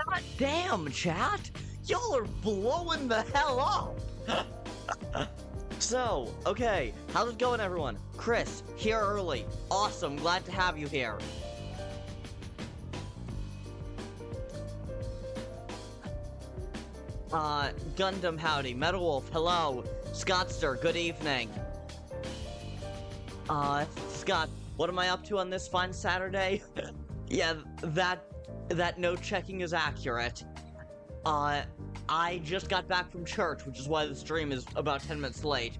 God damn, chat! Y'all are blowing the hell up! So, okay, how's it going, everyone? Kris, here early. Awesome, glad to have you here. Gundam howdy, Metal Wolf, hello. Scottster, good evening. Scott, what am I up to on this fine Saturday? Yeah, that note checking is accurate. I just got back from church, which is why the stream is about 10 minutes late.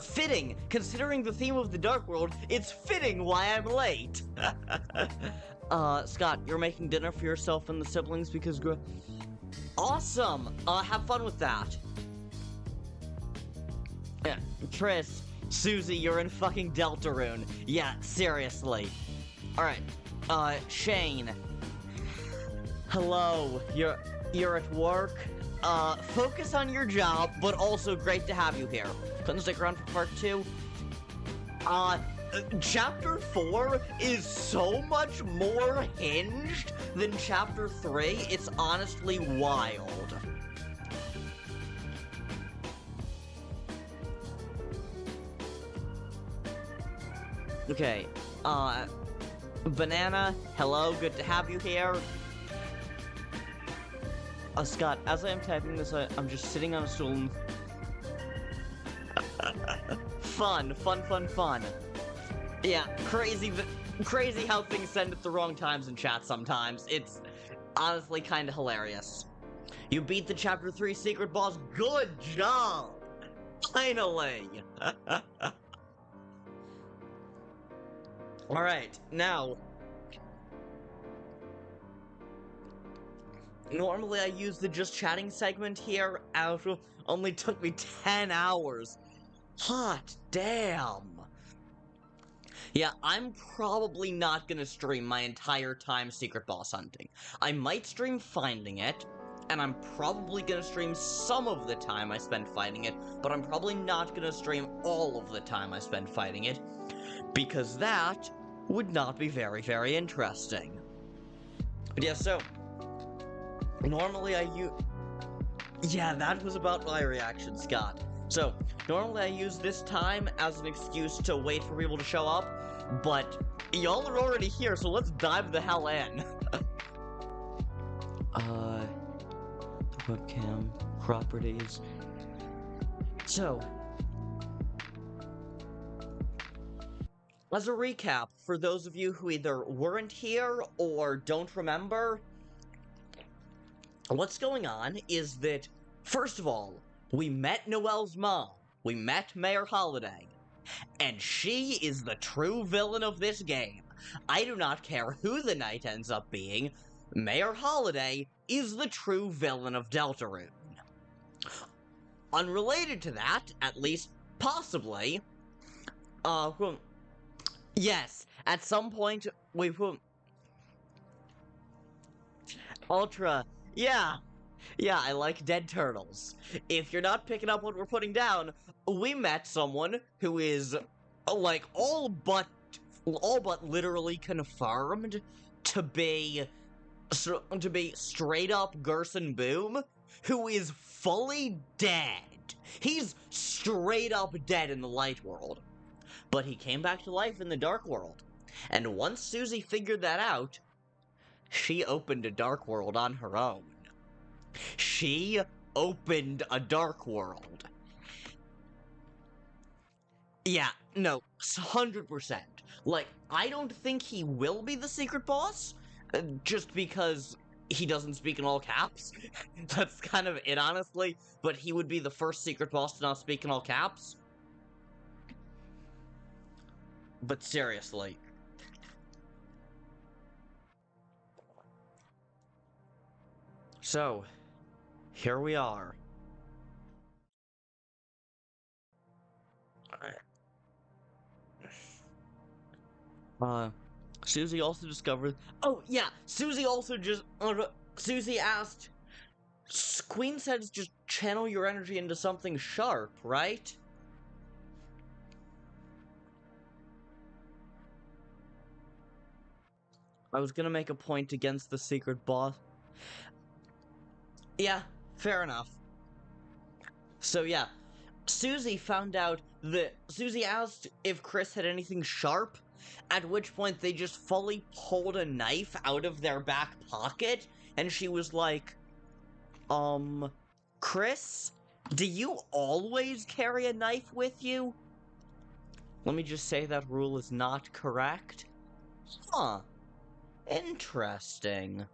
Fitting, considering the theme of the Dark World, it's fitting why I'm late. Scott, you're making dinner for yourself and the siblings because awesome! Have fun with that. Yeah, Kris, Susie, you're in fucking Deltarune. Yeah, seriously. Alright, Shane. Hello, you're at work? Focus on your job, but also great to have you here. Couldn't stick around for part 2? Chapter 4 is so much more hinged than Chapter 3, it's honestly wild. Okay, Banana, hello, good to have you here. Scott, as I am typing this, I'm just sitting on a stool and... Fun. Yeah, crazy how things send at the wrong times in chat sometimes. It's honestly kinda hilarious. You beat the Chapter 3 secret boss, good job! Finally! Alright, now... Normally I use the just chatting segment here, only took me 10 hours. Hot damn. Yeah, I'm probably not gonna stream my entire time secret boss hunting. I might stream finding it, and I'm probably gonna stream some of the time I spend fighting it, but I'm probably not gonna stream all of the time I spend fighting it, because that would not be very, very interesting. But yeah, so... Normally yeah, that was about my reaction, Scott. So, normally I use this time as an excuse to wait for people to show up, but y'all are already here, so let's dive the hell in. Webcam, properties. So, as a recap, for those of you who either weren't here or don't remember, what's going on is that, first of all, we met Noelle's mom. We met Mayor Holiday. And she is the true villain of this game. I do not care who the knight ends up being. Mayor Holiday is the true villain of Deltarune. Unrelated to that, at least possibly, yes, at some point, Ultra, yeah, I like dead turtles. If you're not picking up what we're putting down, we met someone who is, like, all but literally confirmed to be straight up Gerson Boom, who is fully dead. He's straight up dead in the light world. But he came back to life in the dark world. And once Susie figured that out, she opened a dark world on her own. She opened a dark world. Yeah, no, 100%. Like, I don't think he will be the secret boss, just because he doesn't speak in all caps. That's kind of it, honestly, but he would be the first secret boss to not speak in all caps. But seriously. So, here we are. Susie also discovered... Oh, yeah! Susie also just... Susie asked... Queen says just channel your energy into something sharp, right? I was gonna make a point against the secret boss. Yeah, fair enough. So yeah, Susie found out that Susie asked if Kris had anything sharp, at which point they just fully pulled a knife out of their back pocket, and she was like, Kris, do you always carry a knife with you? Let me just say that rule is not correct. Huh. Interesting.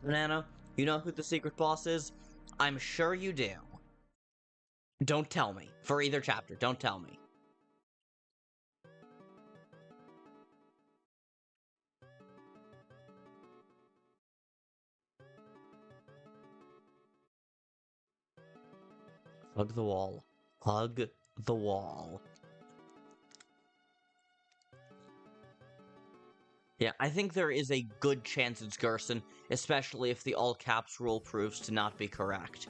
Banana, you know who the secret boss is? I'm sure you do. Don't tell me. For either chapter, don't tell me. Hug the wall. Hug the wall. Yeah, I think there is a good chance it's Gerson, especially if the all caps rule proves to not be correct.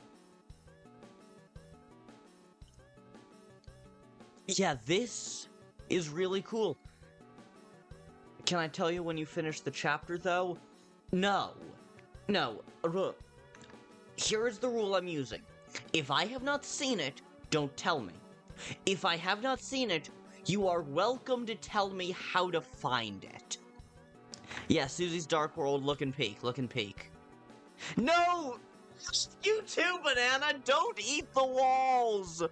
Yeah, this is really cool. Can I tell you when you finish the chapter, though? No. No. Here is the rule I'm using. If I have not seen it, don't tell me. If I have not seen it, you are welcome to tell me how to find it. Yeah, Susie's Dark World, look and peek, look and peek. No! You too, Banana! Don't eat the walls!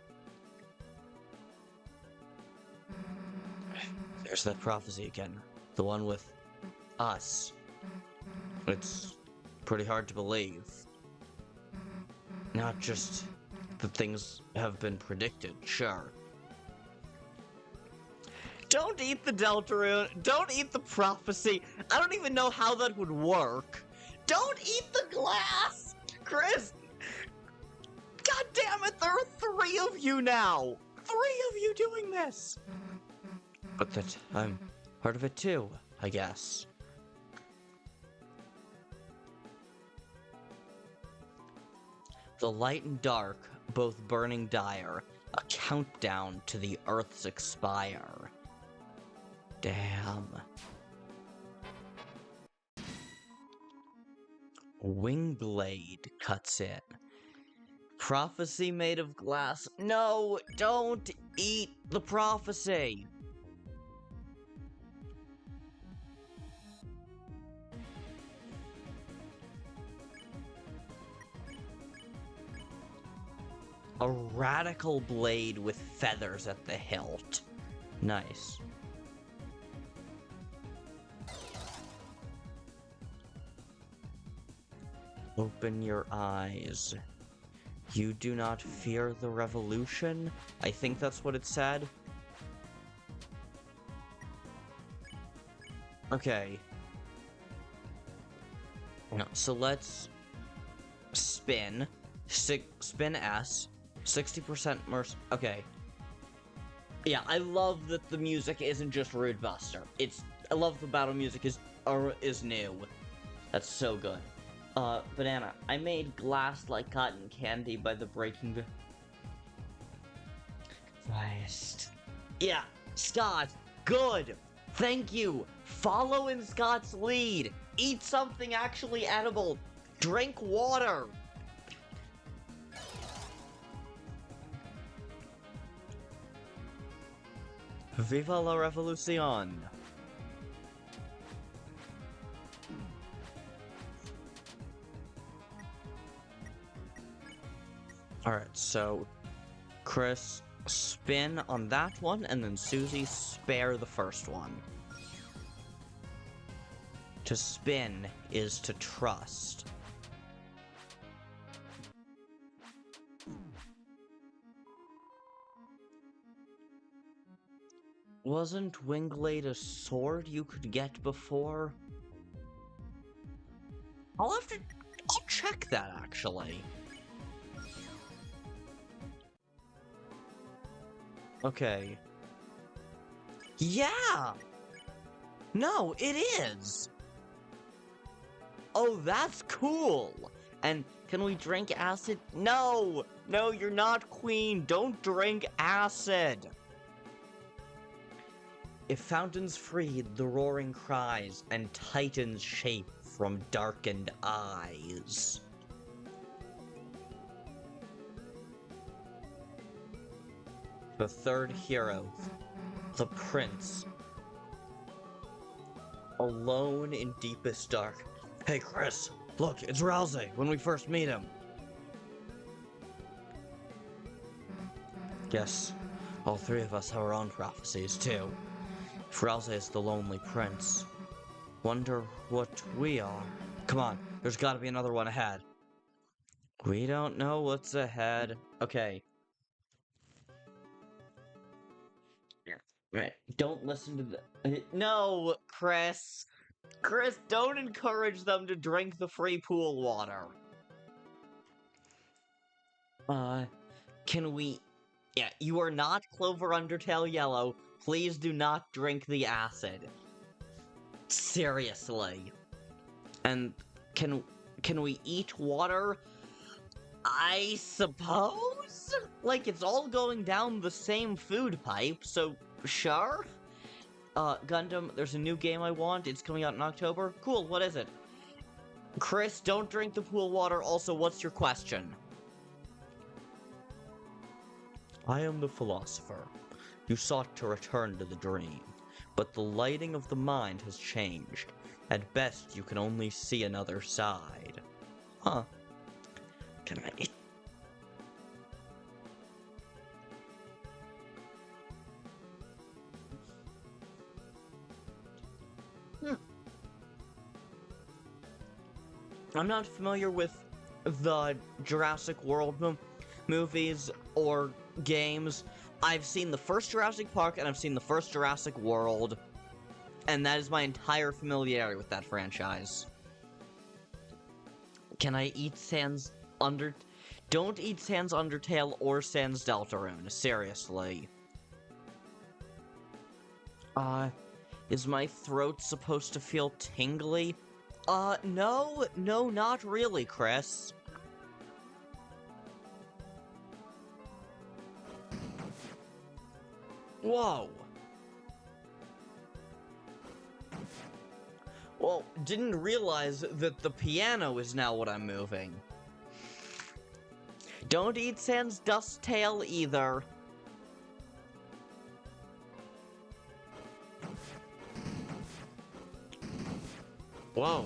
There's that prophecy again. The one with us. It's pretty hard to believe. Not just that things have been predicted, sure. Don't eat the Deltarune. Don't eat the prophecy. I don't even know how that would work. Don't eat the glass! Kris! God damn it, there are 3 of you now! 3 of you doing this! But that I'm part of it too, I guess. The light and dark, both burning dire, a countdown to the Earth's expire. Damn. Wingblade cuts in. Prophecy made of glass. No, don't eat the prophecy. A radical blade with feathers at the hilt. Nice. Open your eyes. You do not fear the revolution? I think that's what it said. Okay. No, so let's spin. Spin S. 60% okay. Yeah, I love that the music isn't just Rude Buster. I love the battle music is new. That's so good. Banana, I made glass like cotton candy by the breaking the... Christ. Yeah, Scott, good! Thank you! Follow in Scott's lead! Eat something actually edible! Drink water! Viva la revolución! Alright, so Kris, spin on that one, and then Susie, spare the first one. To spin is to trust. Wasn't Wingblade a sword you could get before? I'll check that, actually. Okay. Yeah! No, it is! Oh, that's cool! And can we drink acid? No! No, you're not queen! Don't drink acid! If fountains freed the roaring cries and titans shape from darkened eyes. The third hero, the prince, alone in deepest dark. Hey Kris, look, it's Ralsei when we first meet him. Yes, all three of us have our own prophecies too. If Ralsei is the lonely prince, wonder what we are. Come on, there's gotta be another one ahead. We don't know what's ahead. Okay. Right. Don't listen to the. No, Kris! Kris, don't encourage them to drink the free pool water. Can we. Yeah, you are not Clover Undertale Yellow. Please do not drink the acid. Seriously. And can we eat water? I suppose? Like, it's all going down the same food pipe, so sure? Gundam, there's a new game I want. It's coming out in October. Cool, what is it? Kris, don't drink the pool water. Also, what's your question? I am the philosopher. You sought to return to the dream, but the lighting of the mind has changed. At best, you can only see another side. Huh. Can I... I'm not familiar with the Jurassic World movies or games. I've seen the first Jurassic Park and I've seen the first Jurassic World, and that is my entire familiarity with that franchise. Can I eat Sans Don't eat Sans Undertale or Sans Deltarune, seriously. Is my throat supposed to feel tingly? No, not really, Kris. Whoa. Well, didn't realize that the piano is now what I'm moving. Don't eat Sans Dust Tail either. Whoa.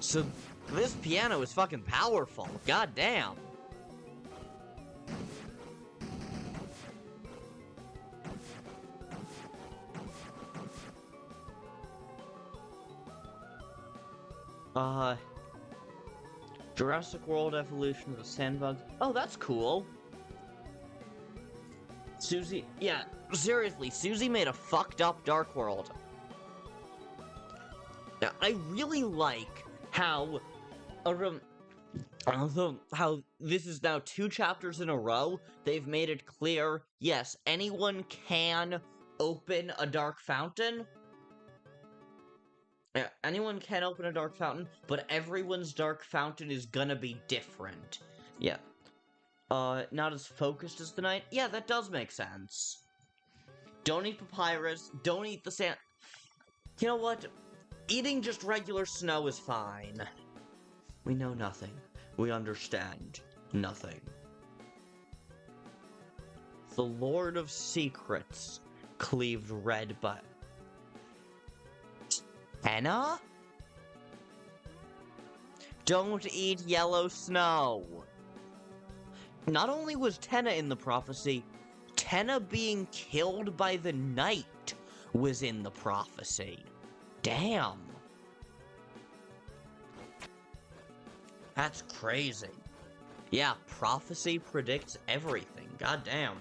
So, this piano is fucking powerful. God damn. Jurassic World Evolution of the Sandbugs. Oh, that's cool. Susie, yeah, seriously, Susie made a fucked up Dark World. Now, I really like how this is now 2 chapters in a row. They've made it clear, yes, anyone can open a dark fountain. Yeah, anyone can open a dark fountain, but everyone's dark fountain is gonna be different. Yeah. Not as focused as the night? Yeah, that does make sense. Don't eat papyrus, don't eat the sand... You know what? Eating just regular snow is fine. We know nothing. We understand nothing. The Lord of Secrets cleaved red by... Anna? Don't eat yellow snow. Not only was Tenna in the prophecy, Tenna being killed by the knight was in the prophecy. Damn. That's crazy. Yeah, prophecy predicts everything. God damn.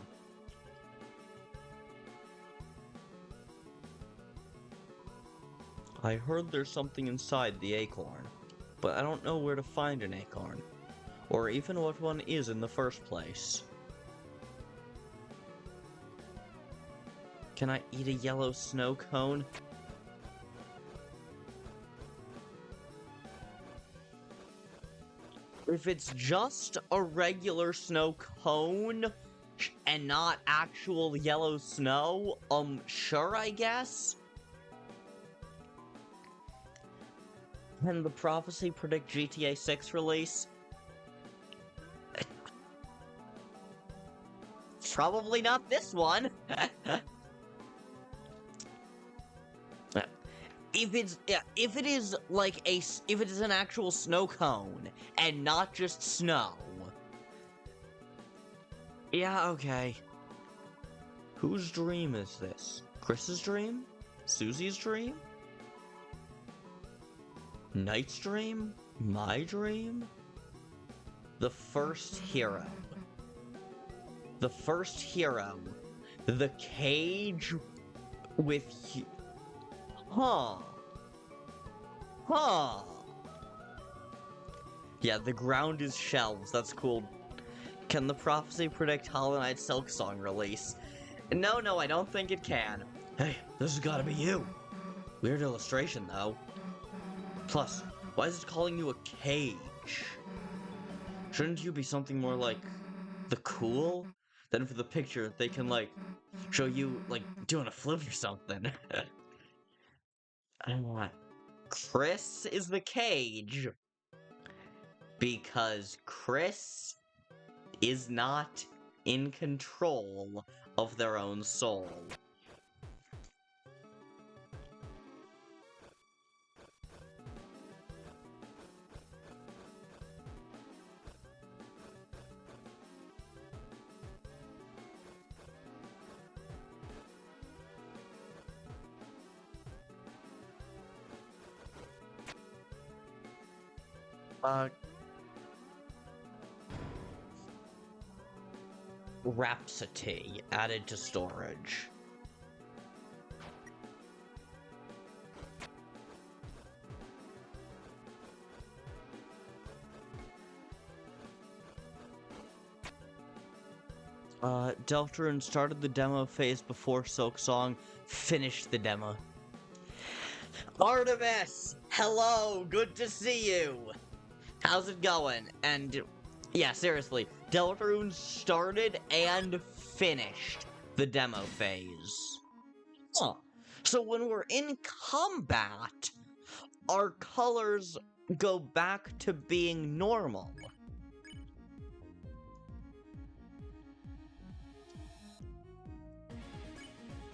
I heard there's something inside the acorn, but I don't know where to find an acorn, or even what one is in the first place. Can I eat a yellow snow cone? If it's just a regular snow cone, and not actual yellow snow? Sure, I guess? Can the prophecy predict GTA 6 release? Probably not this one. If it is an actual snow cone and not just snow. Yeah, okay. Whose dream is this? Kris's dream? Susie's dream? Knight's dream? My dream? The first hero. The first hero. The cage with... Huh. Yeah, the ground is shelves. That's cool. Can the prophecy predict Hollow Knight Silksong release? No, I don't think it can. Hey, this has gotta be you. Weird illustration, though. Plus, why is it calling you a cage? Shouldn't you be something more like the cool? Then for the picture, they can, like, show you, like, doing a flip or something. Kris is the cage. Because Kris is not in control of their own soul. Rhapsody added to storage. Deltarune started the demo phase before Silksong finished the demo. Artemis! Hello! Good to see you! How's it going? And, yeah, seriously, Deltarune started and finished the demo phase. Huh. So when we're in combat, our colors go back to being normal.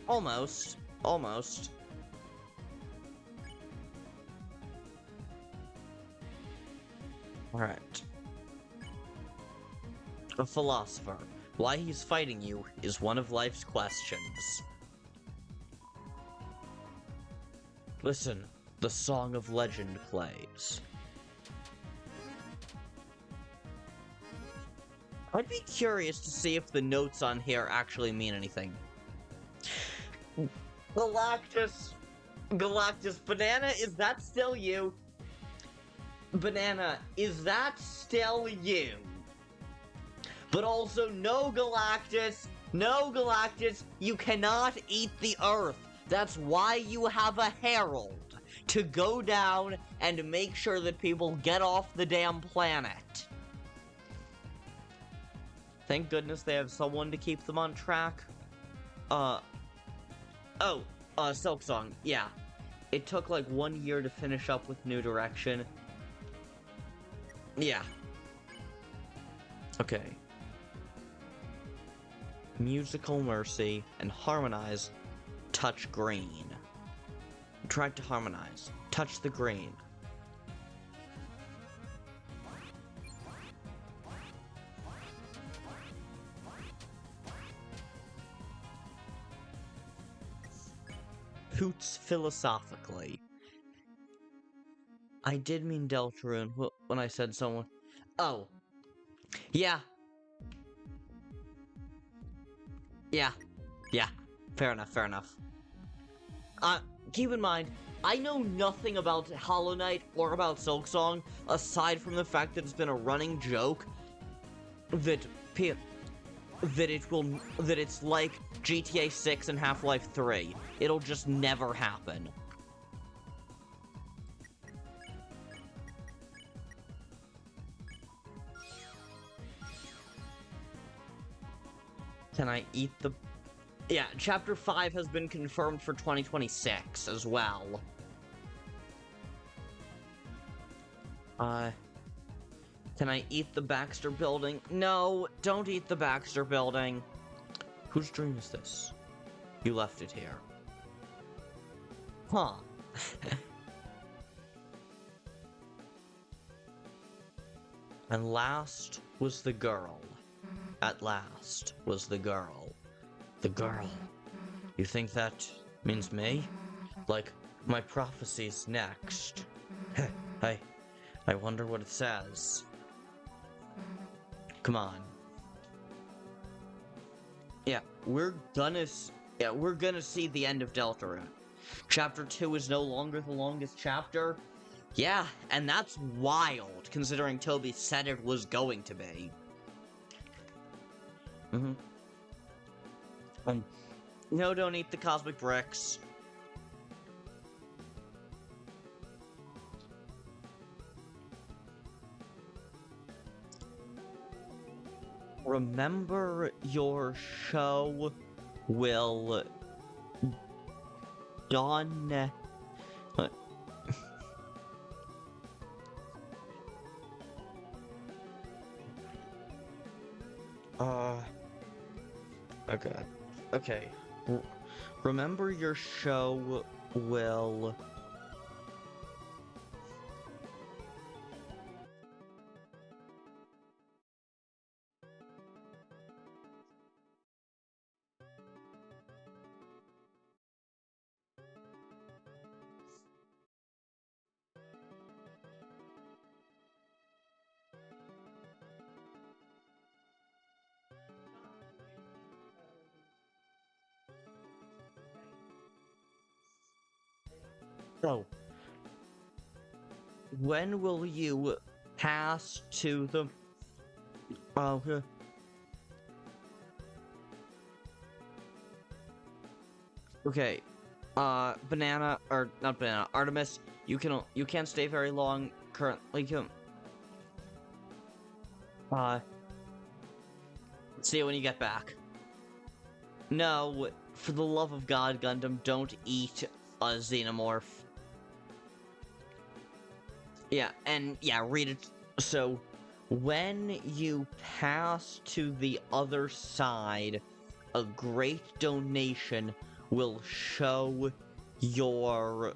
Almost. Almost. Alright. A philosopher. Why he's fighting you is one of life's questions. Listen, the Song of Legend plays. I'd be curious to see if the notes on here actually mean anything. Galactus, Banana, is that still you? Banana, is that still you? But also, no Galactus, you cannot eat the Earth. That's why you have a herald, to go down and make sure that people get off the damn planet. Thank goodness they have someone to keep them on track. Silksong, yeah. It took like 1 year to finish up with New Direction. Yeah. Okay. Musical Mercy and Harmonize touch green. Tried to harmonize. Touch the green. Hoots philosophically. I did mean Deltarune when I said someone. Oh. Yeah. Yeah. Fair enough. Keep in mind, I know nothing about Hollow Knight or about Silksong, aside from the fact that it's been a running joke that it's like GTA 6 and Half-Life 3. It'll just never happen. Can I eat the... Yeah, Chapter 5 has been confirmed for 2026 as well. Can I eat the Baxter building? No, don't eat the Baxter building. Whose dream is this? You left it here. Huh. And last was the girl. At last was the girl. The girl. You think that means me? Like, my prophecy's next. I wonder what it says. Come on. Yeah, we're gonna see the end of Deltarune. Chapter 2 is no longer the longest chapter. Yeah, and that's wild, considering Toby said it was going to be. No, don't eat the cosmic bricks. Remember, your show will dawn. Okay. Remember, your show will... So, when will you pass to the... Okay, Banana, or not Banana, Artemis, you can't stay very long currently. See you when you get back. No, for the love of God, Gundam, don't eat a xenomorph. Yeah, and yeah, read it. So, when you pass to the other side, a great donation will show your...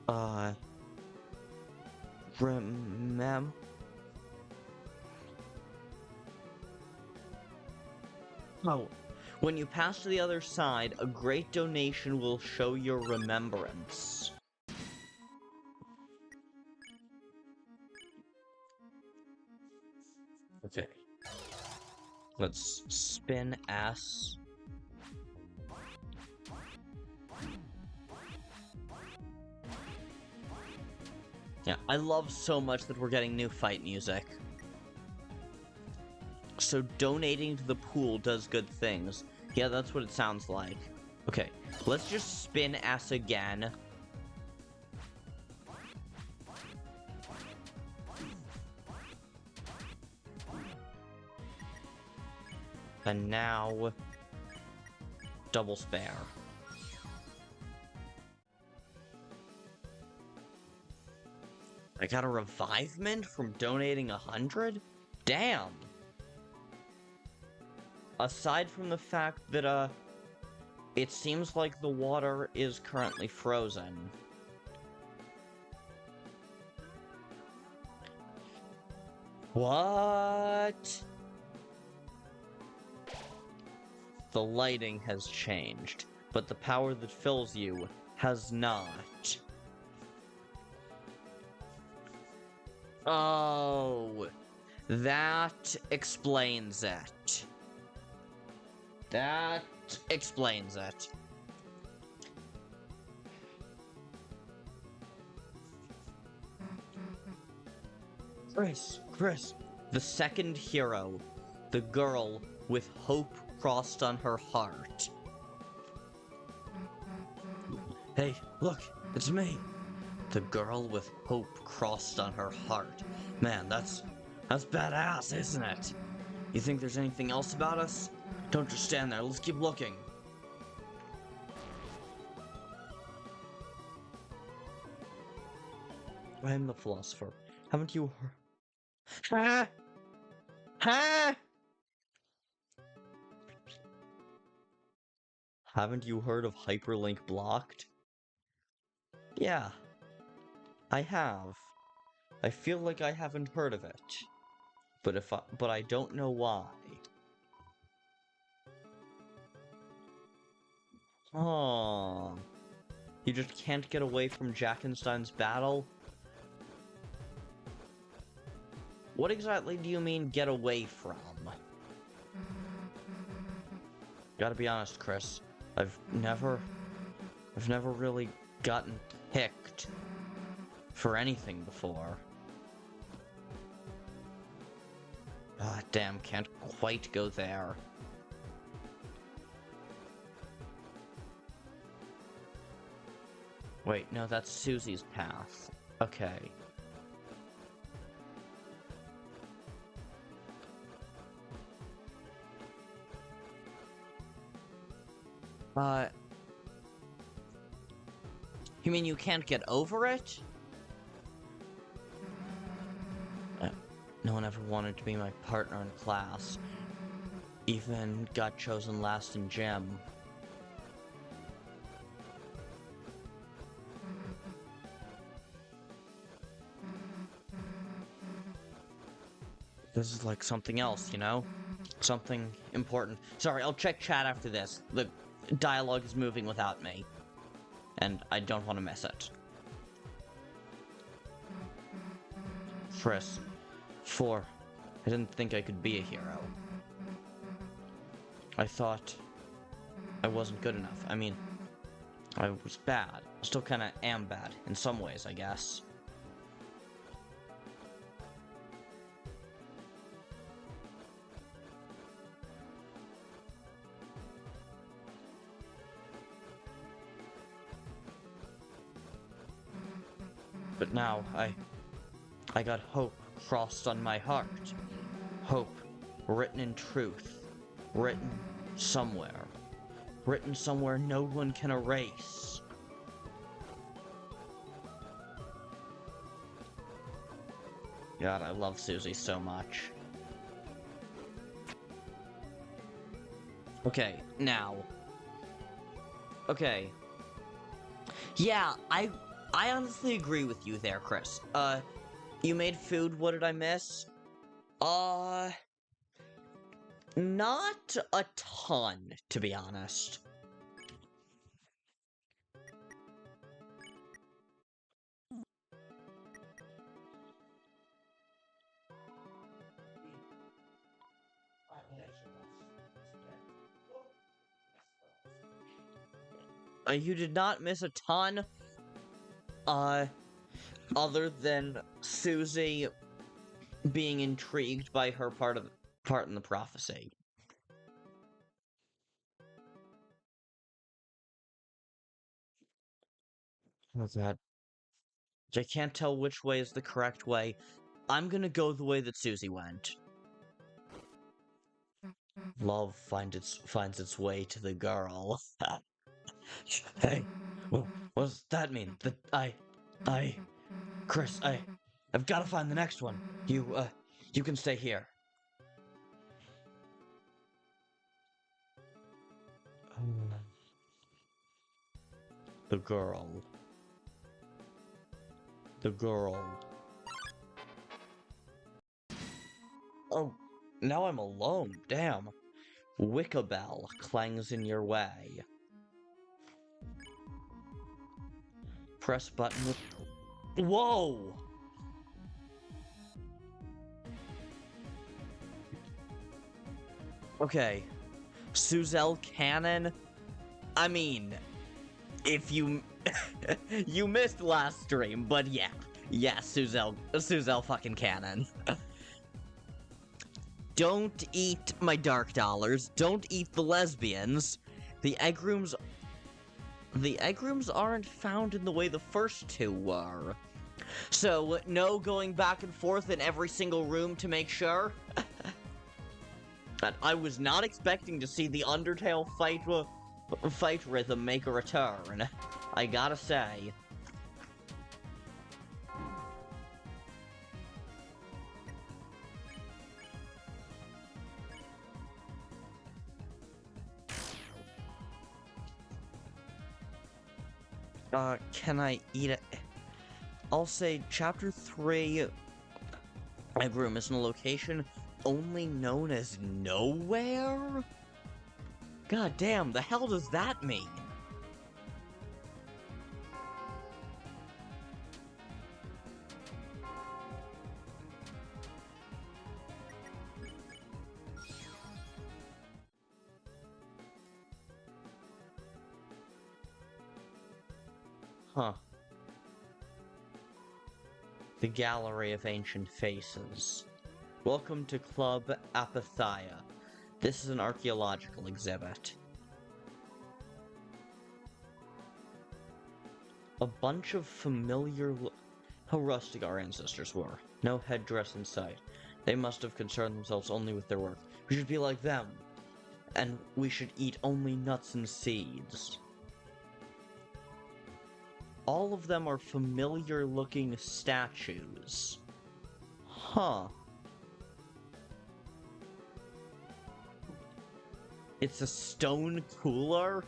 Oh, when you pass to the other side, a great donation will show your remembrance. Okay. Let's spin S. Yeah, I love so much that we're getting new fight music. So donating to the pool does good things. Yeah, that's what it sounds like. Okay, let's just spin S again. And now... double spare. I got a revivement from donating 100? Damn! Aside from the fact that, it seems like the water is currently frozen. What? The lighting has changed, but the power that fills you has not. Oh, that explains it. That explains it. Kris, the second hero, the girl with hope crossed on her heart. Hey, look, it's me. The girl with hope crossed on her heart. Man, that's badass, isn't it? You think there's anything else about us? Don't just stand there, let's keep looking. I am the philosopher. Haven't you heard? Haven't you heard of hyperlink blocked? Yeah, I have. I feel like I haven't heard of it. But I don't know why. Oh. You just can't get away from Jackenstein's battle? What exactly do you mean, get away from? Gotta be honest, Kris. I've never really gotten picked for anything before. Ah, damn, can't quite go there. Wait, no, that's Susie's path. Okay. You mean you can't get over it? No one ever wanted to be my partner in class. Even got chosen last in gym. This is like something else, you know? Something important. Sorry, I'll check chat after this. The dialogue is moving without me. And I don't want to miss it. Kris. 4. I didn't think I could be a hero. I thought I wasn't good enough. I mean, I was bad. I still kinda am bad, in some ways, I guess. But now, I got hope crossed on my heart. Hope written in truth. Written somewhere. Written somewhere no one can erase. God, I love Susie so much. Okay, now. Okay. Yeah, I honestly agree with you there, Kris. You made food, what did I miss? Not a ton, to be honest. You did not miss a ton, other than Susie being intrigued by her part in the prophecy. What's that? I can't tell which way is the correct way. I'm gonna go the way that Susie went. Love finds its way to the girl. Hey, what does that mean? Kris, I've got to find the next one. You can stay here. The girl. The girl. Oh, now I'm alone. Damn. Wicca bell clangs in your way. Press button with... Whoa! Okay. Suzelle Cannon? I mean, if you... you missed last stream, but yeah. Yeah, Suzelle fucking Cannon. Don't eat my dark dollars. Don't eat the lesbians. The egg rooms aren't found in the way the first two were. So, no going back and forth in every single room to make sure. But I was not expecting to see the Undertale fight rhythm make a return. I gotta say. Can I eat it? I'll say Chapter 3, Egg Room is in a location only known as Nowhere? God damn, the hell does that mean? Huh. The Gallery of Ancient Faces. Welcome to Club Apatheia. This is an archaeological exhibit. A bunch of familiar... How rustic our ancestors were. No headdress in sight. They must have concerned themselves only with their work. We should be like them. And we should eat only nuts and seeds. All of them are familiar-looking statues. Huh. It's a stone cooler?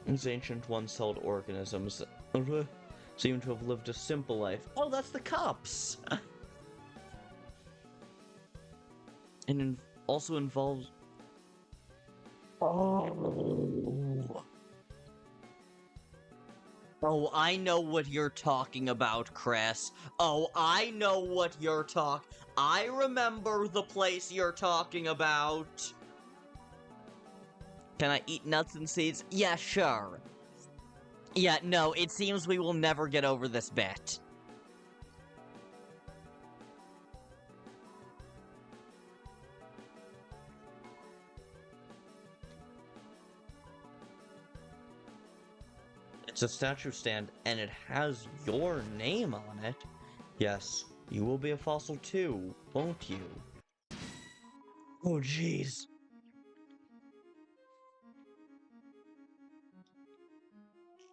These ancient one-celled organisms seem to have lived a simple life. Oh, that's the cups! And also involves... Oh... Oh, I know what you're talking about, Kris. Oh, I know what you're I remember the place you're talking about. Can I eat nuts and seeds? Yeah, sure. Yeah, no, it seems we will never get over this bit. It's a statue stand, and it has your name on it. Yes, you will be a fossil too, won't you? Oh, jeez.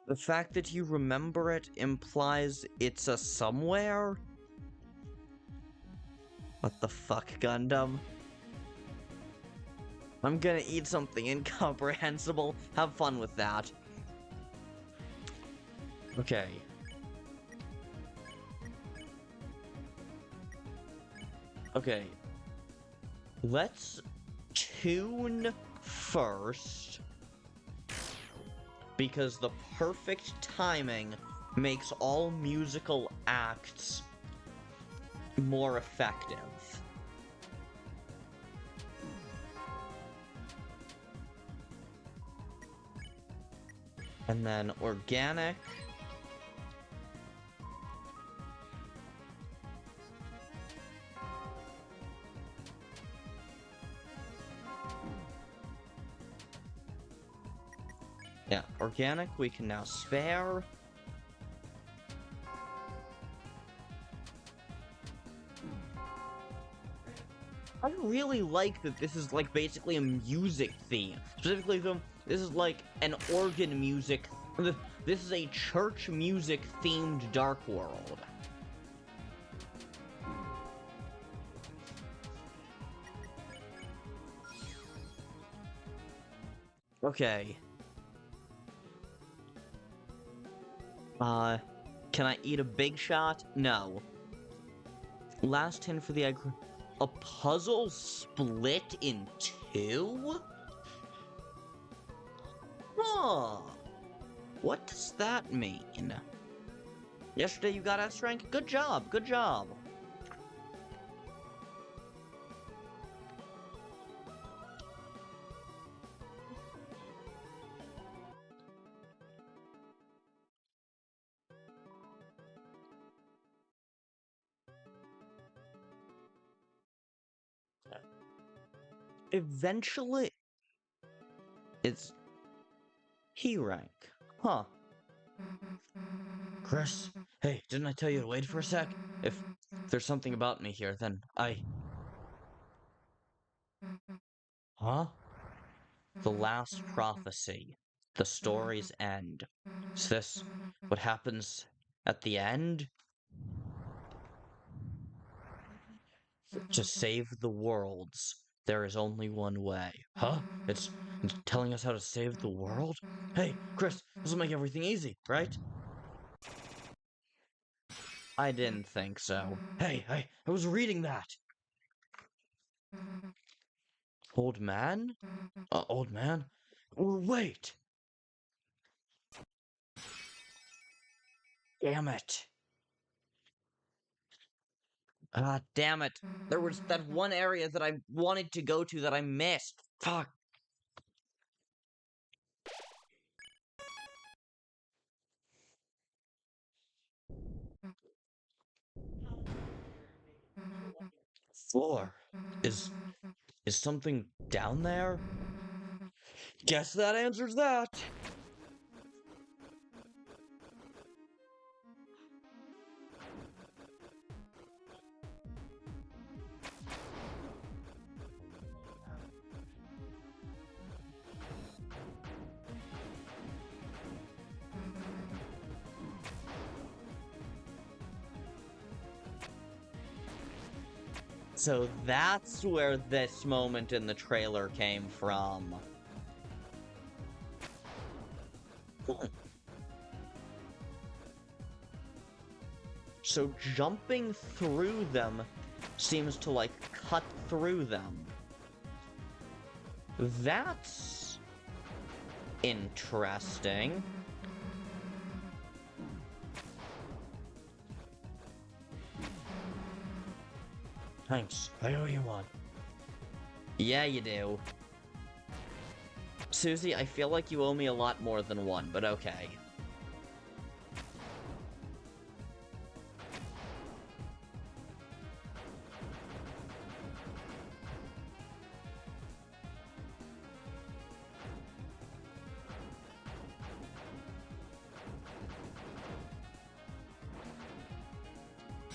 The fact that you remember it implies it's a somewhere? What the fuck, Gundam? I'm gonna eat something incomprehensible. Have fun with that. Okay. Okay. Let's tune first. Because the perfect timing makes all musical acts more effective. And then organic. Yeah, organic we can now spare. I really like that this is like basically a music theme. Specifically, this is like an organ music. This is a church music themed Dark World. Okay. Can I eat a big shot? No. Last hint for the egg. A puzzle split in two? Huh. What does that mean? Yesterday you got S rank? Good job, good job. Eventually, it's He rank. Huh. Kris, hey, didn't I tell you to wait for a sec? If there's something about me here, then Huh? The last prophecy. The story's end. Is this what happens at the end? To save the worlds, there is only one way. Huh? It's telling us how to save the world? Hey, Kris, this will make everything easy, right? I didn't think so. Hey, I was reading that! Old man? Old man? Wait! Damn it. Ah, damn it. There was that one area that I wanted to go to that I missed. Fuck. Floor. Is something down there? Guess that answers that. So that's where this moment in the trailer came from. So jumping through them seems to, like, cut through them. That's interesting. Thanks, I owe you one. Yeah, you do. Susie, I feel like you owe me a lot more than one, but okay.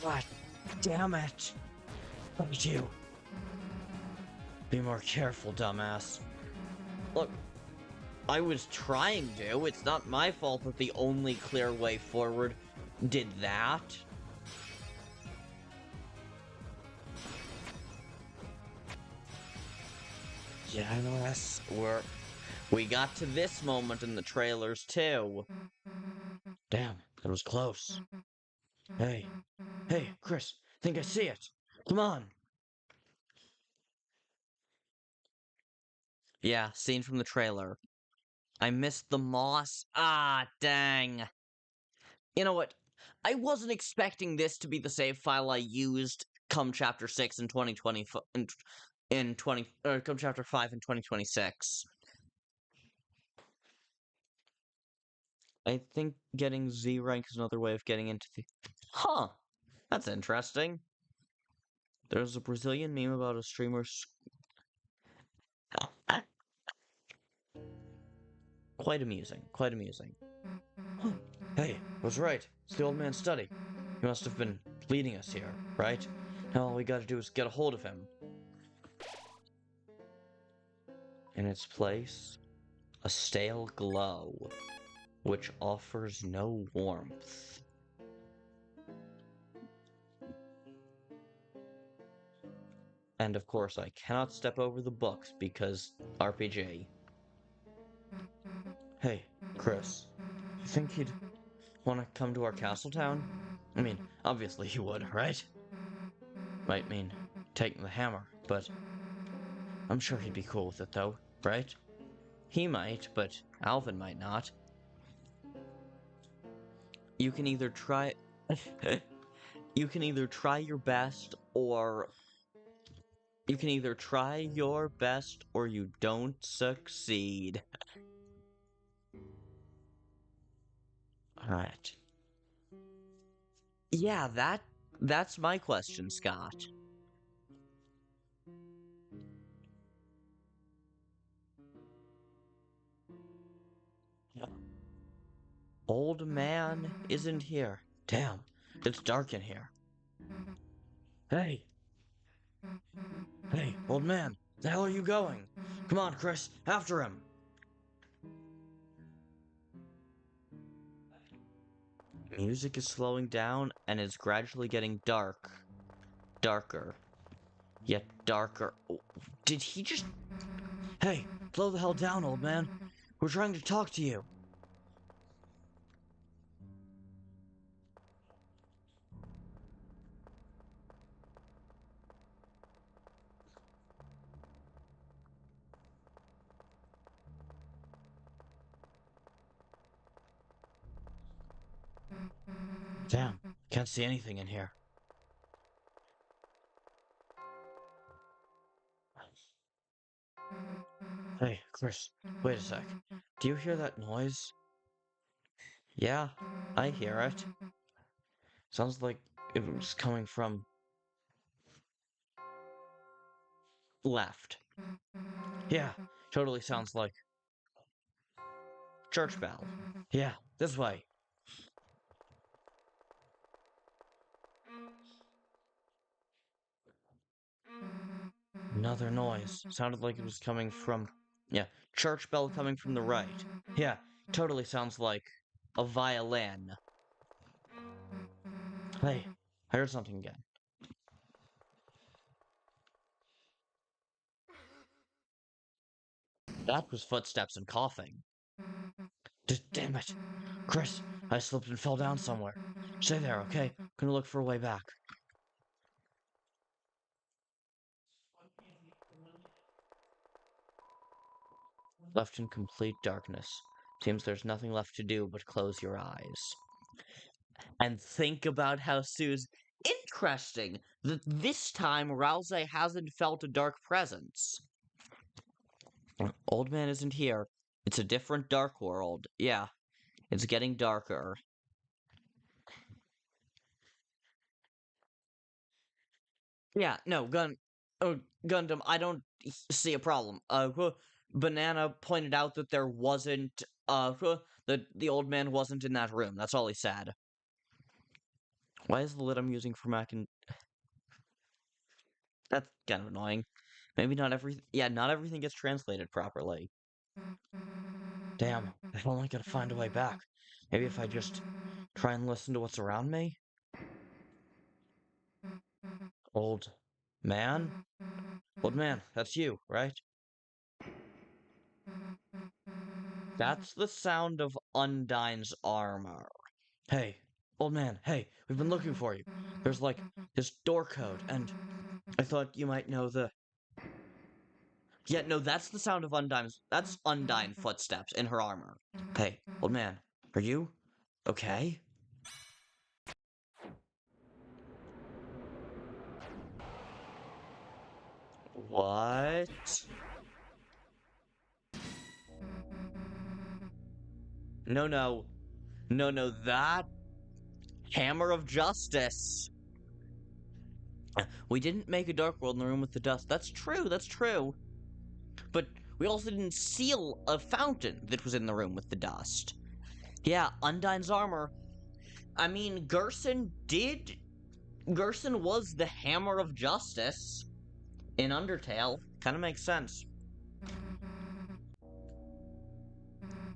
God damn it. Thank you. Be more careful, dumbass. Look, I was trying to. It's not my fault that the only clear way forward did that. Yes, we got to this moment in the trailers too. Damn, that was close. Hey, Kris, think I see it. Come on. Yeah, scene from the trailer. I missed the moss. Ah, dang. You know what? I wasn't expecting this to be the save file I used come Chapter 6 in 2020 come Chapter 5 in 2026. I think getting Z rank is another way of getting into the... Huh. That's interesting. There's a Brazilian meme about a streamer... Quite amusing. Quite amusing. Huh. Hey, I was right. It's the old man's study. He must have been leading us here, right? Now all we gotta do is get a hold of him. In its place, a stale glow, which offers no warmth. And of course, I cannot step over the books because RPG. Hey, Kris, you think he'd want to come to our castle town? I mean, obviously he would, right? Might mean taking the hammer, but I'm sure he'd be cool with it though, right? He might, but Alvin might not. You can either try... You can either try your best or... You can either try your best or you don't succeed. Alright. Yeah, that's my question, Scott. Old man isn't here. Damn, it's dark in here. Hey! Hey, old man, the hell are you going? Come on, Kris, after him! Music is slowing down and is gradually getting darker, yet darker. Oh, did he just... Hey, slow the hell down, old man. We're trying to talk to you. Damn, can't see anything in here. Hey, Kris, wait a sec. Do you hear that noise? Yeah, I hear it. Sounds like it was coming from left. Yeah, totally sounds like church bell. Yeah, this way. Another noise. Sounded like it was coming from... Yeah, church bell coming from the right. Yeah, totally sounds like a violin. Hey, I heard something again. That was footsteps and coughing. Damn it. Kris, I slipped and fell down somewhere. Stay there, okay? Gonna look for a way back. Left in complete darkness. Seems there's nothing left to do but close your eyes. And think about how Sue's... Interesting that this time Ralsei hasn't felt a dark presence. Old man isn't here. It's a different dark world. Yeah, it's getting darker. Yeah, no, Gundam, I don't see a problem. Banana pointed out that there wasn't, that the old man wasn't in that room. That's all he said. Why is the lid I'm using for Mac and... That's kind of annoying. Maybe not not everything gets translated properly. Damn, if only I could find a way back. Maybe if I just try and listen to what's around me? Old man? Old man, that's you, right? That's the sound of Undyne's armor. Hey, old man, hey, we've been looking for you. There's like this door code, and I thought you might know the... Yeah, no, that's the sound of Undyne's... That's Undyne footsteps in her armor. Hey, old man, are you okay? What? No, no. No, no, that... Hammer of Justice. We didn't make a dark world in the room with the dust. That's true, that's true. But we also didn't seal a fountain that was in the room with the dust. Yeah, Undyne's armor. I mean, Gerson was the Hammer of Justice in Undertale. Kind of makes sense.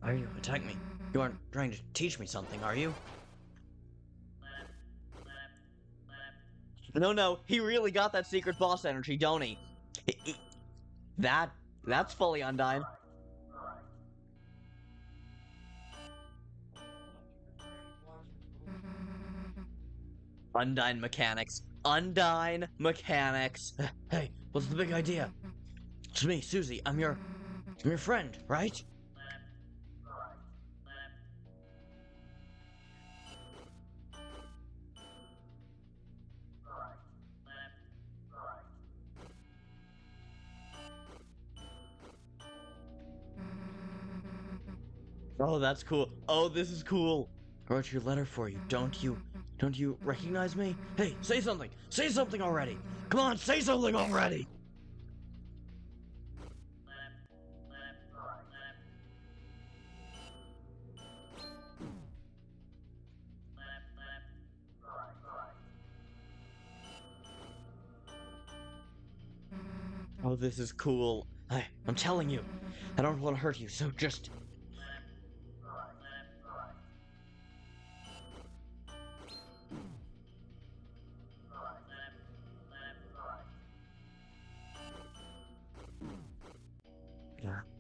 Why are you attacking me? You aren't trying to teach me something, are you? No, no, he really got that secret boss energy, don't he? That's fully Undyne. Undyne mechanics. Undyne mechanics. Hey, what's the big idea? It's me, Susie. I'm your friend, right? Oh, that's cool. Oh, this is cool. I wrote your letter for you. Don't you recognize me? Hey, say something. Say something already. Come on, say something already. Oh, this is cool. I'm telling you, I don't want to hurt you, so just...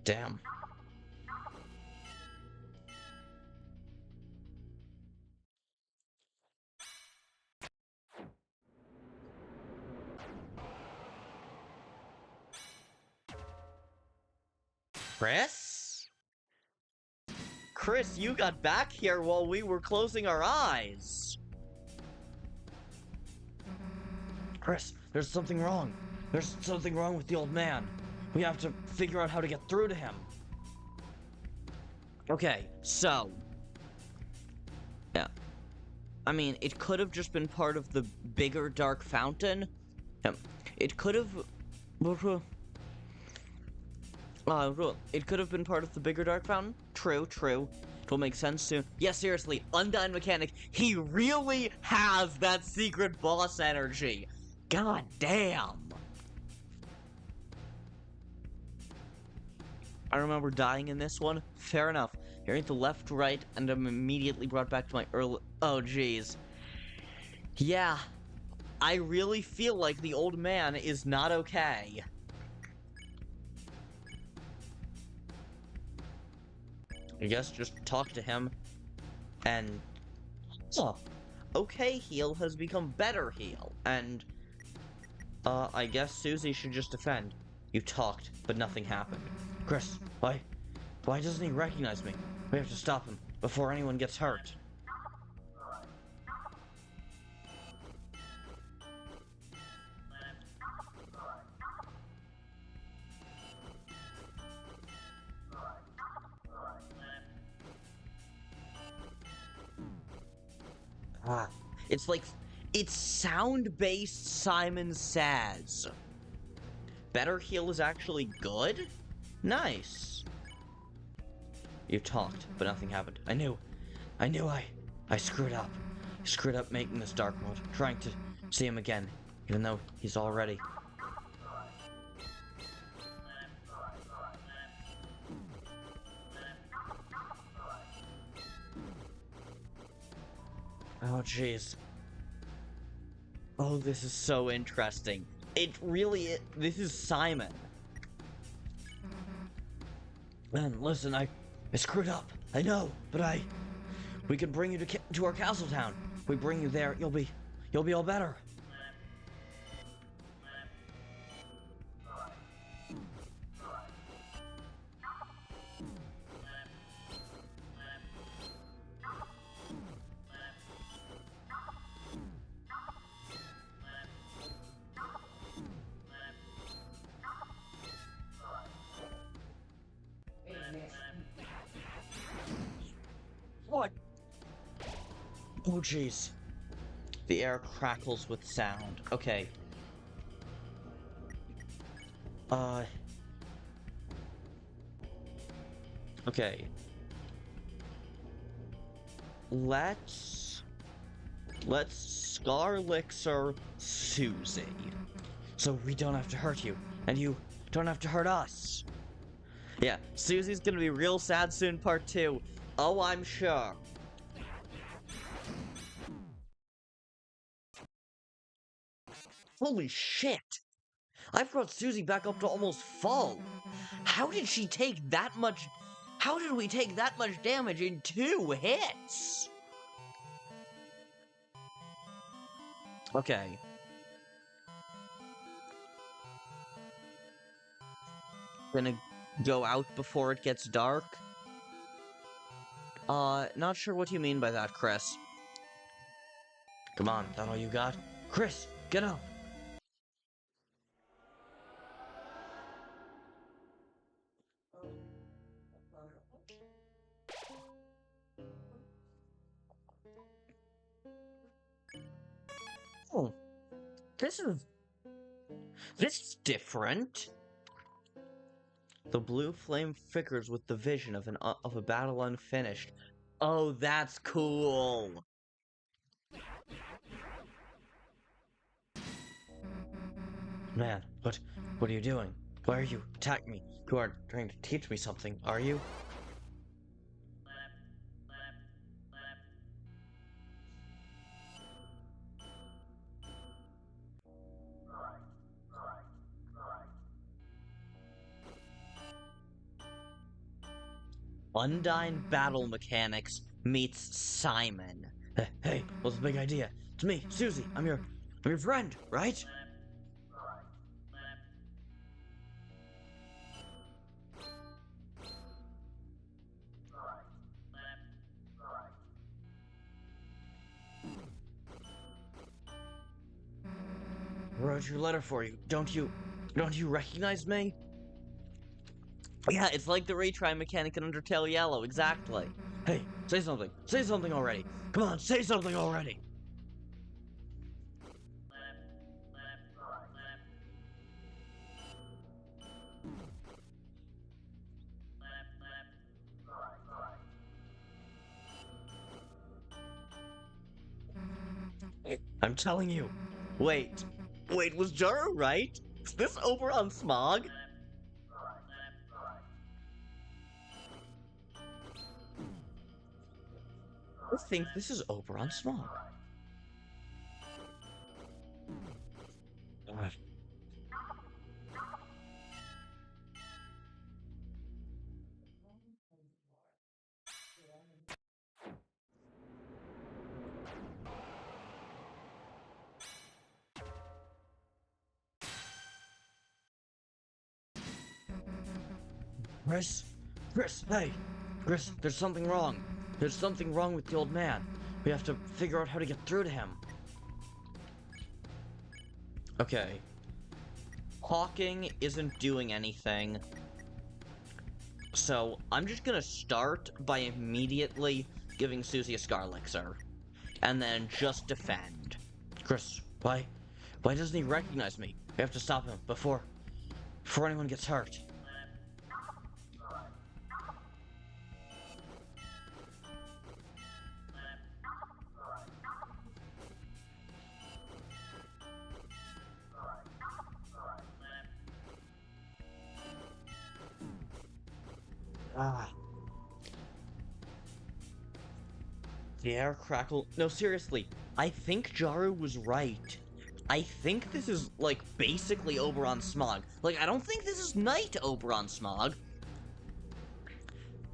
Damn. Kris? Kris, you got back here while we were closing our eyes. Kris, there's something wrong. There's something wrong with the old man. We have to figure out how to get through to him. Okay, so... yeah. I mean, it could have just been part of the bigger dark fountain. It could have... it could have been part of the bigger dark fountain. True, true. It will make sense soon. Yeah, seriously, Undyne Mechanic, he really has that secret boss energy. God damn. I remember dying in this one. Fair enough. Hearing the left, right, and I'm immediately brought back to my early... oh, jeez. Yeah. I really feel like the old man is not okay. I guess just talk to him. And... oh. Okay heal has become better heal. And... I guess Susie should just defend. You talked, but nothing happened. Kris, why doesn't he recognize me? We have to stop him before anyone gets hurt. It's like, it's sound-based Simon Says. Better heal is actually good? Nice. You talked, but nothing happened. I knew I screwed up. I screwed up making this dark mode, trying to see him again, even though he's already... oh, jeez. Oh, this is so interesting. It really is. This is Simon. Man, listen, I screwed up. I know, but we can bring you to our castle town. We bring you there, you'll be all better. What? Oh, jeez. The air crackles with sound. Okay. Okay. Let's Scarlixer Susie. So we don't have to hurt you, and you don't have to hurt us. Yeah, Susie's gonna be real sad soon, part 2. Oh, I'm sure. Holy shit! I've brought Susie back up to almost full. How did she take that much... how did we take that much damage in 2 hits? Okay. Gonna go out before it gets dark? Not sure what you mean by that, Kris. Come on, that all you got? Kris, get up! Oh, this is different. The blue flame flickers with the vision of a battle unfinished. Oh, that's cool. Man, what are you doing? Why are you attacking me? You are trying to teach me something, are you? Undyne battle mechanics meets Simon. Hey, what's the big idea? It's me, Susie. I'm your friend, right? I wrote your letter for you. Don't you recognize me? Yeah, it's like the retry mechanic in Undertale Yellow, exactly. Hey, say something. Say something already. Come on, say something already. I'm telling you. Wait, was Jaro right? Is this over on Smog? I think this is over on Smog. God. Kris, hey! Kris, there's something wrong. There's something wrong with the old man. We have to figure out how to get through to him. Okay. Talking isn't doing anything. So, I'm just gonna start by immediately giving Susie a Scar Elixir. And then just defend. Kris, why doesn't he recognize me? We have to stop him before anyone gets hurt. Ah. The air crackle. No, seriously. I think Jaru was right. I think this is, like, basically Oberon Smog. Like, I don't think this is Night Oberon Smog.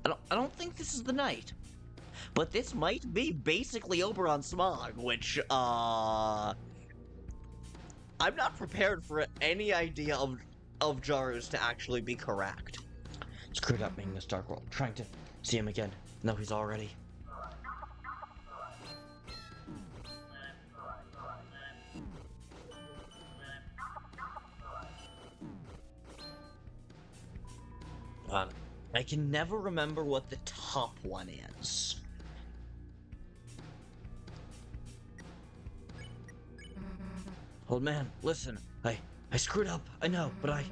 I don't think this is the night. But this might be basically Oberon Smog, which, I'm not prepared for any idea of Jaru's to actually be correct. Screwed up being this Dark World. Trying to see him again. No, he's already. I can never remember what the top one is. Old man, listen. I screwed up. I know, but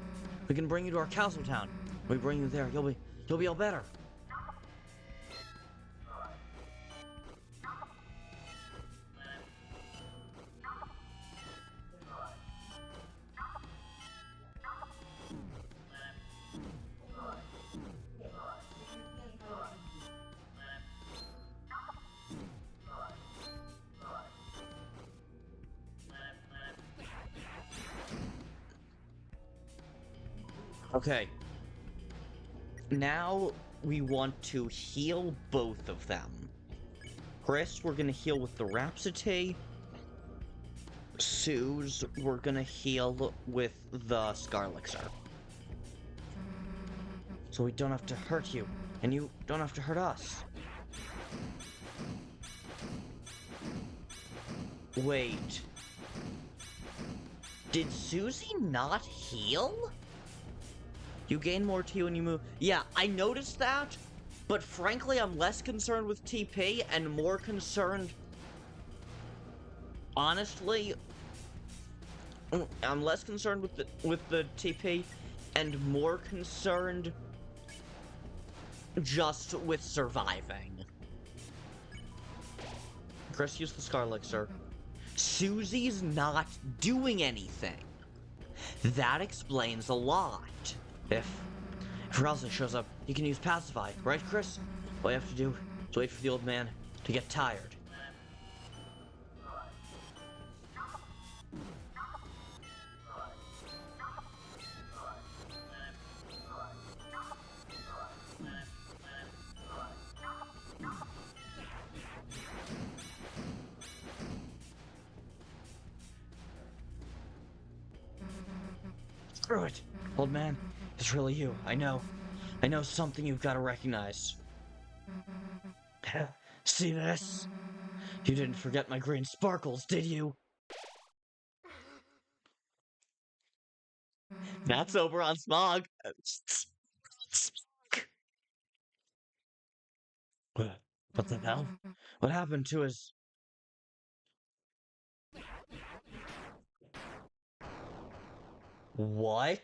we can bring you to our castle town. When we bring you there, you'll be all better. Okay. Now we want to heal both of them. Kris, we're gonna heal with the Rhapsody. Suze, we're gonna heal with the Scar Elixir. So we don't have to hurt you, and you don't have to hurt us. Wait. Did Susie not heal? You gain more T when you move. Yeah, I noticed that, but frankly, I'm less concerned with TP and more concerned... Honestly, I'm less concerned with the TP and more concerned just with surviving. Kris used the Scar Elixir. Susie's not doing anything. That explains a lot. If Ralsei shows up, he can use pacify, right, Kris? All you have to do is wait for the old man to get tired. Screw it, old man. It's really you. I know. I know something you've got to recognize. See this? You didn't forget my green sparkles, did you? That's over on Smog. What the hell? What happened to his... What?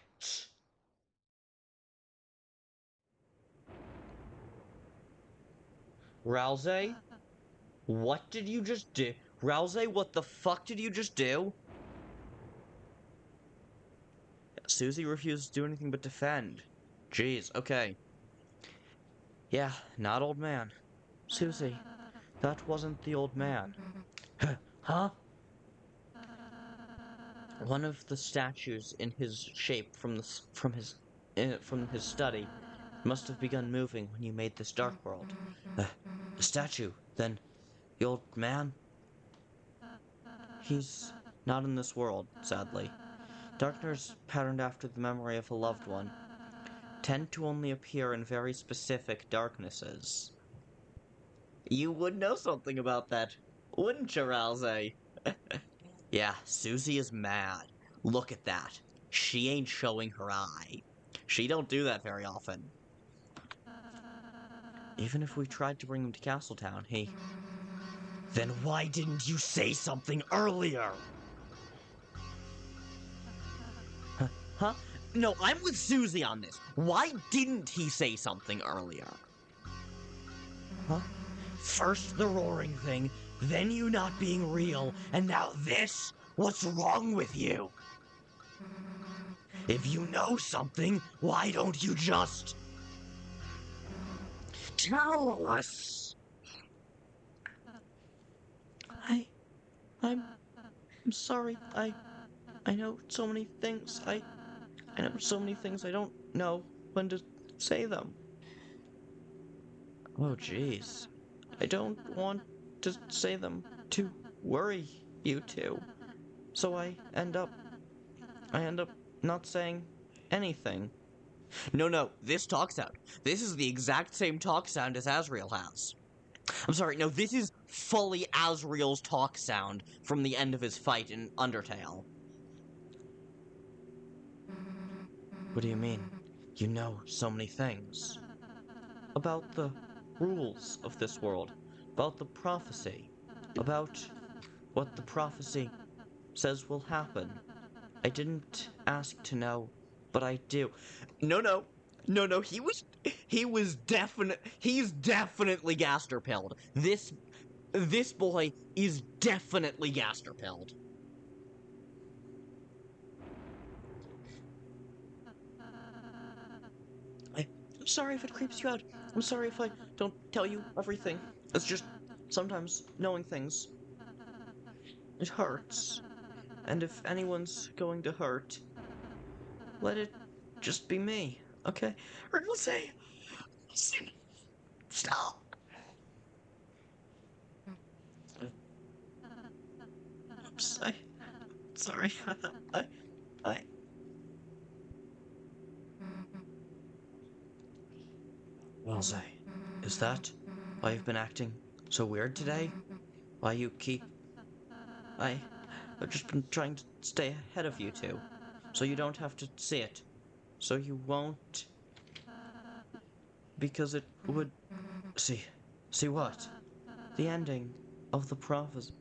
Ralsei? What did you just do? Ralsei, what the fuck did you just do? Susie refused to do anything but defend. Jeez, okay. Yeah, not old man. Susie, that wasn't the old man. Huh? One of the statues in his shape from his study must have begun moving when you made this dark world. The statue, then the old man? He's not in this world, sadly. Darkness patterned after the memory of a loved one tend to only appear in very specific darknesses. You would know something about that, wouldn't you, Ralsei? Yeah, Susie is mad. Look at that. She ain't showing her eye. She don't do that very often. Even if we tried to bring him to Castletown, he... Then why didn't you say something earlier? Huh? No, I'm with Susie on this. Why didn't he say something earlier? Huh? First the roaring thing, then you not being real, and now this? What's wrong with you? If you know something, why don't you just... tell us? I'm sorry. I know so many things. I know so many things I don't know when to say them. Oh, jeez. I don't want to say them to worry you two. So I end up not saying anything. No, this talk sound. This is the exact same talk sound as Asriel has. I'm sorry, no, this is fully Asriel's talk sound from the end of his fight in Undertale. What do you mean? You know so many things. About the rules of this world. About the prophecy. About what the prophecy says will happen. I didn't ask to know, but I do. No, he's definitely gasterpilled. This boy is definitely gasterpilled. I'm sorry if it creeps you out. I'm sorry if I don't tell you everything. It's just, sometimes, knowing things, it hurts. And if anyone's going to hurt, let it just be me, okay? Ralsei, stop. I'm sorry. I... Ralsei, is that why you've been acting so weird today? Why you keep... I've just been trying to stay ahead of you two, so you don't have to see it. So you won't... Because it would... See what? The ending of the prophecy.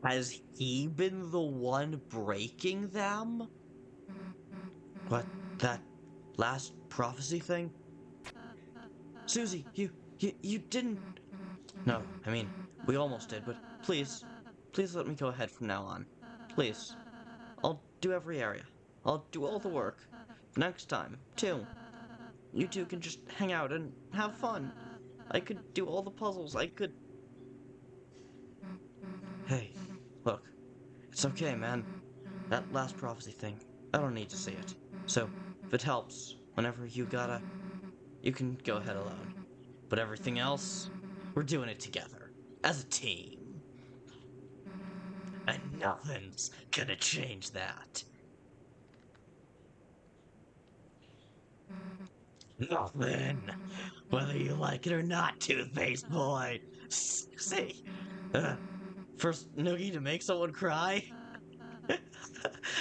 Has he been the one breaking them? What, that last prophecy thing? Susie, you didn't... No, I mean, we almost did, but please let me go ahead from now on. Please. I'll do every area. I'll do all the work. Next time, too. You two can just hang out and have fun. I could do all the puzzles. I could... Hey, look. It's okay, man. That last prophecy thing, I don't need to see it. So, if it helps, whenever you gotta, you can go ahead alone. But everything else, we're doing it together. As a team. And nothing's gonna change that. Nothing. Whether you like it or not, Toothpaste Boy. See? First noogie to make someone cry?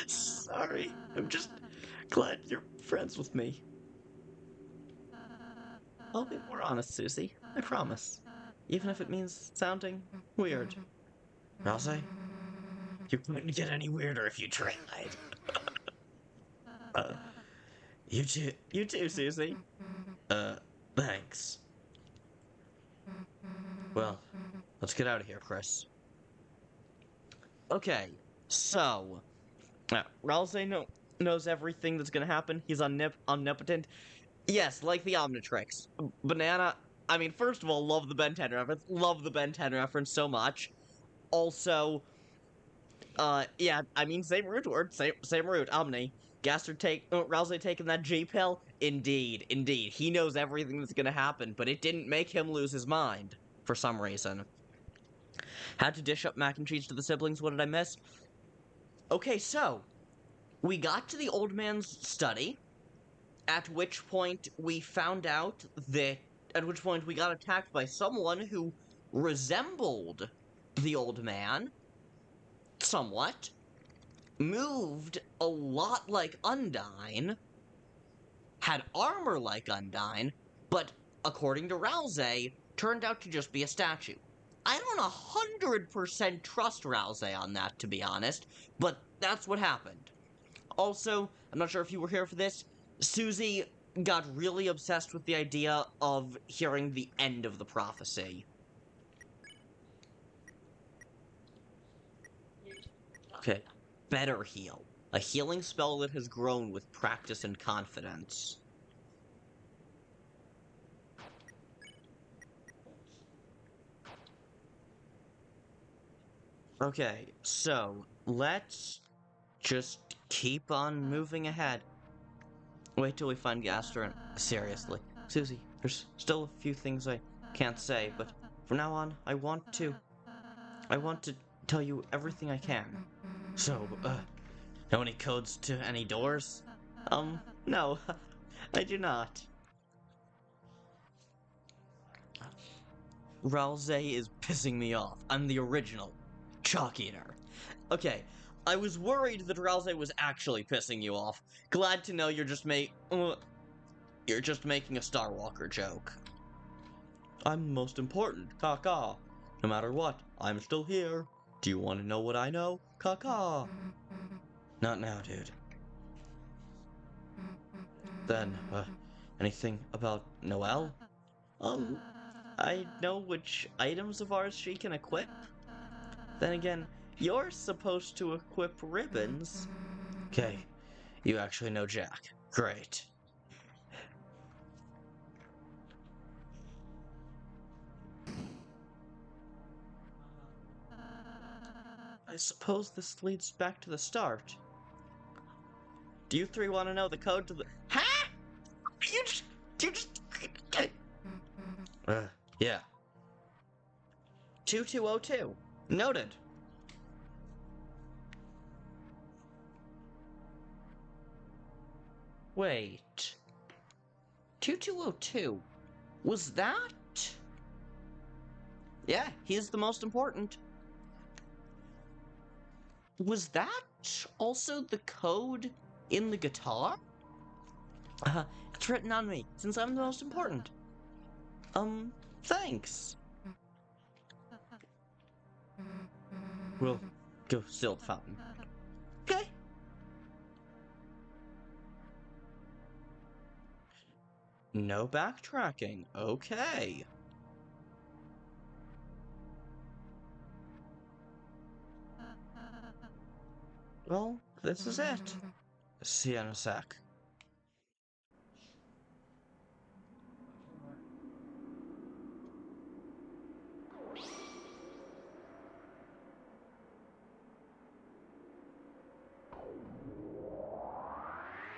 Sorry. I'm just glad you're friends with me. I'll be more honest, Susie. I promise. Even if it means sounding weird. Ralsei? You couldn't get any weirder if you tried. uh, you too, Susie. Thanks. Well, let's get out of here, Kris. Okay, so... Ralsei knows everything that's gonna happen. He's omnipotent. Yes, like the Omnitrix. Banana, I mean, first of all, love the Ben 10 reference. Love the Ben 10 reference so much. Also, yeah, I mean, same root word. Same root. Omni. Ralsei taking that G pill? Indeed, indeed. He knows everything that's gonna happen, but it didn't make him lose his mind. For some reason. Had to dish up mac and cheese to the siblings. What did I miss? Okay, so, we got to the old man's study, at which point we found out that, at which point we got attacked by someone who resembled the old man, somewhat, moved a lot like Undyne, had armor like Undyne, but, according to Ralsei, turned out to just be a statue. I don't 100% trust Ralsei on that, to be honest, but that's what happened. Also, I'm not sure if you were here for this, Susie got really obsessed with the idea of hearing the end of the prophecy. Okay, better heal. A healing spell that has grown with practice and confidence. Okay, so, let's just keep on moving ahead. Wait till we find Gastron. Seriously. Susie, there's still a few things I can't say, but from now on, I want to tell you everything I can. So, know any codes to any doors? No, I do not. Ralsei is pissing me off. I'm the original Chalk Eater. Okay, I was worried that Ralsei was actually pissing you off. Glad to know you're just making a Star Walker joke. I'm most important, caca. No matter what, I'm still here. Do you want to know what I know? Caca. Not now, dude. Then, anything about Noelle? I know which items of ours she can equip. Then again, you're supposed to equip ribbons. Okay, you actually know Jack. Great. I suppose this leads back to the start. Do you three want to know the code to the... Huh? You just... Yeah. 2202. Noted. Wait. 2202. Was that? Yeah, he's the most important. Was that also the code in the guitar? It's written on me, since I'm the most important. Thanks. We'll go still the fountain. Okay. No backtracking. Okay. Well, this is it. See you in a sec.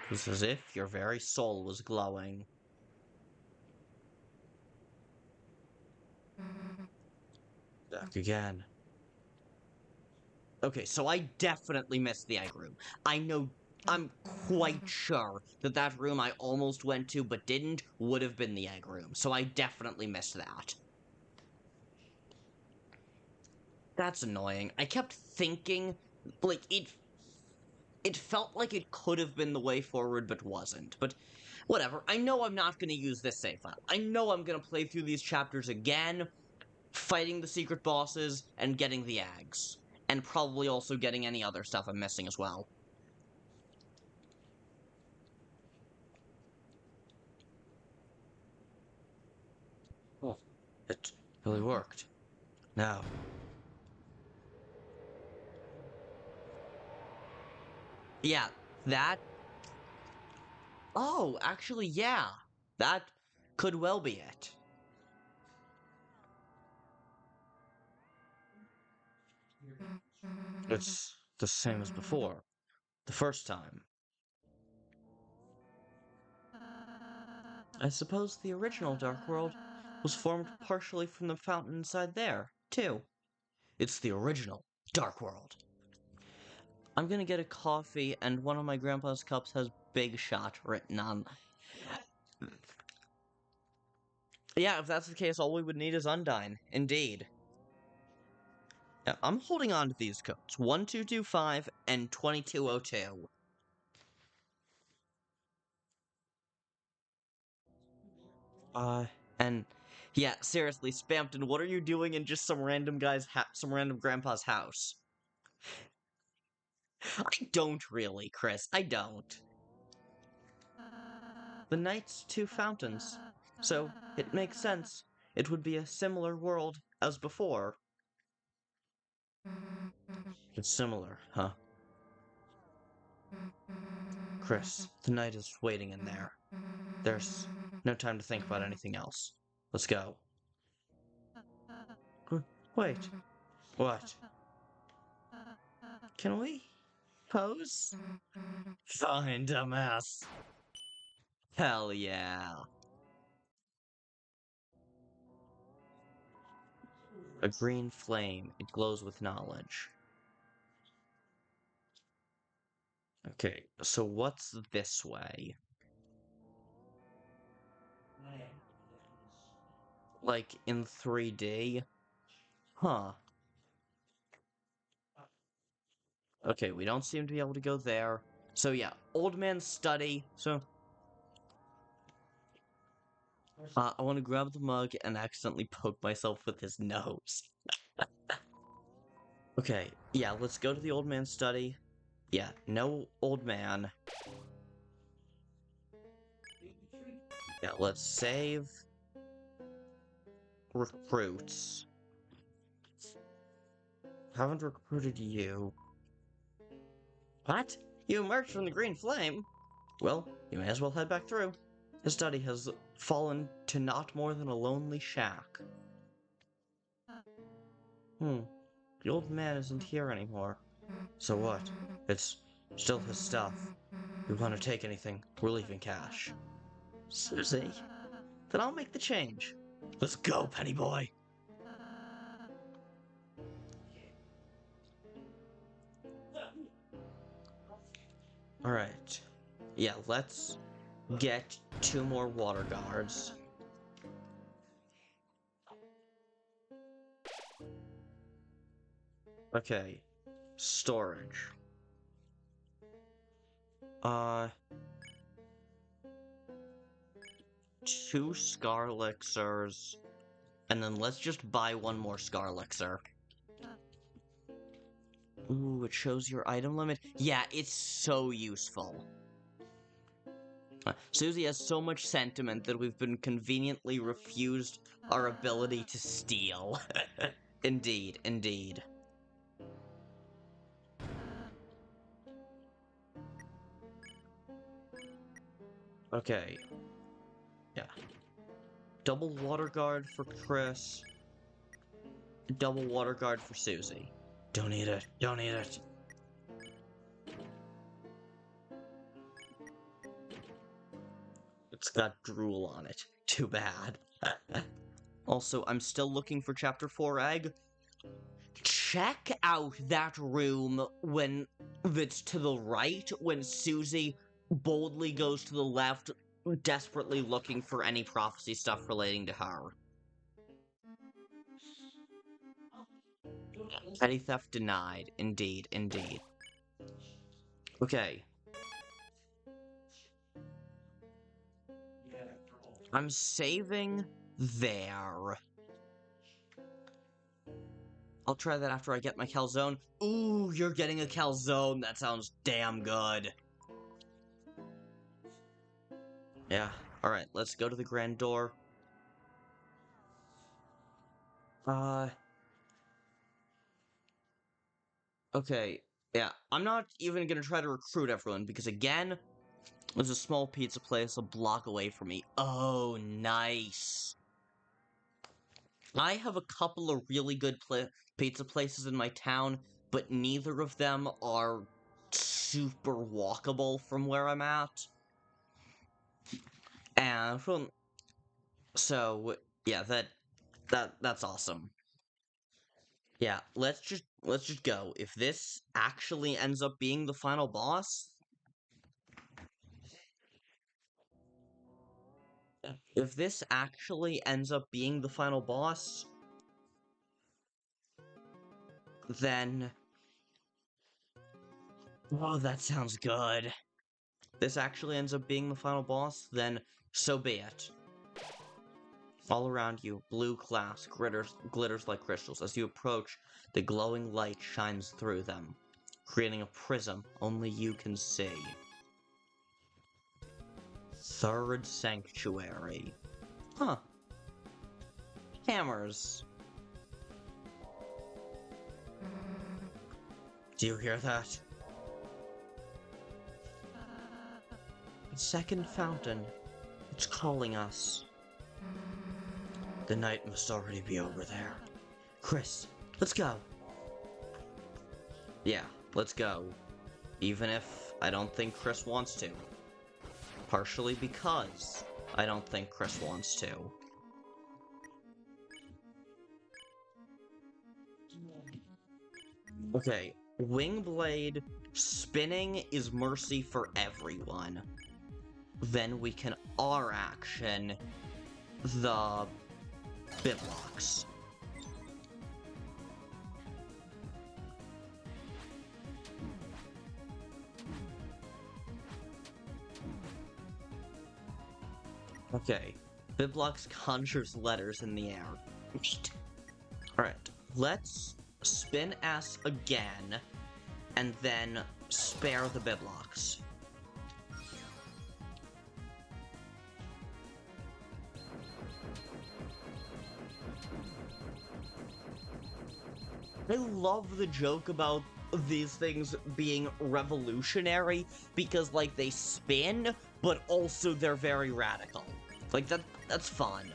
It was as if your very soul was glowing. Back again. Okay, so I definitely missed the egg room. I'm quite sure that that room I almost went to but didn't would have been the egg room. So I definitely missed that. That's annoying. I kept thinking, like, it felt like it could have been the way forward but wasn't. But whatever. I know I'm not going to use this save file. I know I'm going to play through these chapters again, fighting the secret bosses and getting the eggs. And probably also getting any other stuff I'm missing as well. Oh, it really worked. Now. Yeah, that... Oh, actually, yeah. That could well be it. It's the same as before. The first time. I suppose the original Dark World was formed partially from the fountain inside there, too. It's the original Dark World. I'm gonna get a coffee, and one of my grandpa's cups has Big Shot written on. Yeah, if that's the case, all we would need is Undyne. Indeed. Yeah, I'm holding on to these codes. 1225 and 2202. And yeah, seriously, Spampton, what are you doing in just some random some random grandpa's house? I don't really, Kris. I don't. The night's two fountains. So, it makes sense. It would be a similar world as before. It's similar, huh? Kris, the night is waiting in there. There's no time to think about anything else. Let's go. Wait. What? Can we pose? Fine, dumbass. Hell yeah. A green flame. It glows with knowledge. Okay, so what's this way? Like in 3D? Huh. Okay, we don't seem to be able to go there. So yeah, old man's study. So I want to grab the mug and accidentally poke myself with his nose. Okay, yeah, let's go to the old man's study. Yeah, no old man. Yeah, let's save. Recruits. Haven't recruited you. What? You emerged from the green flame? Well, you may as well head back through. His study has fallen to not more than a lonely shack. The old man isn't here anymore. So what? It's still his stuff. If we want to take anything, we're leaving cash. Susie? Then I'll make the change. Let's go, Penny Boy! Alright. Yeah, let's get 2 more water guards. Okay. Storage. 2 Scar Elixirs. And then let's just buy 1 more Scar Elixir. Ooh, it shows your item limit. Yeah, it's so useful. Susie has so much sentiment that we've been conveniently refused our ability to steal. Indeed, indeed. Okay. Yeah. Double water guard for Kris. Double water guard for Susie. Don't eat it. Don't eat it. It's got drool on it. Too bad. Also, I'm still looking for Chapter 4 egg. Check out that room when that's to the right when Susie boldly goes to the left, desperately looking for any prophecy stuff relating to her. Petty theft denied. Indeed, indeed. Okay. I'm saving there. I'll try that after I get my calzone. Ooh, you're getting a calzone. That sounds damn good. Yeah. Alright, let's go to the grand door. Okay. Yeah, I'm not even gonna try to recruit everyone, because again, there's a small pizza place a block away from me. Oh, nice. I have a couple of really good pizza places in my town, but neither of them are super walkable from where I'm at. And so yeah, that's awesome. Yeah, let's just go. If this actually ends up being the final boss, if this actually ends up being the final boss, then oh, that sounds good. This actually ends up being the final boss, then so be it. All around you, blue glass glitters like crystals. As you approach, the glowing light shines through them, creating a prism only you can see. Third sanctuary. Huh. Hammers. Do you hear that? The second fountain. It's calling us. The night must already be over there. Kris, let's go. Yeah, let's go. Even if I don't think Kris wants to. Partially because I don't think Kris wants to. Okay, Wingblade spinning is mercy for everyone. Then we can R-action the Bitlocks. Okay, Bitlocks conjures letters in the air. Alright, let's spin S again, and then spare the Bitlocks. I love the joke about these things being revolutionary because, like, they spin, but also they're very radical. Like, that's fun.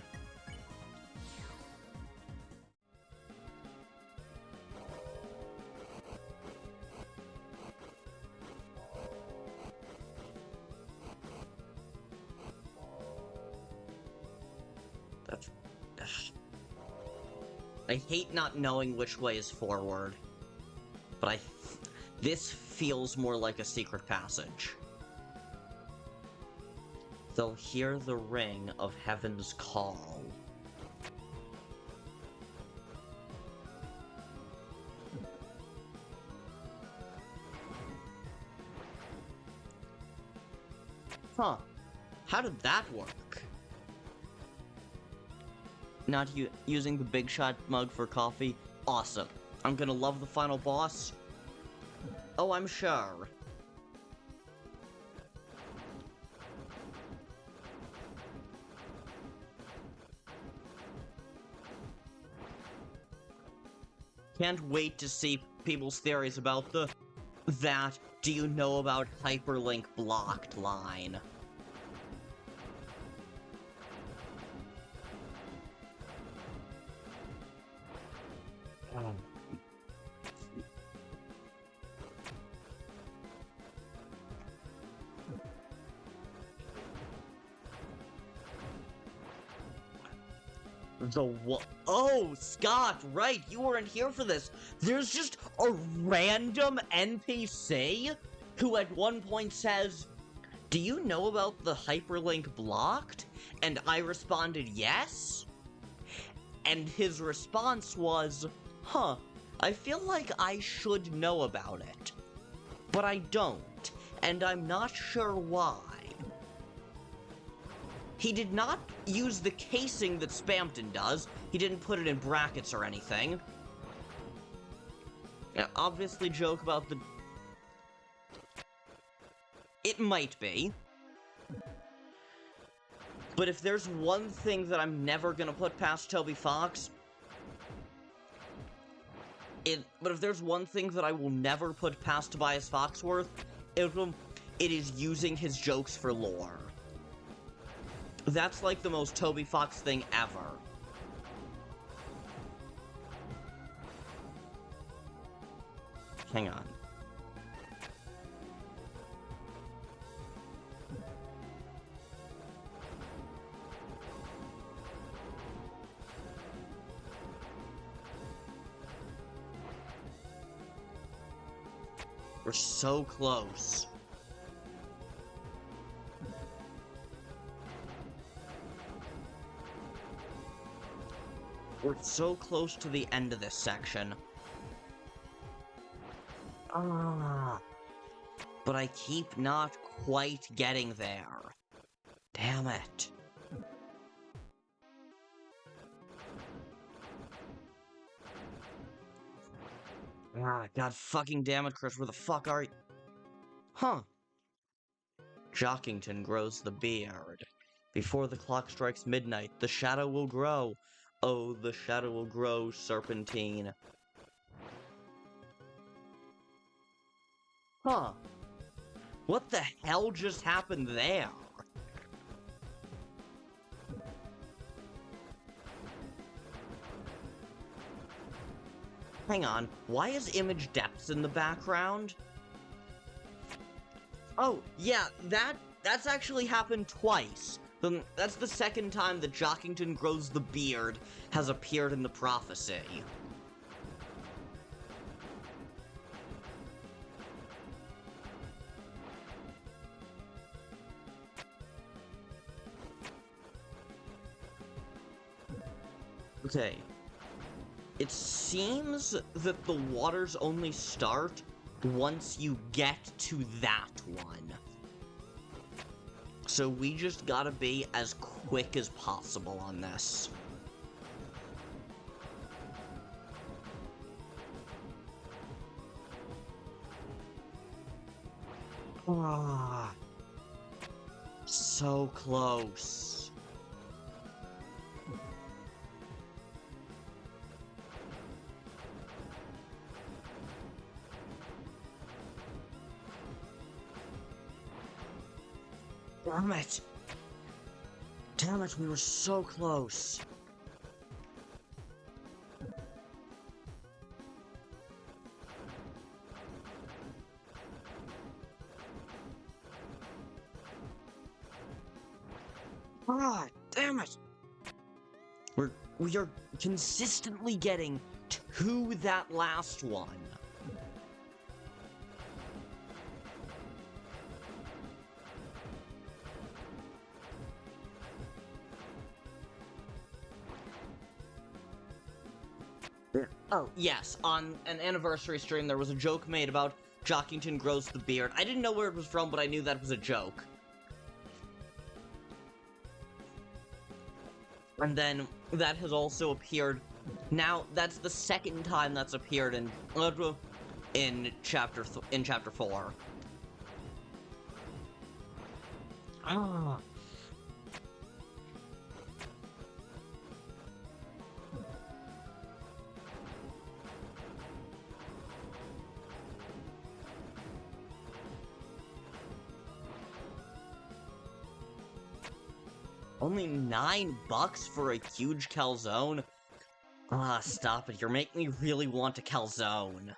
I hate not knowing which way is forward, but this feels more like a secret passage. They'll hear the ring of heaven's call. Huh. How did that work? Not using the big shot mug for coffee? Awesome. I'm gonna love the final boss. Oh, I'm sure. Can't wait to see people's theories about that do you know about hyperlink blocked line. Oh, Scott, right, you weren't here for this. There's just a random NPC who at one point says, "Do you know about the hyperlink blocked?" And I responded, "Yes." And his response was, "Huh, I feel like I should know about it. But I don't, and I'm not sure why." He did not use the casing that Spamton does. He didn't put it in brackets or anything. Obviously joke about the... It might be. But if there's one thing that I'm never gonna put past Toby Fox... But if there's one thing that I will never put past Tobias Foxworth, it is using his jokes for lore. That's like the most Toby Fox thing ever. Hang on. We're so close. We're so close to the end of this section. But I keep not quite getting there. Damn it. God fucking damn it, Kris, where the fuck are you? Huh. Jockington grows the beard. Before the clock strikes midnight, the shadow will grow. Oh, the shadow will grow, Serpentine. Huh. What the hell just happened there? Hang on, why is Image Depths in the background? Oh, yeah, that's actually happened twice. That's the second time that Jockington Grows the Beard has appeared in the prophecy. Okay. It seems that the waters only start once you get to that one. So we just gotta be as quick as possible on this. Ah, so close. Damn it! Damn it, we were so close. Ah, damn it! We are consistently getting to that last one. Oh, yes, on an anniversary stream there was a joke made about Jockington Grows the Beard. I didn't know where it was from, but I knew that was a joke. And then that has also appeared. Now that's the second time that's appeared in chapter 4. Ah. Only $9 for a huge calzone? Ah, stop it. You're making me really want a calzone.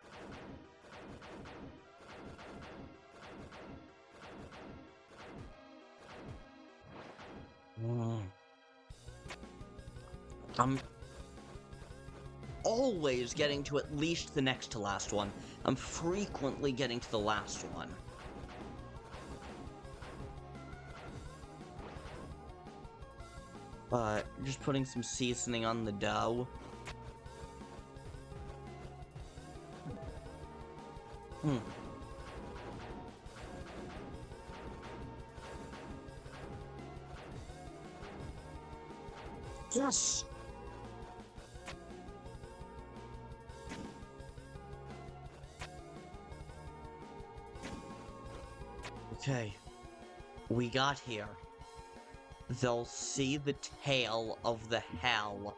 I'm always getting to at least the next to last one. I'm frequently getting to the last one. Just putting some seasoning on the dough. Yes! Okay. We got here. They'll see the tail of the hell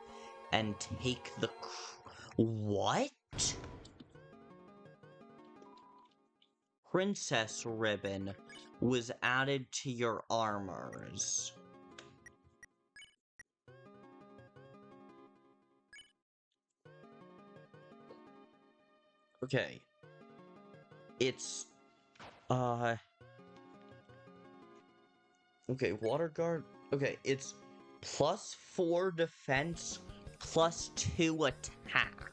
and take the what? Princess ribbon was added to your armors. Okay. It's okay, water guard. Okay, it's +4 defense, +2 attack,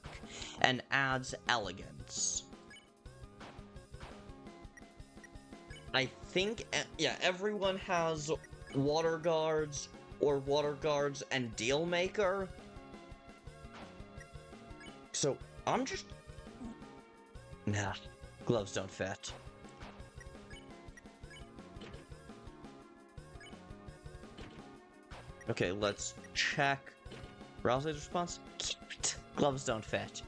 and adds elegance. I think, yeah, everyone has water guards, or water guards and deal maker. So, I'm just... Nah, gloves don't fit. Okay, let's check Ralsei's response. Gloves don't fit.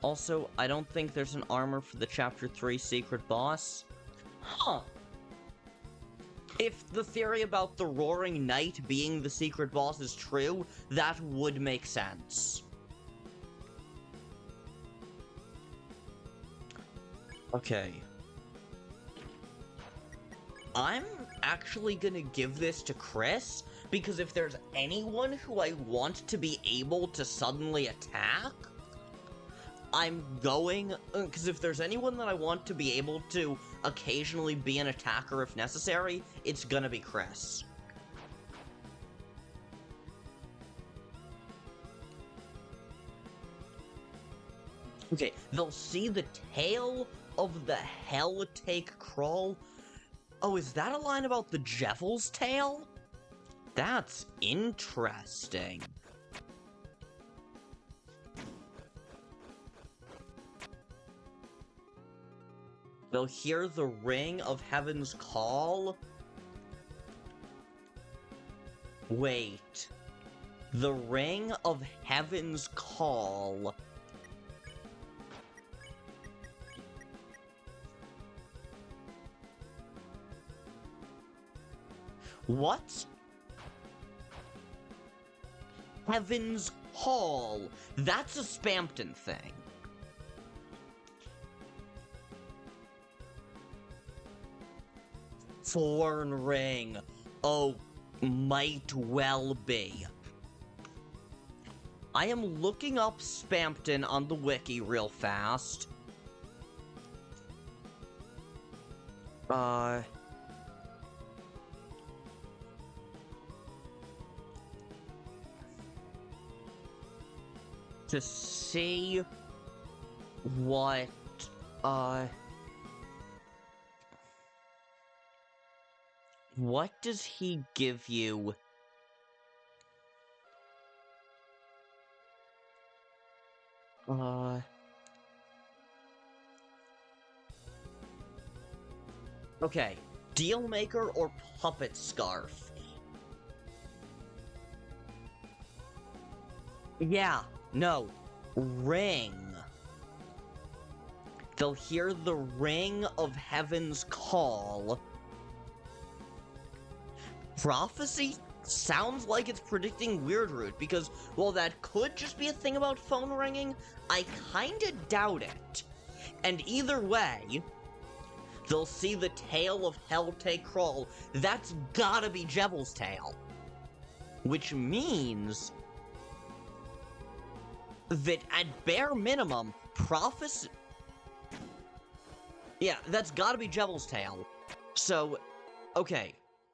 Also, I don't think there's an armor for the Chapter 3 secret boss. Huh. If the theory about the Roaring Knight being the secret boss is true, that would make sense. Okay. I'm actually gonna give this to Kris, because if there's anyone who I want to be able to suddenly attack, I'm going... Because if there's anyone that I want to be able to occasionally be an attacker if necessary, it's gonna be Kris. Okay, they'll see the tail of the hell take crawl. Oh, is that a line about the Devil's tail? That's interesting. They'll hear the ring of heaven's call. Wait. The ring of heaven's call. What? Heaven's Hall. That's a Spampton thing. Thorn Ring. Oh, might well be. I am looking up Spampton on the wiki real fast. To see what, what does he give you? Okay, Dealmaker or Puppet Scarf? Yeah, no, Ring. They'll hear the ring of heaven's call. Prophecy sounds like it's predicting Weirdroot, because while that could just be a thing about phone ringing, I kinda doubt it. And either way, they'll see the tail of hell take crawl. That's gotta be Devil's tail. Which means... that at bare minimum, prophecy... Yeah, that's gotta be Jebel's Tale. So, okay.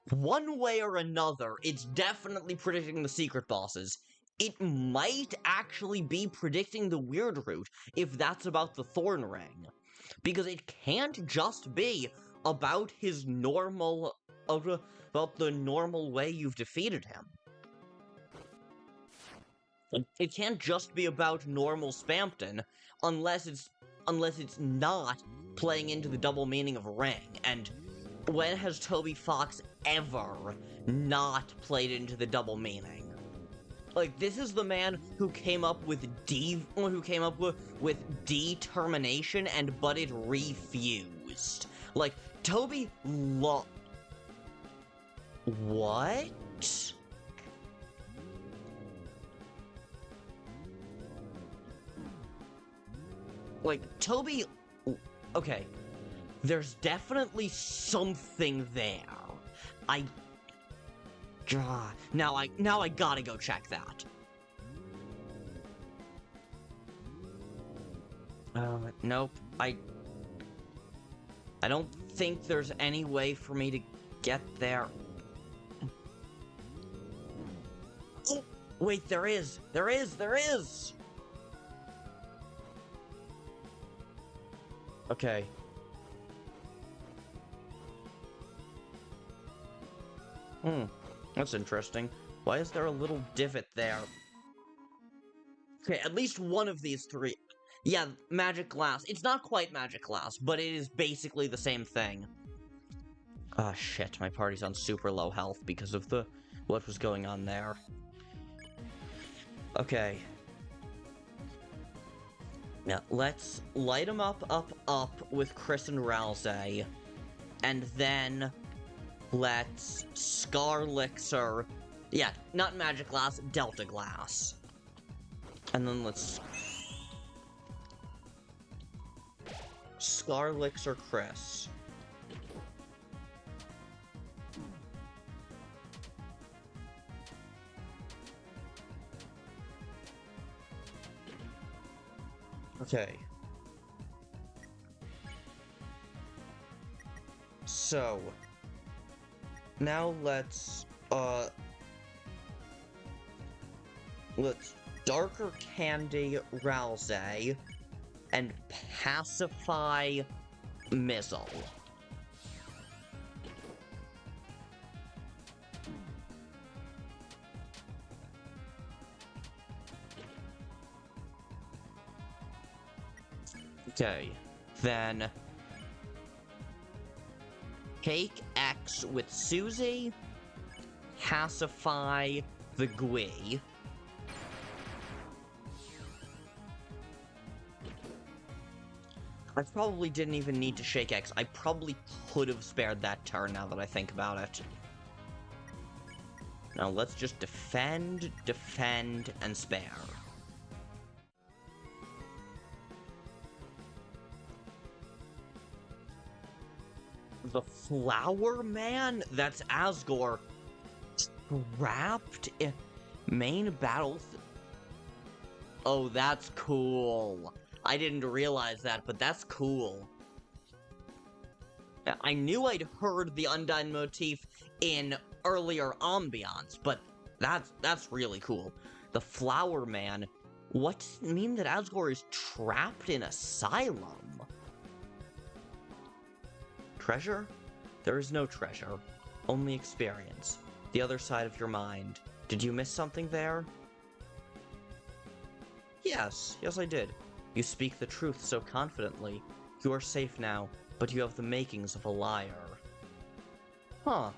One way or another, it's definitely predicting the secret bosses. It might actually be predicting the weird route, if that's about the Thorn Ring. Because it can't just be about his normal... about the normal way you've defeated him. It can't just be about normal Spampton, unless it's not playing into the double meaning of ring, and when has Toby Fox ever not played into the double meaning? Like, this is the man who came up with determination but it refused. Like, Toby What? Like, Toby... Okay. There's definitely something there. Now I gotta go check that. Nope. I don't think there's any way for me to get there. Oh, wait, there is! There is! There is! Okay. That's interesting. Why is there a little divot there? Okay, at least one of these three. Yeah, magic glass. It's not quite magic glass, but it is basically the same thing. Ah, shit, my party's on super low health because of what was going on there. Okay. Now, let's light them up with Kris and Ralsei. And then... let's Scarlixer. Yeah, not Magic Glass, Delta Glass. And then let's Scarlixer Kris. Okay. So now let's Darker Candy Ralsei and Pacify Mizzle. Okay, then Take X with Susie, Pacify the Gui. I probably didn't even need to shake X. I probably could have spared that turn now that I think about it. Now let's just defend, and spare. The Flower Man? That's Asgore. Trapped in main battle. Oh, that's cool. I didn't realize that, but that's cool. I knew I'd heard the Undyne motif in earlier ambiance, but that's really cool. The Flower Man. What does it mean that Asgore is trapped in Asylum? Treasure? There is no treasure. Only experience. The other side of your mind. Did you miss something there? Yes, I did. You speak the truth so confidently. You are safe now, but you have the makings of a liar. Huh.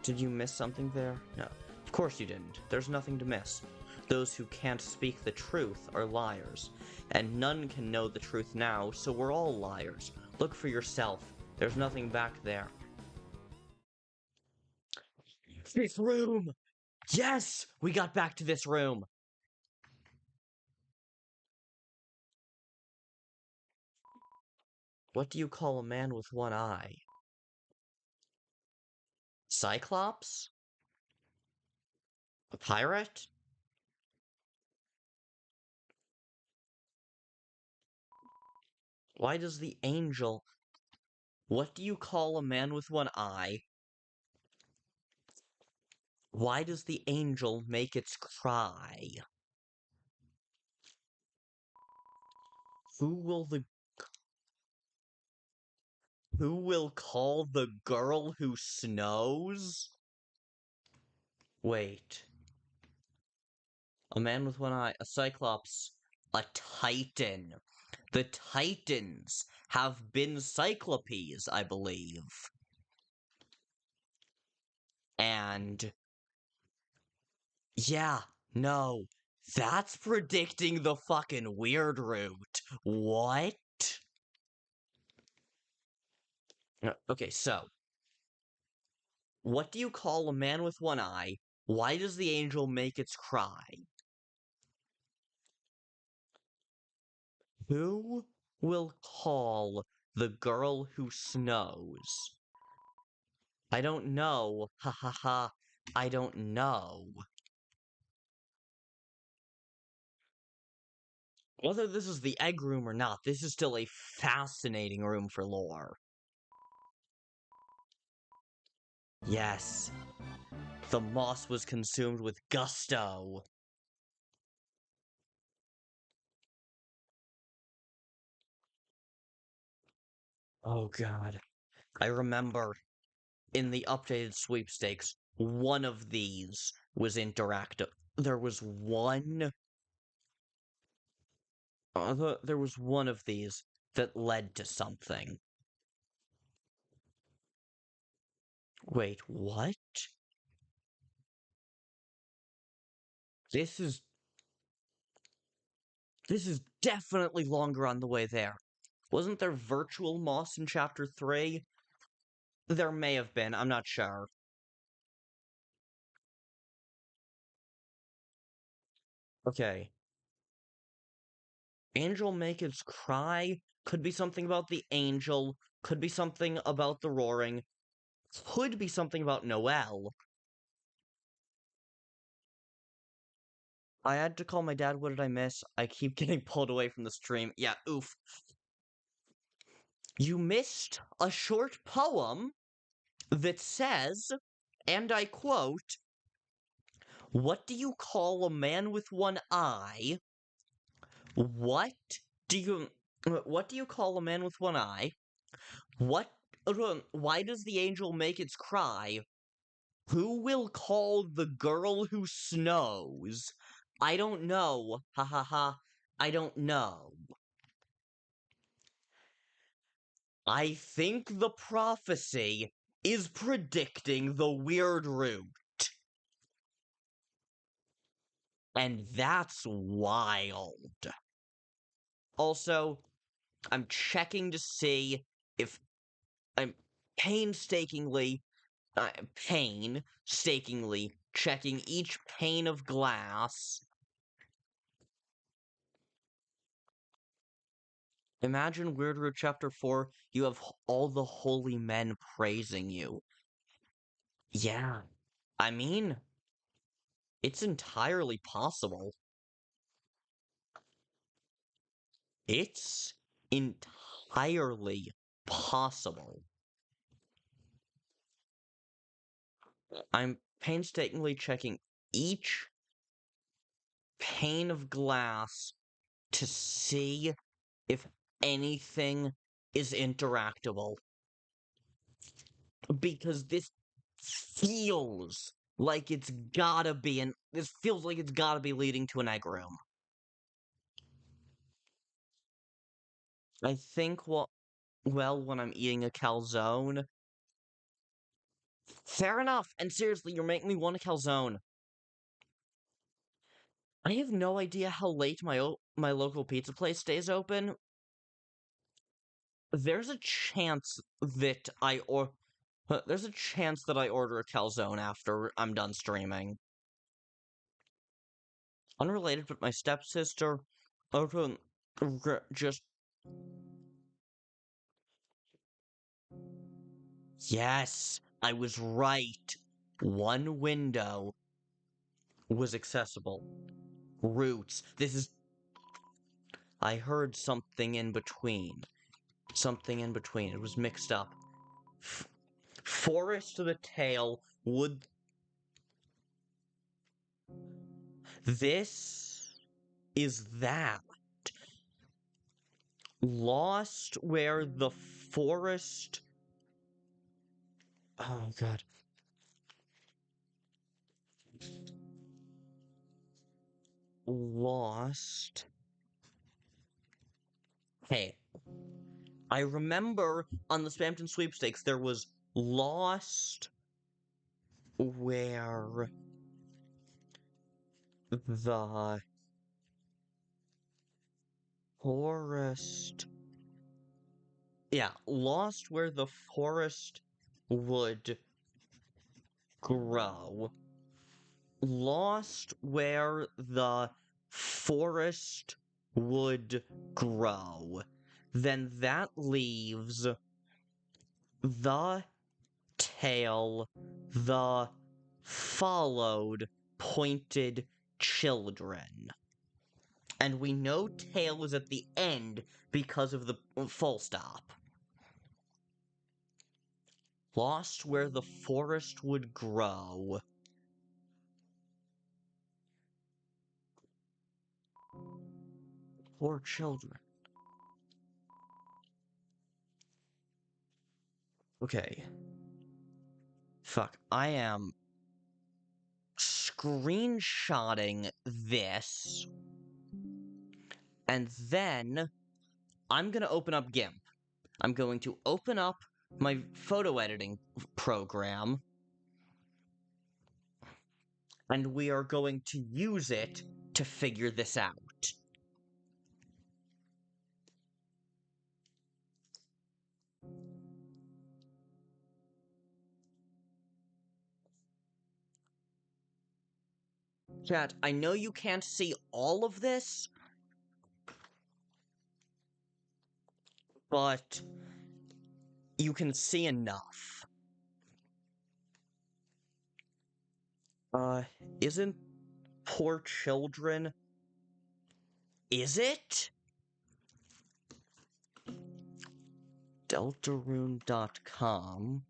Did you miss something there? No, of course you didn't. There's nothing to miss. Those who can't speak the truth are liars, and none can know the truth now, so we're all liars. Look for yourself. There's nothing back there. This room! Yes! We got back to this room! What do you call a man with one eye? Cyclops? A pirate? Why does the angel... What do you call a man with one eye? Why does the angel make its cry? Who will the... Who will call the girl who snows? Wait. A man with one eye, a cyclops, a titan. The titans have been cyclopes, I believe. And yeah, no, that's predicting the fucking weird route. What? Okay, so what do you call a man with one eye? Why does the angel make its cry? Who will call the girl who snows? I don't know. Ha ha ha. I don't know. Whether this is the egg room or not, this is still a fascinating room for lore. Yes. The moss was consumed with gusto. Oh god. I remember in the updated sweepstakes, one of these was interactive. There was one. There was one of these that led to something. Wait, what? This is definitely longer on the way there. Wasn't there virtual moss in chapter 3? There may have been, I'm not sure. Okay. Angel make its cry could be something about the angel, could be something about the roaring, could be something about Noelle. I had to call my dad, what did I miss? I keep getting pulled away from the stream. Yeah, oof. You missed a short poem that says, and I quote, "What do you call a man with one eye? What do you call a man with one eye? What why does the angel make its cry? Who will call the girl who snows? I don't know. Ha ha ha. I don't know." I think the prophecy is predicting the weird route. And that's wild. Also, I'm checking to see if I'm painstakingly checking each pane of glass. Imagine Weird Root Chapter 4, you have all the holy men praising you. Yeah, I mean, it's entirely possible. It's entirely possible. I'm painstakingly checking each pane of glass to see if anything is interactable. Because this feels like it's gotta be, and this feels like it's gotta be leading to an egg room. I think, well, when I'm eating a calzone. Fair enough, and seriously, you're making me want a calzone. I have no idea how late my local pizza place stays open. There's a chance that there's a chance that I order a calzone after I'm done streaming. Unrelated, but my stepsister just... Yes, I was right. One window was accessible. Roots. This is... I heard something in between. something in between. It was mixed up. Forest the tail, wood... This is that. Lost where the forest... Oh, God. Lost... Hey. I remember on the Spamton sweepstakes there was Lost where the forest... Yeah, Lost where the forest would grow. Lost where the forest would grow. Then that leaves the tail, the followed, pointed children. And we know tail is at the end because of the full stop. Lost where the forest would grow. Poor children. Okay. Fuck, I am screenshotting this, and then I'm gonna open up GIMP. I'm going to open up my photo editing program, and we are going to use it to figure this out. Chat, I know you can't see all of this, but you can see enough. Isn't poor children... Is it? Deltarune.com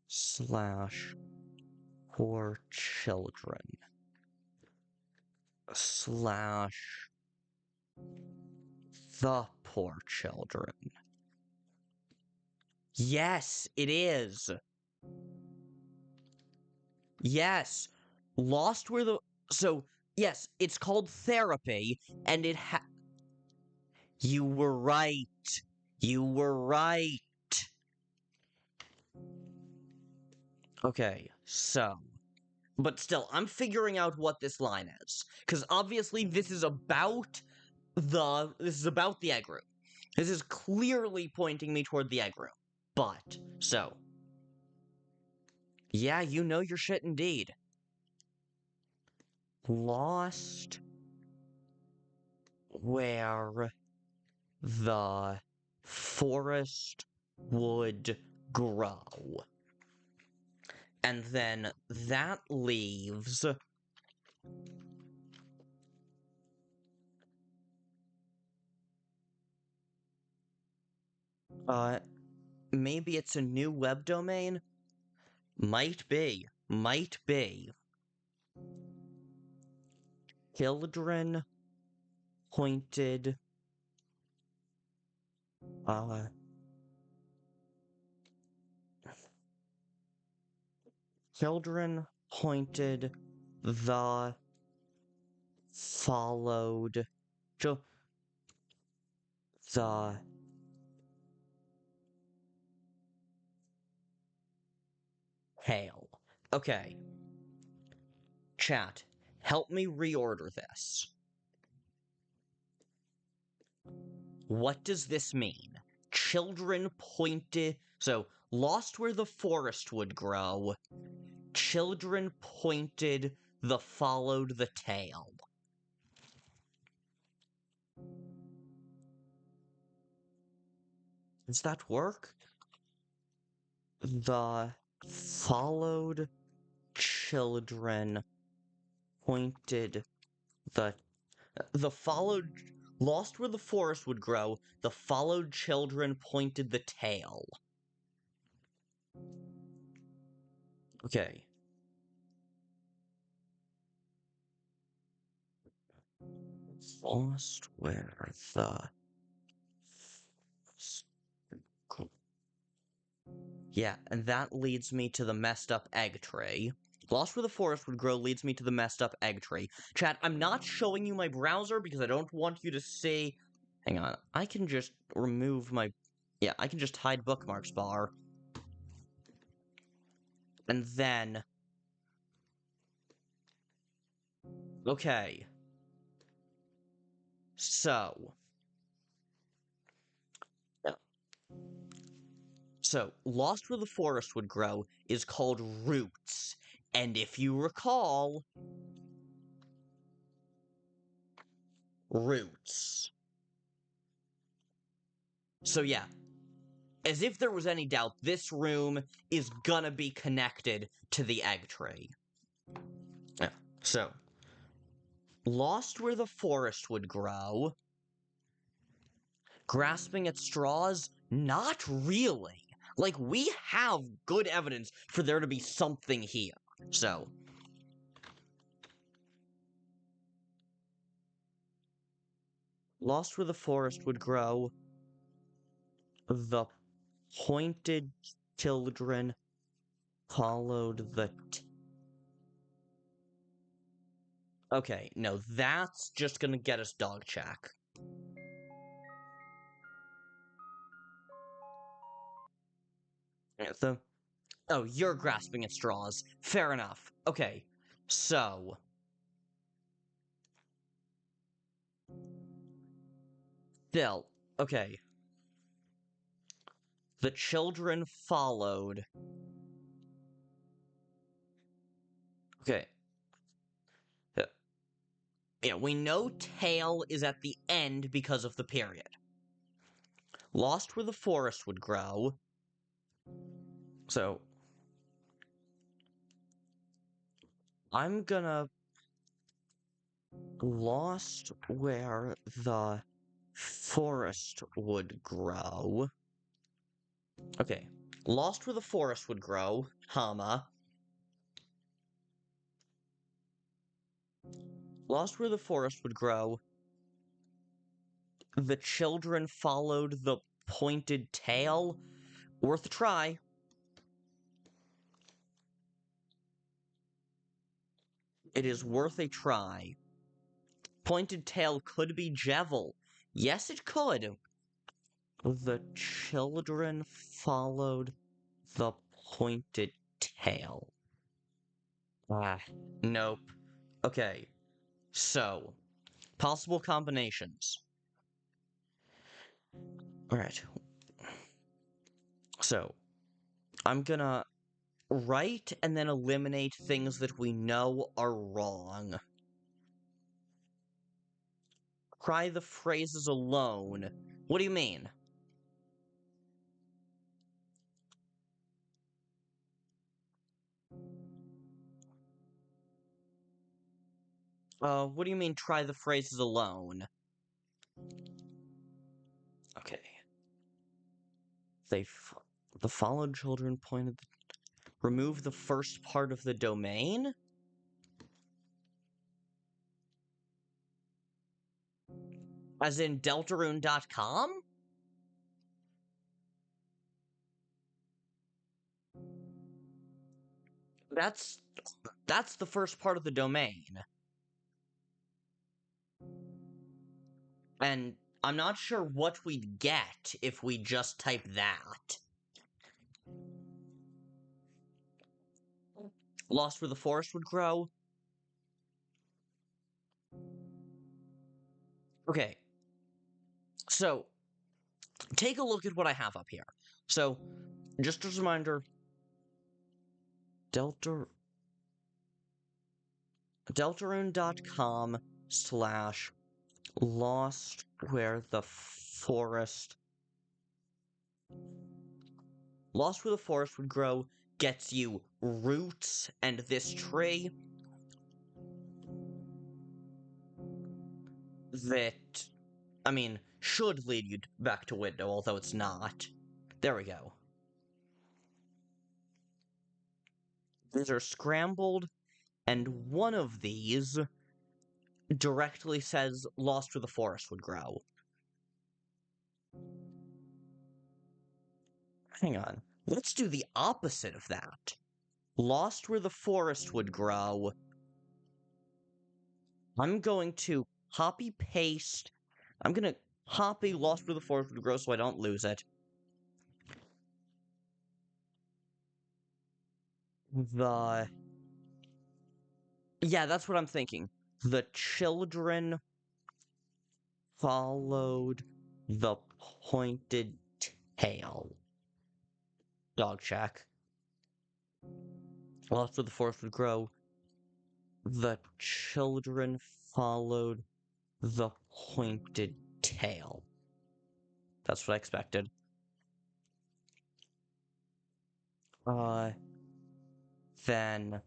/ poor children / the poor children. Yes, it is. Yes. Lost where the... So, yes, it's called therapy, and it You were right. You were right. Okay, so... But still, I'm figuring out what this line is. Because obviously this is about the egg room. This is clearly pointing me toward the egg room. But, so... Yeah, you know your shit indeed. Lost where the forest would grow. And then that leaves... maybe it's a new web domain? Might be. Might be. Children pointed... Children pointed the followed... the... Hail. Okay. Chat, help me reorder this. What does this mean? Children pointed... So, lost where the forest would grow. Children pointed the followed the tail. Does that work? The followed children pointed the followed... Lost where the forest would grow, the followed children pointed the tail. Okay. Lost where the... Yeah, and that leads me to the messed up egg tree. Lost where the forest would grow leads me to the messed up egg tree. Chat, I'm not showing you my browser because I don't want you to see... Hang on, I can just remove my... Yeah, I can just hide bookmarks bar. And then... Okay. So... So, Lost Where the Forest Would Grow is called Roots. And if you recall... Roots. So yeah. As if there was any doubt, this room is gonna be connected to the egg tree. Yeah. So... Lost Where the Forest Would Grow... Grasping at straws? Not really. Like, we have good evidence for there to be something here. So... Lost Where the Forest Would Grow... The pointed children followed the... Okay, no, that's just gonna get us dog check. Oh, you're grasping at straws. Fair enough. Okay, so... Still, okay. The children followed... Okay. Yeah, we know tail is at the end because of the period. Lost where the forest would grow. So... I'm gonna... Lost where the forest would grow. Okay. Lost where the forest would grow, comma. Lost where the forest would grow. The children followed the pointed tail. Worth a try. It is worth a try. Pointed tail could be Jevil. Yes, it could. The children followed the pointed tail. Ah, nope. Okay, so, possible combinations. Alright. So, I'm gonna write and then eliminate things that we know are wrong. Try the phrases alone. What do you mean? What do you mean try the phrases alone? Okay. The followed children pointed... Remove the first part of the domain? As in Deltarune.com? That's the first part of the domain. And I'm not sure what we'd get if we just type that. Lost where the forest would grow? Okay. So, take a look at what I have up here. So, just as a reminder, Deltarune.com/lost where the forest... Lost where the forest would grow gets you roots and this tree. That I mean, should lead you back to window, although it's not. There we go. These are scrambled, and one of these directly says lost where the forest would grow. Hang on. Let's do the opposite of that. Lost where the forest would grow. I'm going to copy paste. I'm going to copy lost where the forest would grow so I don't lose it. Yeah, that's what I'm thinking. The children followed the pointed tail. Dog check. Lost where the forest would grow. The children followed the pointed tail. That's what I expected. Then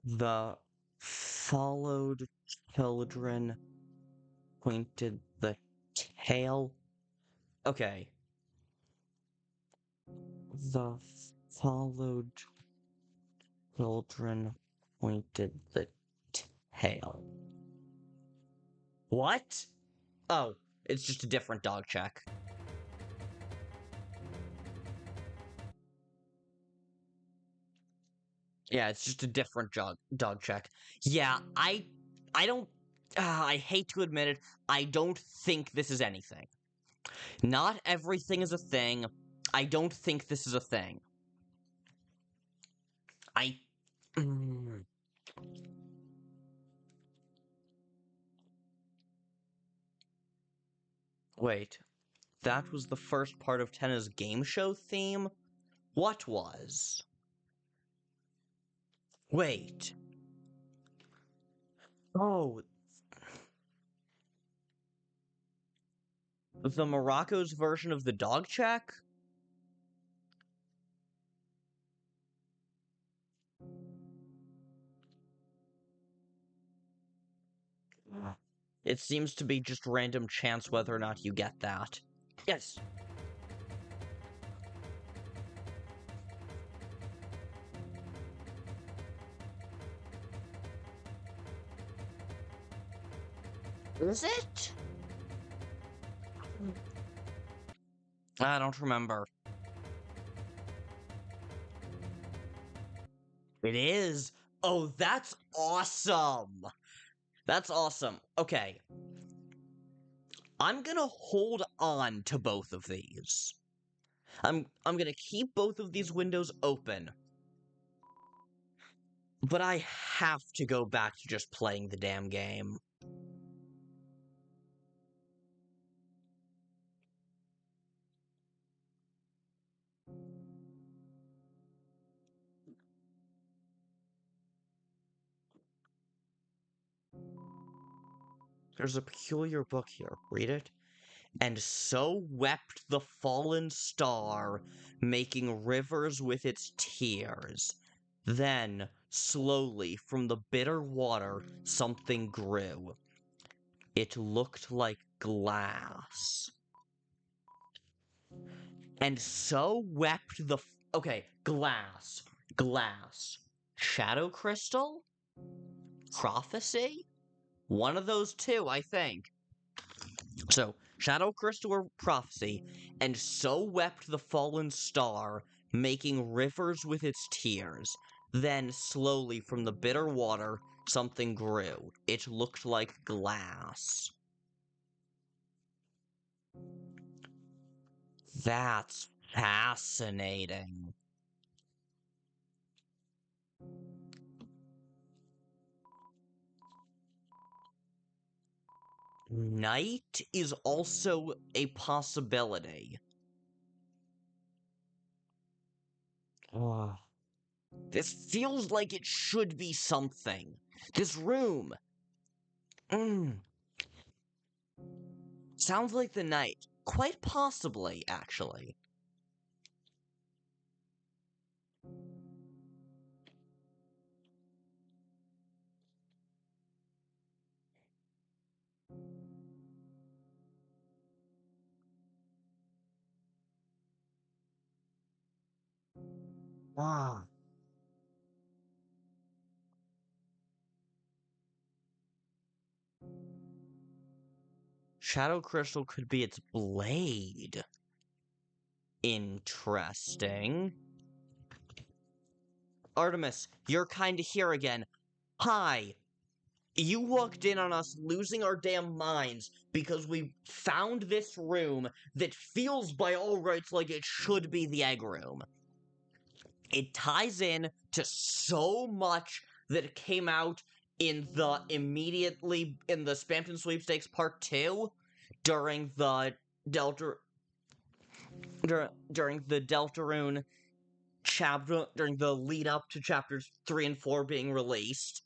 the followed children pointed the tail. Okay. The followed children pointed the tail. What? Oh, it's just a different dog check. Yeah, it's just a different dog check. Yeah, I don't. I hate to admit it. I don't think this is anything. Not everything is a thing. I don't think this is a thing. Wait, that was the first part of Tenna's game show theme? What was? Wait. Oh. The Morocco's version of the dog check? It seems to be just random chance whether or not you get that. Yes. Is it? I don't remember. It is. Oh, that's awesome. That's awesome. Okay. I'm gonna hold on to both of these. I'm gonna keep both of these windows open. But I have to go back to just playing the damn game. There's a peculiar book here. Read it. And so wept the fallen star, making rivers with its tears. Then, slowly, from the bitter water, something grew. It looked like glass. And so wept the... Okay, glass. Glass. Shadow crystal? Prophecy? One of those two, I think. So, Shadow Crystal or Prophecy, and so wept the fallen star, making rivers with its tears. Then, slowly, from the bitter water, something grew. It looked like glass. That's fascinating. Night is also a possibility. This feels like it should be something. This room. Sounds like the night. Quite possibly, actually. Ah. Shadow Crystal could be its blade. Interesting. Artemis, you're kinda here again. Hi. You walked in on us losing our damn minds because we found this room that feels by all rights like it should be the egg room. It ties in to so much that came out in the Spamton Sweepstakes Part 2 during the during the Deltarune chapter, during the lead up to chapters 3 and 4 being released.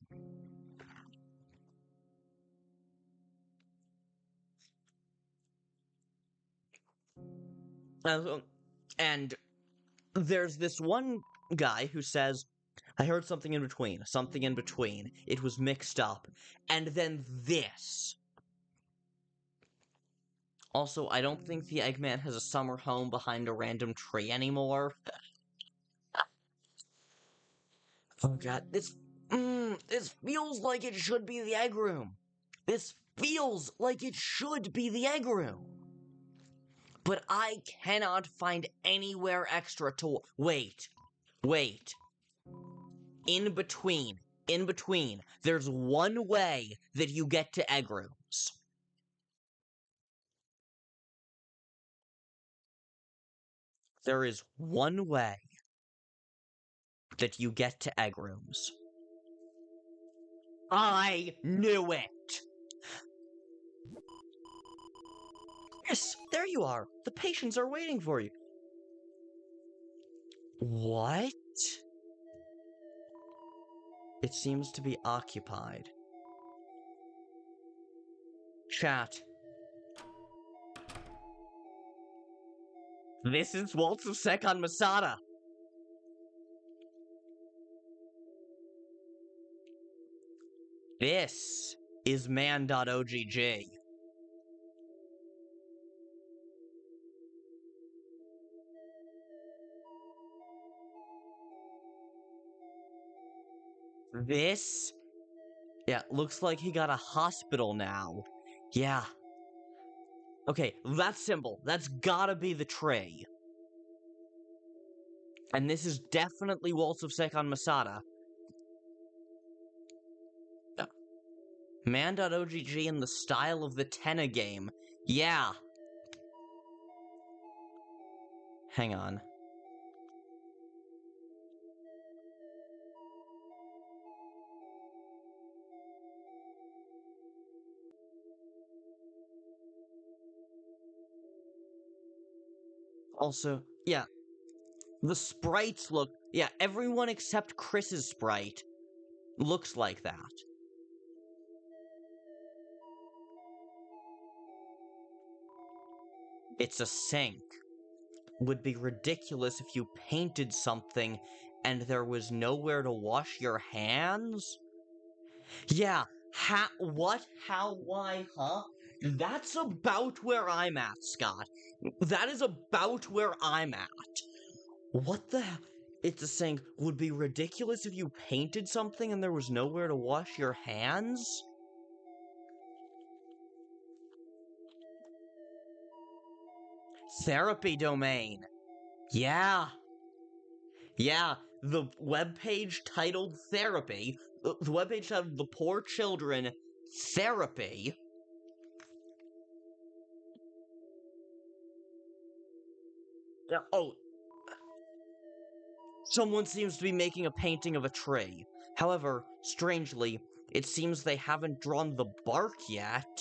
And there's this one guy who says, I heard something in between, something in between. It was mixed up. And then this. Also, I don't think the Eggman has a summer home behind a random tree anymore. Oh god, this feels like it should be the egg room. This feels like it should be the egg room. But I cannot find anywhere extra to wait. In between. There's one way that you get to egg rooms. There is one way that you get to egg rooms. I knew it! Yes, there you are. The patients are waiting for you. What? It seems to be occupied. Chat. This is Waltz of Sekon Masada. This is man.ogg. This? Yeah, looks like he got a hospital now. Yeah. Okay, that symbol. That's gotta be the tray. And this is definitely Waltz of Sekon Masada. Man.ogg in the style of the Tenna game. Yeah. Hang on. Also, yeah. The sprites look... Yeah, everyone except Kris's sprite looks like that. It's a sink. Would be ridiculous if you painted something and there was nowhere to wash your hands? Yeah, what, how, why, huh? That's about where I'm at, Scott. That is about where I'm at. What the hell? It's a saying, would be ridiculous if you painted something and there was nowhere to wash your hands? Therapy domain. Yeah. Yeah, the webpage titled Therapy, the webpage titled The Poor Children Therapy. Oh, someone seems to be making a painting of a tree. However, strangely, it seems they haven't drawn the bark yet.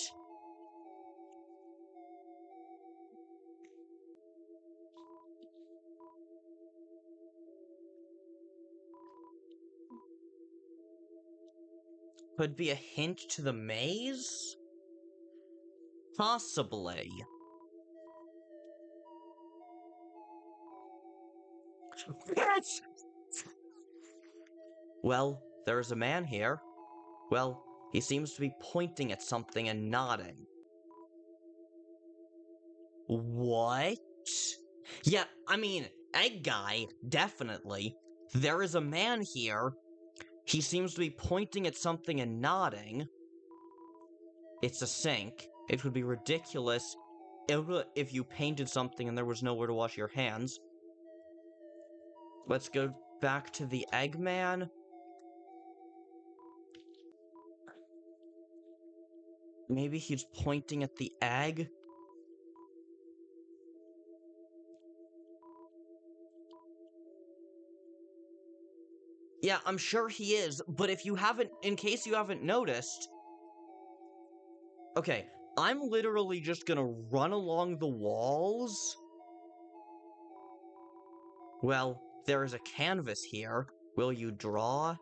Could be a hint to the maze? Possibly. Yes! Well, there's a man here. Well, he seems to be pointing at something and nodding. What? Yeah, I mean, egg guy, definitely. There is a man here. He seems to be pointing at something and nodding. It's a sink. It would be ridiculous if you painted something and there was nowhere to wash your hands. Let's go back to the Eggman. Maybe he's pointing at the egg? Yeah, I'm sure he is, but if you haven't, in case you haven't noticed... Okay, I'm literally just gonna run along the walls. Well, there is a canvas here. Will you draw?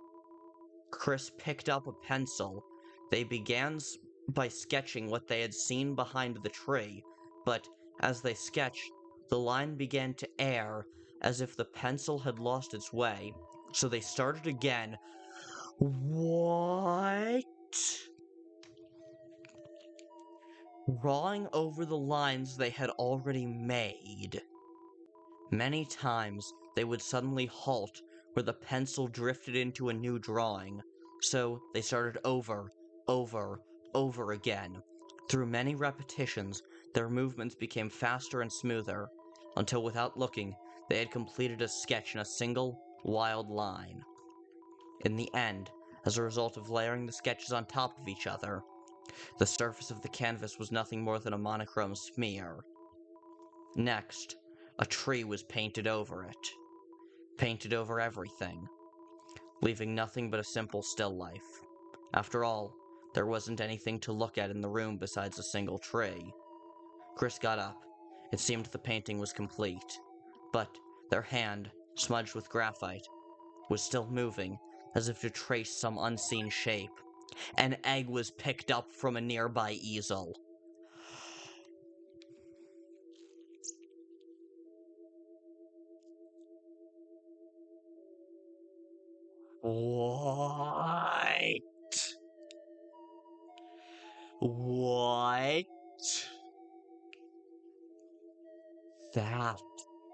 Kris picked up a pencil. They began by sketching what they had seen behind the tree, but as they sketched, the line began to err, as if the pencil had lost its way. So they started again. What? Drawing over the lines they had already made. Many times, they would suddenly halt where the pencil drifted into a new drawing. So they started over again. Through many repetitions, their movements became faster and smoother, until without looking, they had completed a sketch in a single, wild line. In the end, as a result of layering the sketches on top of each other, the surface of the canvas was nothing more than a monochrome smear. Next, a tree was painted over it. Painted over everything, leaving nothing but a simple still life. After all, there wasn't anything to look at in the room besides a single tree. Kris got up. It seemed the painting was complete, but their hand, smudged with graphite, was still moving, as if to trace some unseen shape. An egg was picked up from a nearby easel. What? What? That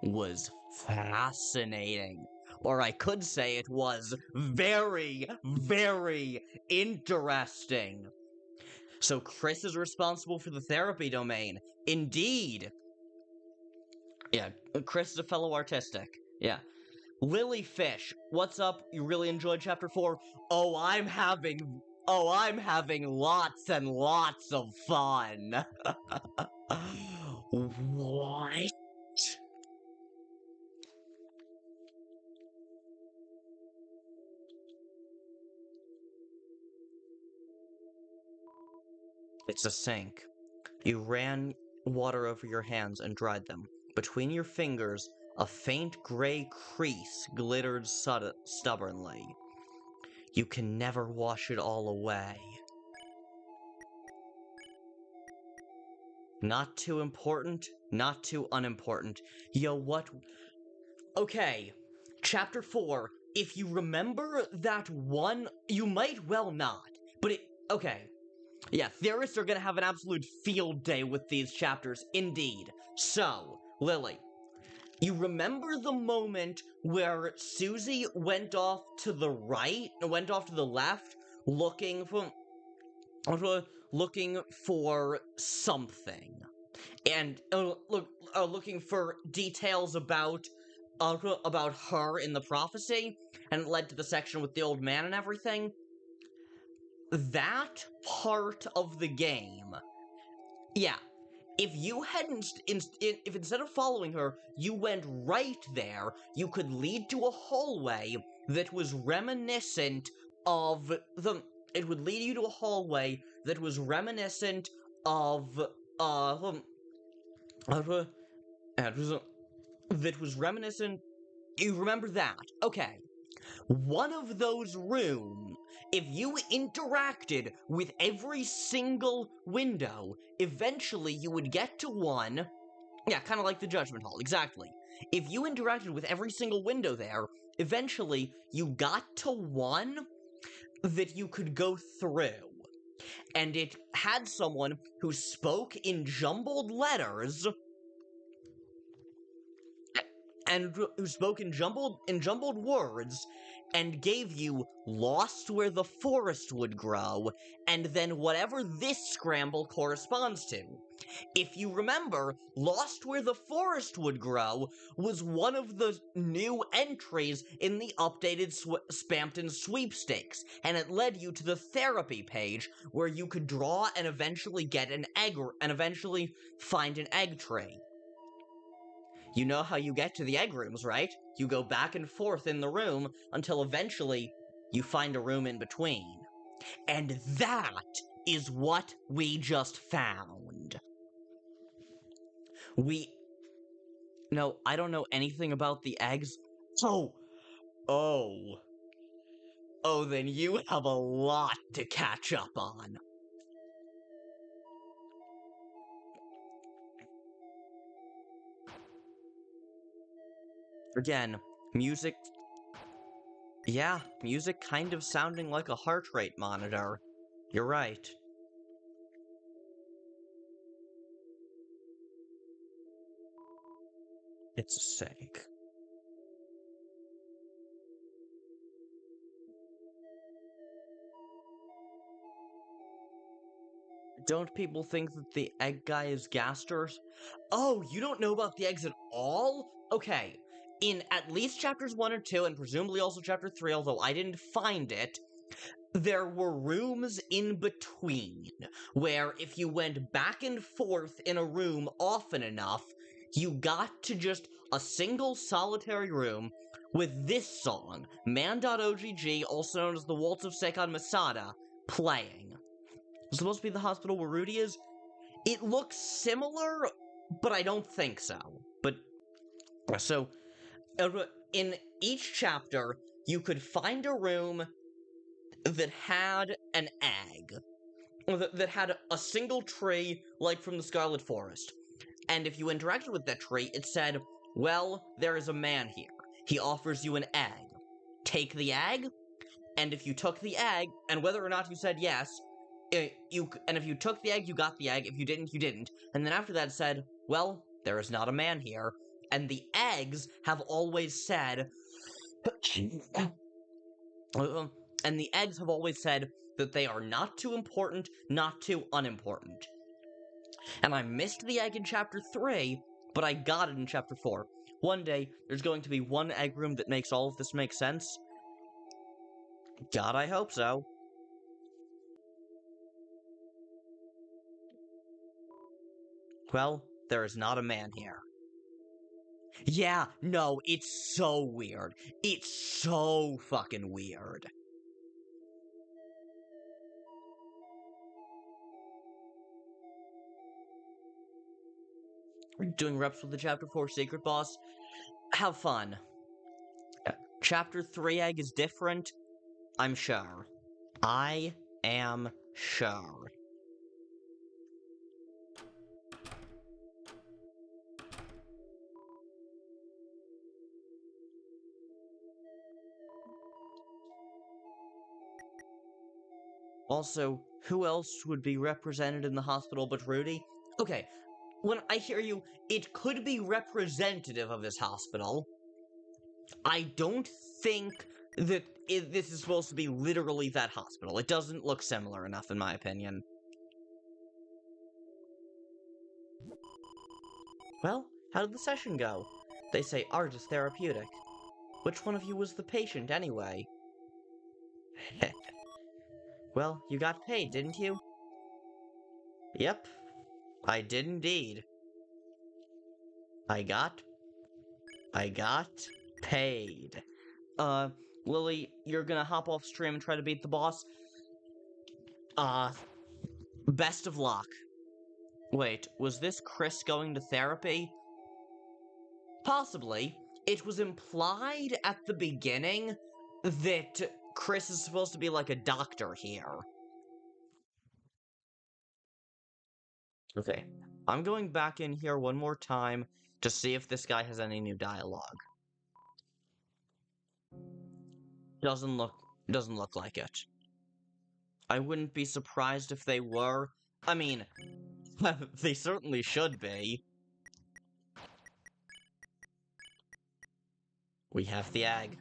was fascinating. Or I could say it was very, very interesting. So Kris is responsible for the therapy domain. Indeed. Yeah, Kris is a fellow artistic. Yeah. Lily Fish, what's up? You really enjoyed Chapter 4? Oh, I'm having lots and lots of fun. What? It's a sink. You ran water over your hands and dried them. Between your fingers, a faint gray crease glittered stubbornly. You can never wash it all away. Not too important, not too unimportant. Yo, what? Okay, Chapter 4. If you remember that one, you might well not, but okay. Yeah, theorists are gonna have an absolute field day with these chapters, indeed. So, Lily, you remember the moment where Susie went off to the left, looking for something, and looking for details about her in the prophecy, and it led to the section with the old man and everything. That part of the game, yeah, if you hadn't, if instead of following her, you went right there, you could lead to a hallway that was reminiscent of it would lead you to a hallway that was reminiscent of, that was reminiscent, you remember that, okay. One of those rooms, if you interacted with every single window, eventually you would get to one. Yeah, kind of like the Judgment Hall, exactly. If you interacted with every single window there, eventually you got to one that you could go through. And it had someone who spoke in jumbled letters, and who spoke in jumbled words, and gave you "lost where the forest would grow," and then whatever this scramble corresponds to. If you remember, "Lost Where the Forest Would Grow" was one of the new entries in the updated Spampton sweepstakes, and it led you to the therapy page where you could draw and eventually get an egg, and eventually find an egg tray. You know how you get to the egg rooms, right? You go back and forth in the room until eventually you find a room in between. And that is what we just found. No, I don't know anything about the eggs. Oh. Oh. Oh, then you have a lot to catch up on. Again, music... Yeah, music kind of sounding like a heart rate monitor. You're right. It's a sake. Don't people think that the egg guy is Gaster's? Oh, you don't know about the eggs at all? Okay, in at least chapters 1 and 2, and presumably also chapter 3, although I didn't find it, there were rooms in between, where if you went back and forth in a room often enough, you got to just a single solitary room with this song, Man.ogg, also known as the Waltz of Seikon Masada, playing. It's supposed to be the hospital where Rudy is. It looks similar, but I don't think so. But, so, in each chapter, you could find a room that had an egg. That had a single tree, like from the Scarlet Forest. And if you interacted with that tree, it said, well, there is a man here. He offers you an egg. Take the egg, and if you took the egg, and whether or not you said yes, and if you took the egg, you got the egg. If you didn't, you didn't. And then after that said, well, there is not a man here. And the eggs have always said... and the eggs have always said that they are not too important, not too unimportant. And I missed the egg in chapter 3, but I got it in chapter 4. One day, there's going to be one egg room that makes all of this make sense. God, I hope so. Well, there is not a man here. Yeah, no, it's so weird. It's so fucking weird. We're doing reps with the Chapter 4 Secret Boss. Have fun. Chapter 3 egg is different, I'm sure. I am sure. Also, who else would be represented in the hospital but Rudy? Okay, when I hear you, it could be representative of this hospital. I don't think that this is supposed to be literally that hospital. It doesn't look similar enough, in my opinion. Well, how did the session go? They say art is therapeutic. Which one of you was the patient, anyway? Well, you got paid, didn't you? Yep, I did indeed. I got paid. Lily, you're gonna hop off stream and try to beat the boss? Best of luck. Wait, was this Kris going to therapy? Possibly. It was implied at the beginning that Kris is supposed to be like a doctor here. Okay, I'm going back in here one more time to see if this guy has any new dialogue. Doesn't look like it. I wouldn't be surprised if they were. I mean, they certainly should be. We have the egg.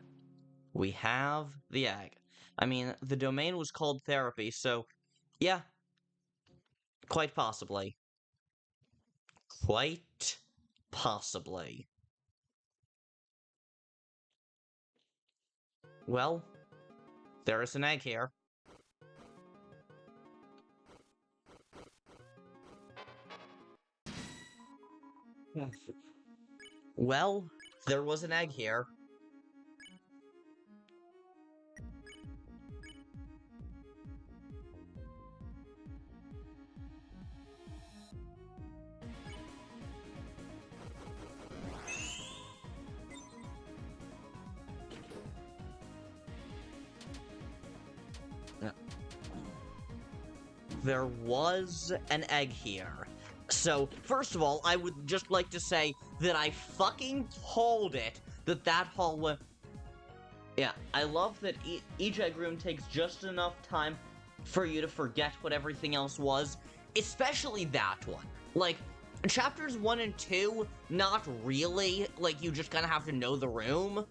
We have the egg. I mean, the domain was called therapy, so yeah, quite possibly. Quite possibly. Well, there is an egg here. Well, there was an egg here. There was an egg here. So, first of all, I would just like to say that I fucking told it that that hallway... Yeah, I love that each egg room takes just enough time for you to forget what everything else was, especially that one. Like, chapters 1 and 2, not really. Like, you just kind of have to know the room.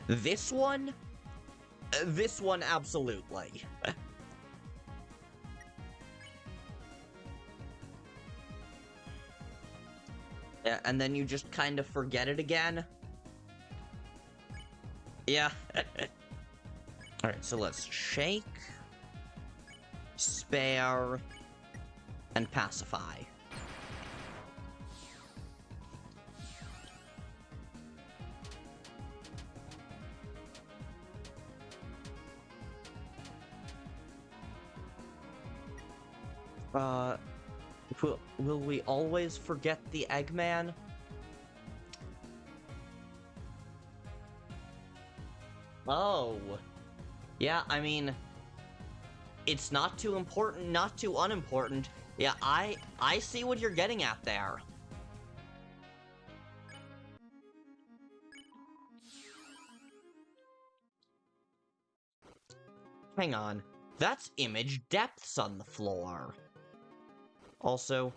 This one, absolutely. Yeah, and then you just kind of forget it again. Yeah. Alright, so let's shake, spare, and pacify. Will we always forget the Eggman? Oh. Yeah, I mean, it's not too important, not too unimportant. Yeah, I see what you're getting at there. Hang on. That's image depths on the floor. Also,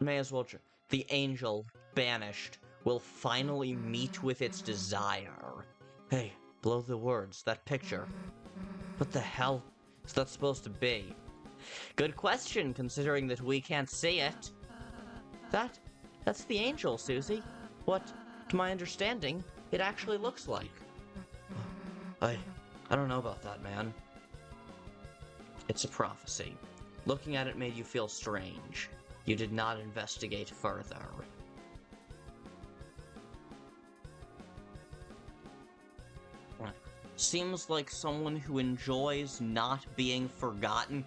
may as well... The angel, banished, will finally meet with its desire. Hey, below the words, that picture. What the hell is that supposed to be? Good question, considering that we can't see it. That's the angel, Susie. What, to my understanding, it actually looks like. I don't know about that, man. It's a prophecy. Looking at it made you feel strange. You did not investigate further. Seems like someone who enjoys not being forgotten.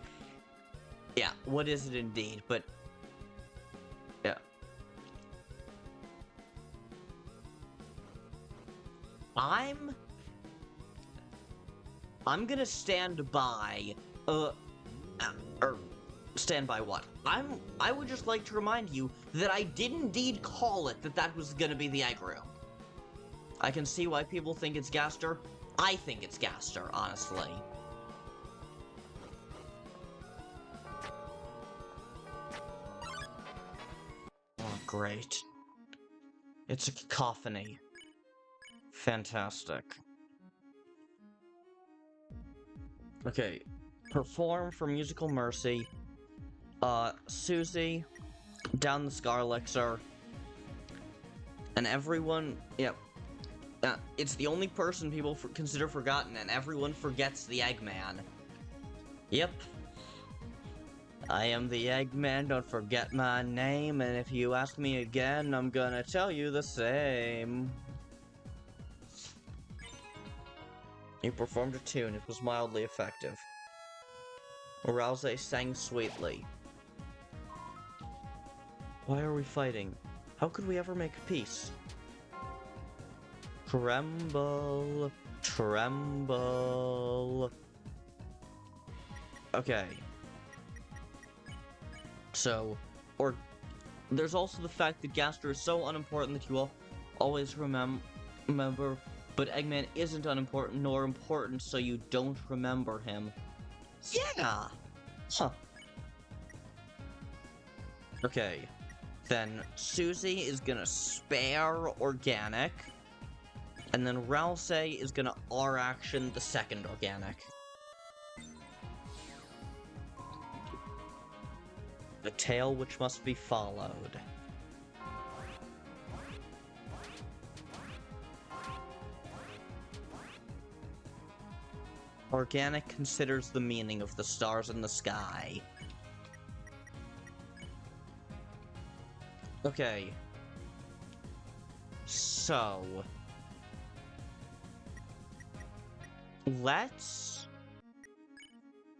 Yeah, what is it indeed, but... Yeah. I'm gonna stand by, stand by what? I would just like to remind you that I did indeed call it that was gonna be the egg room. I can see why people think it's Gaster. I think it's Gaster, honestly. Oh, great. It's a cacophony. Fantastic. Okay. Perform for Musical Mercy. Susie, down the Scar Elixir. And everyone... Yep. It's the only person people consider forgotten, and everyone forgets the Eggman. Yep. I am the Eggman, don't forget my name, and if you ask me again, I'm gonna tell you the same. You performed a tune, it was mildly effective. Ralsei sang sweetly. Why are we fighting? How could we ever make peace? Tremble, tremble. Okay. So, or there's also the fact that Gaster is so unimportant that you all always remember, but Eggman isn't unimportant nor important, so you don't remember him. Yeah! Huh. Okay. Then Susie is gonna spare organic. And then Ralsei is gonna R-action the second organic. The tale which must be followed. Organic considers the meaning of the stars in the sky. Okay. So... let's...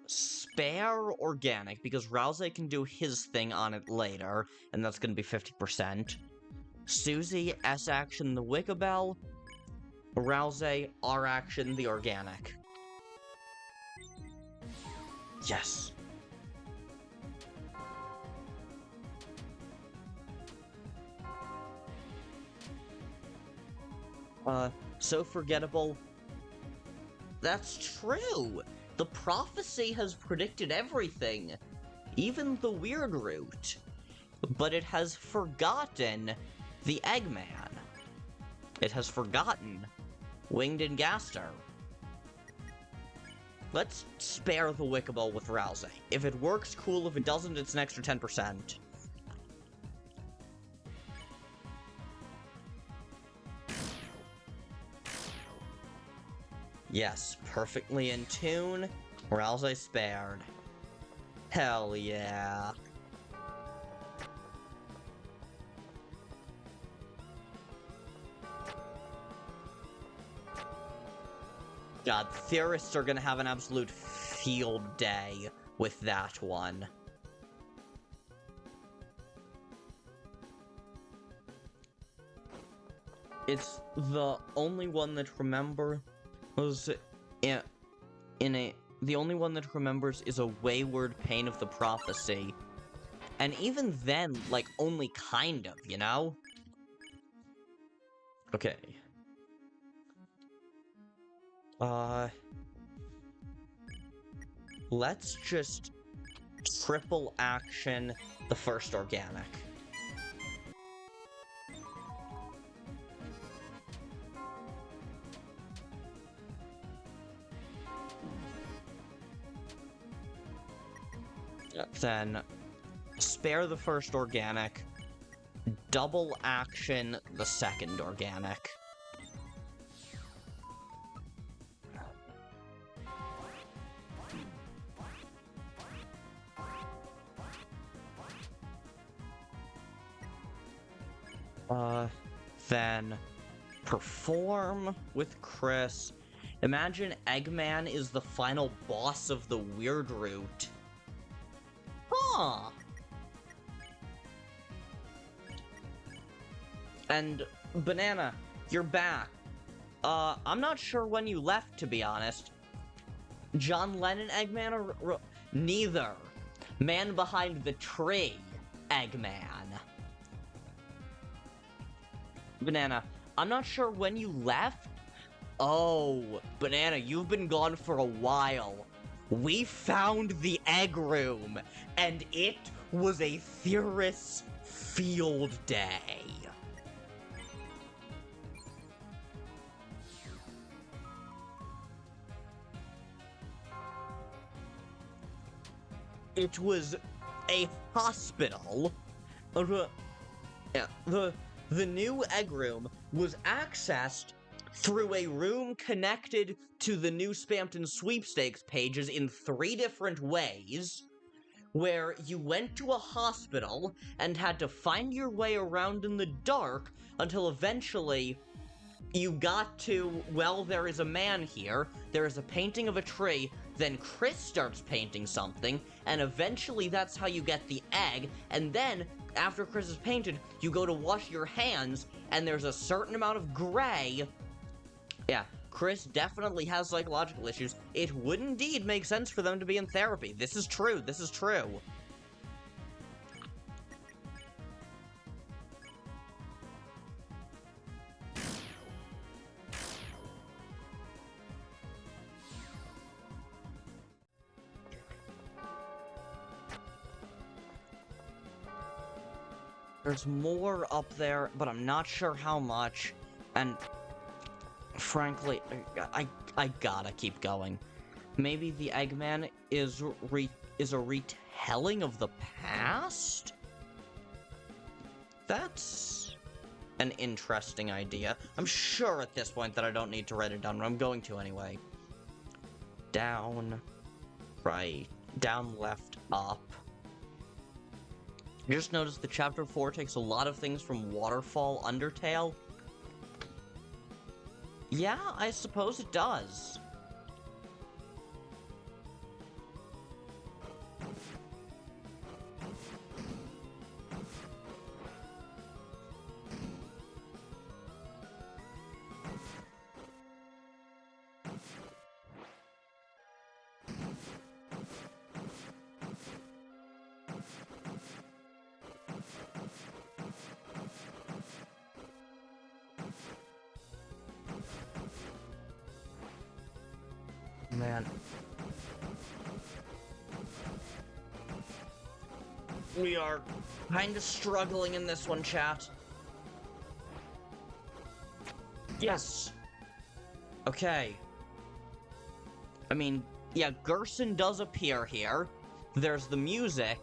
spare organic, because Ralsei can do his thing on it later, and that's gonna be 50%. Susie, S-action the Wicca-Bell. Ralsei, R-action the organic. Yes. So forgettable. That's true! The prophecy has predicted everything, even the weird route. But it has forgotten the Eggman. It has forgotten Winged and Gaster. Let's spare the Wicca-Bell with Ralsei. If it works, cool. If it doesn't, it's an extra 10%. Yes, perfectly in tune. Ralsei spared. Hell yeah. God, theorists are gonna have an absolute field day with that one. It's the only one that remembers the only one that remembers is a wayward pain of the prophecy. And even then, like, only kind of, you know? Okay. Let's just triple action the first organic. Then spare the first organic, double action the second organic. Then perform with Kris. Imagine Eggman is the final boss of the weird route. Huh. And Banana, you're back. I'm not sure when you left, to be honest. John Lennon Eggman or neither. Man behind the tree Eggman. Banana, I'm not sure when you left. Oh, Banana, you've been gone for a while. We found the egg room, and it was a theorist's field day. It was a hospital. The new egg room was accessed through a room connected to the new Spampton sweepstakes pages in 3 different ways, where you went to a hospital and had to find your way around in the dark until eventually you got to, well, there is a man here, there is a painting of a tree, then Kris starts painting something, and eventually that's how you get the egg, and then, after Kris is painted, you go to wash your hands, and there's a certain amount of gray. Yeah, Kris definitely has psychological issues. It would indeed make sense for them to be in therapy. This is true, this is true. There's more up there, but I'm not sure how much. And frankly, I gotta keep going. Maybe the Eggman is a retelling of the past? That's an interesting idea. I'm sure at this point that I don't need to write it down, but I'm going to anyway. Down, right, down, left, up. You just noticed that Chapter 4 takes a lot of things from Waterfall Undertale. Yeah, I suppose it does. Man. We are kind of struggling in this one, chat. Yes. Okay. I mean, yeah, Gerson does appear here. There's the music.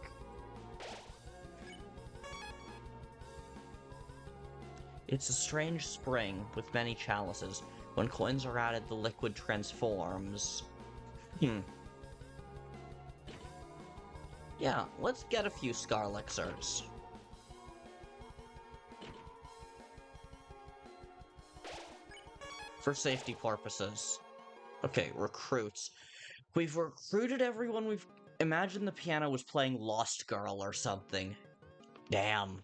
It's a strange spring with many chalices. When coins are added, the liquid transforms. Yeah, let's get a few Scarlixirs. For safety purposes. Okay, recruits. We've recruited everyone we've... Imagine the piano was playing Lost Girl or something. Damn.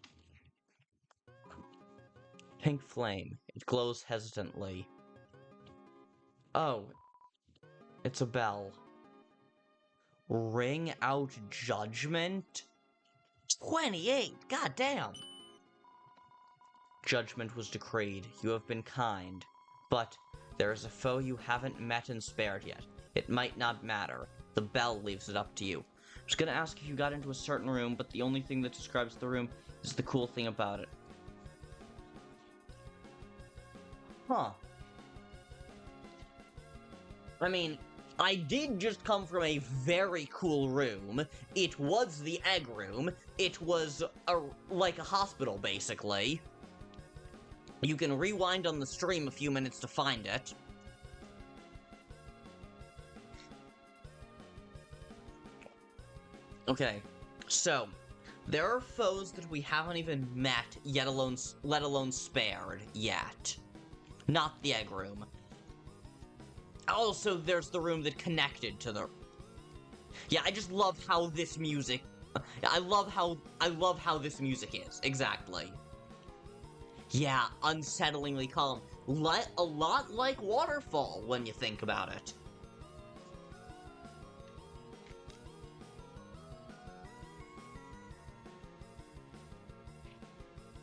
Pink flame. It glows hesitantly. Oh. It's a bell. Ring out judgment? 28! Goddamn! Judgment was decreed. You have been kind. But there is a foe you haven't met and spared yet. It might not matter. The bell leaves it up to you. I was gonna ask if you got into a certain room, but the only thing that describes the room is the cool thing about it. Huh. I mean, I did just come from a very cool room. It was the egg room. It was like a hospital, basically. You can rewind on the stream a few minutes to find it. Okay, so there are foes that we haven't even met, let alone spared yet. Not the egg room. Also, there's the room that connected to the... Yeah, I just love how this music... I love how this music is, exactly. Yeah, unsettlingly calm. A lot like Waterfall, when you think about it.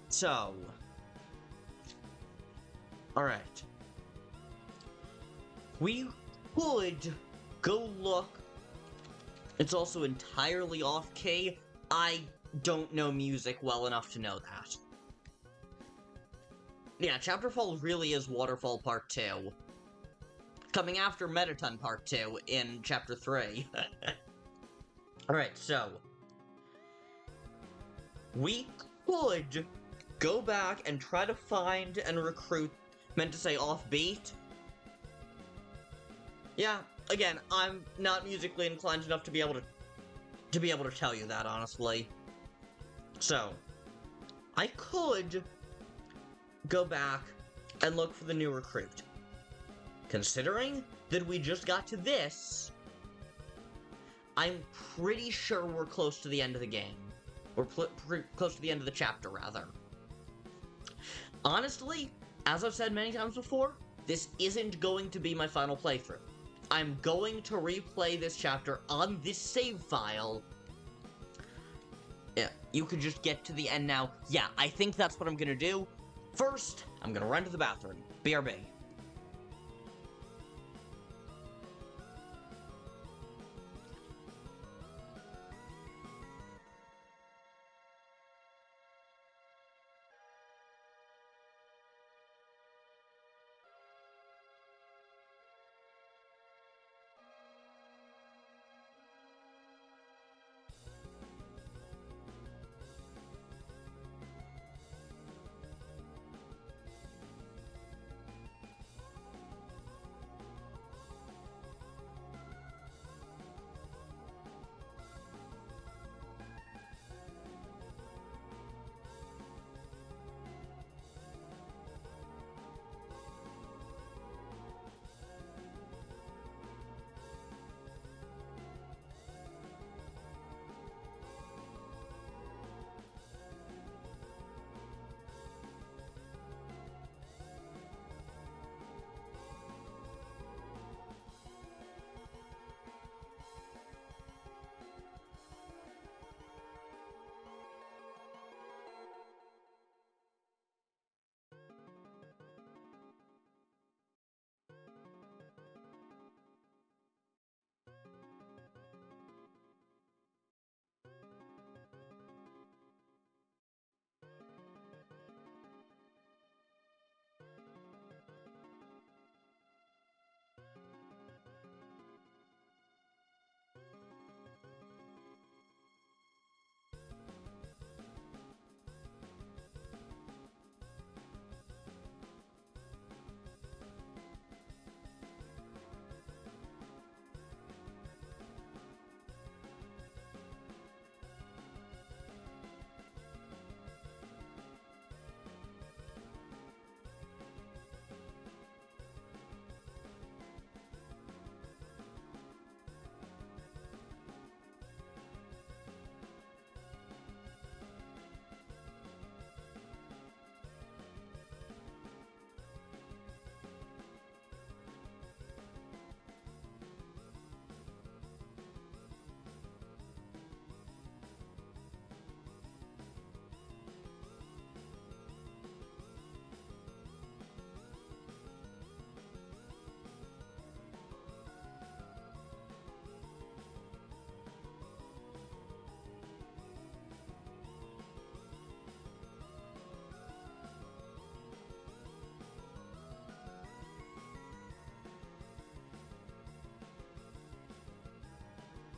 So... Alright. We could go look. It's also entirely off-key. I don't know music well enough to know that. Yeah, Chapter 4 really is Waterfall Part 2. Coming after Mettaton Part 2 in Chapter 3. Alright, so... we could go back and try to find and recruit... Meant to say offbeat? Yeah, again, I'm not musically inclined enough to be able to tell you that, honestly. So, I could go back and look for the new recruit. Considering that we just got to this, I'm pretty sure we're close to the end of the game. We're close to the end of the chapter, rather. Honestly, as I've said many times before, this isn't going to be my final playthrough. I'm going to replay this chapter on this save file. Yeah, you could just get to the end now. Yeah, I think that's what I'm gonna do. First, I'm gonna run to the bathroom. BRB.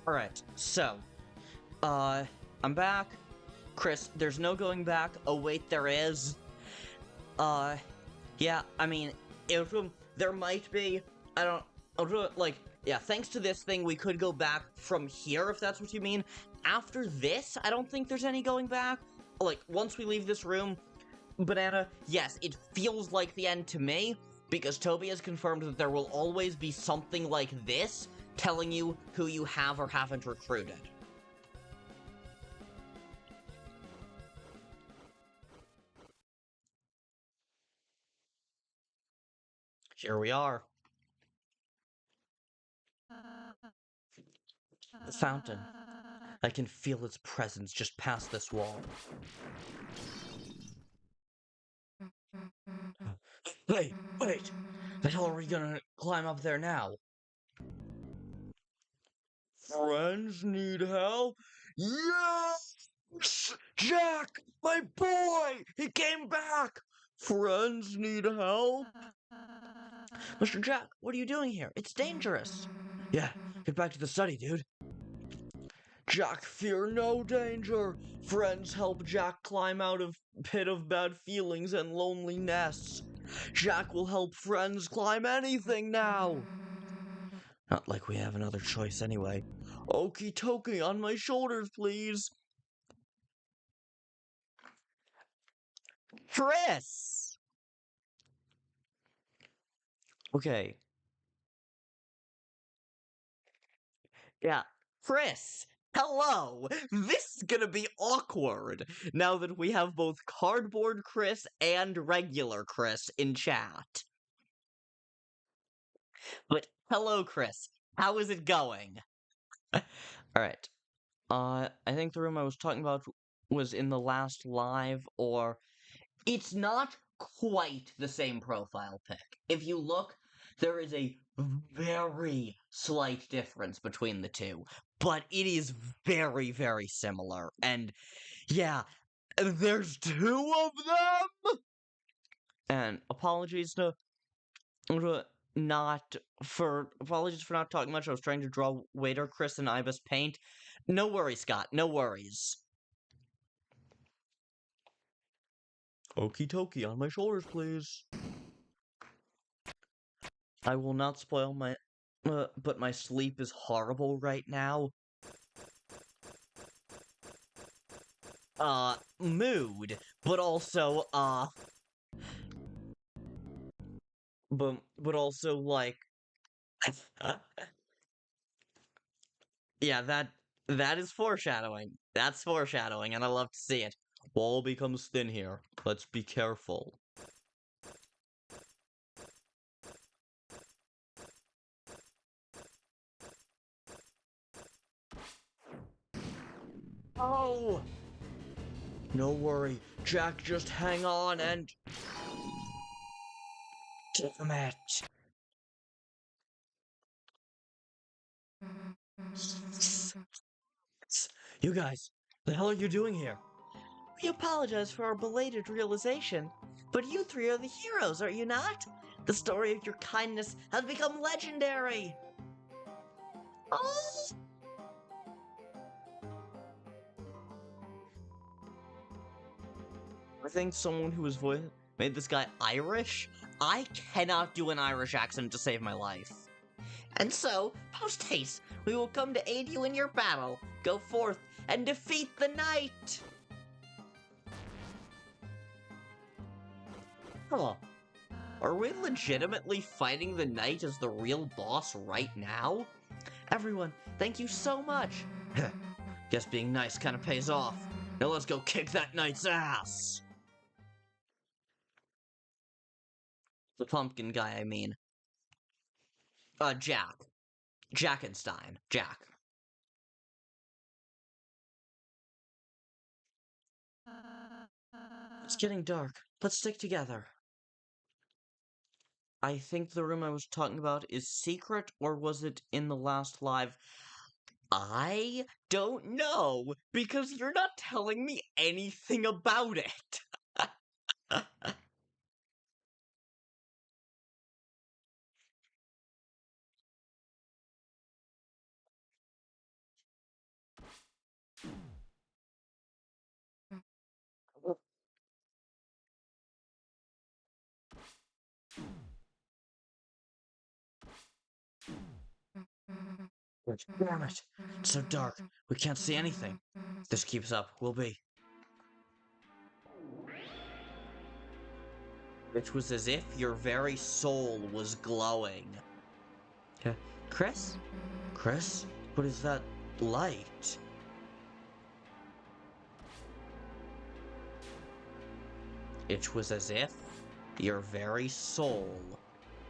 Alright, so, I'm back. Kris, there's no going back. Oh, wait, there is. Uh, yeah, I mean, there might be. I don't, like, yeah, thanks to this thing, we could go back from here, if that's what you mean. After this, I don't think there's any going back. Like, once we leave this room, Banana, yes, it feels like the end to me, because Toby has confirmed that there will always be something like this, telling you who you have or haven't recruited. Here we are. The fountain. I can feel its presence just past this wall. Hey, wait! The hell are we gonna climb up there now? Friends need help? Yes! Jack! My boy! He came back! Friends need help? Mr. Jack, what are you doing here? It's dangerous. Yeah, get back to the study, dude. Jack, fear no danger. Friends help Jack climb out of pit of bad feelings and loneliness. Jack will help friends climb anything now. Not like we have another choice anyway. Okie dokie, on my shoulders, please. Kris! Okay. Yeah. Kris! Hello! This is gonna be awkward now that we have both Cardboard Kris and regular Kris in chat. But hello, Kris. How is it going? Alright. I think the room I was talking about was in the last live, or it's not quite the same profile pic. If you look, there is a very slight difference between the two, but it is very, very similar. And yeah, there's two of them! And apologies apologies for not talking much. I was trying to draw Waiter, Kris, and Ibis paint. No worries, Scott. No worries. Okie dokie, on my shoulders, please. I will not spoil my... but my sleep is horrible right now. Mood, but also, but also, like... yeah, that is foreshadowing. That's foreshadowing, and I love to see it. Wall becomes thin here. Let's be careful. Oh! No worry, Jack, just hang on and... Damn it. You guys, the hell are you doing here? We apologize for our belated realization, but you three are the heroes, are you not? The story of your kindness has become legendary! Oh! I think someone who was made this guy Irish? I cannot do an Irish accent to save my life. And so, post haste, we will come to aid you in your battle. Go forth and defeat the knight! Huh. Are we legitimately fighting the knight as the real boss right now? Everyone, thank you so much! Guess being nice kinda pays off. Now let's go kick that knight's ass! The pumpkin guy, I mean. Jack. Jackenstein. Jack. It's getting dark. Let's stick together. I think the room I was talking about is secret, or was it in the last live? I don't know, because you're not telling me anything about it. Damn it! It's so dark. We can't see anything. If this keeps up, we'll be. It was as if your very soul was glowing. Kris? Kris? What is that light? It was as if your very soul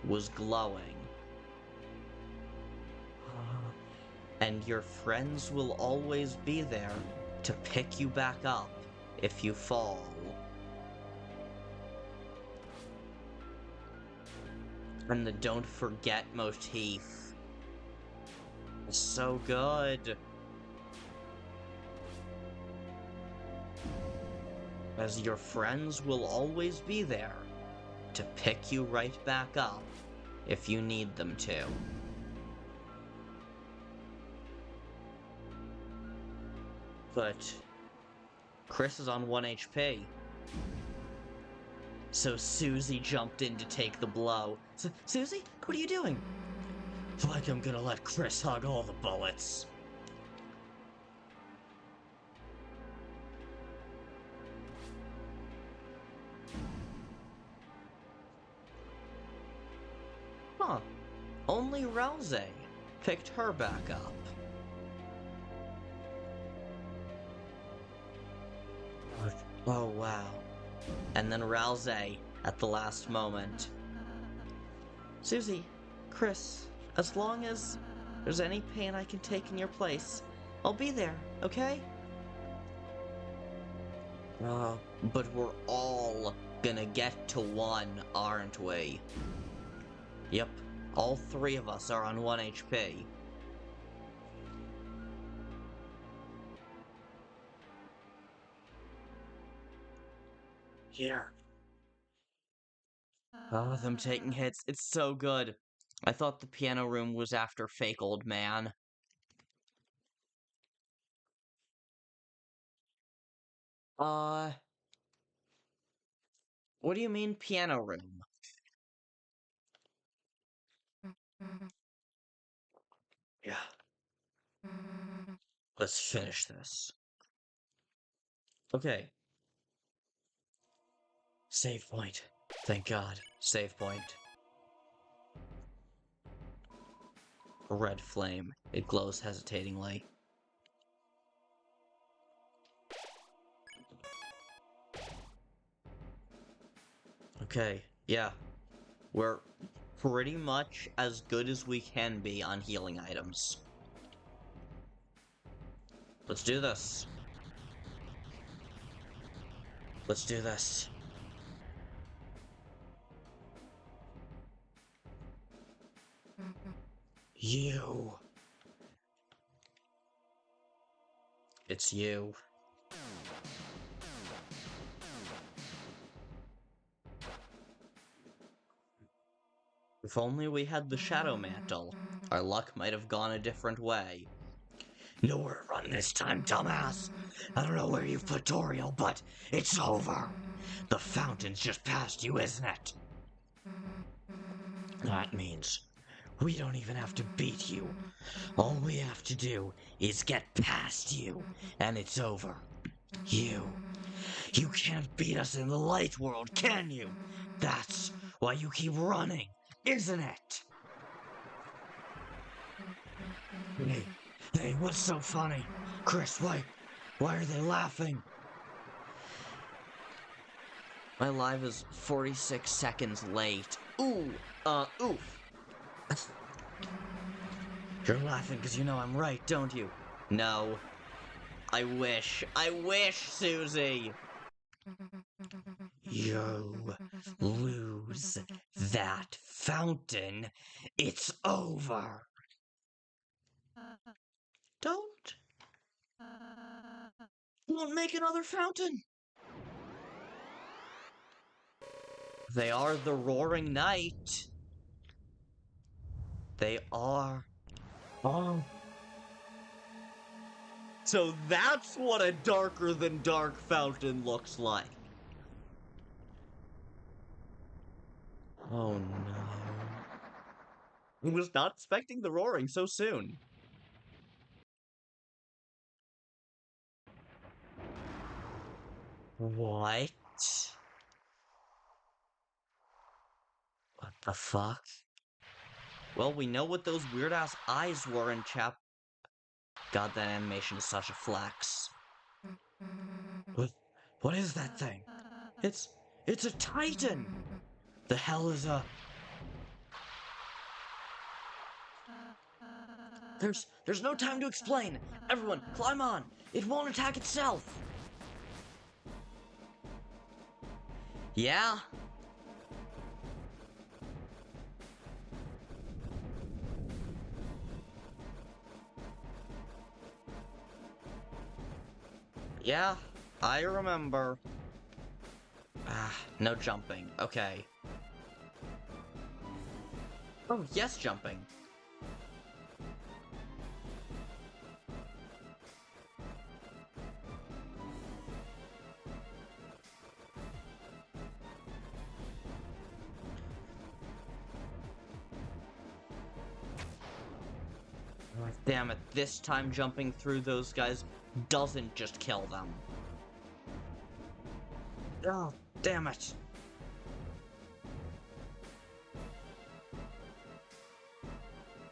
was glowing. And your friends will always be there to pick you back up if you fall. And the don't forget motif. It's so good. As your friends will always be there to pick you right back up if you need them to. But Kris is on 1 HP. So Susie jumped in to take the blow. Susie, what are you doing? Like I'm gonna let Kris hug all the bullets. Huh. Only Ralsei picked her back up. Oh, wow. And then Ralsei, at the last moment. Susie, Kris, as long as there's any pain I can take in your place, I'll be there, okay? But we're all gonna get to 1, aren't we? Yep, all 3 of us are on 1 HP. Here. Oh, them taking hits, it's so good. I thought the piano room was after fake old man. What do you mean piano room? Yeah. Let's finish this. Okay. Save point. Thank God. Save point. A red flame. It glows hesitatingly. Okay, yeah. We're pretty much as good as we can be on healing items. Let's do this. Let's do this. You. It's you. If only we had the Shadow Mantle, our luck might have gone a different way. Nowhere to run this time, dumbass! I don't know where you've put Toriel, but it's over! The fountain's just past you, isn't it? That means we don't even have to beat you. All we have to do is get past you, and it's over. You can't beat us in the light world, can you? That's why you keep running, isn't it? Hey, what's so funny? Kris, why are they laughing? My live is 46 seconds late. Oof. You're laughing because you know I'm right, don't you? No. I wish, Susie! You lose that fountain, it's over! Don't make another fountain! They are the Roaring Night. They are. Oh. So that's what a darker than dark fountain looks like. Oh no. I was not expecting the roaring so soon. What? What the fuck? Well, we know what those weird-ass eyes were in God, that animation is such a flex. What is that thing? It's a titan! The hell is a... There's no time to explain! Everyone, climb on! It won't attack itself! Yeah? Yeah, I remember. Ah, no jumping. Okay. Oh, yes, jumping. Damn it, this time jumping through those guys doesn't just kill them. Oh, damn it.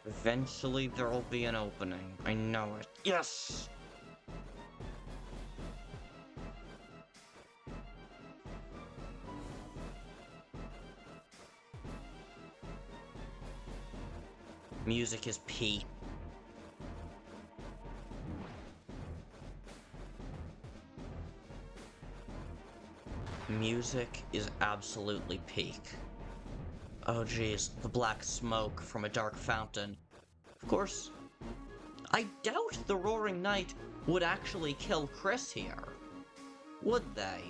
Eventually there'll be an opening. I know it. Yes! Music is peak. Music is absolutely peak. Oh geez, the black smoke from a dark fountain. Of course, I doubt the Roaring Knight would actually kill Kris here. Would they?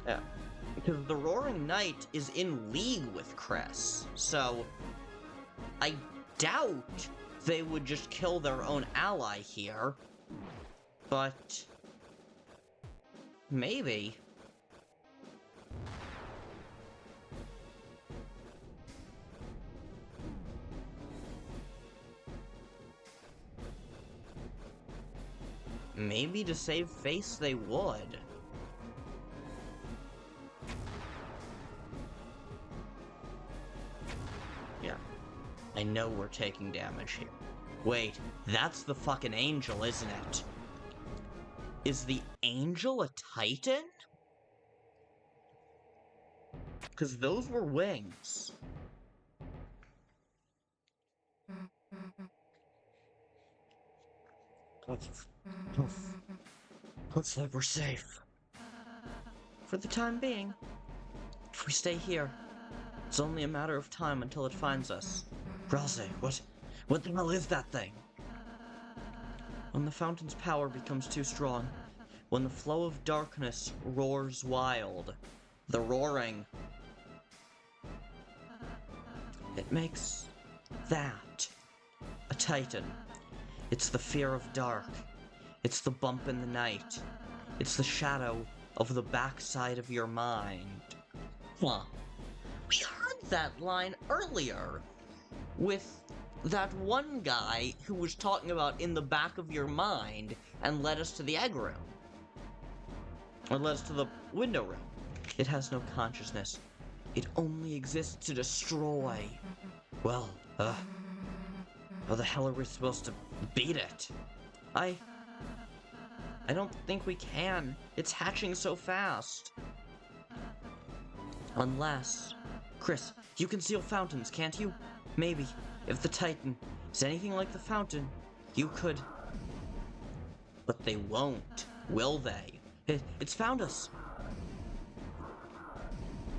Yeah. Because the Roaring Knight is in league with Kris, so I doubt they would just kill their own ally here, but maybe. Maybe to save face they would. Yeah. I know we're taking damage here. Wait, that's the fucking angel, isn't it? Is the angel a titan? Because those were wings. Looks like we're safe. For the time being. If we stay here, it's only a matter of time until it finds us. Ralsei, what the hell is that thing? When the fountain's power becomes too strong, when the flow of darkness roars wild, the roaring, it makes that a titan. It's the fear of dark. It's the bump in the night. It's the shadow of the backside of your mind. Huh. We heard that line earlier with that one guy who was talking about in the back of your mind and led us to the egg room. Or led us to the window room. It has no consciousness. It only exists to destroy. Well, how the hell are we supposed to beat it? I don't think we can. It's hatching so fast. Unless... Kris, you can seal fountains, can't you? Maybe, if the Titan is anything like the fountain, you could... But they won't, will they? It's found us.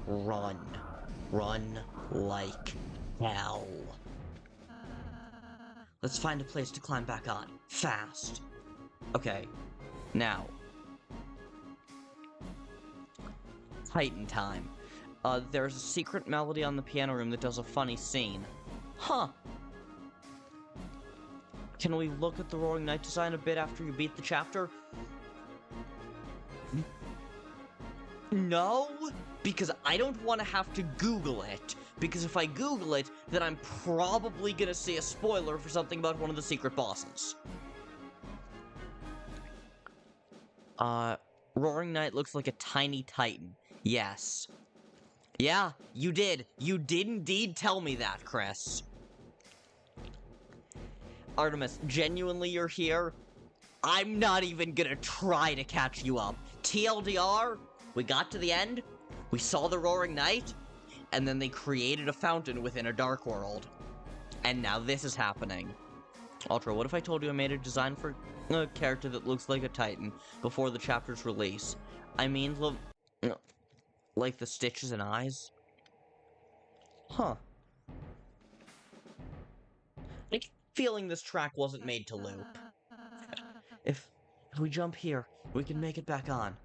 Run. Run like hell. Let's find a place to climb back on. Fast. Okay. Now. Titan time. There's a secret melody on the piano room that does a funny scene. Huh. Can we look at the Roaring Knight design a bit after you beat the chapter? No, because I don't want to have to Google it. Because if I Google it, then I'm probably gonna see a spoiler for something about one of the secret bosses. Roaring Knight looks like a tiny titan. Yes. Yeah, you did. You did indeed tell me that, Kris. Artemis, genuinely you're here? I'm not even gonna try to catch you up. TLDR, we got to the end, we saw the Roaring Knight, and then they created a fountain within a dark world. And now this is happening. Ultra, what if I told you I made a design for a character that looks like a Titan before the chapter's release? I mean, like the stitches and eyes? Huh. I get a feeling this track wasn't made to loop. If we jump here, we can make it back on.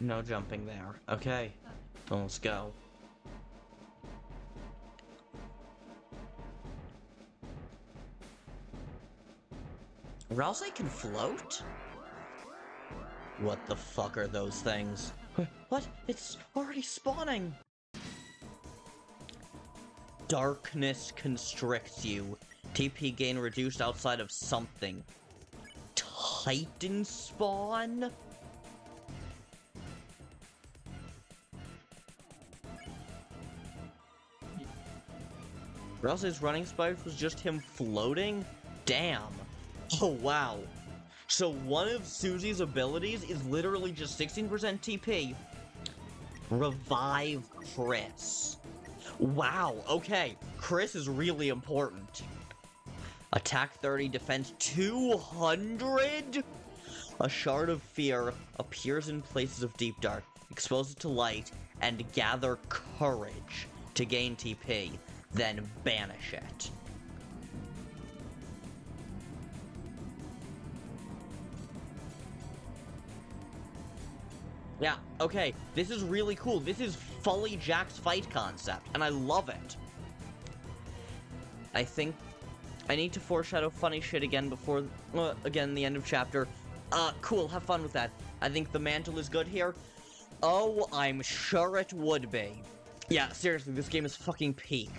No jumping there. Okay, then let's go. Ralsei can float? What the fuck are those things? What? It's already spawning! Darkness constricts you. TP gain reduced outside of something. Titan spawn? Ralsei's running spikes was just him floating? Damn. Oh, wow. So one of Susie's abilities is literally just 16% TP. Revive Kris. Wow, okay. Kris is really important. Attack 30, defense 200? A shard of fear appears in places of deep dark. Expose it to light and gather courage to gain TP. Then banish it. Yeah, okay, this is really cool. This is fully Jack's fight concept, and I love it. I think I need to foreshadow funny shit again before, again, the end of chapter. Cool, have fun with that. I think the mantle is good here. Oh, I'm sure it would be. Yeah, seriously, this game is fucking peak.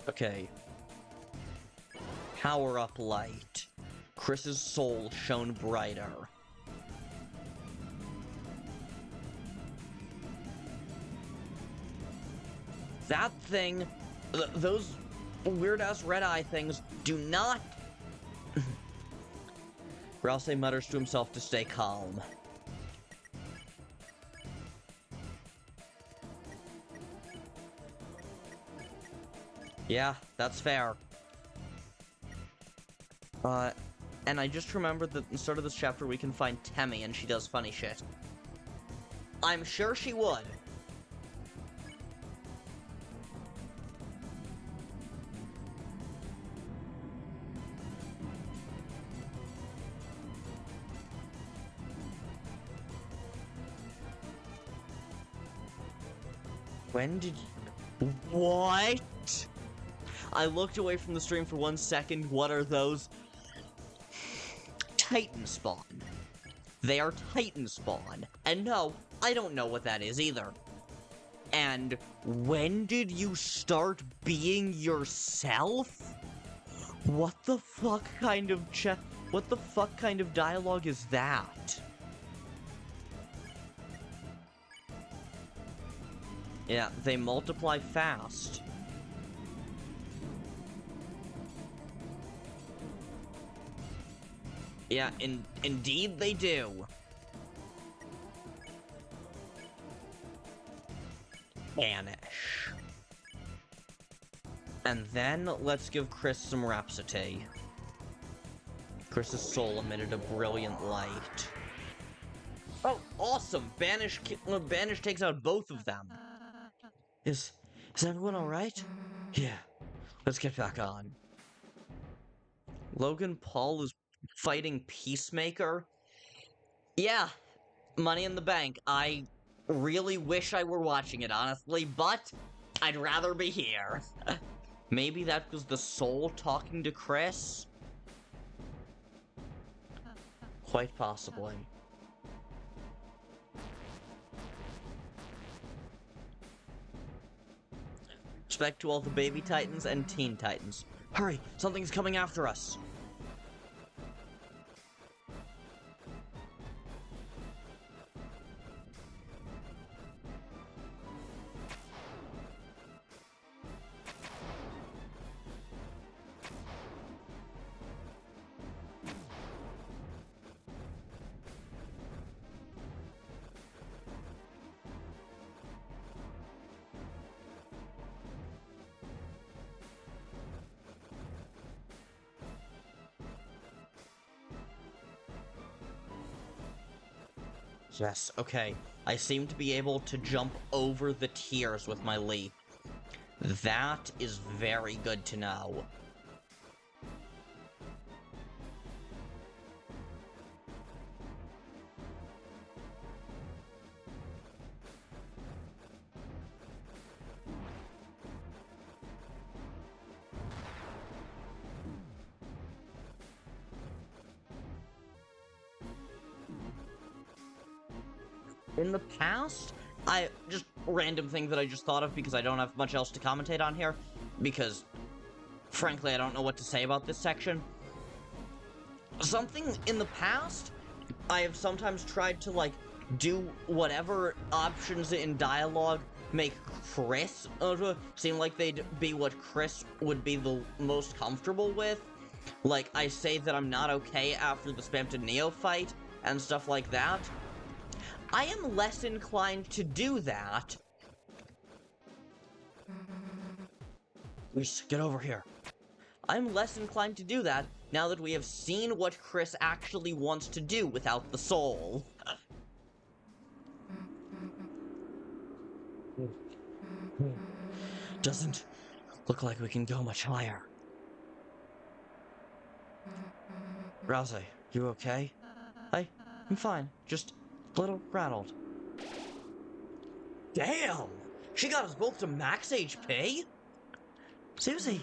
Okay. Power up light. Kris's soul shone brighter. That thing, those weird-ass red-eye things do not... Ralsei mutters to himself to stay calm. Yeah, that's fair. And I just remembered that at the start of this chapter we can find Temmie and she does funny shit. I'm sure she would. When did you... What? I looked away from the stream for 1 second. What are those? Titan spawn. They are Titan spawn. And no, I don't know what that is either. And when did you start being yourself? What the fuck kind of what the fuck kind of dialogue is that? Yeah, they multiply fast. Yeah, indeed they do. Banish. And then, let's give Kris some Rhapsody. Kris's soul emitted a brilliant light. Oh, awesome! Banish takes out both of them. Is everyone alright? Yeah, let's get back on. Logan Paul is fighting Peacemaker? Yeah, Money in the Bank. I really wish I were watching it, honestly, but I'd rather be here. Maybe that was the soul talking to Kris? Quite possibly. Respect to all the baby titans and teen titans. Hurry, something's coming after us. Yes, okay. I seem to be able to jump over the tiers with my leap. That is very good to know. In the past, just random thing that I just thought of because I don't have much else to commentate on here, because, frankly, I don't know what to say about this section. Something in the past, I have sometimes tried to, like, do whatever options in dialogue make Kris seem like they'd be what Kris would be the most comfortable with. Like, I say that I'm not okay after the Spam to Neo fight, and stuff like that. I am less inclined to do that. Kris, get over here. I'm less inclined to do that now that we have seen what Kris actually wants to do without the soul. Doesn't look like we can go much higher. Ralsei, you okay? I'm fine, just a little rattled. Damn! She got us both to max HP? Susie!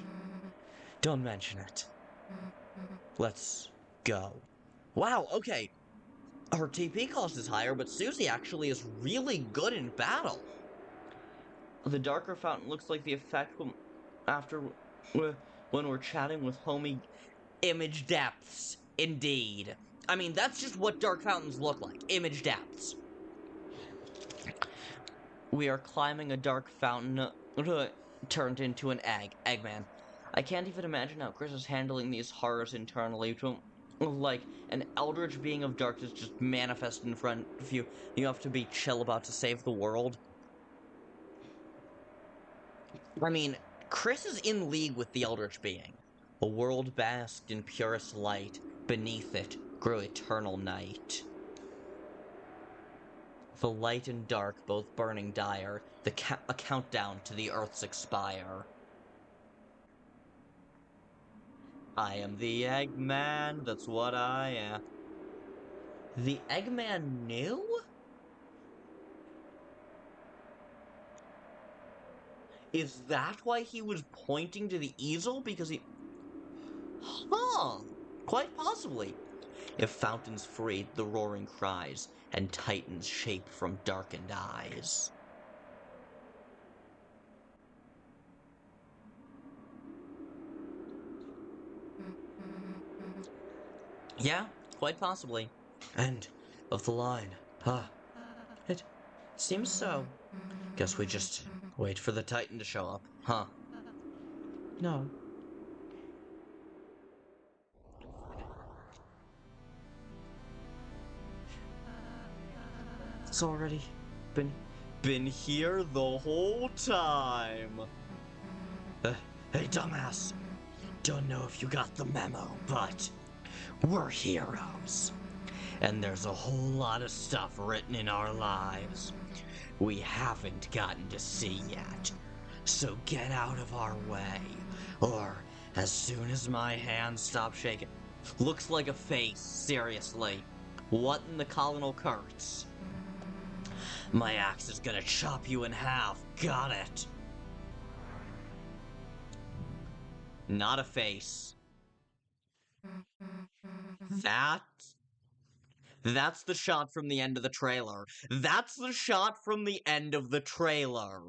Don't mention it. Let's go. Wow, okay. Her TP cost is higher, but Susie actually is really good in battle. The darker fountain looks like the effect when we're chatting with homie image depths. Indeed. I mean, that's just what dark fountains look like. Image depths. We are climbing a dark fountain turned into an Eggman. I can't even imagine how Kris is handling these horrors internally. Like, an eldritch being of darkness just manifest in front of you. You have to be chill about to save the world. I mean, Kris is in league with the eldritch being. A world basked in purest light. Beneath it grew eternal night. The light and dark both burning dire, a countdown to the earth's expire. I am the Eggman, that's what I am. The Eggman knew? Is that why he was pointing to the easel? Because he... Huh, quite possibly. If fountains freed the roaring cries, and titans shape from darkened eyes. Yeah, quite possibly. End of the line. It seems so. Guess we just wait for the Titan to show up, huh? No. It's already been here the whole time. Hey, dumbass. Don't know if you got the memo, but we're heroes. And there's a whole lot of stuff written in our lives we haven't gotten to see yet. So get out of our way, or as soon as my hands stop shaking. Looks like a face, seriously. What in the colonel Kurtz? My axe is gonna chop you in half, got it? Not a face. That's the shot from the end of the trailer. That's the shot from the end of the trailer.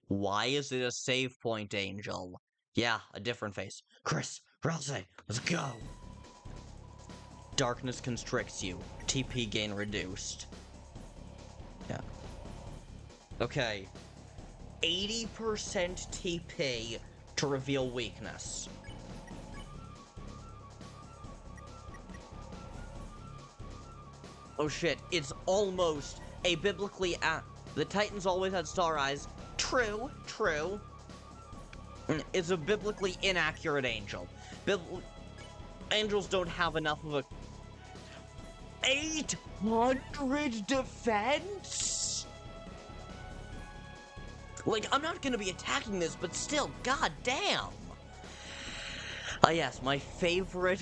Why is it a save point, Angel? Yeah, a different face. Kris, Ralsei, let's go! Darkness constricts you. TP gain reduced. Yeah. Okay. 80% TP to reveal weakness. Oh shit, it's almost a biblically the Titans always had star eyes. True, true. It's a biblically inaccurate angel. Angels don't have enough of a 800 defense? Like, I'm not gonna be attacking this, but still, goddamn. Yes, my favorite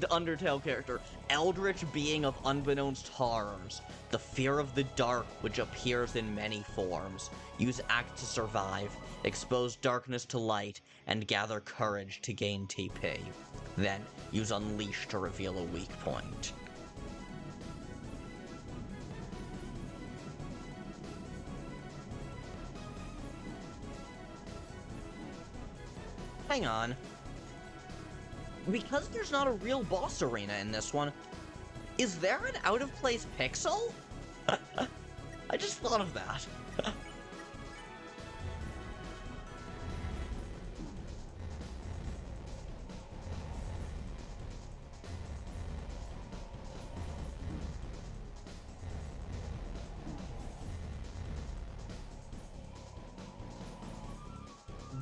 Undertale character, Eldritch being of unbeknownst horrors, the fear of the dark which appears in many forms. Use act to survive, expose darkness to light, and gather courage to gain TP. Then, use unleash to reveal a weak point. Hang on. Because there's not a real boss arena in this one, is there an out-of-place pixel? I just thought of that.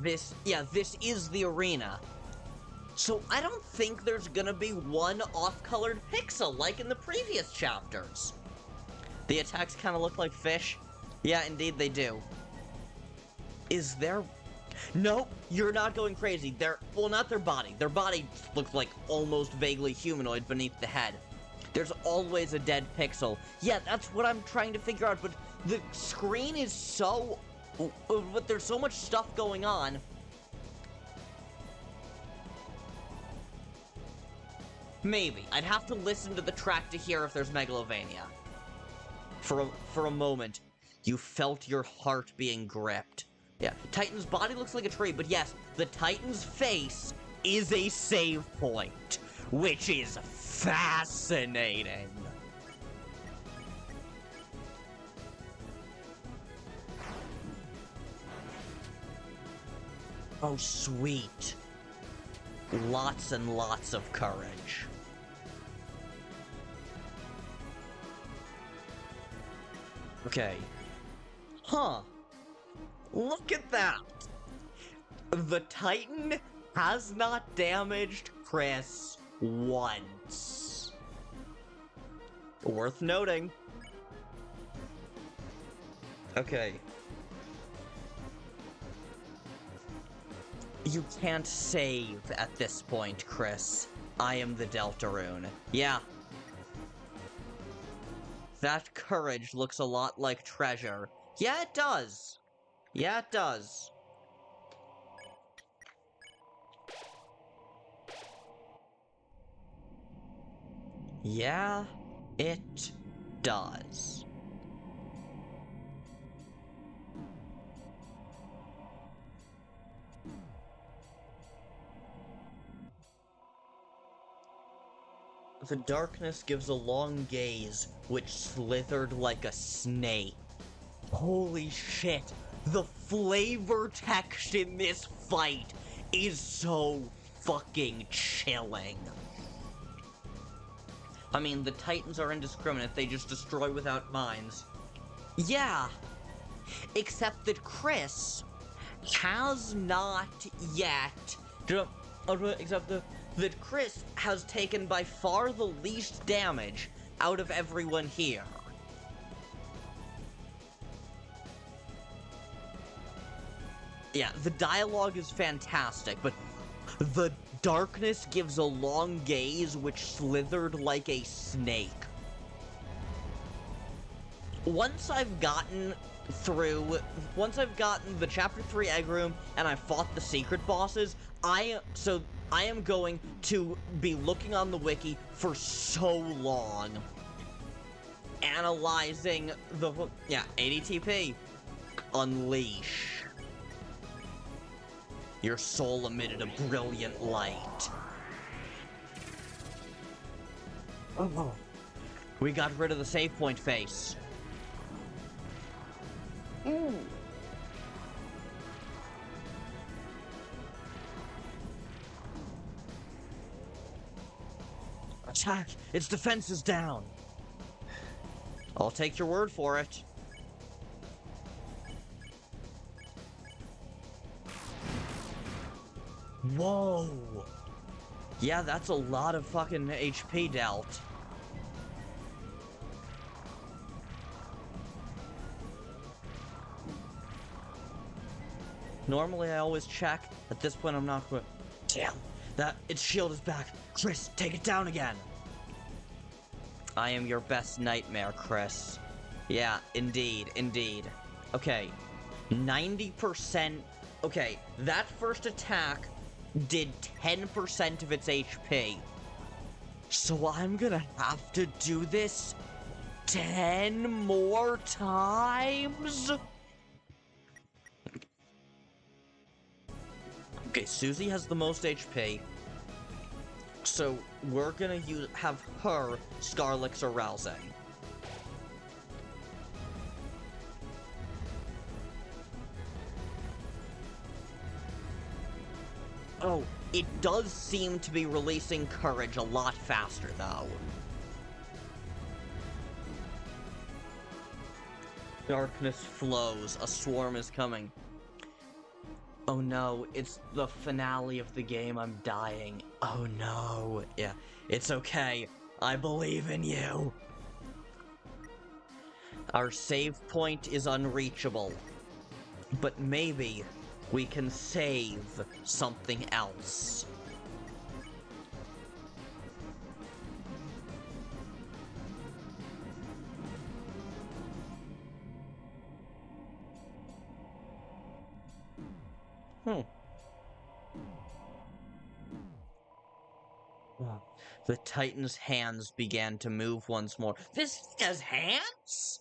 This is the arena. So I don't think there's gonna be one off-colored pixel like in the previous chapters. The attacks kind of look like fish. Yeah, indeed they do. Is there... Nope, you're not going crazy. Well, not their body. Their body looks like almost vaguely humanoid beneath the head. There's always a dead pixel. Yeah, that's what I'm trying to figure out, but the screen is so... But there's so much stuff going on. Maybe. I'd have to listen to the track to hear if there's Megalovania. For a moment, you felt your heart being gripped. Yeah, Titan's body looks like a tree, but yes, the Titan's face is a save point, which is fascinating. Oh, sweet. Lots and lots of courage. Okay. Huh. Look at that! The Titan has not damaged Kris once. Worth noting. Okay. You can't save at this point, Kris. I am the Deltarune. Yeah. That courage looks a lot like treasure. Yeah, it does. Yeah, it does. Yeah, it does. The darkness gives a long gaze, which slithered like a snake. Holy shit, the flavor text in this fight is so fucking chilling. I mean, the Titans are indiscriminate, they just destroy without minds. Yeah, except that Kris has not yet... Except that Kris has taken by far the least damage out of everyone here. Yeah, the dialogue is fantastic, but the darkness gives a long gaze which slithered like a snake. Once I've gotten through, once I've gotten the Chapter 3 Egg Room and I fought the secret bosses, I am going to be looking on the wiki for so long, analyzing the, yeah, ADTP. Unleash. Your soul emitted a brilliant light. Oh. We got rid of the save point face. Ooh. Attack! Its defense is down! I'll take your word for it. Whoa! Yeah, that's a lot of fucking HP dealt. Normally I always check. At this point I'm not going. Damn! Its shield is back! Kris, take it down again! I am your best nightmare, Kris. Yeah, indeed, indeed. Okay. 90%. Okay, that first attack did 10% of its HP. So I'm gonna have to do this 10 more times? Okay, Susie has the most HP. So we're gonna have her Scarlix or Ralsei. Oh, it does seem to be releasing courage a lot faster, though. Darkness flows. A swarm is coming. Oh no, it's the finale of the game. I'm dying. Oh no. Yeah, it's okay. I believe in you. Our save point is unreachable. But maybe we can save something else. The Titan's hands began to move once more. This has hands?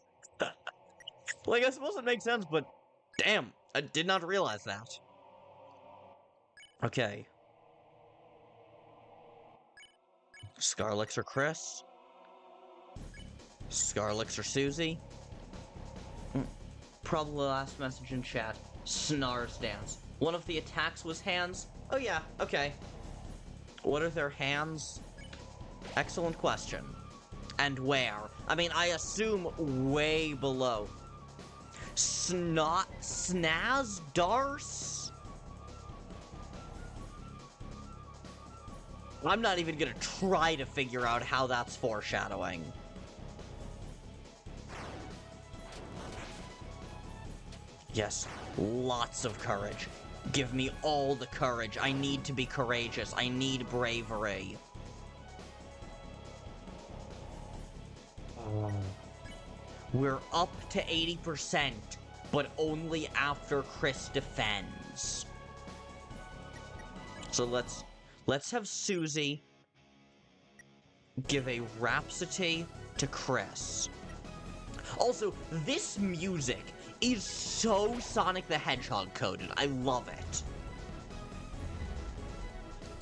Like, I suppose it makes sense, but damn, I did not realize that. Okay. Scarlix or Kris? Scarlix or Susie? Probably the last message in chat. Snar's dance. One of the attacks was hands? Oh yeah, okay. What are their hands? Excellent question. And where? I mean, I assume way below. Snaz Darce? I'm not even gonna try to figure out how that's foreshadowing. Yes, lots of courage. Give me all the courage. I need to be courageous. I need bravery. We're up to 80%, but only after Kris defends. So let's have Susie give a Rhapsody to Kris. Also, this music is so Sonic the Hedgehog coded. I love it.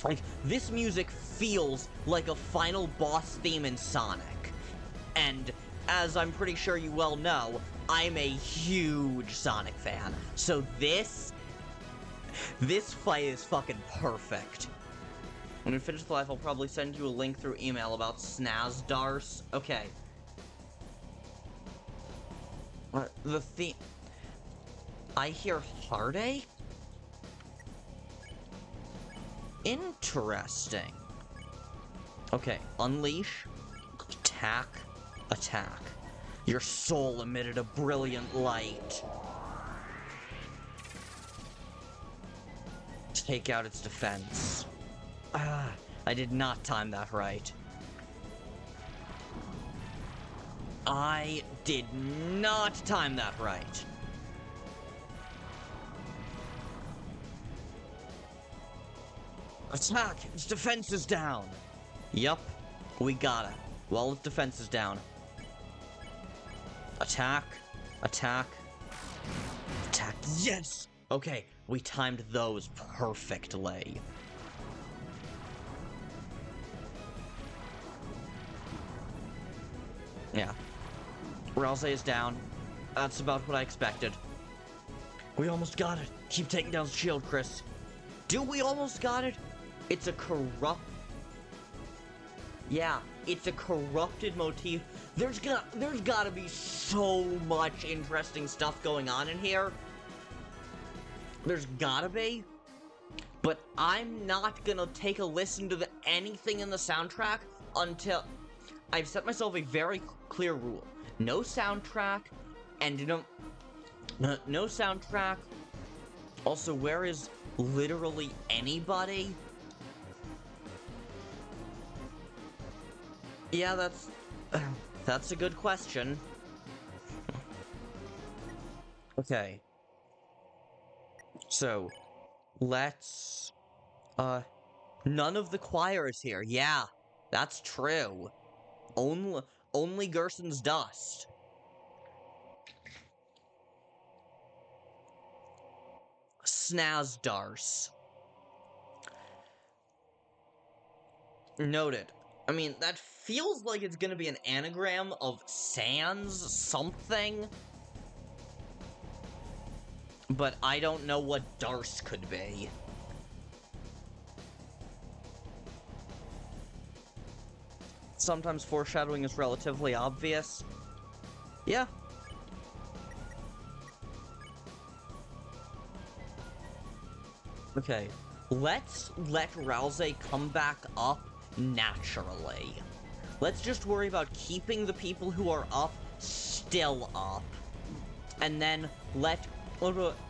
Like, this music feels like a final boss theme in Sonic. And as I'm pretty sure you well know, I'm a huge Sonic fan. So this fight is fucking perfect. When we finish the live, I'll probably send you a link through email about Snaz Darce. Okay. The theme... I hear heartache? Interesting. Okay, unleash, attack, attack. Your soul emitted a brilliant light. Take out its defense. Ah, I did not time that right. I did not time that right. Attack! Its defense is down! Yup, we got it. Well, its defense is down. Attack. Attack. Attack. Yes! Okay, we timed those perfectly. Yeah. Ralsei is down. That's about what I expected. We almost got it. Keep taking down the shield, Kris. Do we almost got it? It's a corrupt... Yeah, it's a corrupted motif. There's gotta be so much interesting stuff going on in here. There's gotta be. But I'm not gonna take a listen to anything in the soundtrack until... I've set myself a very clear rule. No soundtrack, and no soundtrack. Also, where is literally anybody? Yeah, that's a good question. Okay. So, let's... none of the choir is here. Yeah, that's true. Only Gerson's dust. Snazdars. Noted. I mean, that feels like it's gonna be an anagram of sans something. But I don't know what Dars could be. Sometimes foreshadowing is relatively obvious. Yeah. Okay. Let's let Ralsei come back up naturally. Let's just worry about keeping the people who are up still up. And then let Ralsei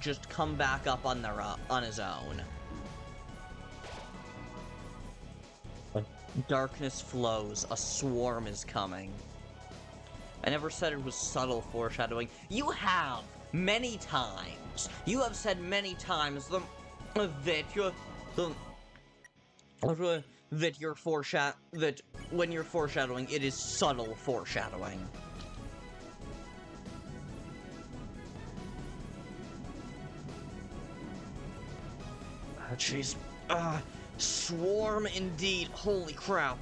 just come back up on his own. Darkness flows. A swarm is coming. I never said it was subtle foreshadowing. You have many times. You have said many times that when you're foreshadowing, it is subtle foreshadowing. Oh, jeez. Swarm indeed. Holy crap.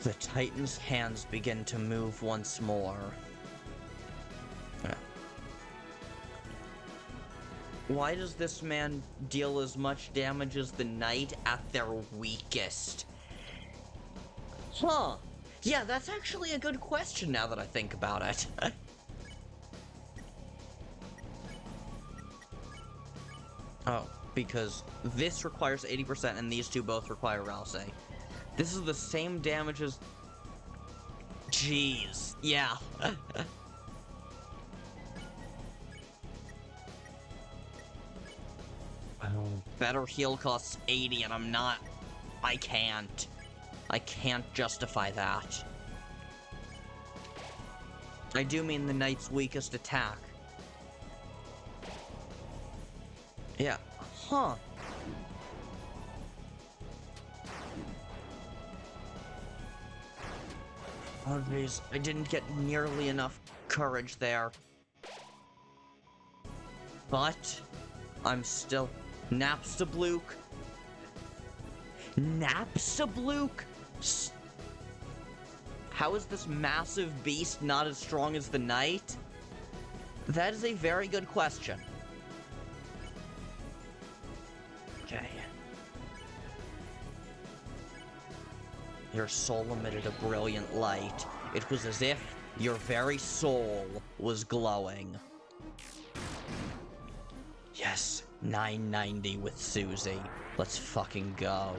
The Titan's hands begin to move once more. Why does this man deal as much damage as the knight at their weakest? Huh. Yeah, that's actually a good question now that I think about it. Oh, because this requires 80% and these two both require Ralsei. This is the same damage as... Jeez. Yeah. Better heal costs 80 and I'm not... I can't justify that. I do mean the knight's weakest attack. Yeah. Huh. Oh jeez, I didn't get nearly enough courage there. But I'm still... Napstabluke? Napstabluke? How is this massive beast not as strong as the knight? That is a very good question. Okay. Your soul emitted a brilliant light. It was as if your very soul was glowing. Yes, 990 with Susie. Let's fucking go.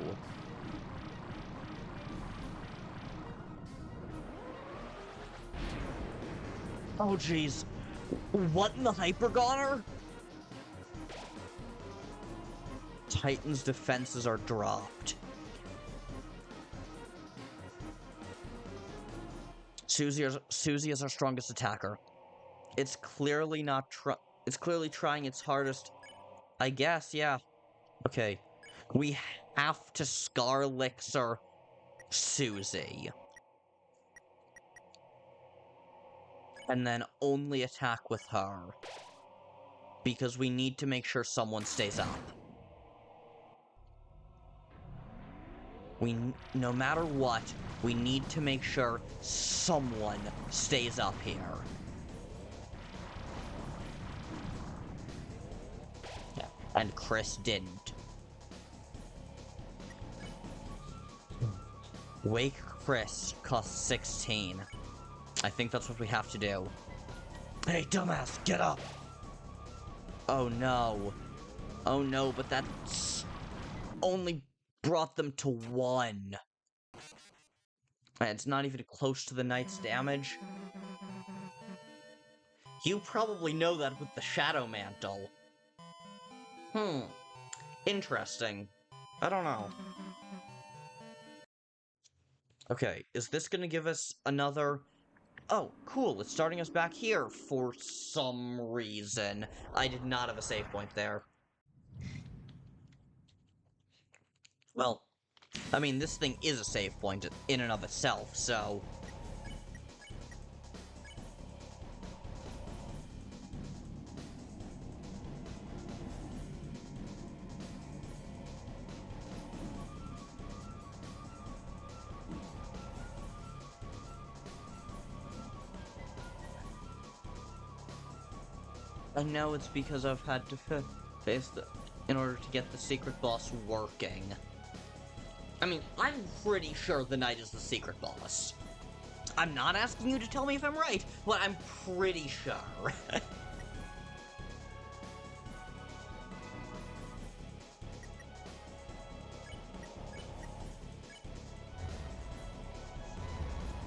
Oh jeez. What in the Hypergoner? Titan's defenses are dropped. Susie is our strongest attacker. It's clearly not it's clearly trying its hardest. I guess, yeah. Okay. We have to Scar Elixir Susie. And then only attack with her. Because we need to make sure someone stays up. No matter what, we need to make sure someone stays up here. Yeah, and Kris didn't. Wake Kris costs 16. I think that's what we have to do. Hey, dumbass, get up! Oh no. Oh no, but that's only brought them to 1. And it's not even close to the knight's damage. You probably know that with the Shadow Mantle. Interesting. I don't know. Okay, is this gonna give us another... Oh, cool, it's starting us back here for some reason. I did not have a save point there. Well, I mean, this thing is a save point in and of itself, so... I know it's because I've had to face in order to get the secret boss working. I mean, I'm pretty sure the knight is the secret boss. I'm not asking you to tell me if I'm right, but I'm pretty sure.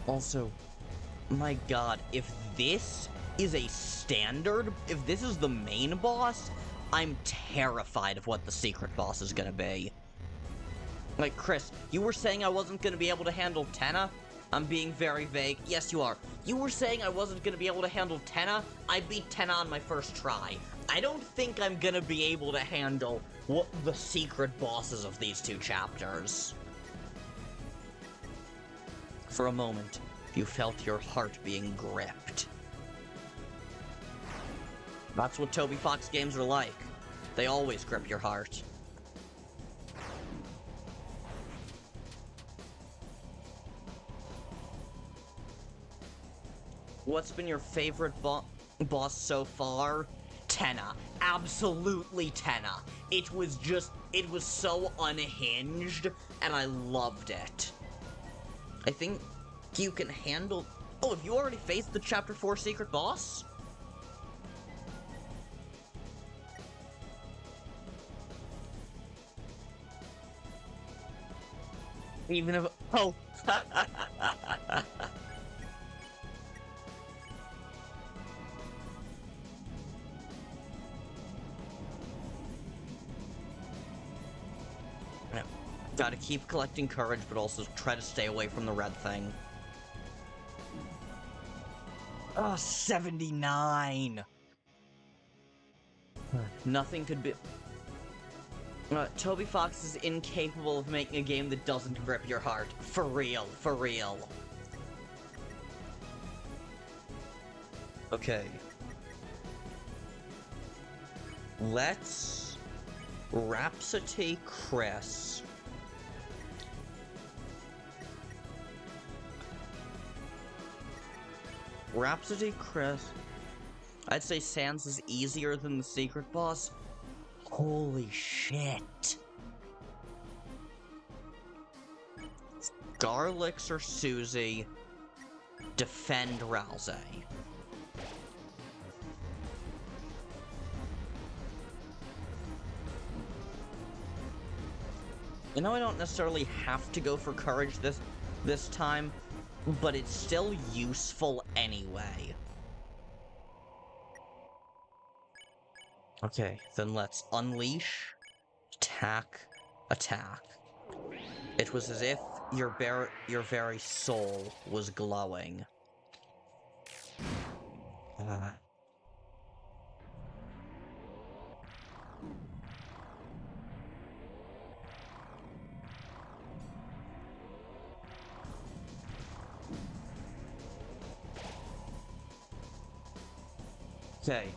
Also, my god, if this is a standard, if this is the main boss, I'm terrified of what the secret boss is gonna be. Like, Kris, you were saying I wasn't gonna be able to handle Tenna? I'm being very vague. Yes, you are. You were saying I wasn't gonna be able to handle Tenna? I beat Tenna on my first try. I don't think I'm gonna be able to handle what the secret bosses of these 2 chapters. For a moment, you felt your heart being gripped. That's what Toby Fox games are like. They always grip your heart. What's been your favorite boss so far? Tenna. Absolutely Tenna. It was so unhinged, and I loved it. I think you can handle... Oh, have you already faced the Chapter 4 secret boss? Even if... Oh! Gotta keep collecting courage, but also try to stay away from the red thing. Oh, 79! Nothing could be... Toby Fox is incapable of making a game that doesn't grip your heart. For real, for real. Okay. Let's... Rhapsody Kris. Rhapsody Kris. I'd say Sans is easier than the secret boss. Holy shit. Garlix or Susie. Defend Ralsei. You know, I don't necessarily have to go for courage this time, but it's still useful anyway. Okay, then let's unleash, attack, attack. It was as if your very soul was glowing. Okay.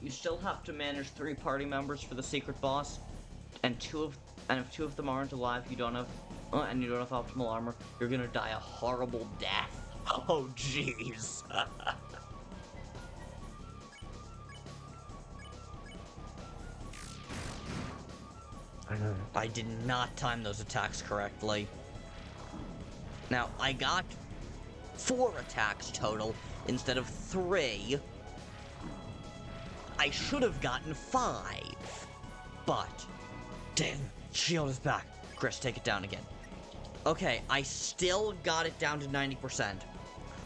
You still have to manage 3 party members for the secret boss, and if 2 of them aren't alive, you don't have optimal armor, you're gonna die a horrible death. Oh, jeez. I did not time those attacks correctly. Now, I got 4 attacks total instead of 3. I should have gotten 5. But, damn, shield is back. Kris, take it down again. Okay, I still got it down to 90%.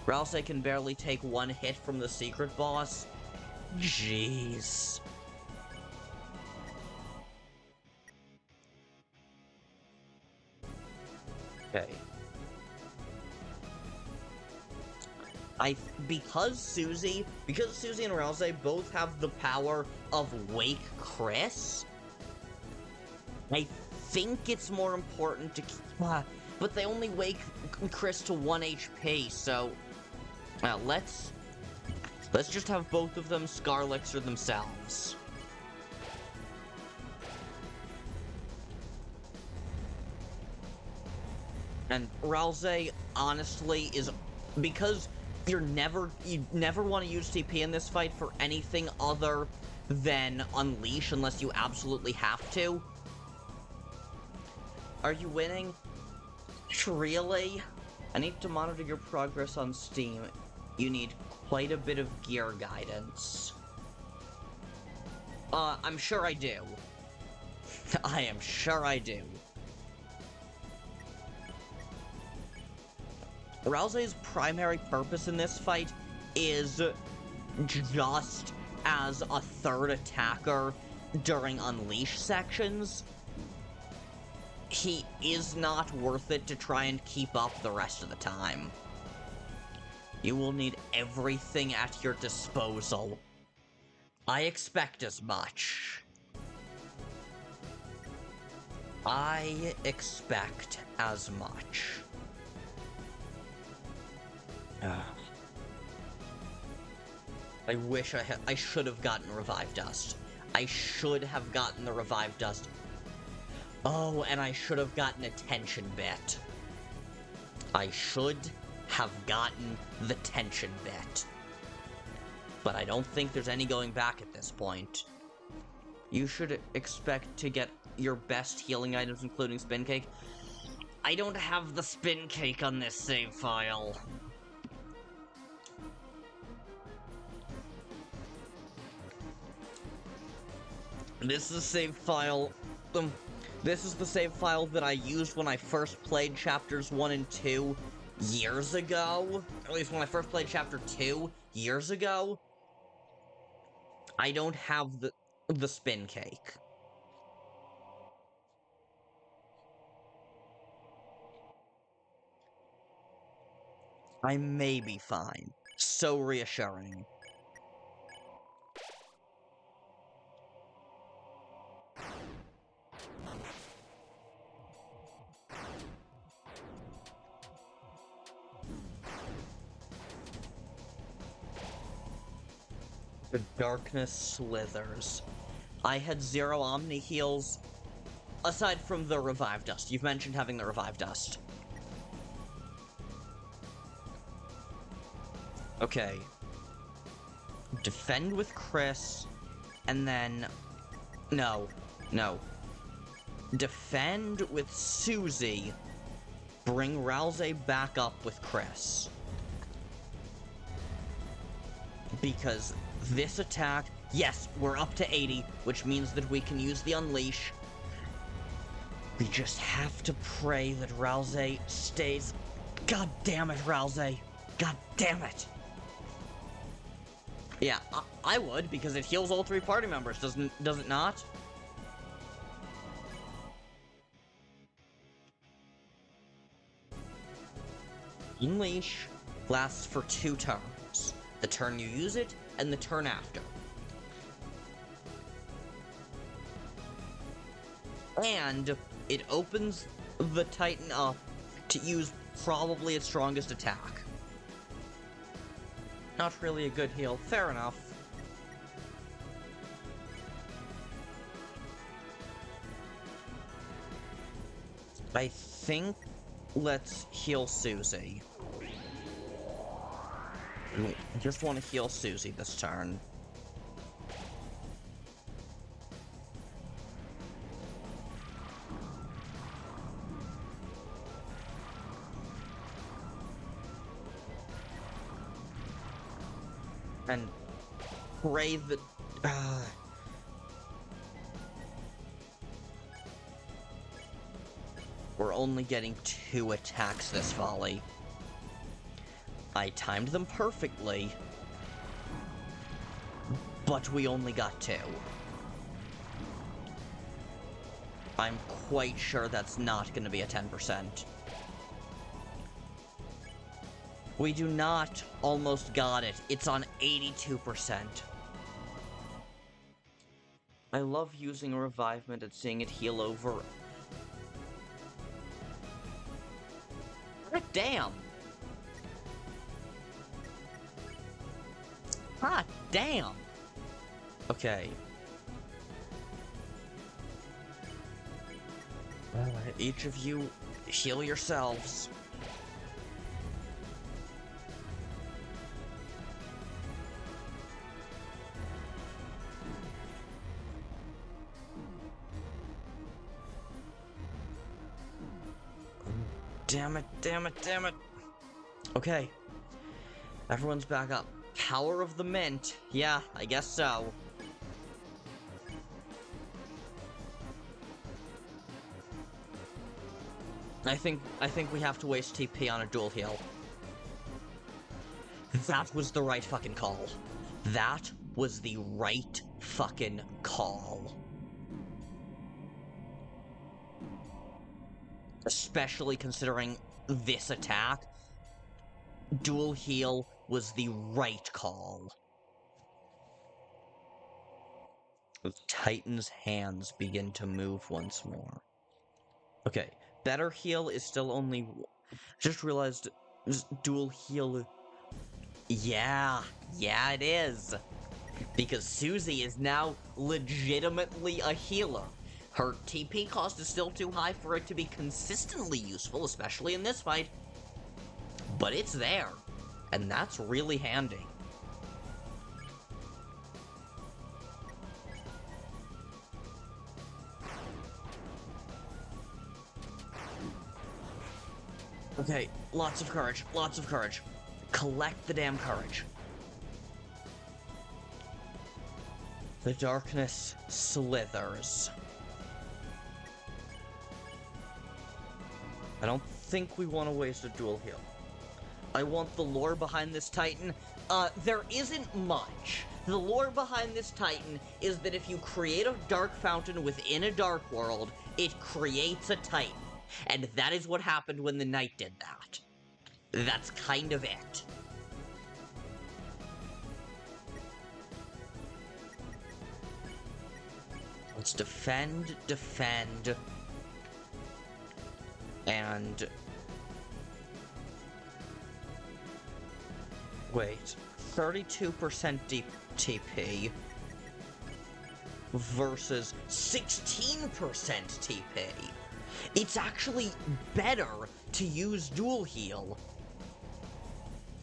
Ralsei can barely take 1 hit from the secret boss. Jeez. Okay. Because Susie and Ralsei both have the power of Wake Kris, I think it's more important to keep, but they only wake Kris to 1 HP, so let's just have both of them Scarlixer themselves. And Ralsei, honestly, is because you never want to use TP in this fight for anything other than Unleash unless you absolutely have to. Are you winning? Really? I need to monitor your progress on Steam. You need quite a bit of gear guidance. I'm sure I do. I am sure I do. Ralsei's primary purpose in this fight is just as a 3rd attacker during Unleash sections. He is not worth it to try and keep up the rest of the time. You will need everything at your disposal. I expect as much. I expect as much. I wish I should have gotten Revive Dust. I should have gotten the Revive Dust. Oh, and I should have gotten a Tension Bit. I should have gotten the Tension Bit. But I don't think there's any going back at this point. You should expect to get your best healing items, including Spin Cake. I don't have the Spin Cake on this save file. This is a save file. This is the save file that I used when I first played chapters 1 and 2 years ago. At least when I first played chapter 2 years ago. I don't have the Spin Cake. I may be fine. So reassuring. The darkness slithers. I had 0 Omni heals, aside from the Revive Dust. You've mentioned having the Revive Dust. Okay. Defend with Kris, and then... No. Defend with Susie. Bring Ralsei back up with Kris. Because this attack... Yes, we're up to 80, which means that we can use the Unleash. We just have to pray that Ralsei stays... God damn it, Ralsei! God damn it! Yeah, I would, because it heals all 3 party members, does it not? Unleash lasts for 2 turns. The turn you use it, and the turn after. And it opens the Titan up to use probably its strongest attack. Not really a good heal, fair enough. I think let's heal Susie. I just want to heal Susie this turn. And pray that... we're only getting 2 attacks this volley. I timed them perfectly, but we only got 2. I'm quite sure that's not going to be a 10%. We do not almost got it. It's on 82%. I love using Revivement and seeing it heal over. Damn! Ah, damn! Okay. Each of you, heal yourselves. Damn it, damn it, damn it. Okay. Everyone's back up. Power of the Mint. Yeah, I guess so. I think we have to waste TP on a dual heal. That was the right fucking call. That was the right fucking call. Especially considering this attack, dual heal was the right call. Titan's hands begin to move once more. Okay, better heal is still only... Just realized, dual heal... Yeah, it is. Because Susie is now legitimately a healer. Her TP cost is still too high for it to be consistently useful, especially in this fight. But it's there, and that's really handy. Okay, lots of courage, lots of courage. Collect the damn courage. The darkness slithers. I don't think we want to waste a dual heal. I want the lore behind this Titan. There isn't much. The lore behind this Titan is that if you create a dark fountain within a dark world, it creates a Titan. And that is what happened when the Knight did that. That's kind of it. Let's defend, and... Wait, 32% TP versus 16% TP. It's actually better to use dual heal,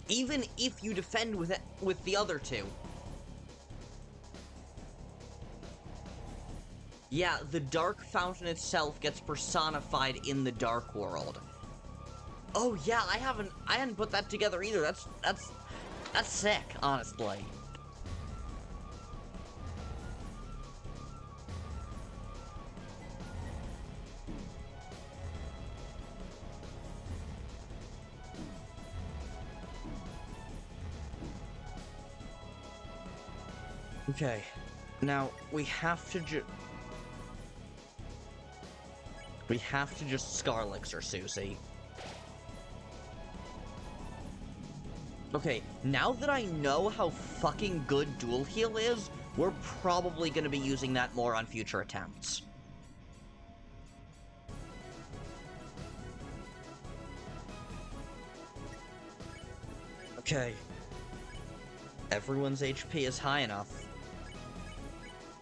even if you defend with the other two. Yeah, the Dark Fountain itself gets personified in the Dark World. Oh yeah, I hadn't put that together either. That's sick, honestly. Okay, now we have to just Scar Elixir Susie. Okay, now that I know how fucking good dual heal is, we're probably gonna be using that more on future attempts. Okay. Everyone's HP is high enough.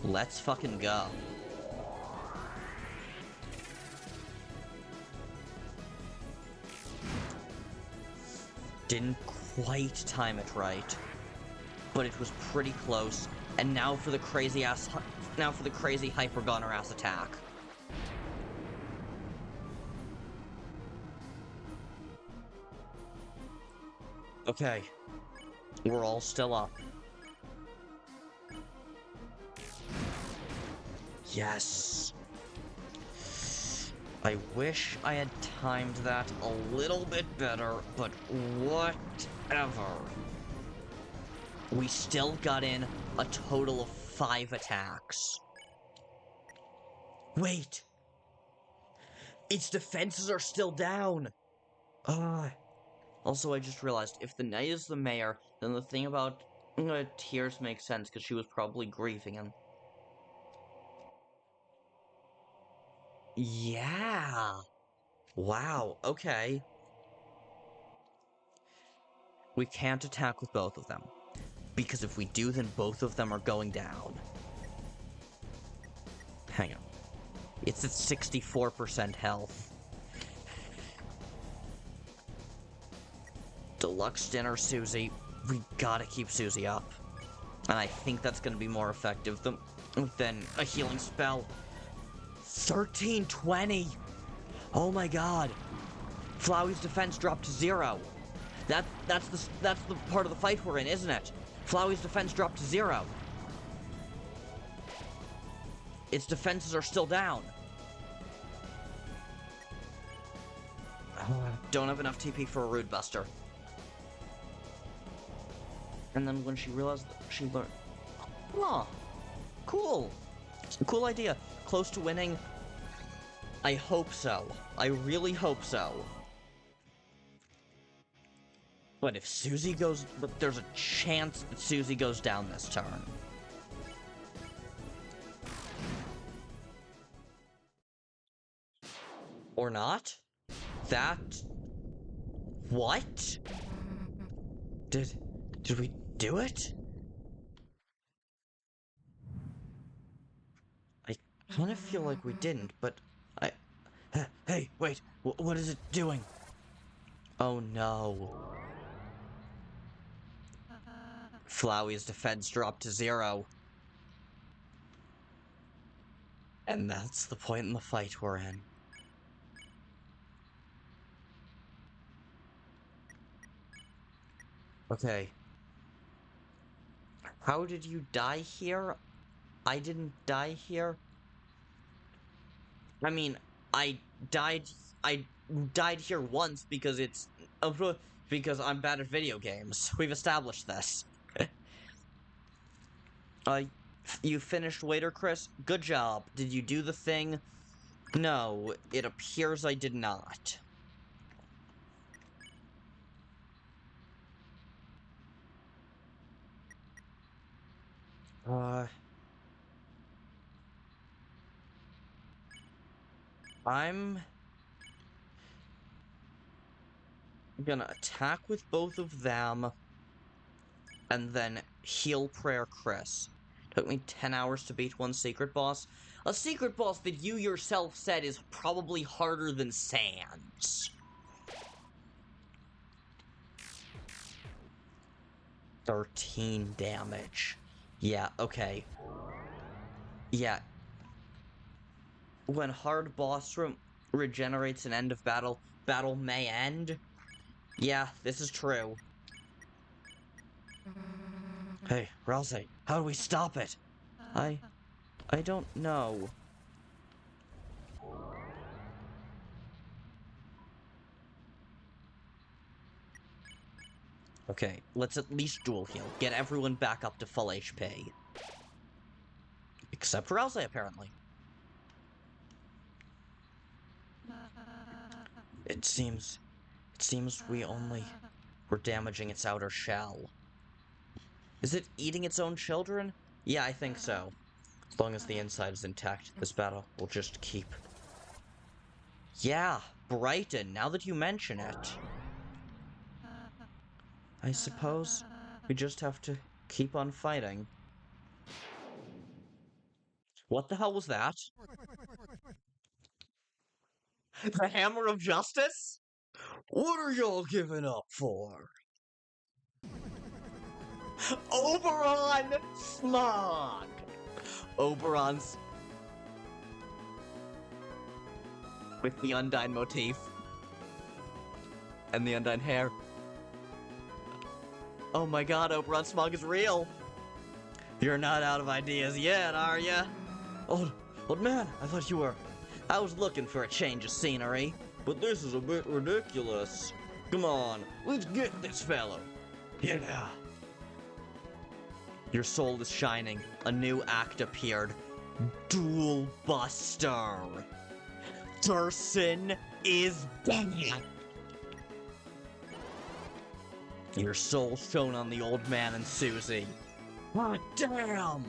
Let's fucking go. Didn't quite time it right, but it was pretty close. And now for the crazy hyper gunner ass attack. Okay, we're all still up. Yes. I wish I had timed that a little bit better, but whatever. We still got in a total of 5 attacks. Wait! Its defenses are still down! Also, I just realized, if the knight is the mayor, then the thing about tears makes sense, because she was probably grieving him. Yeah! Wow, okay. We can't attack with both of them, because if we do, then both of them are going down. Hang on. It's at 64% health. Deluxe dinner, Susie. We gotta keep Susie up. And I think that's gonna be more effective than a healing spell. 1320! Oh my god! Flowey's defense dropped to 0. That's the part of the fight we're in, isn't it? Flowey's defense dropped to 0. Its defenses are still down. Don't have enough TP for a Rude Buster. And then when she realized that she learned... Huh. Cool. Cool idea. Close to winning. I hope so. I really hope so. But if Susie goes... But there's a chance that Susie goes down this turn. Or not? That... What? Did we do it? I kind of feel like we didn't, but Hey, wait, what is it doing? Oh no. Flowey's defense dropped to 0. And that's the point in the fight we're in. Okay. How did you die here? I didn't die here. I mean, I died here once because because I'm bad at video games. We've established this. You finished waiter, Kris? Good job. Did you do the thing? No, it appears I did not. I'm gonna attack with both of them, and then heal prayer Kris. Took me 10 hours to beat one secret boss. A secret boss that you yourself said is probably harder than Sans. 13 damage. Yeah, okay. Yeah. When hard boss room regenerates an end of battle, battle may end. Yeah, this is true. Hey, Ralsei, how do we stop it? I don't know. Okay, let's at least dual heal. Get everyone back up to full HP. Except for Ralsei, apparently. It seems we're damaging its outer shell. Is it eating its own children? Yeah, I think so. As long as the inside is intact, this battle will just keep. Yeah, Brighton, now that you mention it. I suppose we just have to keep on fighting. What the hell was that? The Hammer of Justice? What are y'all giving up for? Oberon Smog! Oberon's with the Undyne motif. And the Undyne hair. Oh my god, Oberon Smog is real! You're not out of ideas yet, are ya? Old man, I thought you were... I was looking for a change of scenery, but this is a bit ridiculous. Come on, let's get this fellow. Yeah. Your soul is shining. A new act appeared. Duel Buster. Gerson is dead. Your soul shone on the old man and Susie. Oh, damn!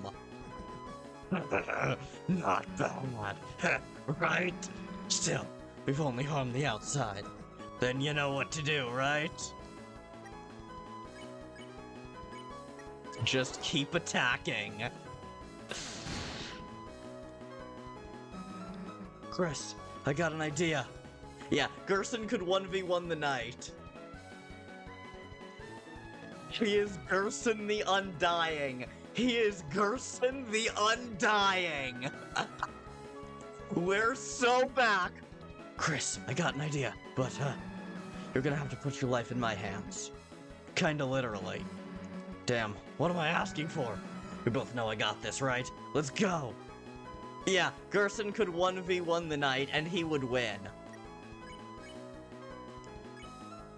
Not bad, right? Still, we've only harmed the outside. Then you know what to do, right? Just keep attacking. Kris, I got an idea. Yeah, Gerson could 1v1 the knight. He is Gerson the Undying. He is Gerson the Undying. We're so back. Kris, I got an idea, but you're gonna have to put your life in my hands. Kinda literally. Damn, what am I asking for? We both know I got this, right? Let's go. Yeah, Gerson could 1v1 the knight and he would win.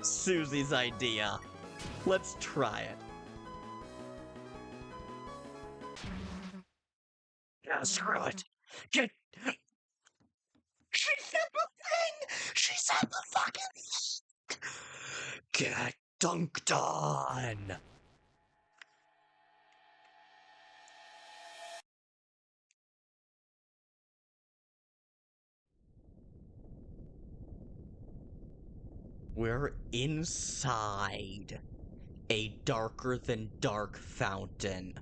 Susie's idea. Let's try it. Yeah, screw it. Get... She said the thing! She said the fucking thing! Get dunked on! We're inside a darker than dark fountain.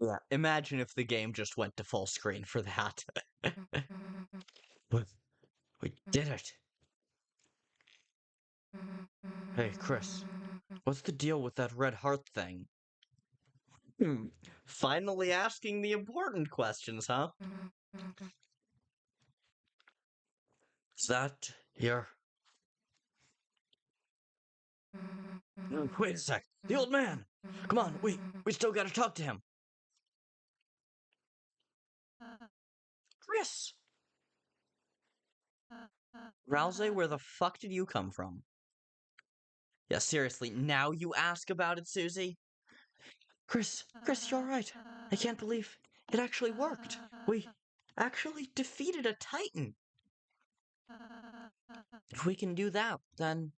Yeah, imagine if the game just went to full screen for that. But we did it. Hey, Kris, what's the deal with that red heart thing? Finally asking the important questions, huh? Is that your... Wait a sec. The old man! Come on, we still gotta talk to him. Kris! Ralsei, where the fuck did you come from? Yeah, seriously, now you ask about it, Susie? Kris, you're right. I can't believe it actually worked. We actually defeated a Titan. If we can do that, then...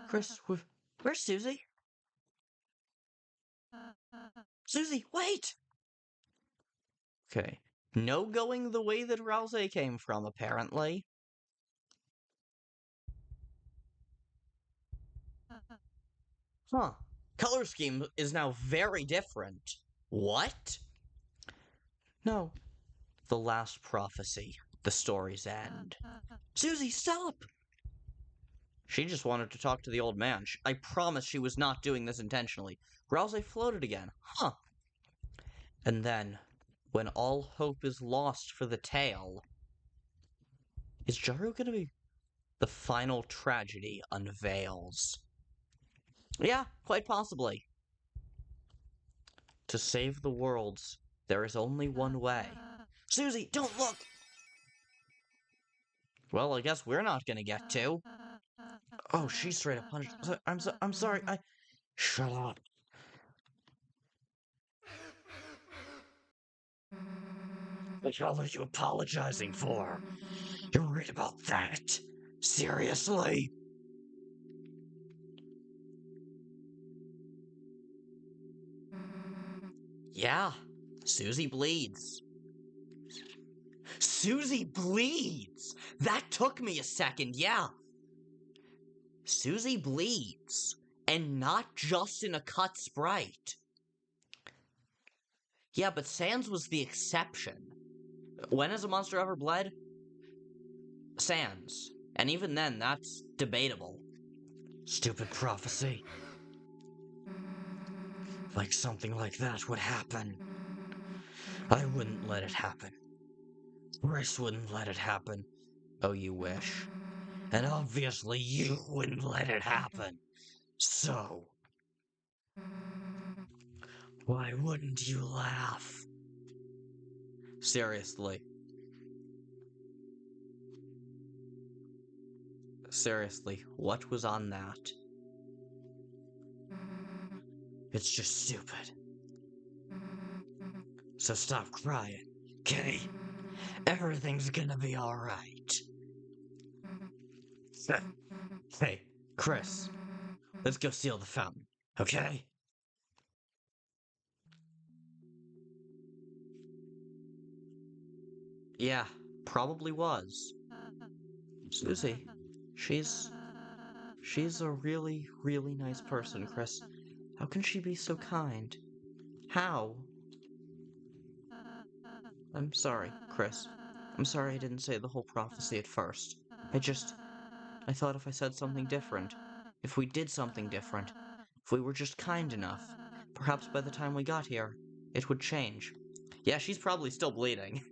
Kris, where's Susie? Susie, wait! Okay. No going the way that Ralsei came from, apparently. Huh. Color scheme is now very different. What? No. The last prophecy. The story's end. Susie, stop! She just wanted to talk to the old man. I promise she was not doing this intentionally. Ralsei floated again. Huh. And then, when all hope is lost for the tale, is Jaru gonna be... The final tragedy unveils. Yeah, quite possibly. To save the worlds, there is only one way. Susie, don't look! Well, I guess we're not gonna get to. Oh, she straight up punched. I'm sorry, Shut up. What the hell are you apologizing for? You're worried about that? Seriously? Yeah, Susie bleeds. Susie bleeds! That took me a second, yeah. Susie bleeds. And not just in a cut sprite. Yeah, but Sans was the exception. When has a monster ever bled? Sans. And even then, that's debatable. Stupid prophecy. Like something like that would happen. I wouldn't let it happen. Kris wouldn't let it happen. Oh, you wish. And obviously you wouldn't let it happen. So, why wouldn't you laugh? Seriously. Seriously, what was on that? It's just stupid. So stop crying, okay? Everything's gonna be alright. Hey, Kris, let's go seal the fountain, okay? Yeah, probably was. Susie, she's a really, really nice person, Kris. How can she be so kind? How? I'm sorry, Kris. I'm sorry I didn't say the whole prophecy at first. I thought if I said something different, if we did something different, if we were just kind enough, perhaps by the time we got here, it would change. Yeah, she's probably still bleeding.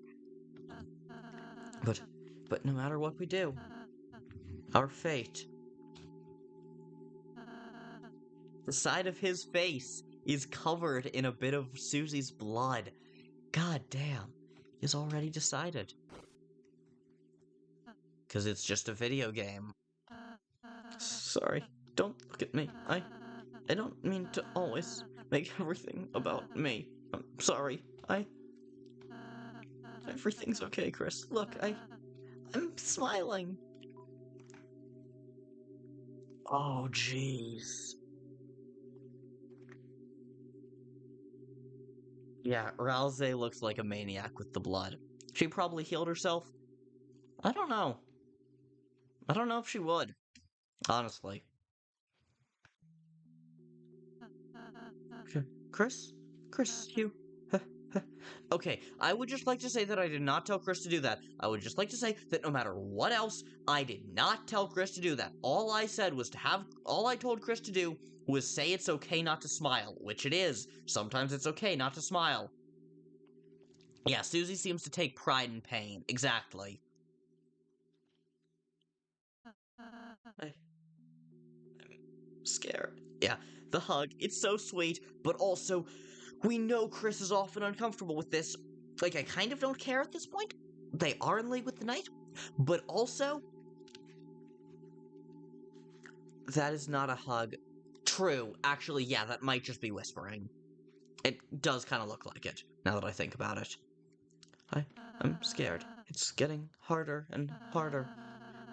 But, but no matter what we do, our fate, the side of his face is covered in a bit of Susie's blood. God damn, he's already decided. 'Cause it's just a video game. Sorry, don't look at me. I don't mean to always make everything about me. I'm sorry. Everything's okay, Kris. Look, I'm smiling. Oh, jeez. Yeah, Ralsei looks like a maniac with the blood. She probably healed herself. I don't know. I don't know if she would, honestly. Kris? Kris, you... Okay, I would just like to say that I did not tell Kris to do that. I would just like to say that no matter what else, I did not tell Kris to do that. All I said was all I told Kris to do was say it's okay not to smile, which it is. Sometimes it's okay not to smile. Yeah, Susie seems to take pride in pain. Exactly. I'm scared. Yeah, the hug. It's so sweet, but also, we know Kris is often uncomfortable with this. Like, I kind of don't care at this point. They are in league with the night, but also, that is not a hug. True. Actually, yeah, that might just be whispering. It does kind of look like it, now that I think about it. I'm scared. It's getting harder and harder.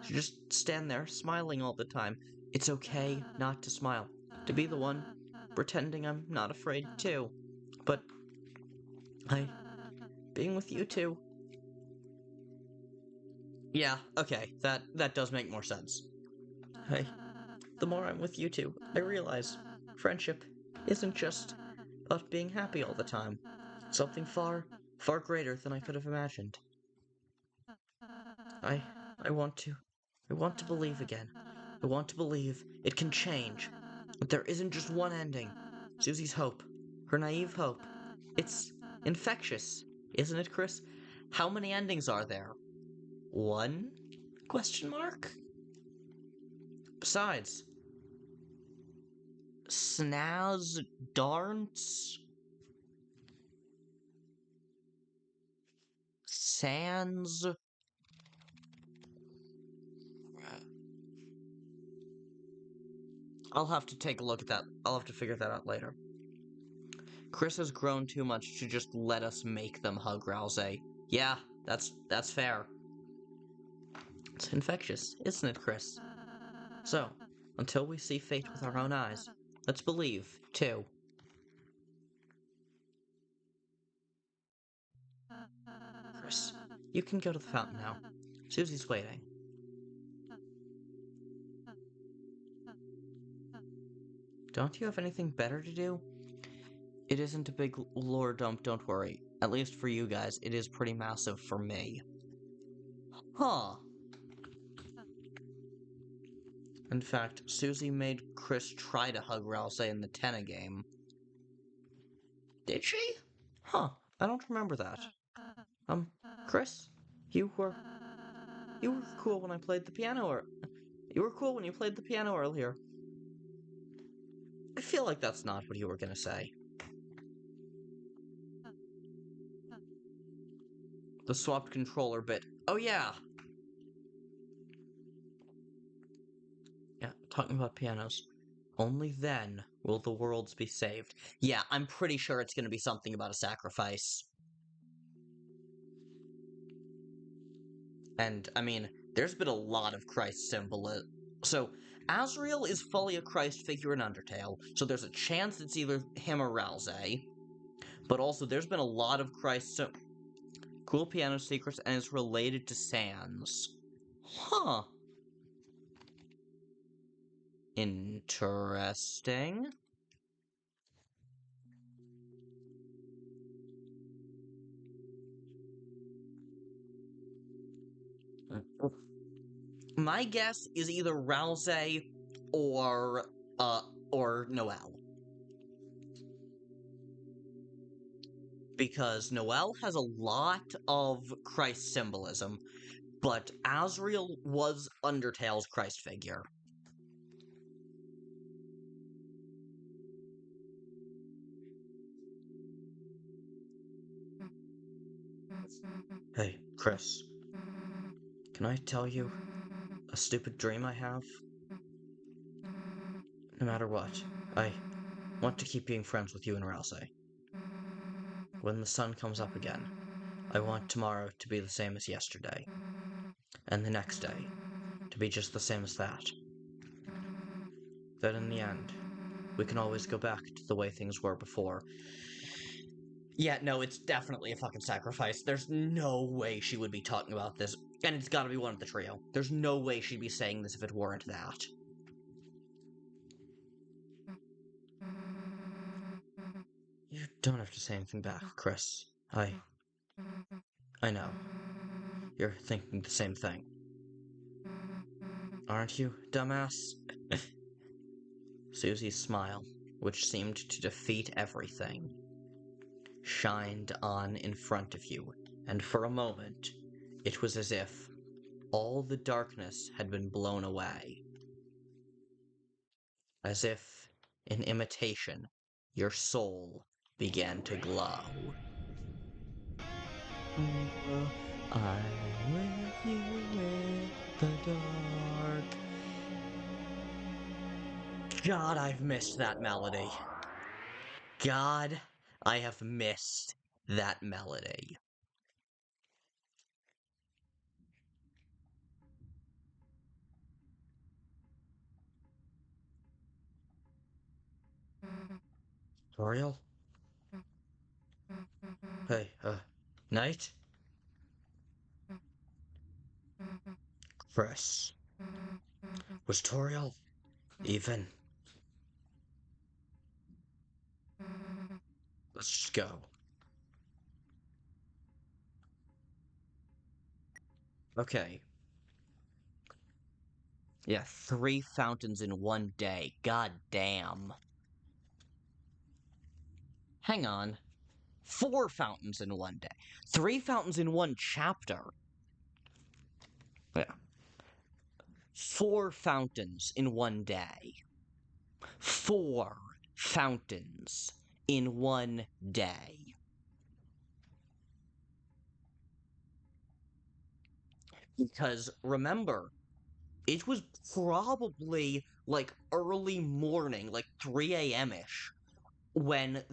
To just stand there, smiling all the time. It's okay not to smile. To be the one pretending I'm not afraid too. But being with you two. Yeah, okay, that does make more sense. The more I'm with you two, I realize friendship isn't just about being happy all the time. It's something far, far greater than I could have imagined. I I want to believe again. I want to believe it can change. That there isn't just one ending. Susie's hope. Her naive hope. It's infectious, isn't it, Kris? How many endings are there? One? Question mark? Besides, Snaz Darnts? Sans? I'll have to take a look at that. I'll have to figure that out later. Kris has grown too much to just let us make them hug Ralsei. Yeah, that's fair. It's infectious, isn't it, Kris? So, until we see fate with our own eyes, let's believe, too. Kris, you can go to the fountain now. Susie's waiting. Don't you have anything better to do? It isn't a big lore dump, don't worry. At least for you guys, it is pretty massive for me. Huh. In fact, Susie made Kris try to hug Ralsei in the Tenna game. Did she? Huh, I don't remember that. Kris, you were cool when I played the piano, or you were cool when you played the piano earlier. I feel like that's not what you were gonna say. The swapped controller bit. Oh yeah! Yeah, talking about pianos. Only then will the worlds be saved. Yeah, I'm pretty sure it's gonna be something about a sacrifice. And, I mean, there's been a lot of Christ symbolism. So, Asriel is fully a Christ figure in Undertale, so there's a chance it's either him or Ralsei. But also, there's been a lot of Christ cool piano secrets, and it's related to Sans. Huh. Interesting. My guess is either Ralsei or Noelle. Because Noelle has a lot of Christ symbolism, but Asriel was Undertale's Christ figure. Hey, Kris. Can I tell you a stupid dream I have? No matter what, I want to keep being friends with you and Ralsei. When the sun comes up again, I want tomorrow to be the same as yesterday. And the next day to be just the same as that. That in the end, we can always go back to the way things were before. Yeah, no, it's definitely a fucking sacrifice. There's no way she would be talking about this. And it's gotta be one of the trio. There's no way she'd be saying this if it weren't that. You don't have to say anything back, Kris. I know. You're thinking the same thing. Aren't you, dumbass? Susie's smile, which seemed to defeat everything, shined on in front of you, and for a moment, it was as if all the darkness had been blown away. As if, in imitation, your soul began to glow. I'm with you in the dark. God, I've missed that melody. God, I have missed that melody. Toriel? Hey, Knight? Kris. Was Toriel even? Let's just go. Okay. Yeah, 3 fountains in one day. God damn. Hang on. 4 fountains in one day. 3 fountains in one chapter. Yeah. 4 fountains in one day. 4 fountains in one day. Because remember, it was probably like early morning, like 3 a.m.-ish, when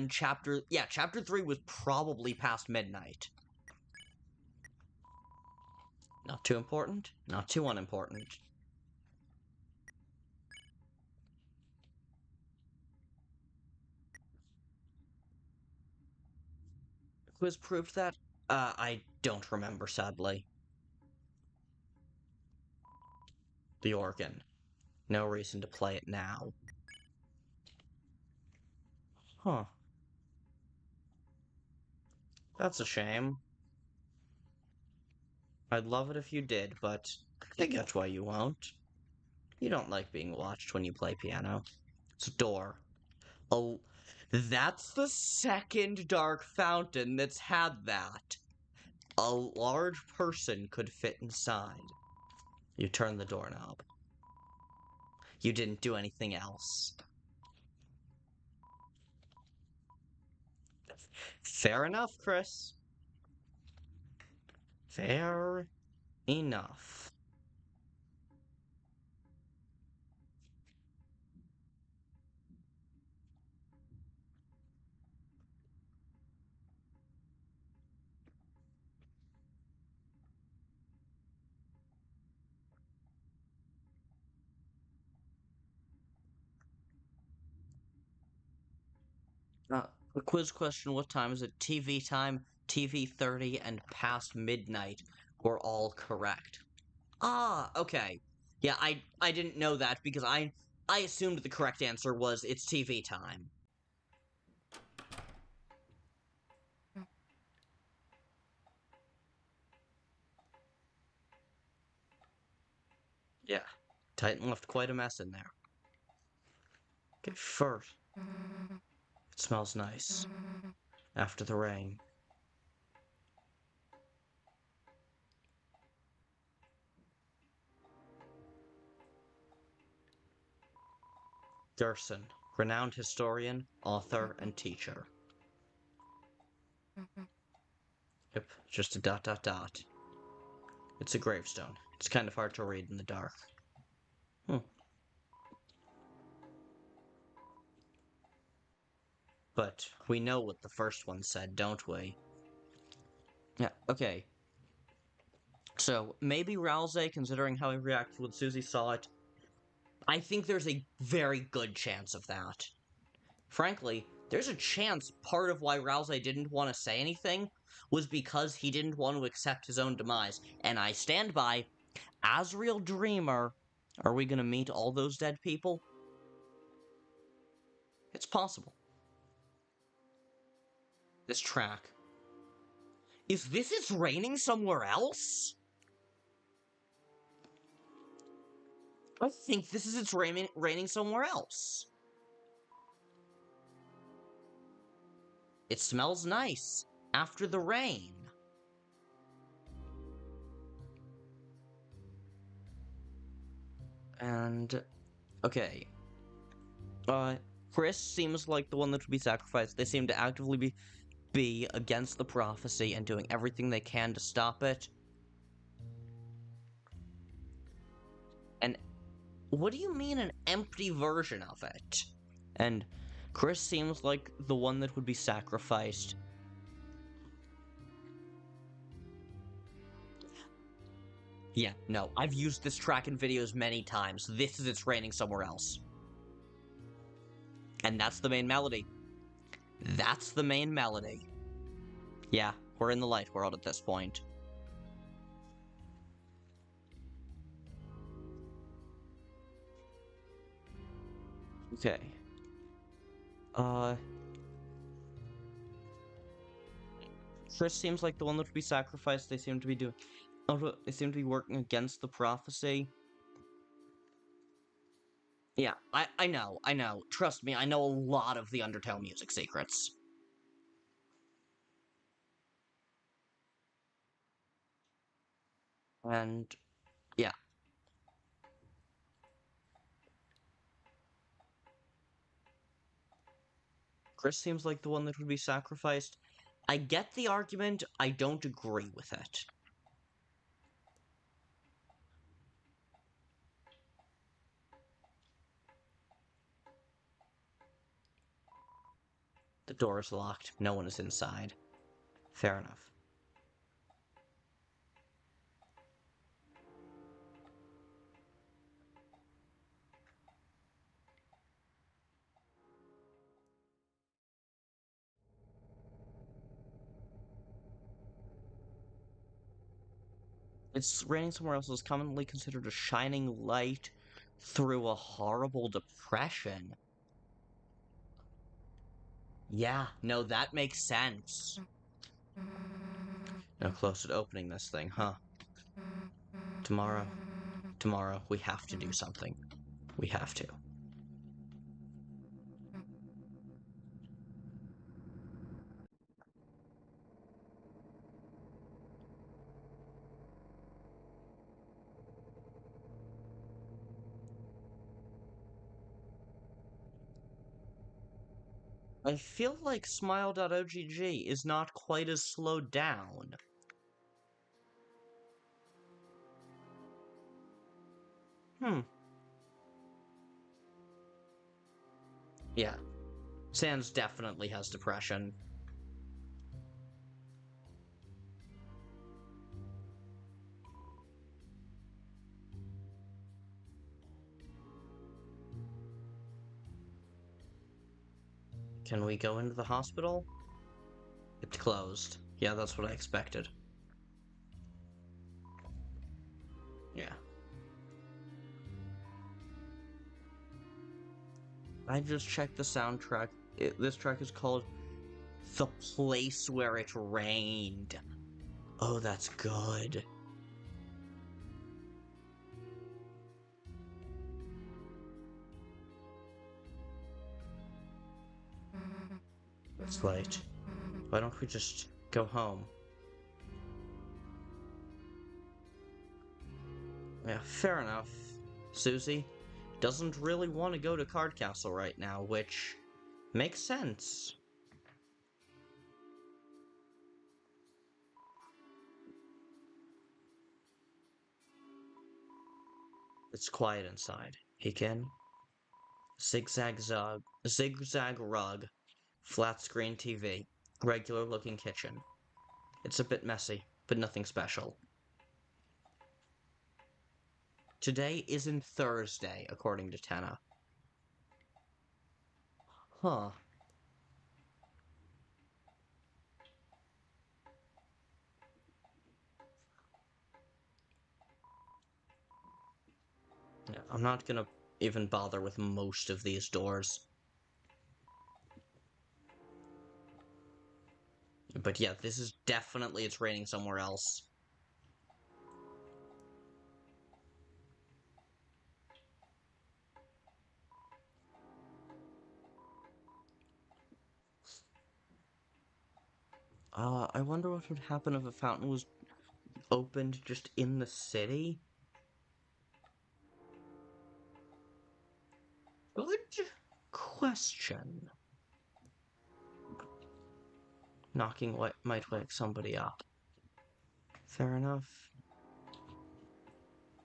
chapter 3 was probably past midnight. Not too important, not too unimportant. Quiz proved that? I don't remember, sadly. The organ. No reason to play it now. Huh. That's a shame. I'd love it if you did, but I get why you won't. You don't like being watched when you play piano. It's a door. Oh, that's the second dark fountain that's had that. A large person could fit inside. You turn the doorknob. You didn't do anything else. Fair enough, Kris. Fair enough. A quiz question, what time is it? TV time, TV 30, and past midnight were all correct. Ah, okay. Yeah, I didn't know that because I assumed the correct answer was it's TV time. Yeah, Titan left quite a mess in there. Okay, first, it smells nice after the rain. Gerson, renowned historian, author, and teacher. Yep, just a dot dot dot. It's a gravestone. It's kind of hard to read in the dark. But we know what the first one said, don't we? Yeah, okay. So, maybe Ralsei, considering how he reacted when Susie saw it, I think there's a very good chance of that. Frankly, there's a chance part of why Ralsei didn't want to say anything was because he didn't want to accept his own demise. And I stand by, as real dreamer, are we gonna meet all those dead people? It's possible. This track. Is this it's raining somewhere else? I think this is it's raining somewhere else. It smells nice after the rain. And okay. Kris seems like the one that would be sacrificed. They seem to actively be against the prophecy and doing everything they can to stop it. And what do you mean an empty version of it? And Kris seems like the one that would be sacrificed. Yeah, no, I've used this track in videos many times. This is It's Raining Somewhere Else. And that's the main melody. That's the main melody. Yeah, we're in the light world at this point. Okay. Kris seems like the one that would be sacrificed. They seem to be doing... They seem to be working against the prophecy. Yeah, I know. Trust me, I know a lot of the Undertale music secrets. And, yeah. Kris seems like the one that would be sacrificed. I get the argument, I don't agree with it. The door is locked. No one is inside. Fair enough. It's Raining Somewhere Else is commonly considered a shining light through a horrible depression. Yeah, no, that makes sense. No closer to opening this thing, huh? Tomorrow, we have to do something. We have to. I feel like Smile.ogg is not quite as slowed down. Yeah. Sans definitely has depression. Can we go into the hospital? It's closed. Yeah, that's what I expected. Yeah. I just checked the soundtrack. This track is called The Place Where It Rained. Oh, that's good. It's late. Why don't we just go home? Yeah, fair enough. Susie doesn't really want to go to Card Castle right now, which makes sense. It's quiet inside. He zigzag rug, flat screen TV, regular looking kitchen. It's a bit messy, but nothing special. Today isn't Thursday, according to Tenna. Huh. Yeah, I'm not gonna even bother with most of these doors. But yeah, this is definitely it's raining somewhere else. I wonder what would happen if a fountain was opened just in the city? Good question. Knocking might wake somebody up. Fair enough.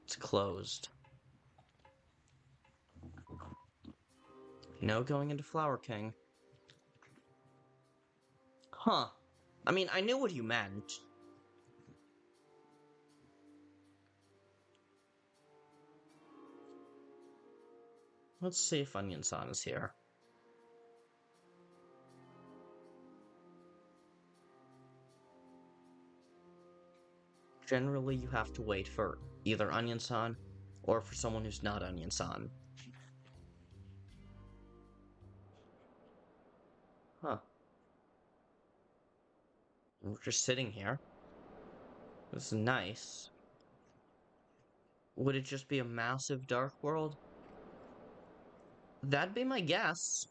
It's closed. No going into Flower King. Huh. I mean, I knew what you meant. Let's see if Onion-san is here. Generally, you have to wait for either Onion-san or for someone who's not Onion-san. Huh. We're just sitting here. This is nice. Would it just be a massive dark world? That'd be my guess.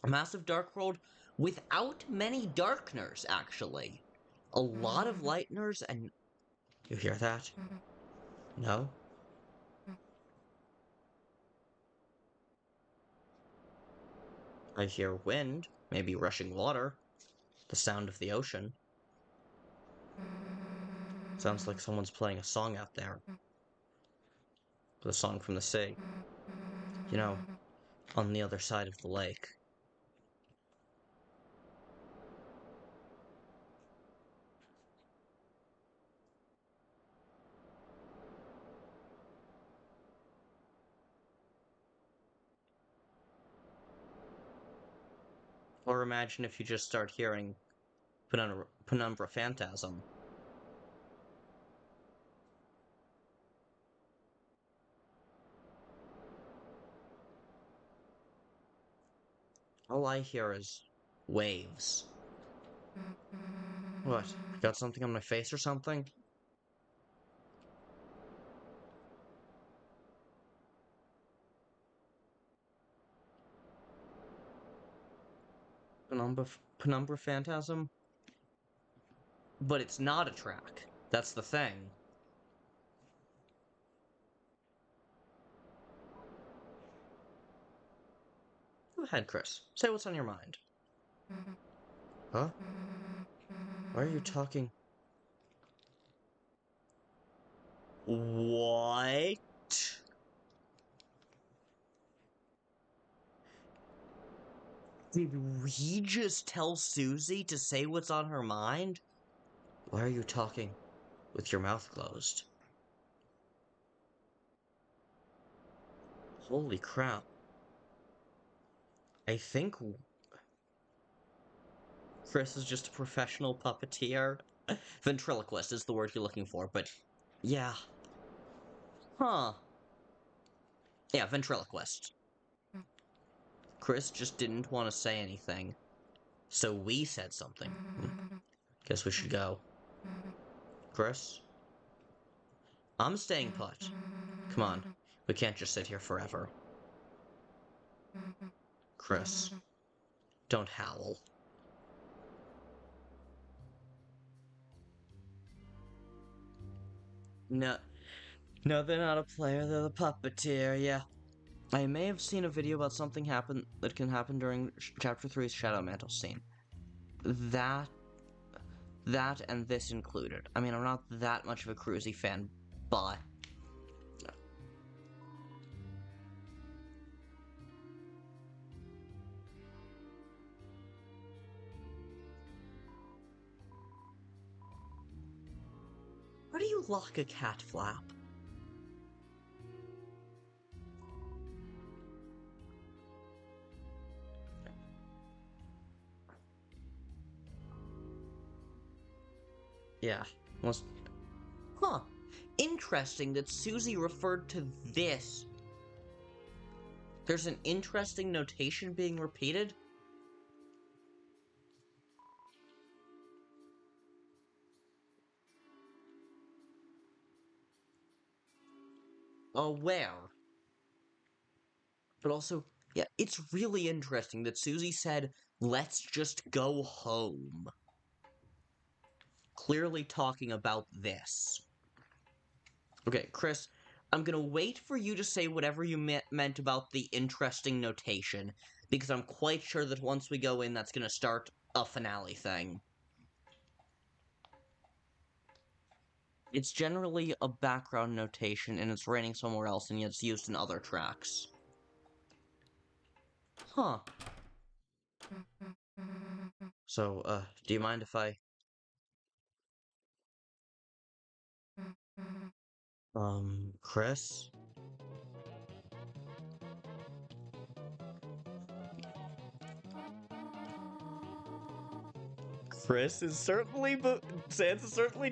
A massive dark world without many darkners, actually. A lot of lightners and... You hear that? No? I hear wind, maybe rushing water, the sound of the ocean. Sounds like someone's playing a song out there. The song from the sea. You know, on the other side of the lake. Or imagine if you just start hearing Penumbra Phantasm. All I hear is waves. What? Got something on my face or something? Penumbra Phantasm? But it's not a track. That's the thing. Go ahead, Kris. Say what's on your mind. Huh? Why are you talking? What? Did we just tell Susie to say what's on her mind? Why are you talking with your mouth closed? Holy crap. I think Kris is just a professional puppeteer. Ventriloquist is the word you're looking for, but yeah. Huh. Yeah, ventriloquist. Kris just didn't want to say anything, so we said something. Guess we should go. Kris? I'm staying put. Come on, we can't just sit here forever. Kris, don't howl. No, no, they're not a player, they're the puppeteer, yeah. I may have seen a video about something that can happen during Chapter 3's Shadow Mantle scene. That and this included. I mean, I'm not that much of a Cruzy fan, but... Where do you lock a cat flap? Yeah, most... Huh. Interesting that Susie referred to this. There's an interesting notation being repeated? Where? But also, yeah, it's really interesting that Susie said, let's just go home. Clearly talking about this. Okay, Kris, I'm gonna wait for you to say whatever you meant about the interesting notation, because I'm quite sure that once we go in, that's gonna start a finale thing. It's generally a background notation, and it's raining somewhere else, and yet it's used in other tracks. Huh. So, do you mind if I... Kris? Kris is certainly, Sans has certainly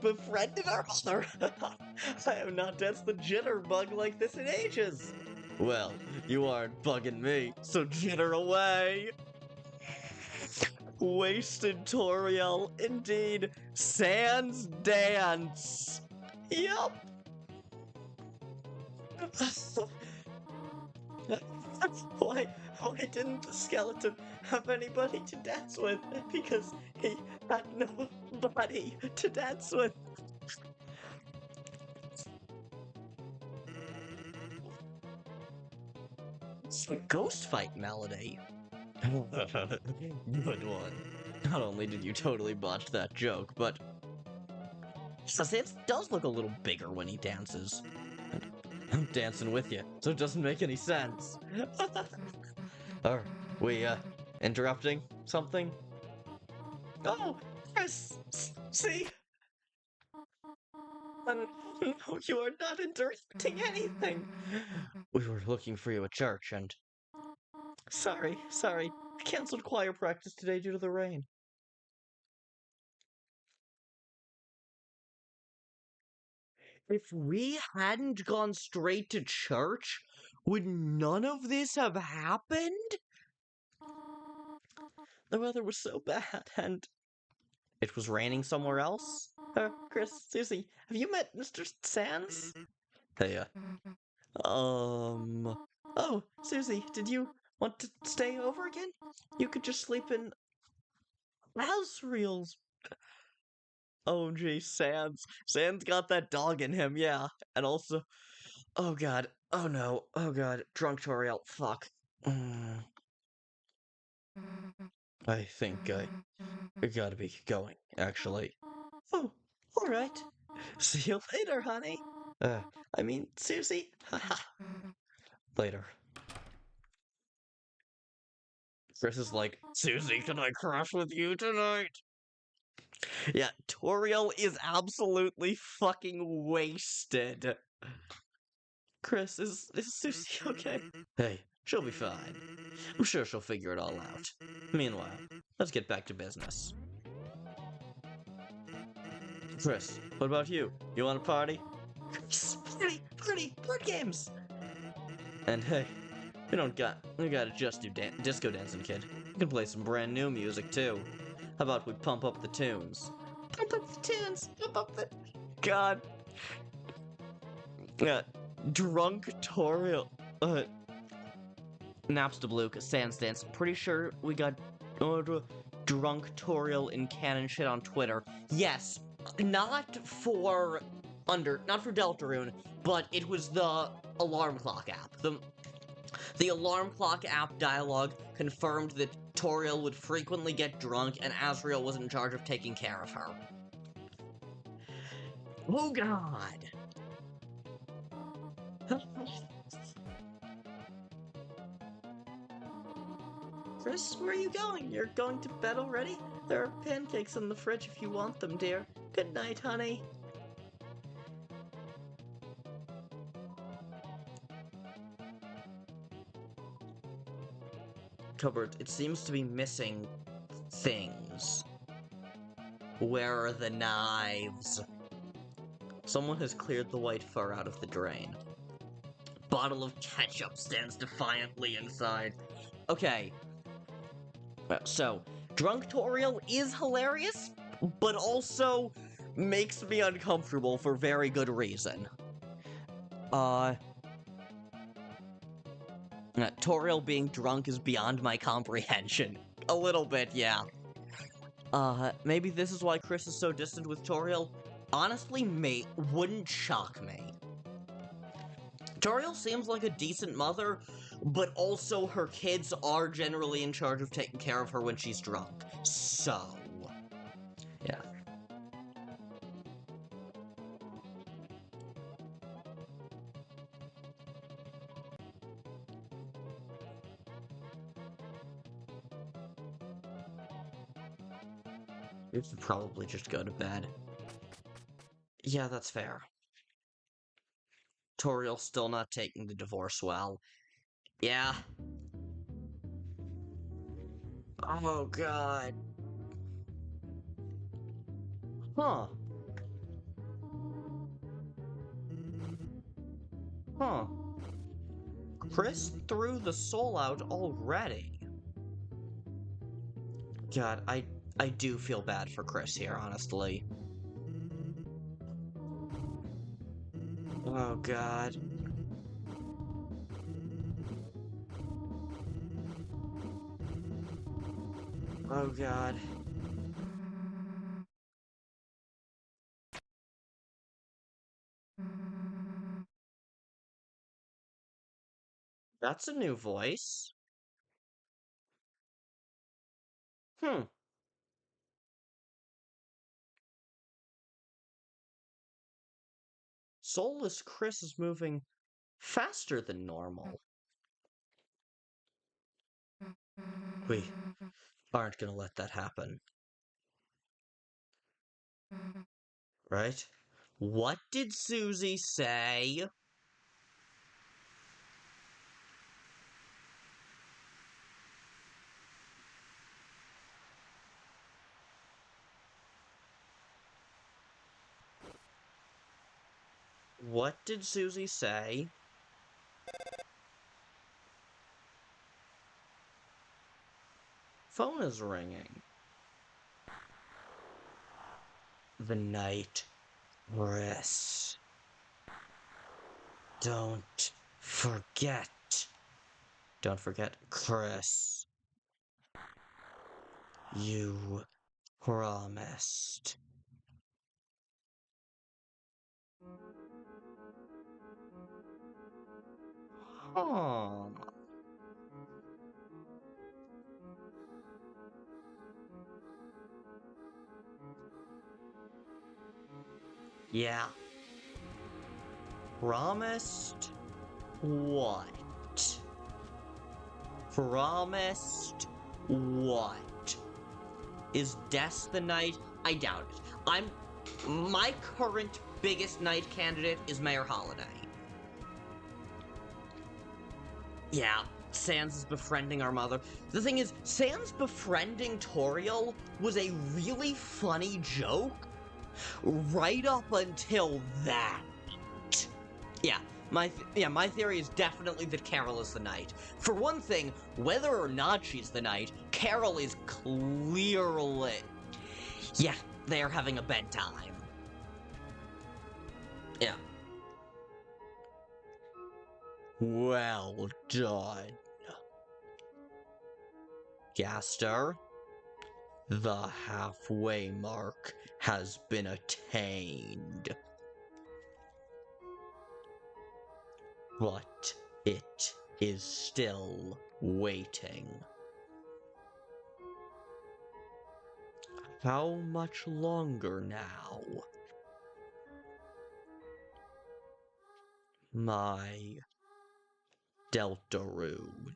befriended our mother. I have not danced the jitterbug like this in ages. Well, you aren't bugging me, so jitter away. Wasted Toriel, indeed. Sans dance. Yup. why, why didn't the skeleton have anybody to dance with? Because he had nobody to dance with. It's a ghost fight melody. Good one. Not only did you totally botch that joke, but Sans does look a little bigger when he dances. I'm dancing with you, so it doesn't make any sense. Are we, interrupting something? Oh, Kris! See? No, you are not interrupting anything! We were looking for you at church, and... Sorry. I canceled choir practice today due to the rain. If we hadn't gone straight to church, would none of this have happened? The weather was so bad, and It was raining somewhere else? Kris, Susie, have you met Mr. Sands? Hey, Oh, Susie, did you want to stay over again? You could just sleep in house reels. Oh, gee, Sands. Sands got that dog in him, yeah. And also, oh god, oh no, oh god, drunk Toriel, fuck. I think I gotta be going, actually. Oh, alright. See you later, honey. Uh, I mean, Susie. Haha. Later. Kris is like, Susie, can I crash with you tonight? Yeah, Toriel is absolutely fucking wasted. Kris, is Susie okay? Hey, she'll be fine. I'm sure she'll figure it all out. Meanwhile, let's get back to business. Kris, what about you? You want a party? Kris, party, board games! And hey, we gotta just do disco dancing, kid. We can play some brand new music, too. How about we pump up the tunes? Pump up the tunes! Pump up the... God. Drunk Toriel. Naps to Blue, Sans Dance. Pretty sure we got drunk Toriel in canon shit on Twitter. Yes, not for Deltarune, but it was the alarm clock app. The alarm clock app dialogue confirmed that Toriel would frequently get drunk and Asriel was in charge of taking care of her. Oh god! Kris, where are you going? You're going to bed already? There are pancakes in the fridge if you want them, dear. Good night, honey. Cupboard, it seems to be missing things. Where are the knives? Someone has cleared the white fur out of the drain. Bottle of ketchup stands defiantly inside. Okay. So, Drunk Toriel is hilarious, but also makes me uncomfortable for very good reason. Toriel being drunk is beyond my comprehension. A little bit, yeah. Maybe this is why Kris is so distant with Toriel? Honestly, mate, wouldn't shock me. Toriel seems like a decent mother, but also her kids are generally in charge of taking care of her when she's drunk. So, yeah. We should probably just go to bed. Yeah, that's fair. Toriel's still not taking the divorce well. Yeah. Oh, God. Huh. Huh. Kris threw the soul out already. God, I do feel bad for Kris here, honestly. Oh, God. Oh, God. That's a new voice. Hmm. Soulless Kris is moving faster than normal. We aren't gonna let that happen. Right? What did Susie say? What did Susie say? Phone is ringing. the night, Kris. Don't forget. Don't forget, Kris. You promised. Huh. Yeah. Promised what? Promised what? Is Des the Knight? I doubt it. My current biggest knight candidate is Mayor Holiday. Yeah, Sans is befriending our mother. The thing is, Sans befriending Toriel was a really funny joke right up until that. Yeah, my theory is definitely that Carol is the knight. For one thing, whether or not she's the knight, Carol is clearly... Yeah, they are having a bedtime. Yeah. Well done. Gaster, the halfway mark has been attained. But it is still waiting. How much longer now? My Deltarune.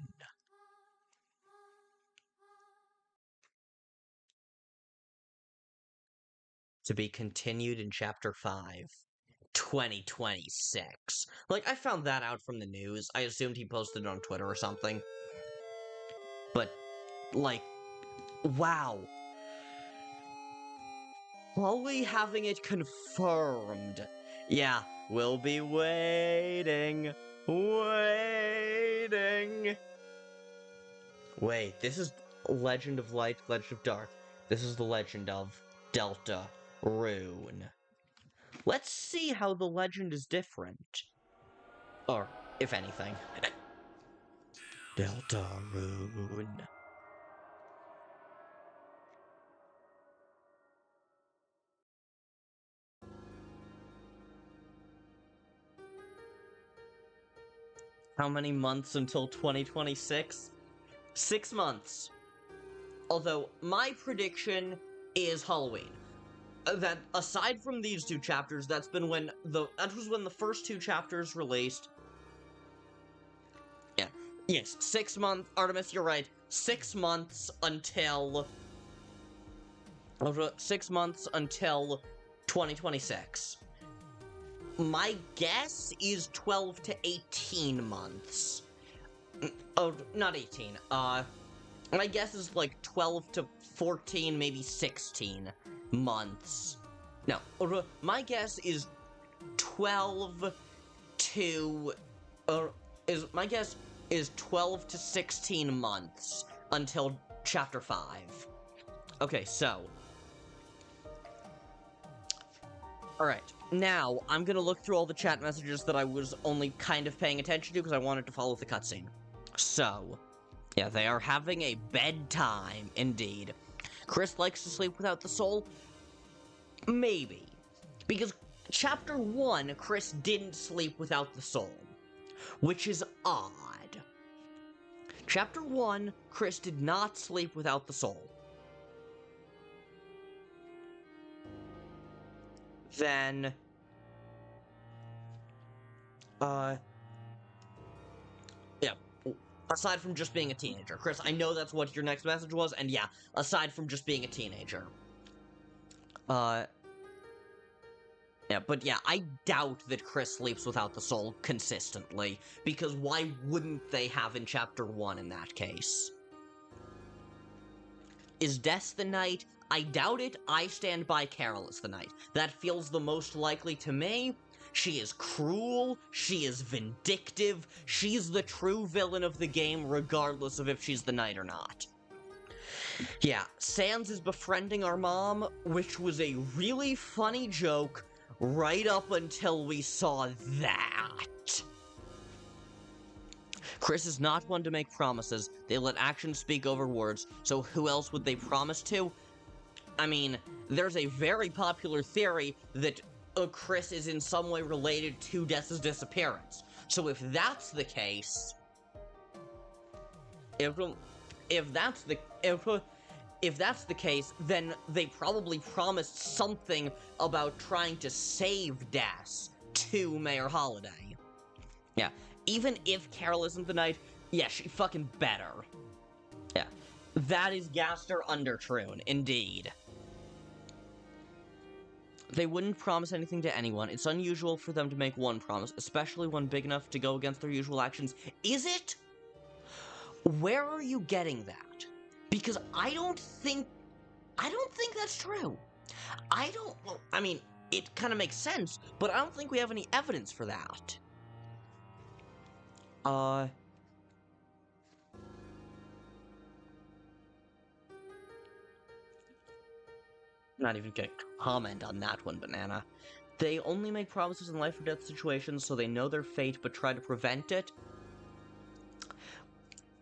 To be continued in Chapter 5. 2026. Like, I found that out from the news. I assumed he posted it on Twitter or something. But, like, wow. Fully having it confirmed. Yeah, we'll be waiting. Waiting. Wait, this is Legend of Light, Legend of Dark. This is the Legend of Deltarune. Let's see how the legend is different. Or, if anything. Deltarune. How many months until 2026? 6 months. Although, my prediction is Halloween. That, aside from these two chapters, that was when the first two chapters released. Yeah. Yes, 6 months. Artemis, you're right. 6 months until... 6 months until 2026. My guess is 12 to 18 months. Oh, not 18. My guess is like 12 to 14, maybe 16 months. No, my guess is 12 to... my guess is 12 to 16 months until Chapter 5. Okay, so... Alright, now, I'm gonna look through all the chat messages that I was only kind of paying attention to because I wanted to follow the cutscene. So, yeah, they are having a bedtime, indeed. Kris likes to sleep without the soul? Maybe. Because Chapter 1, Kris didn't sleep without the soul. Which is odd. Chapter 1, Kris did not sleep without the soul. Then... yeah, aside from just being a teenager. Kris, I know that's what your next message was, and yeah, aside from just being a teenager. Yeah, but yeah, I doubt that Kris sleeps without the soul consistently, because why wouldn't they have in Chapter 1 in that case? Is Des the knight? I doubt it. I stand by Carol as the knight. That feels the most likely to me. She is cruel, she is vindictive, she's the true villain of the game regardless of if she's the knight or not. Yeah, Sans is befriending our mom, which was a really funny joke right up until we saw that. Kris is not one to make promises. They let actions speak over words, so who else would they promise to? I mean, there's a very popular theory that Kris is in some way related to Des's disappearance. So if that's the case, if that's the case, then they probably promised something about trying to save Des to Mayor Holiday. Yeah, even if Carol isn't the knight, yeah, she fucking better. Yeah, that is Gaster Undertale, indeed. They wouldn't promise anything to anyone. It's unusual for them to make one promise, especially one big enough to go against their usual actions. Is it? Where are you getting that? Because I don't think that's true. Well, I mean, it kind of makes sense, but I don't think we have any evidence for that. Not even gonna comment on that one, Banana. They only make promises in life or death situations, so they know their fate but try to prevent it.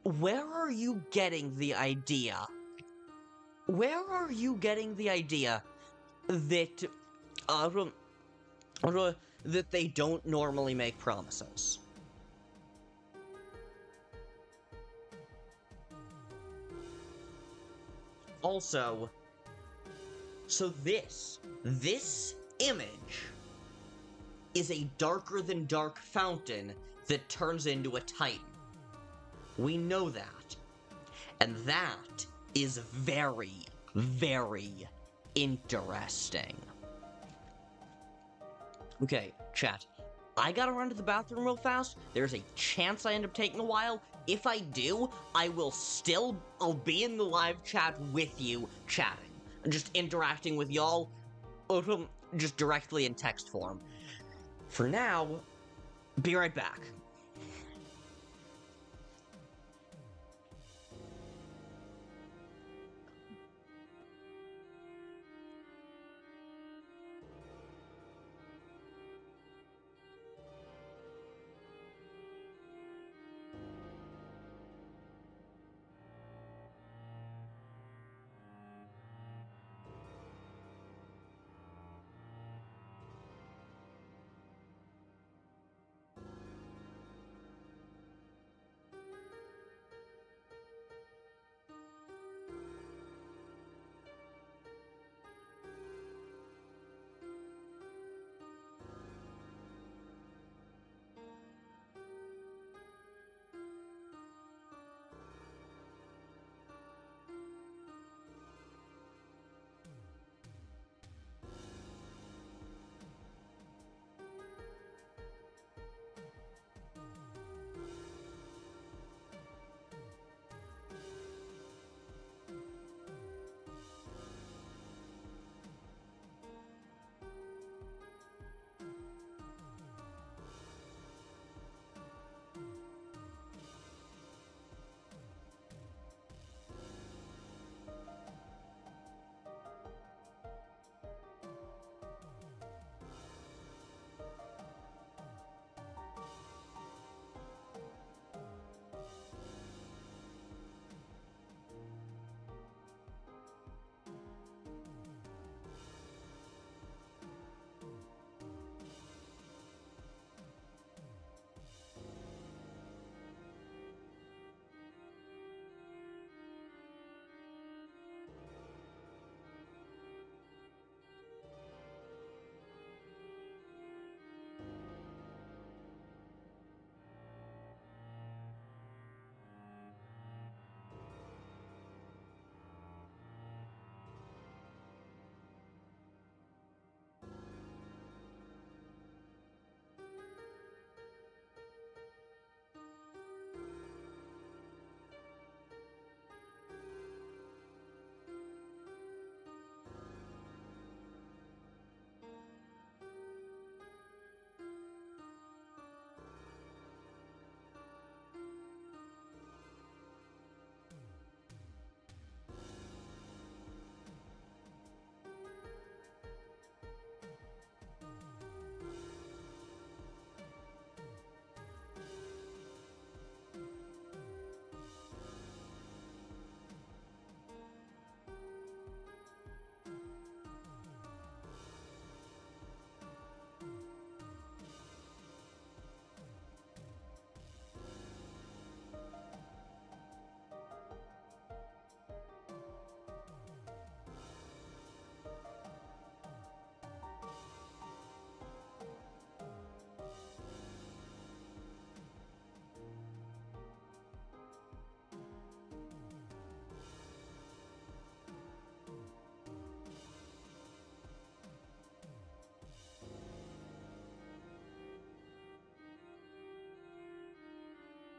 Where are you getting the idea? Where are you getting the idea that, that they don't normally make promises? Also, so this image is a darker than dark fountain that turns into a titan. We know that. And that is very, very interesting. Okay, chat. I gotta run to the bathroom real fast. There's a chance I end up taking a while. If I do, I'll be in the live chat with you, chatting. Just interacting with y'all, just directly in text form. For now, be right back.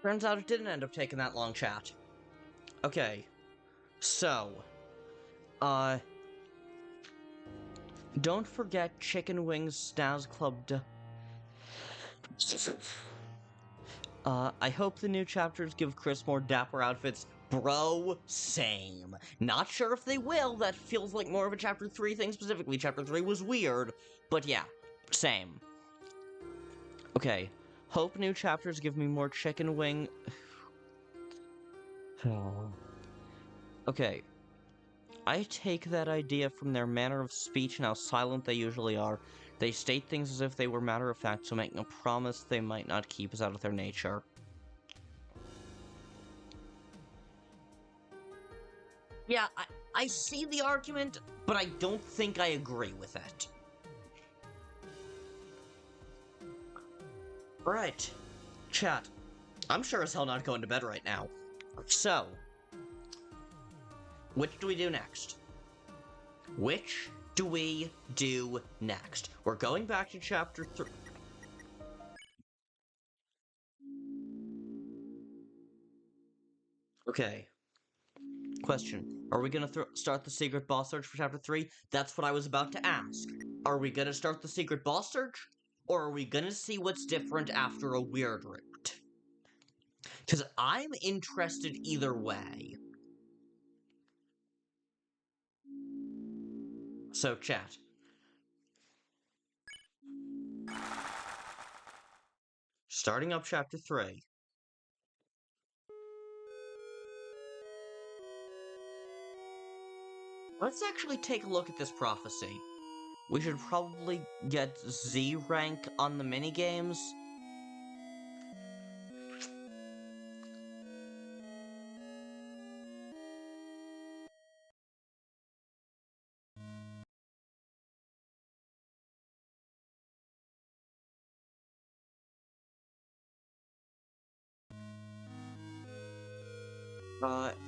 Turns out it didn't end up taking that long, chat. Okay. So, don't forget Chicken Wings Snaz Club I hope the new chapters give Kris more dapper outfits. Bro, same. Not sure if they will, that feels like more of a Chapter 3 thing specifically. Chapter 3 was weird, but yeah, same. Okay, hope new chapters give me more chicken wing... Okay, I take that idea from their manner of speech and how silent they usually are. They state things as if they were matter of fact, so making a promise they might not keep is out of their nature. Yeah, I see the argument, but I don't think I agree with it. Alright, chat. I'm sure as hell not going to bed right now. So, which do we do next? Which do we do next? We're going back to chapter 3. Okay. Question. Are we gonna start the secret boss search for chapter 3? That's what I was about to ask. Are we gonna start the secret boss search? Or are we gonna see what's different after a weird route? Because I'm interested either way. So, chat. Starting up chapter 3. Let's actually take a look at this prophecy. We should probably get Z rank on the minigames.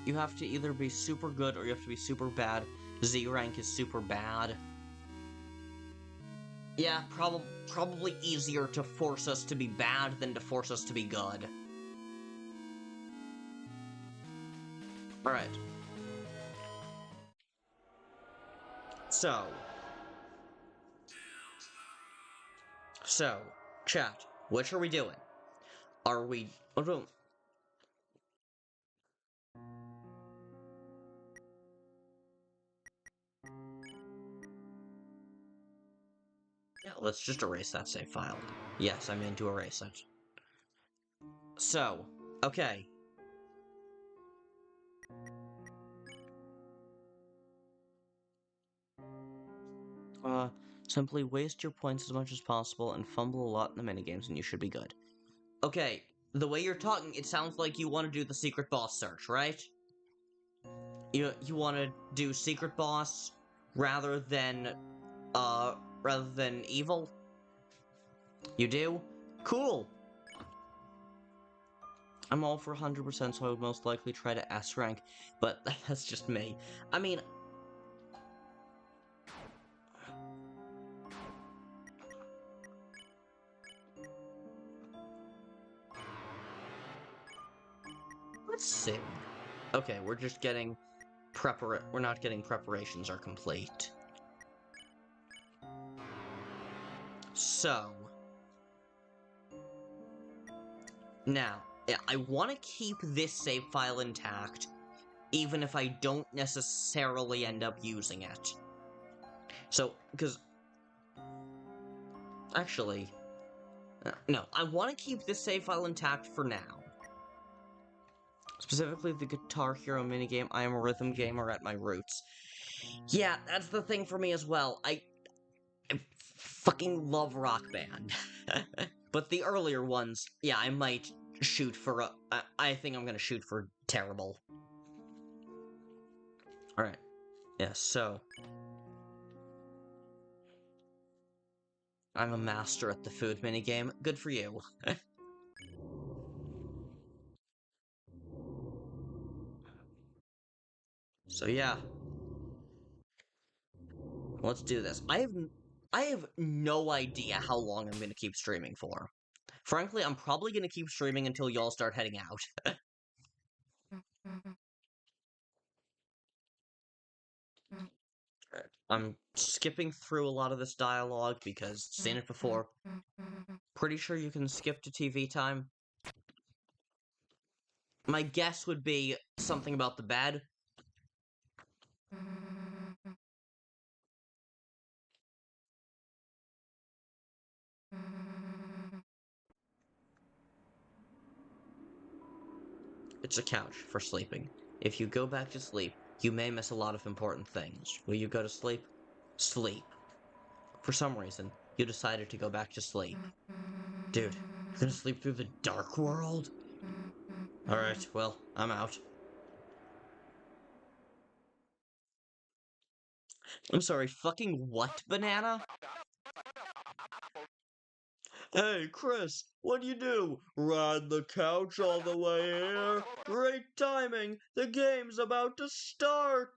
You have to either be super good or you have to be super bad. Z rank is super bad. Yeah, probably easier to force us to be bad than to force us to be good. Alright. So, chat, which are we doing? Are we... Yeah, let's just erase that save file. Yes, I'm in to erase it. So, okay. Simply waste your points as much as possible and fumble a lot in the minigames and you should be good. Okay, the way you're talking, it sounds like you want to do the secret boss search, right? You want to do secret boss rather than evil? You do? Cool! I'm all for 100%, so I would most likely try to S rank, but that's just me. I mean... Let's see. Okay, we're just getting we're not getting preparations are complete. So... Now, I want to keep this save file intact, even if I don't necessarily end up using it. So, because... Actually... no, I want to keep this save file intact for now. Specifically the Guitar Hero minigame, I am a rhythm gamer at my roots. Yeah, that's the thing for me as well. I fucking love Rock Band. But the earlier ones, yeah, I might shoot for I think I'm gonna shoot for terrible. Alright. Yeah, so... I'm a master at the food minigame. Good for you. So yeah. Let's do this. I have no idea how long I'm gonna keep streaming for. Frankly, I'm probably gonna keep streaming until y'all start heading out. I'm skipping through a lot of this dialogue because seen it before. Pretty sure you can skip to TV time. My guess would be something about the bed. It's a couch for sleeping. If you go back to sleep, you may miss a lot of important things. Will you go to sleep? Sleep. For some reason, you decided to go back to sleep. Dude, you're gonna sleep through the dark world? Alright, well, I'm out. I'm sorry, fucking what, banana? Hey, Kris, what'd you do? Ride the couch all the way here? Great timing! The game's about to start!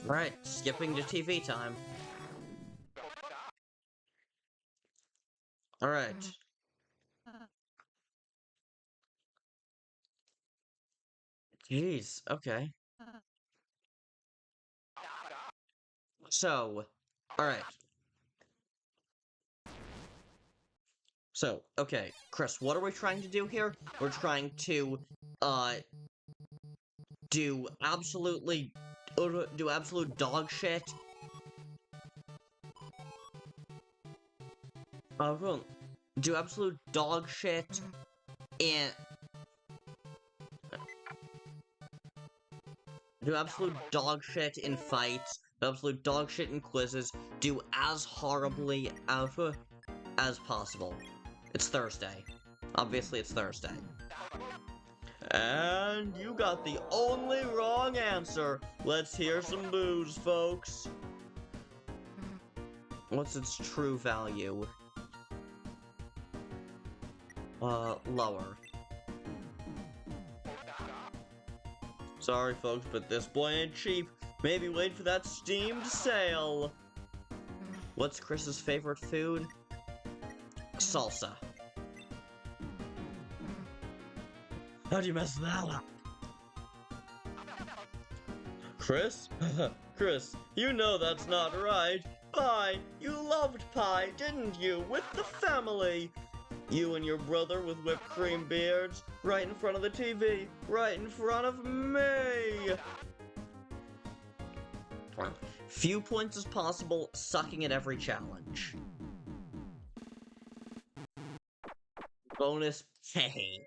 Alright, skipping to TV time. Alright. Jeez, okay. So, alright. So, okay, Kris, what are we trying to do here? We're trying to, do absolute dog shit. Do absolute dog shit and do absolute dog shit in fights, do absolute dog shit in quizzes, do as horribly as possible. It's Thursday. Obviously, it's Thursday. And you got the only wrong answer. Let's hear some boos, folks. What's its true value? Lower. Sorry, folks, but this boy ain't cheap. Maybe wait for that steamed sale. What's Kris's favorite food? Salsa. How'd you mess that up? Kris? Kris, you know that's not right. Pie! You loved pie, didn't you? With the family! You and your brother with whipped cream beards, right in front of the TV, right in front of me! Few points as possible, sucking at every challenge. Bonus pain.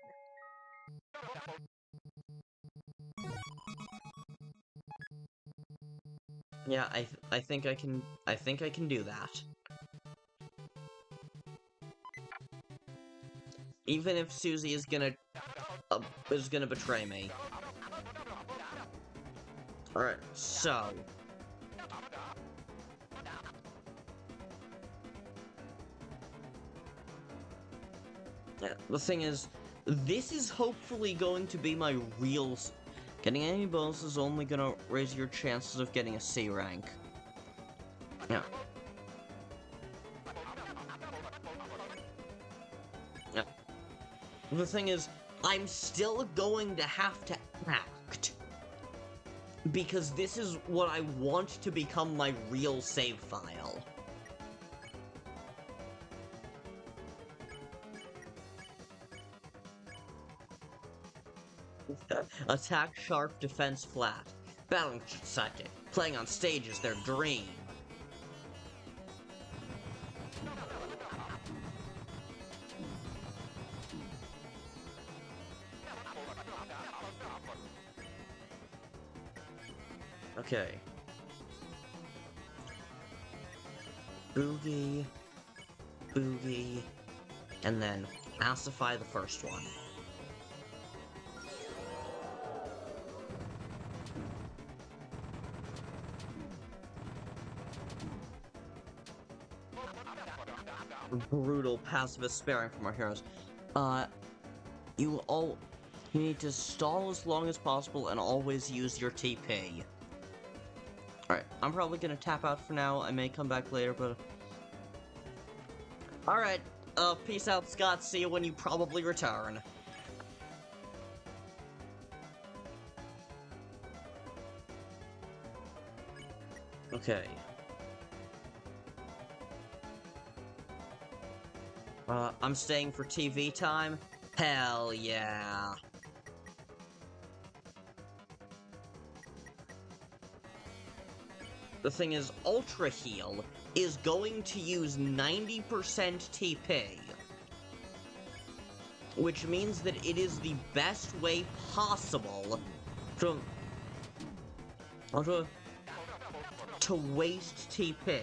Yeah, I think I can do that. Even if Susie is gonna betray me. Alright, so the thing is, this is hopefully going to be my real... Getting any bonus is only gonna raise your chances of getting a C rank. Yeah. Yeah. The thing is, I'm still going to have to act. Because this is what I want to become my real save file. Attack sharp, defense flat. Battling psychic. Playing on stage is their dream. Okay. Boogie. Boogie. And then pacify the first one. Brutal pacifist sparing from our heroes. You need to stall as long as possible and always use your TP. Alright, I'm probably gonna tap out for now. I may come back later, but... Alright, peace out, Scott. See you when you probably return. Okay. I'm staying for TV time? Hell yeah. The thing is, Ultra Heal is going to use 90% TP. Which means that it is the best way possible to waste TP.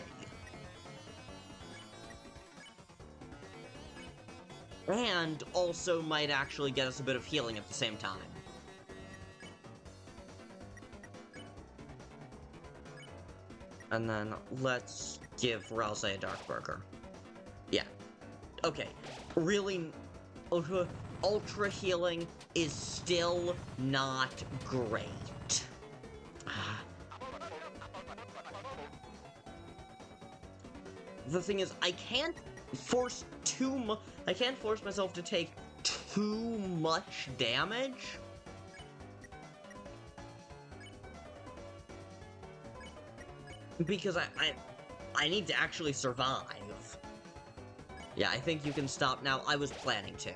And also might actually get us a bit of healing at the same time. And then let's give Ralsei a Dark Burger. Yeah. Okay. Really, ultra healing is still not great. The thing is, I can't force myself to take too much damage. Because I need to actually survive. Yeah, I think you can stop now. I was planning to.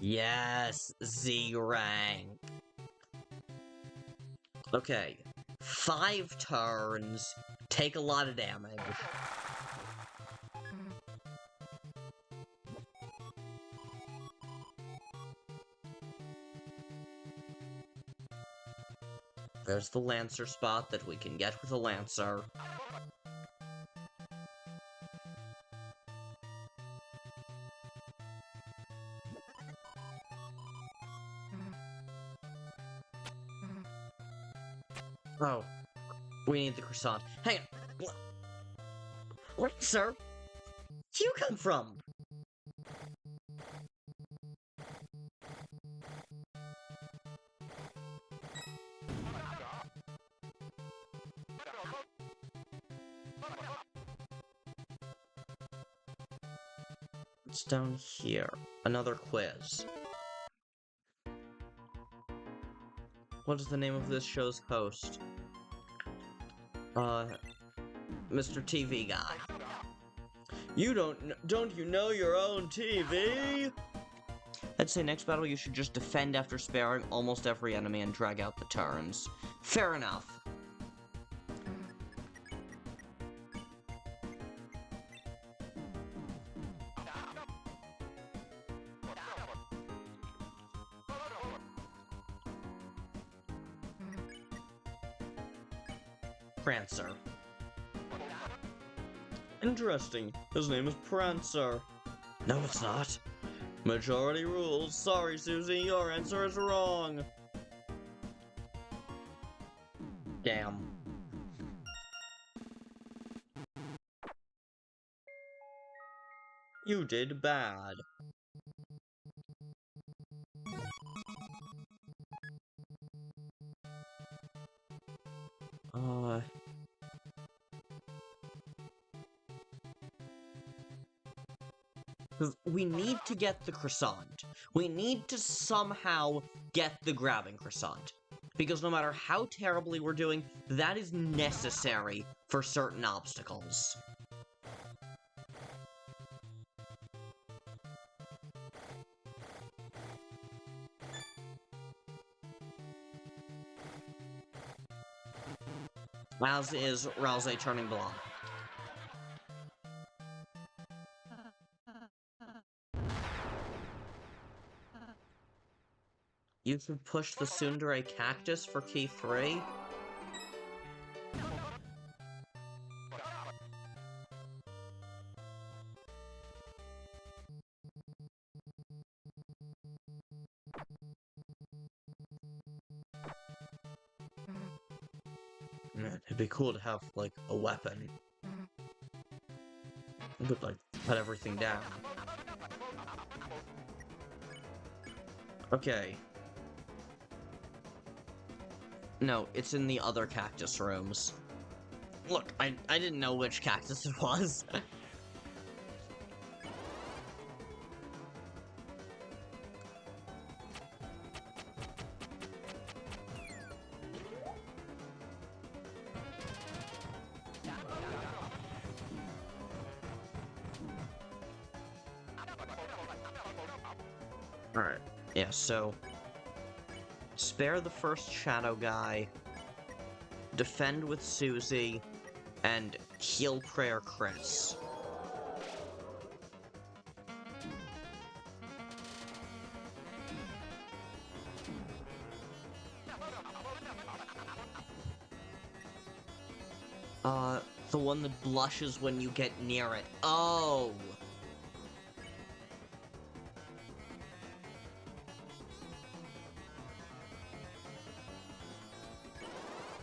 Yes, Z rank. Okay. 5 turns, take a lot of damage. There's the Lancer spot that we can get with a Lancer. Oh, we need the croissant. Hang on. What, sir? Where'd you come from? It's down here. Another quiz. What is the name of this show's host? Mr. TV Guy. You don't you know your own TV? I'd say next battle you should just defend after sparing almost every enemy and drag out the turns. Fair enough. Prancer. Interesting. His name is Prancer. No, it's not. Majority rules. Sorry, Susie, your answer is wrong. Damn. You did bad. We need to get the croissant. We need to somehow get the grabbing croissant. Because no matter how terribly we're doing, that is necessary for certain obstacles. As is Ralsei turning blonde. You can push the tsundere cactus for key 3. Man, it'd be cool to have, like, a weapon. could, like, put everything down. Okay. No, it's in the other cactus rooms. Look, I didn't know which cactus it was. Alright, yeah, so... spare the first shadow guy, defend with Susie, and heal prayer Kris. The one that blushes when you get near it. Oh!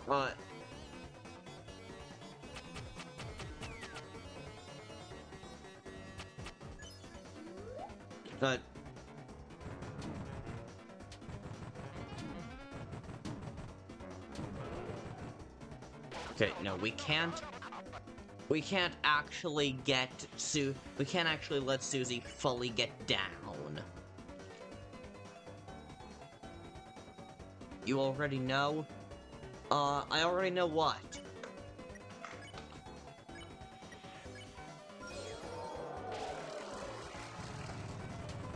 But okay, no, we can't actually get we can't actually let Susie fully get down. You already know? I already know what.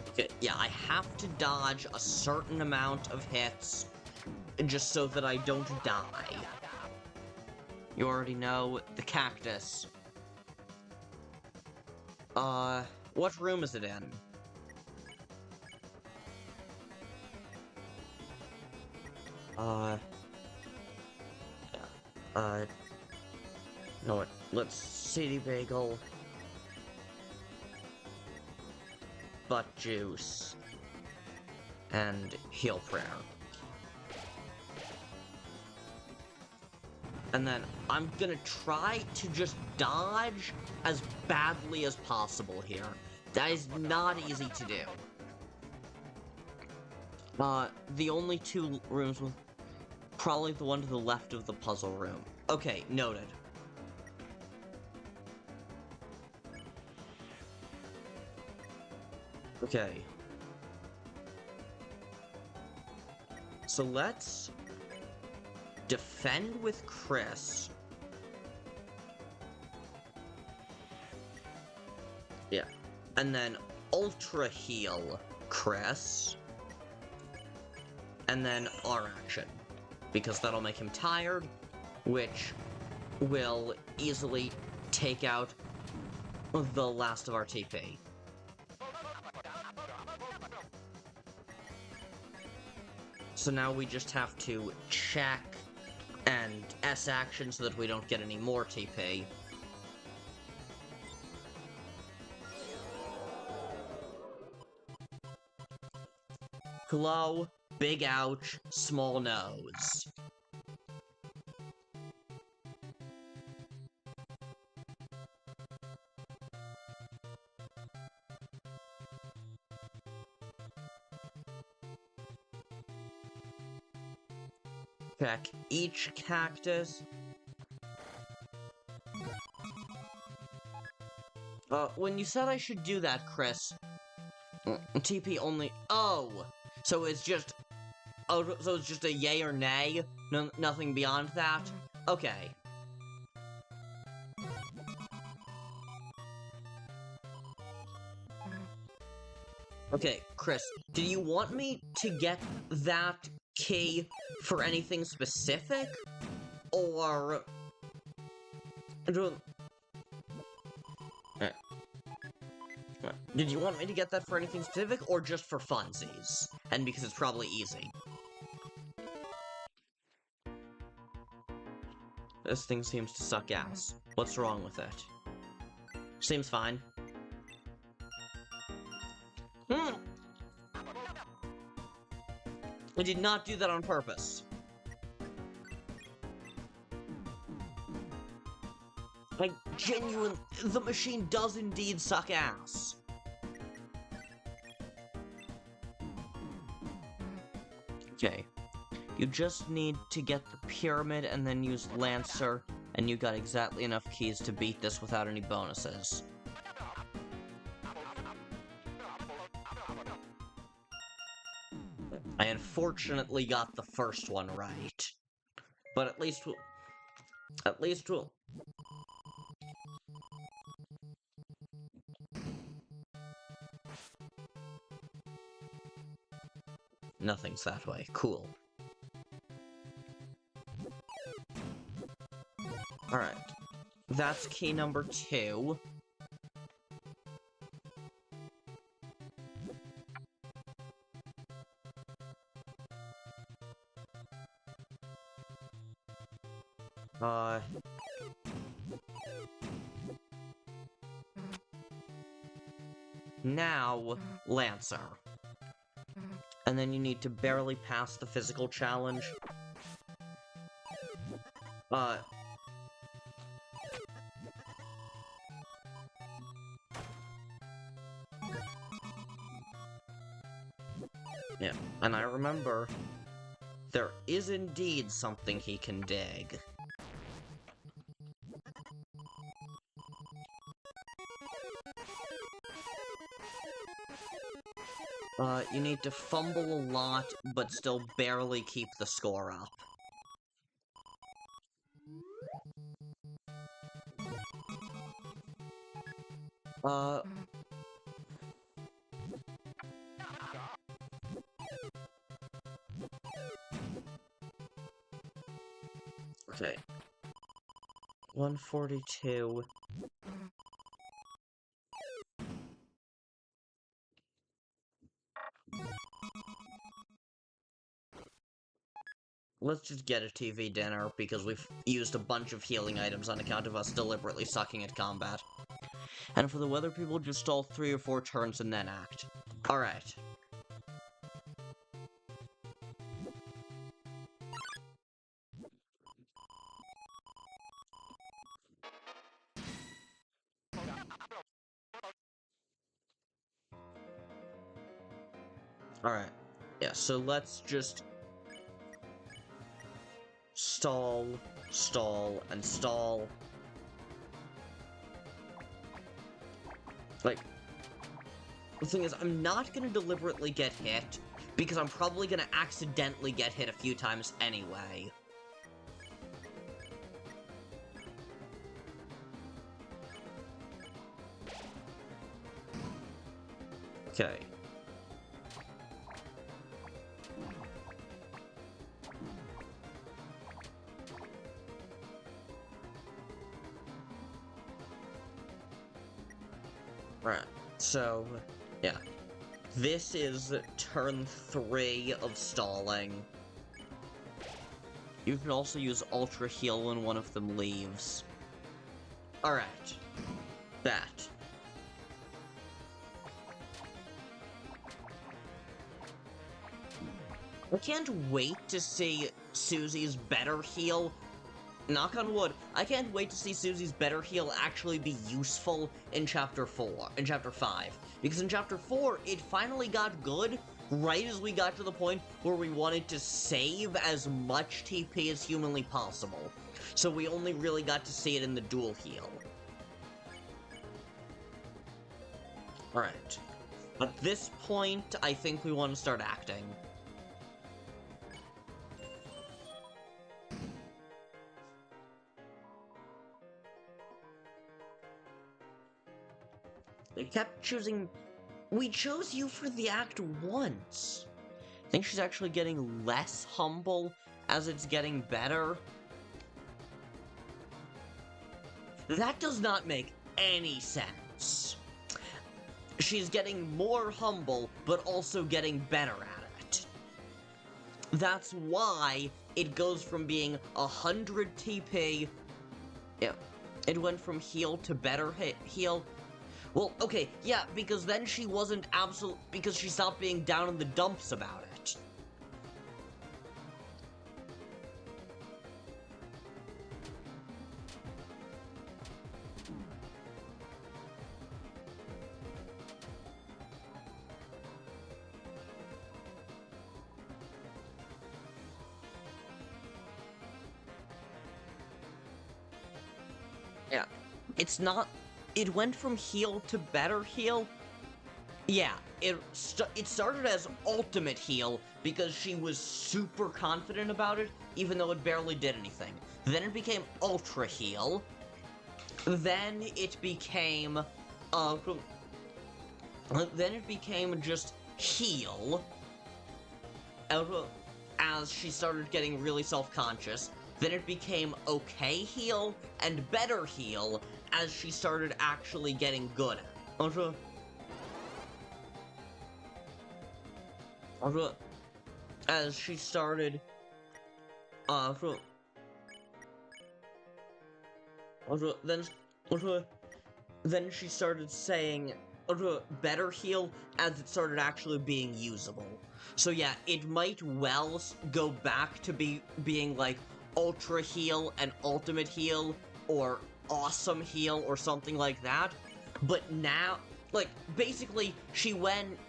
Okay, yeah, I have to dodge a certain amount of hits just so that I don't die. You already know the cactus. What room is it in? No, let's City Bagel. Butt Juice. And Heal Prayer. And then I'm gonna try to just dodge as badly as possible here. That is not easy to do. The only two rooms with probably the one to the left of the puzzle room. Okay, noted. Okay. So let's defend with Kris. Yeah. And then ultra heal Kris. And then R action. Because that'll make him tired, which will easily take out the last of our TP. So now we just have to check and S action so that we don't get any more TP. Hello, big ouch, small nose. Check each cactus. When you said I should do that, Kris, TP only. Oh, so it's just. Oh, so it's just a yay or nay? No, nothing beyond that. Okay. Okay, Kris, do you want me to get that key for anything specific? Or... Did you want me to get that for anything specific, or just for funsies? And because it's probably easy. This thing seems to suck ass. What's wrong with it? Seems fine. I did not do that on purpose. Like, genuine, the machine does indeed suck ass. Okay. You just need to get the pyramid and then use Lancer, and you got exactly enough keys to beat this without any bonuses. I unfortunately got the first one right. But at least we'll... Nothing's that way. Cool. Alright. That's key number 2. Now, Lancer. And then you need to barely pass the physical challenge. Yeah, and I remember there is indeed something he can dig. You need to fumble a lot, but still barely keep the score up. Okay. 142. Let's just get a TV dinner, because we've used a bunch of healing items on account of us deliberately sucking at combat. And for the weather people, just stall 3 or 4 turns and then act. Alright. Alright. Yeah, so let's just... stall, stall, and stall. Like, the thing is, I'm not gonna deliberately get hit, because I'm probably gonna accidentally get hit a few times anyway. Okay. Right, so, yeah. This is turn 3 of stalling. You can also use Ultra Heal when one of them leaves. Alright. That. I can't wait to see Susie's better heal. Knock on wood, I can't wait to see Susie's better heal actually be useful in Chapter 5. Because in Chapter 4, it finally got good right as we got to the point where we wanted to save as much TP as humanly possible. So we only really got to see it in the dual heal. Alright. At this point, I think we want to start acting. They kept choosing... We chose you for the act once. I think she's actually getting less humble as it's getting better. That does not make any sense. She's getting more humble, but also getting better at it. That's why it goes from being 100 TP... Yeah, it went from heal to better heal... Well, okay, yeah, because then she wasn't because she stopped being down in the dumps about it. it's not... It went from heal to better heal. Yeah, it started as ultimate heal because she was super confident about it, even though it barely did anything. Then it became ultra heal. Then it became, just heal. As she started getting really self-conscious. Then it became okay heal and better heal as she started actually getting good at it. As she started, then she started saying better heal as it started actually being usable. So yeah, it might well go back to being like ultra heal and ultimate heal or awesome heal or something like that. But now, like, basically,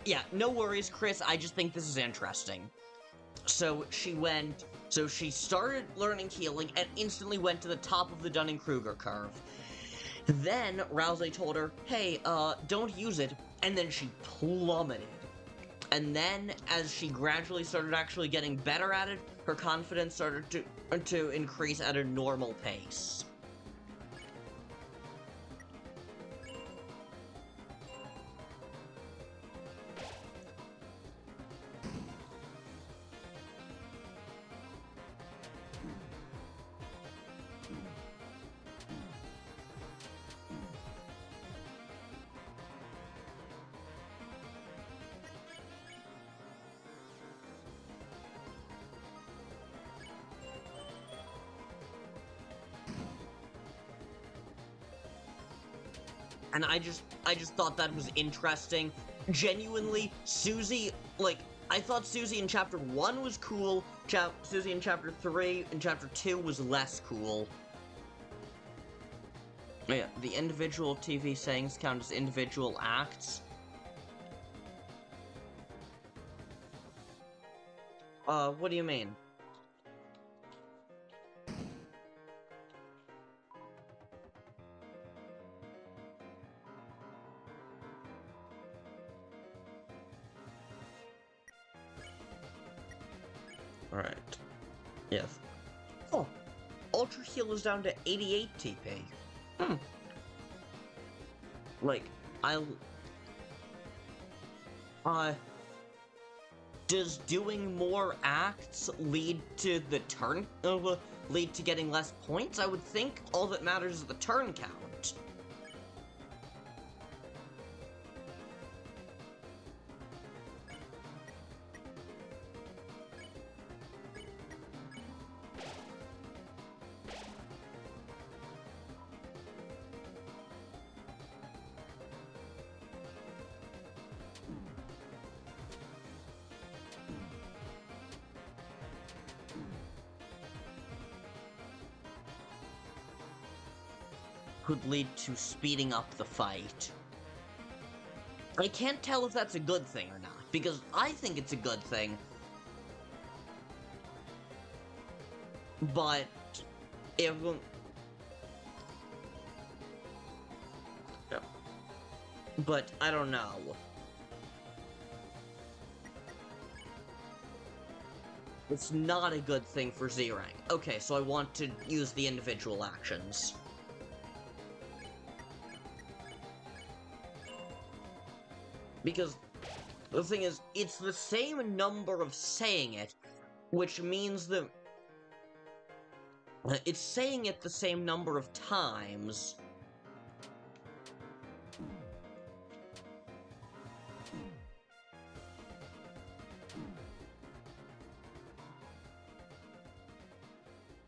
yeah, no worries, Kris, I just think this is interesting. So she started learning healing and instantly went to the top of the Dunning-Kruger curve. Then Ralsei told her, hey, don't use it, and then she plummeted. And then, as she gradually started actually getting better at it, her confidence started to increase at a normal pace. And I just thought that was interesting. Genuinely, Susie, like, I thought Susie in Chapter 1 was cool, Susie in Chapter 3 and Chapter 2 was less cool. Oh yeah, the individual TV sayings count as individual acts. What do you mean? Alright. Yes. Oh! Ultra Heal is down to 88 TP. Like, does doing more acts lead to the turn, lead to getting less points? I would think all that matters is the turn count. Could lead to speeding up the fight. I can't tell if that's a good thing or not, because I think it's a good thing. But if but I don't know. It's not a good thing for Z-Rank. Okay, so I want to use the individual actions. Because the thing is, it's the same number of saying it, which means that it's saying it the same number of times.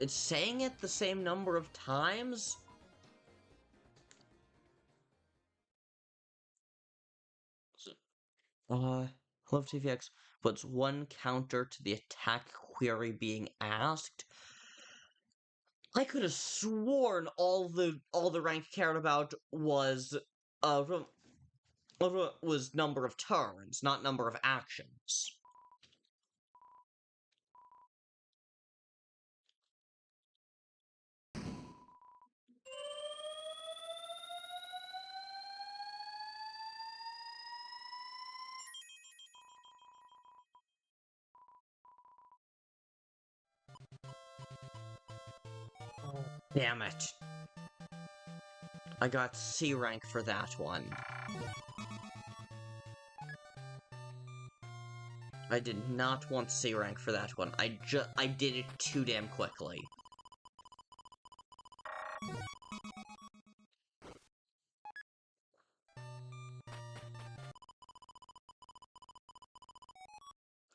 It's saying it the same number of times? Hello TVX puts one counter to the attack query being asked. I could have sworn all the rank cared about was number of turns, not number of actions. Damn it. I got C rank for that one. I did not want C rank for that one. I did it too damn quickly.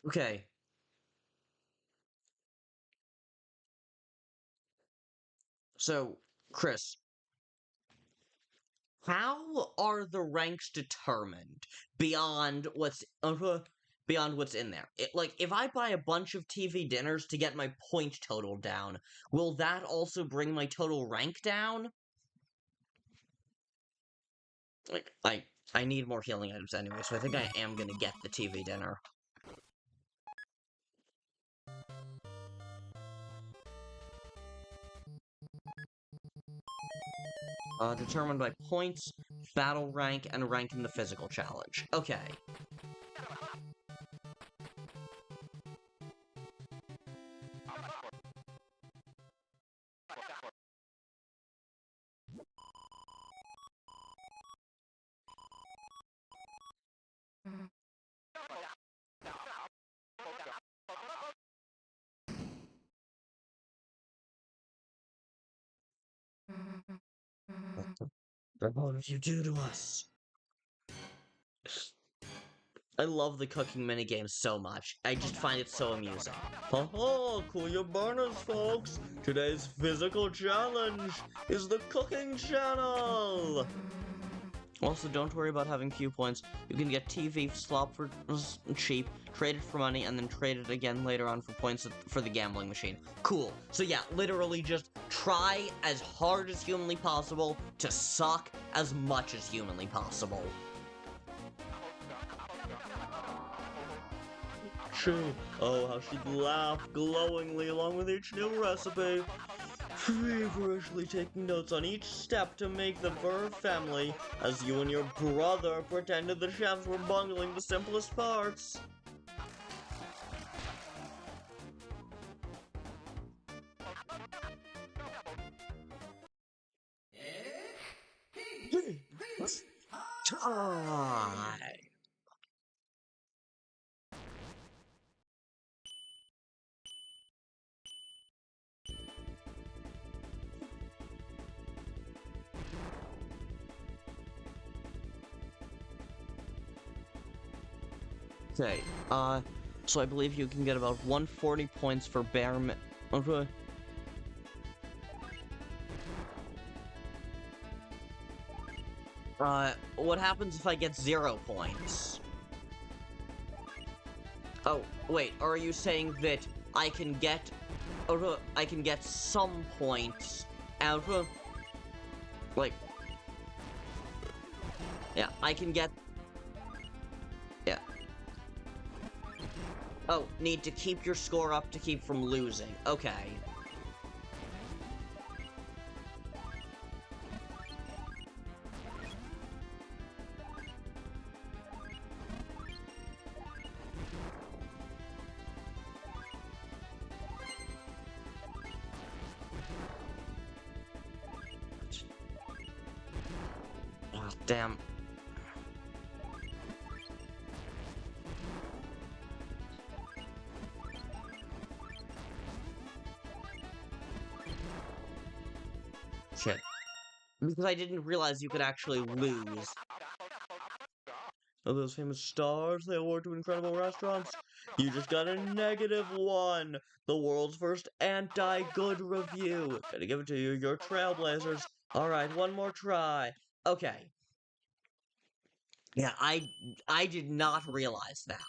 Okay. So, Kris, how are the ranks determined beyond what's in there? Like, if I buy a bunch of TV dinners to get my point total down, will that also bring my total rank down? Like, I need more healing items anyway, so I think I am gonna get the TV dinner. Determined by points, battle rank, and rank in the physical challenge. Okay. What did you do to us? I love the cooking minigames so much. I just find it so amusing. Haha, cool your burners, folks! Today's physical challenge is the cooking channel! Also, don't worry about having few points. You can get TV slop for cheap, trade it for money, and then trade it again later on for points for the gambling machine. Cool. So yeah, literally just try as hard as humanly possible to suck as much as humanly possible. Oh, how she'd laugh glowingly along with each new recipe, feverishly taking notes on each step to make the Burr family, as you and your brother pretended the chefs were bungling the simplest parts. Time. Okay, so I believe you can get about 140 points for bare what happens if I get 0 points? Oh, wait, are you saying that I can get some points out of, like, yeah, I can get, yeah. Oh, need to keep your score up to keep from losing. Okay. Oh, damn. Shit. Because I didn't realize you could actually lose. Oh, those famous stars they award to incredible restaurants? You just got a -1! The world's first anti-good review! Gotta give it to you, you're trailblazers. Alright, one more try. Okay. Yeah, I did not realize that.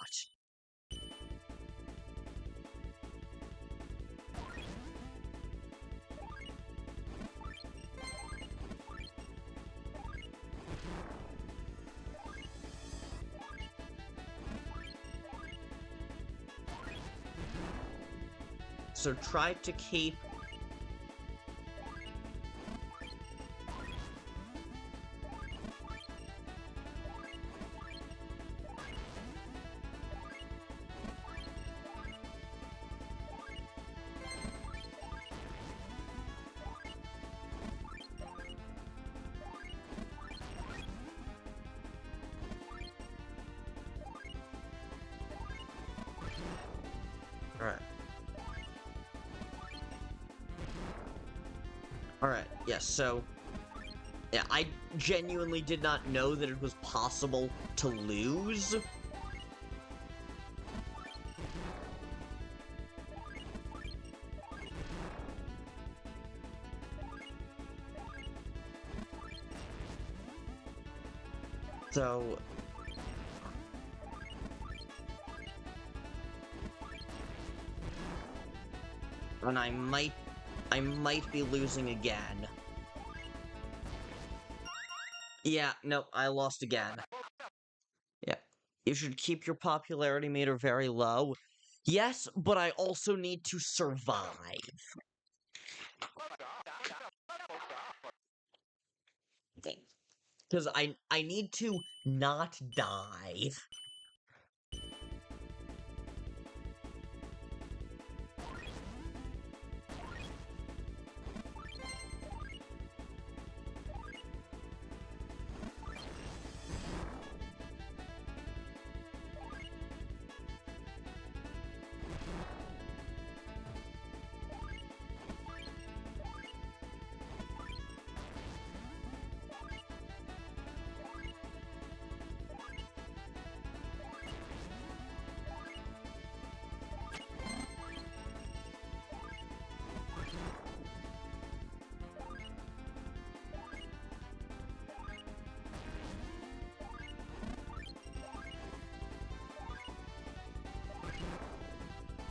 So try to keep... Alright, yes, so... Yeah, I genuinely did not know that it was possible to lose. So... And I might be losing again. Yeah, no, I lost again. Yeah. You should keep your popularity meter very low. Yes, but I also need to survive. Because I need to not die.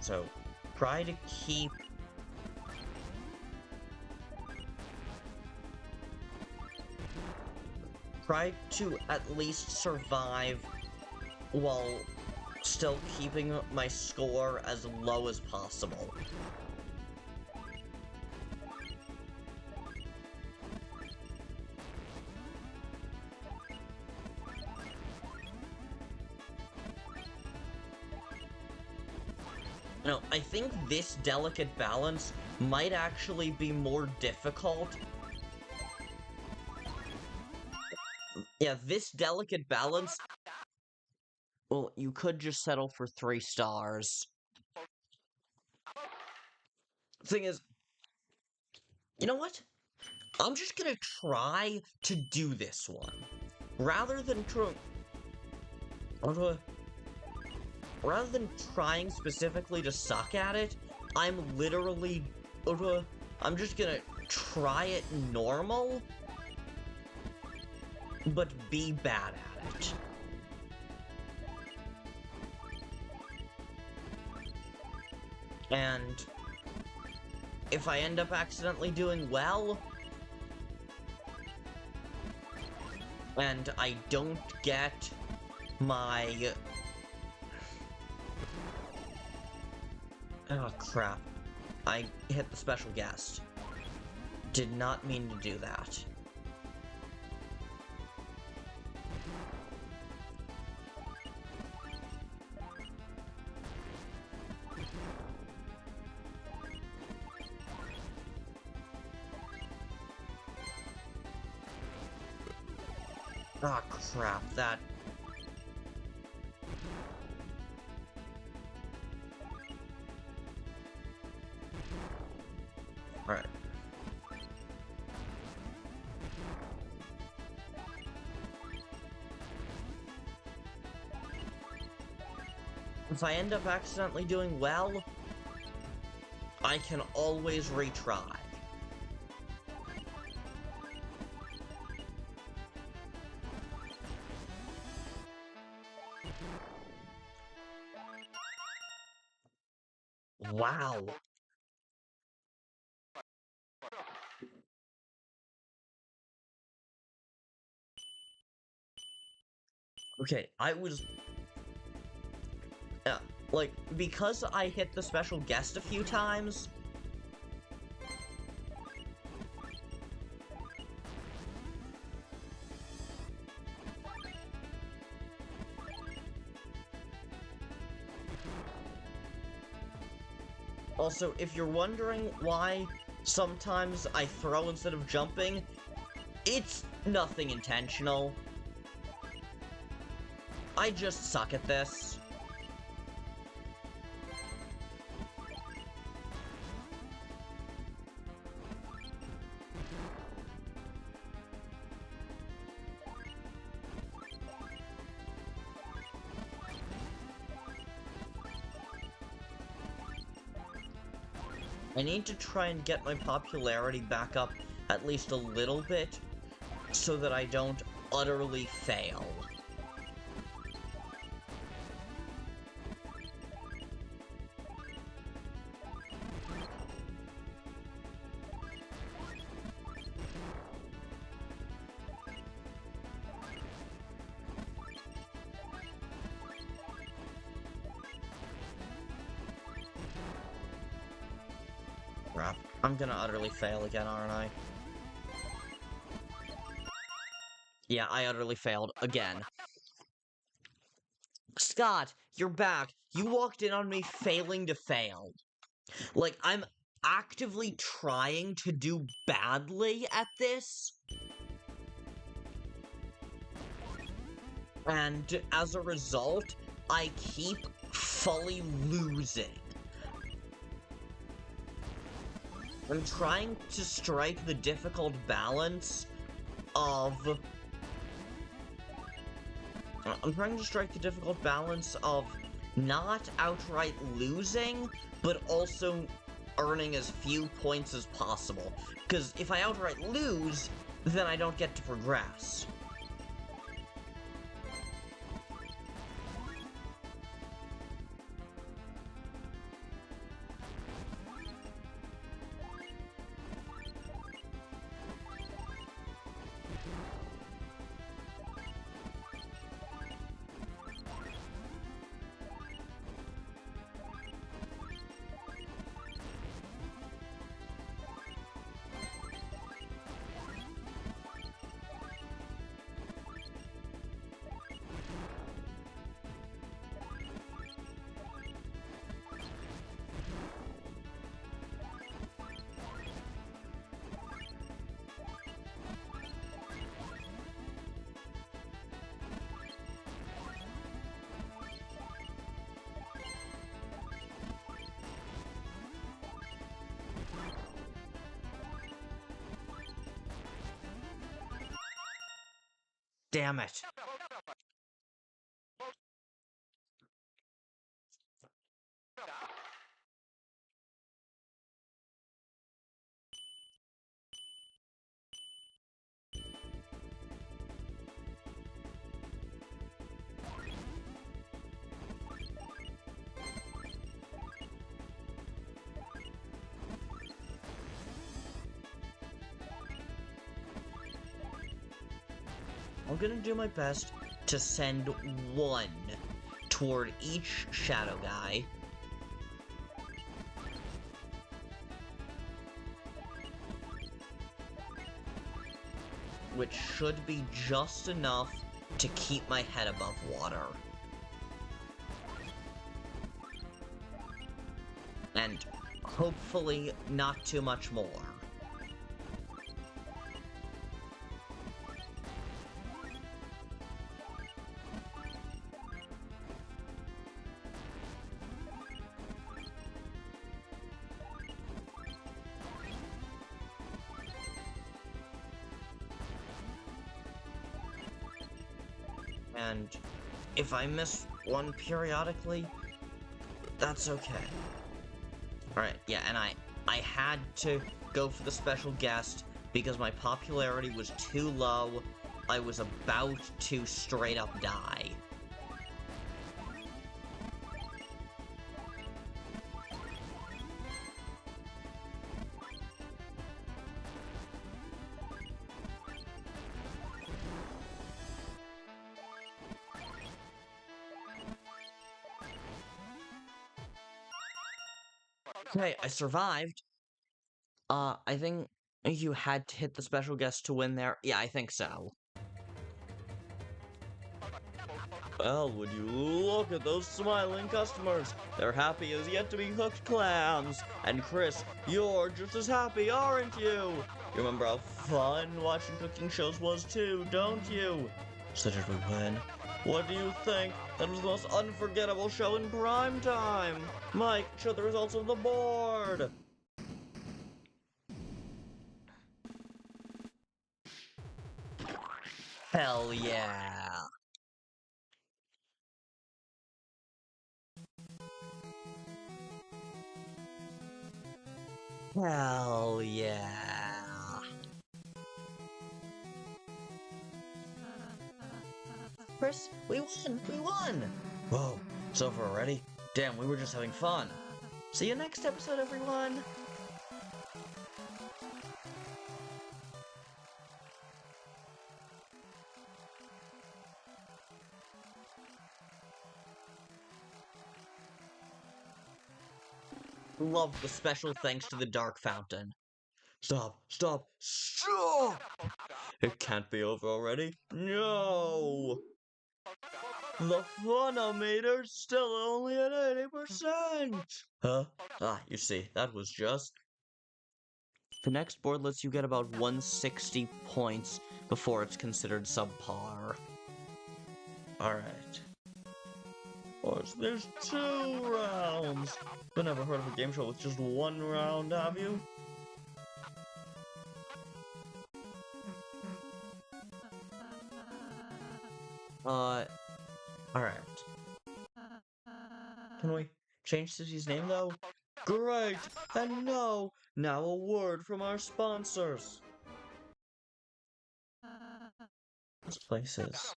So, try to keep... Try to at least survive while still keeping my score as low as possible. No, I think this delicate balance might actually be more difficult. Yeah, this delicate balance... Well, you could just settle for 3 stars. Thing is... You know what? I'm just gonna try to do this one. Rather than rather than trying specifically to suck at it, I'm literally... I'm just gonna try it normal, but be bad at it. And if I end up accidentally doing well, and I don't get my... Oh, crap. I hit the special guest. Did not mean to do that. Oh, crap, that... Alright. If I end up accidentally doing well, I can always retry. Wow. Okay, I was... like, because I hit the special guest a few times... Also, if you're wondering why sometimes I throw instead of jumping, it's nothing intentional. I just suck at this. I need to try and get my popularity back up at least a little bit, so that I don't utterly fail. Crap. I'm gonna utterly fail again, aren't I? Yeah, I utterly failed again. Scott, you're back. You walked in on me failing to fail. Like, I'm actively trying to do badly at this. And as a result, I keep fully losing. I'm trying to strike the difficult balance of... I'm trying to strike the difficult balance of not outright losing, but also earning as few points as possible. Because if I outright lose, then I don't get to progress. Damn it. I'm gonna do my best to send one toward each shadow guy. Which should be just enough to keep my head above water. And hopefully not too much more. And if I miss one periodically, that's okay. Alright, yeah, and I had to go for the special guest because my popularity was too low. I was about to straight up die. Okay, I survived. I think you had to hit the special guest to win there. Yeah, I think so. Well, would you look at those smiling customers? They're happy as yet to be cooked clams. And Kris, you're just as happy, aren't you? You remember how fun watching cooking shows was too, don't you? So did we win? What do you think? That was the most unforgettable show in prime time. Mike, show the results of the board. Hell yeah. Hell yeah. Kris, we won! We won! Whoa, it's over already? Damn, we were just having fun. See you next episode, everyone! Love the special thanks to the Dark Fountain. Stop! Stop! Stop! It can't be over already. No! The funometer's still only at 80%! Huh? Ah, you see, that was just... The next board lets you get about 160 points before it's considered subpar. Alright. There's 2 rounds! But never heard of a game show with just 1 round, have you? Alright. Can we change Susie's name, though? Great! And now a word from our sponsors! This place is...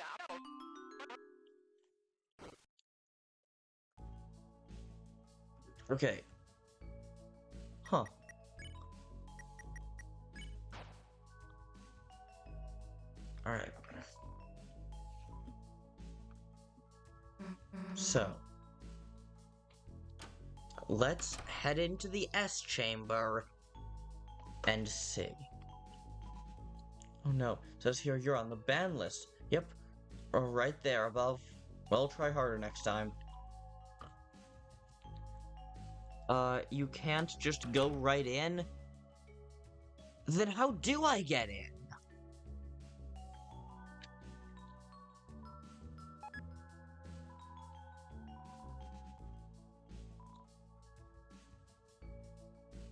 Okay. Huh. Alright. So, let's head into the S chamber and see. Oh no, it says here you're on the ban list. Yep, right there above. Well, try harder next time. You can't just go right in? Then how do I get in?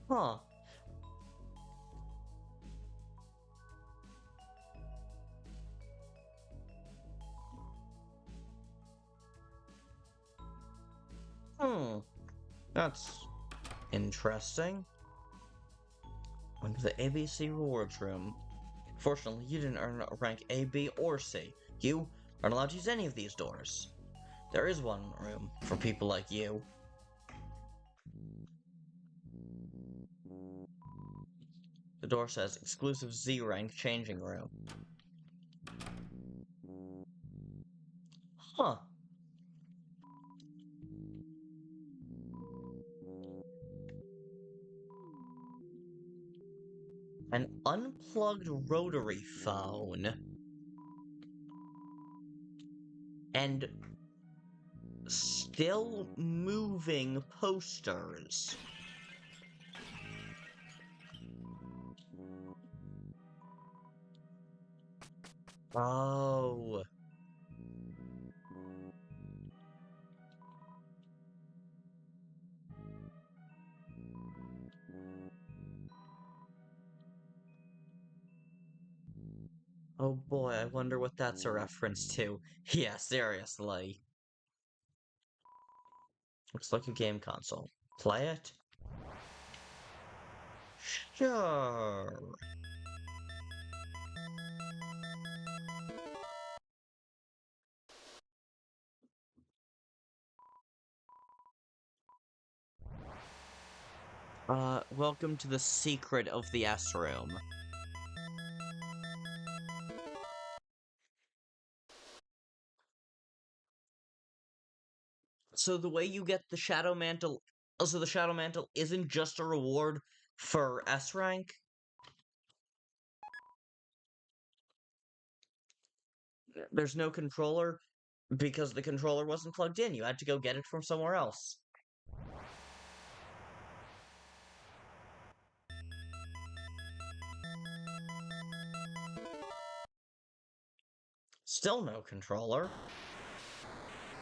Huh. That's interesting. Went to the ABC rewards room. Fortunately, you didn't earn a rank A, B, or C. You aren't allowed to use any of these doors. There is one room for people like you. The door says exclusive Z rank changing room. Huh. An unplugged rotary phone. And still moving posters. Oh. Oh boy, I wonder what that's a reference to. Yeah, seriously. Looks like a game console. Play it? Sure. Welcome to the secret of the S room. So the way you get the Shadow Mantle... Also, the Shadow Mantle isn't just a reward for S rank? There's no controller, because the controller wasn't plugged in. You had to go get it from somewhere else. Still no controller.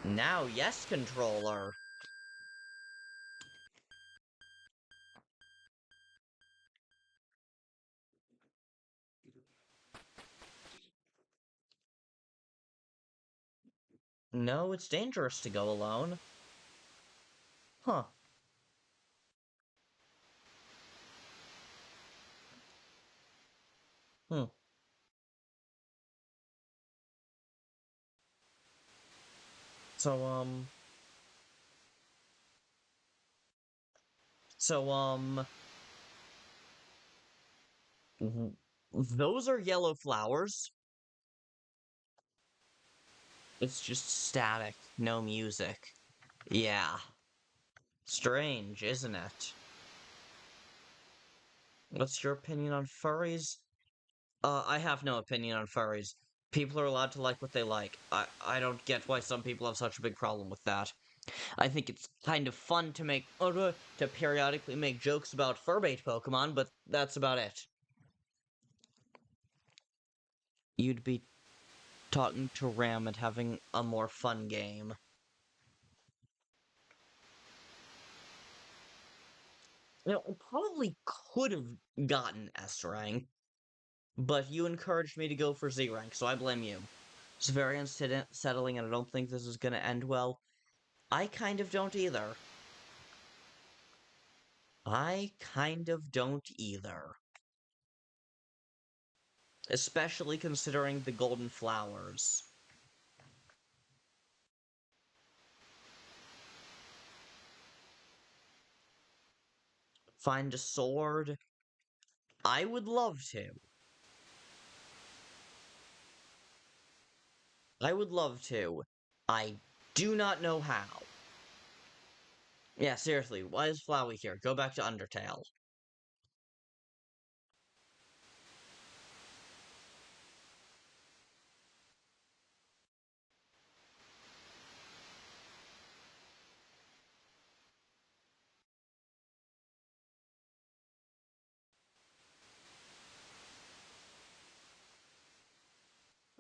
Now, yes, controller. No, it's dangerous to go alone. Huh. Hmm. So, so, those are yellow flowers. It's just static, no music. Yeah. Strange, isn't it? What's your opinion on furries? I have no opinion on furries. People are allowed to like what they like. I don't get why some people have such a big problem with that. I think it's kind of fun to to periodically make jokes about fur-bait Pokemon, but that's about it. You'd be talking to Ram and having a more fun game. You know, I probably could have gotten S rank, but you encouraged me to go for Z rank, so I blame you. It's very unsettling, and I don't think this is gonna end well. I kind of don't either. I kind of don't either. Especially considering the golden flowers. Find a sword? I would love to. I would love to. I do not know how. Yeah, seriously, why is Flowey here? Go back to Undertale.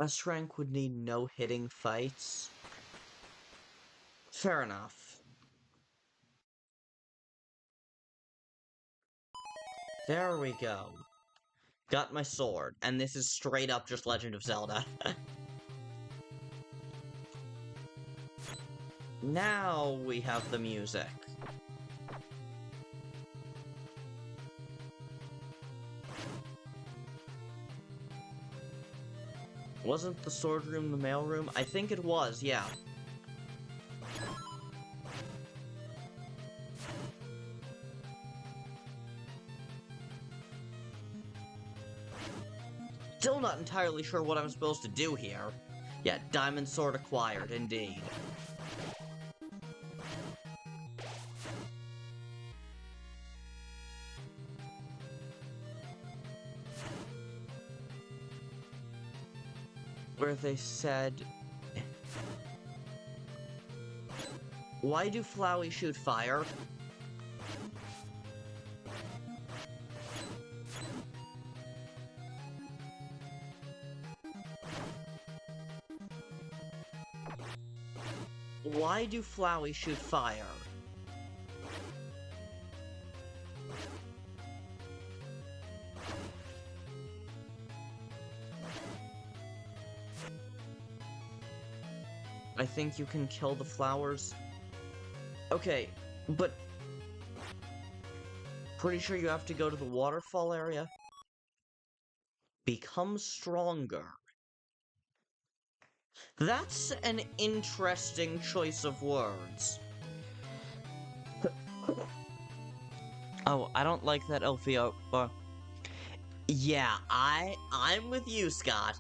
S rank would need no hitting fights. Fair enough. There we go. Got my sword, and this is straight up just Legend of Zelda. Now we have the music. Wasn't the sword room the mail room? I think it was, yeah. Still not entirely sure what I'm supposed to do here. Yeah, diamond sword acquired, indeed. Where they said... Why do Flowey shoot fire? Why do Flowey shoot fire? I think you can kill the flowers. Okay, but... Pretty sure you have to go to the waterfall area? Become stronger. That's an interesting choice of words. Oh, I don't like that Elfio. Yeah, I'm with you, Scott.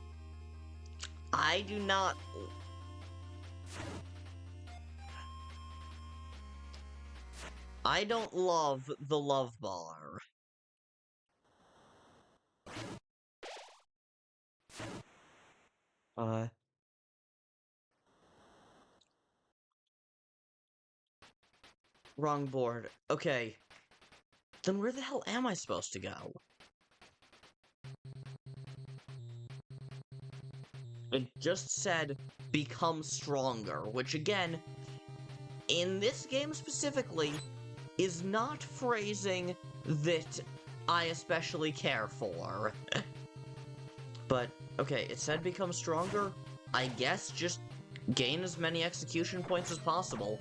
I do not... I don't love the love bar. Wrong board. Okay. Then where the hell am I supposed to go? It just said, become stronger, which again, in this game specifically, is not phrasing that I especially care for. But, okay, it said become stronger. I guess just gain as many execution points as possible.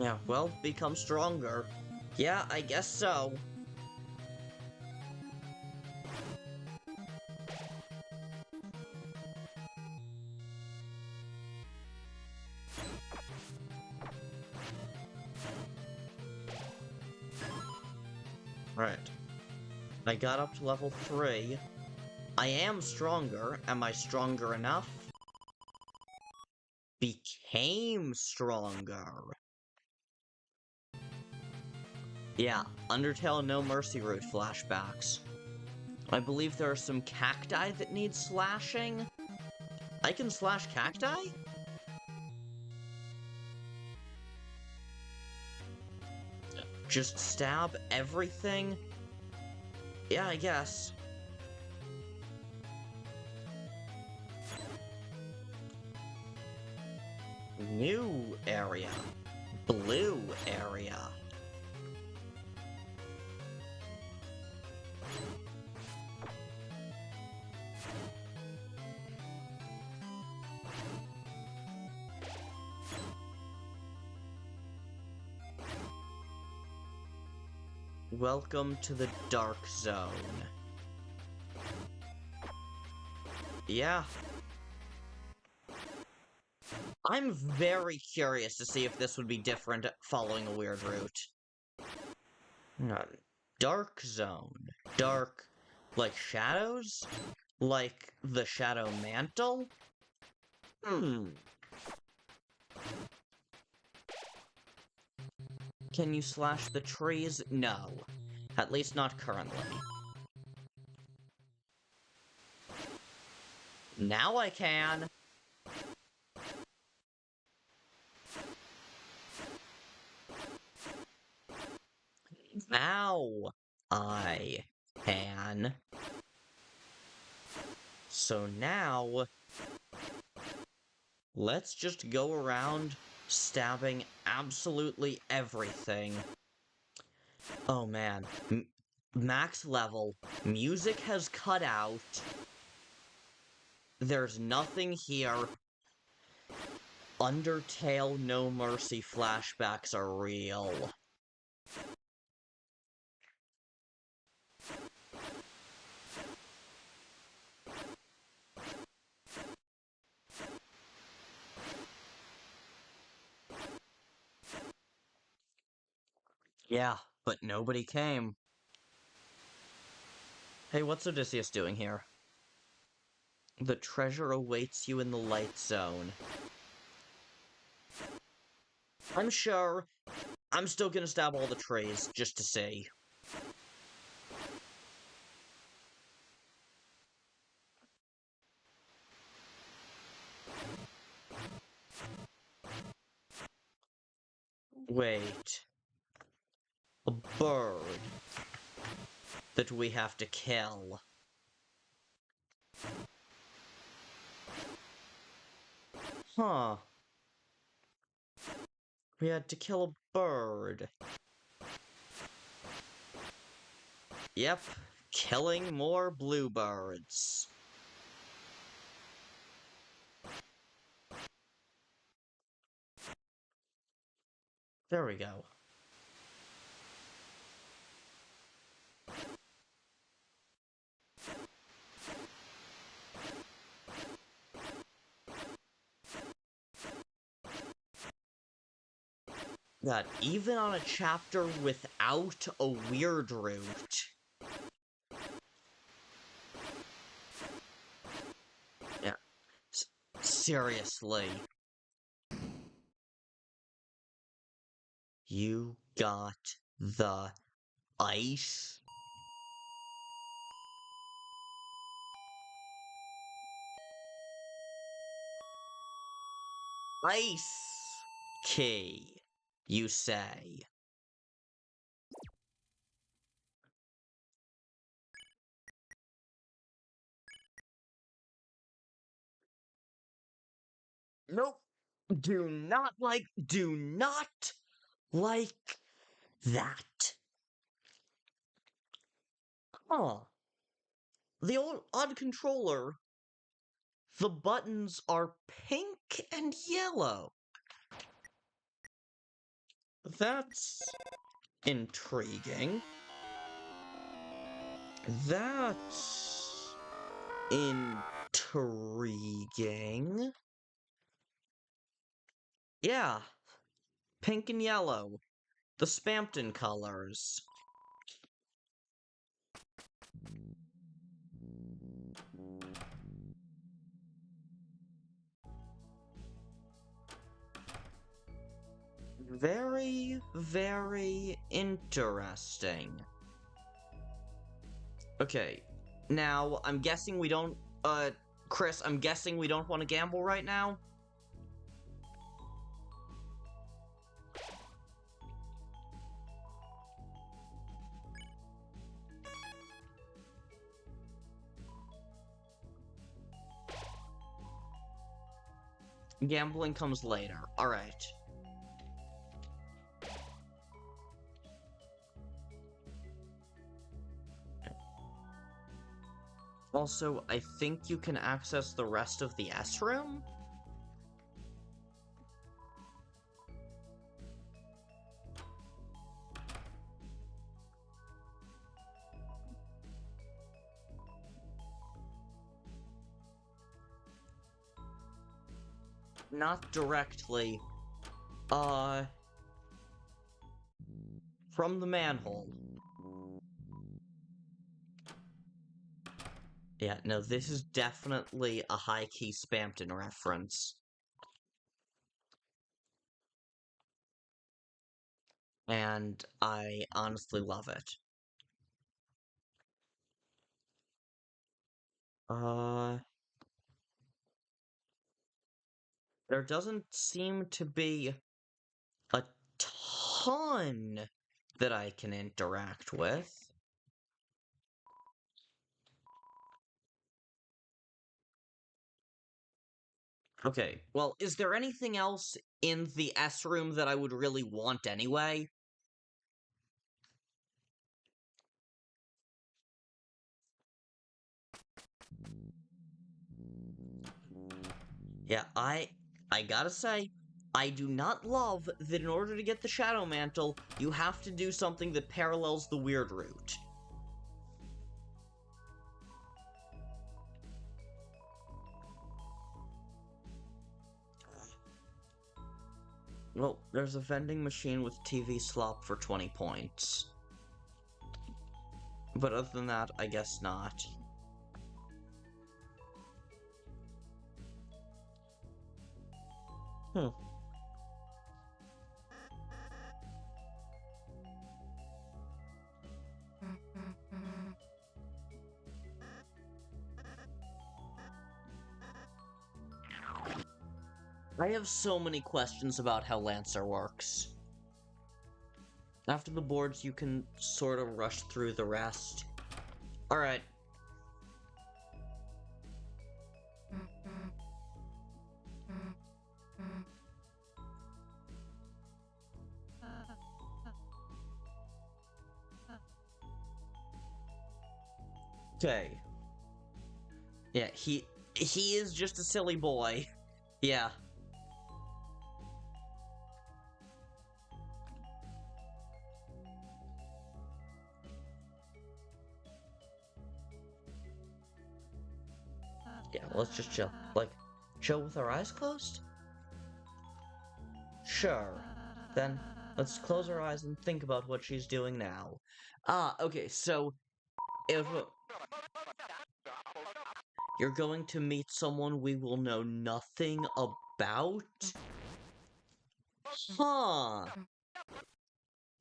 Yeah, well, become stronger. Yeah, I guess so. Right. I got up to level 3. I am stronger. Am I stronger enough? Became stronger. Yeah, Undertale No Mercy Route flashbacks. I believe there are some cacti that need slashing. I can slash cacti? Just stab everything? Yeah, I guess. New area. Blue area. Welcome to the Dark Zone. Yeah. I'm very curious to see if this would be different following a weird route. Dark Zone. Dark, like shadows? Like the Shadow Mantle? Can you slash the trees? No. At least not currently. Now I can! Now I can. So now, let's just go around stabbing absolutely everything. Oh man. Max level. Music has cut out. There's nothing here. Undertale No Mercy flashbacks are real. Yeah, but nobody came. Hey, what's Odysseus doing here? The treasure awaits you in the light zone. I'm sure. I'm still gonna stab all the trees, just to see. Wait. A bird that we have to kill. Huh. We had to kill a bird. Yep, killing more bluebirds. There we go. That even on a chapter without a weird route. Yeah. Seriously. You got the ice? Ice key, you say? Nope. Do not like that. Huh. The old odd controller, the buttons are pink and yellow. That's intriguing. That's intriguing. Yeah, pink and yellow. The Spampton colors. Very, very interesting. Okay, now, I'm guessing we don't, Kris, I'm guessing we don't want to gamble right now? Gambling comes later. Alright. Also, I think you can access the rest of the S room? Not directly. From the manhole. Yeah, no, this is definitely a high-key Spampton reference. And I honestly love it. There doesn't seem to be a ton that I can interact with. Okay, well, is there anything else in the S room that I would really want anyway? Yeah, I gotta say, I do not love that in order to get the Shadow Mantle, you have to do something that parallels the weird route. Well, there's a vending machine with TV slop for 20 points. But other than that, I guess not. I have so many questions about how Lancer works. After the boards, you can sort of rush through the rest. Alright. Okay. Yeah, he is just a silly boy. Yeah. Yeah, let's just chill. Like, chill with our eyes closed? Sure. Then, let's close our eyes and think about what she's doing now. Okay, so, if you're going to meet someone we will know nothing about? Huh.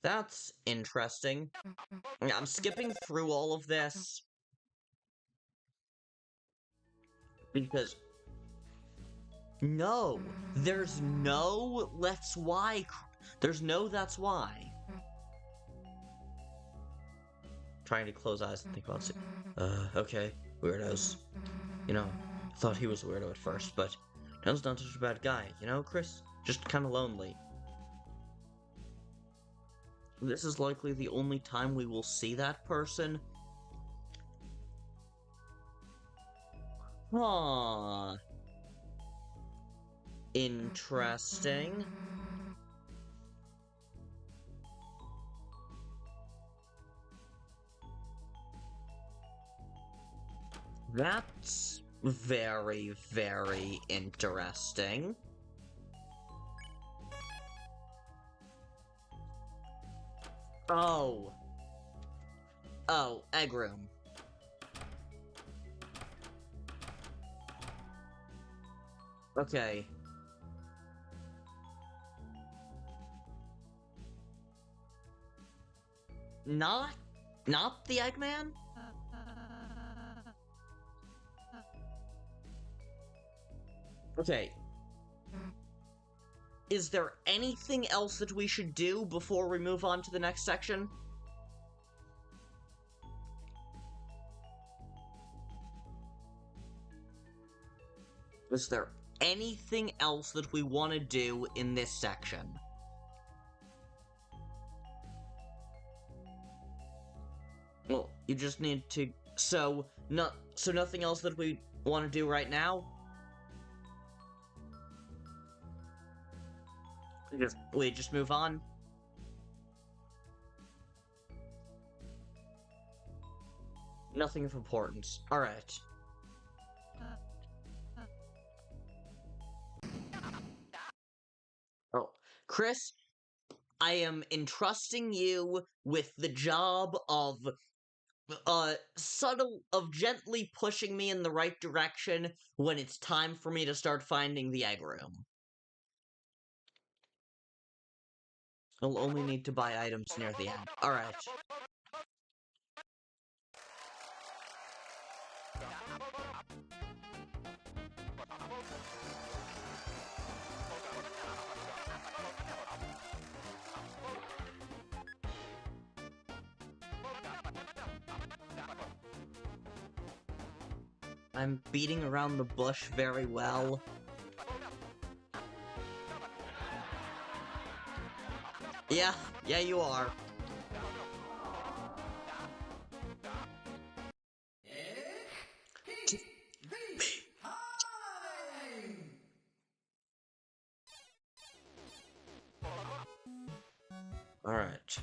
That's interesting. I'm skipping through all of this because no, there's no let's why. There's no that's why. Trying to close eyes and think about it. Okay, weirdos. You know, thought he was a weirdo at first, but John's not such a bad guy. You know, Kris? Just kind of lonely. This is likely the only time we will see that person. Huh. Interesting. That's very, very interesting. Oh. Oh, egg room. Okay. Not the Eggman? Okay. Is there anything else that we should do before we move on to the next section? Is there anything else that we want to do in this section? Well, you just need to... So nothing else that we want to do right now? We just move on? Nothing of importance. Alright. Oh, Kris, I am entrusting you with the job of gently pushing me in the right direction when it's time for me to start finding the egg room. I'll only need to buy items near the end. Alright. I'm beating around the bush very well. Yeah, you are. Alright.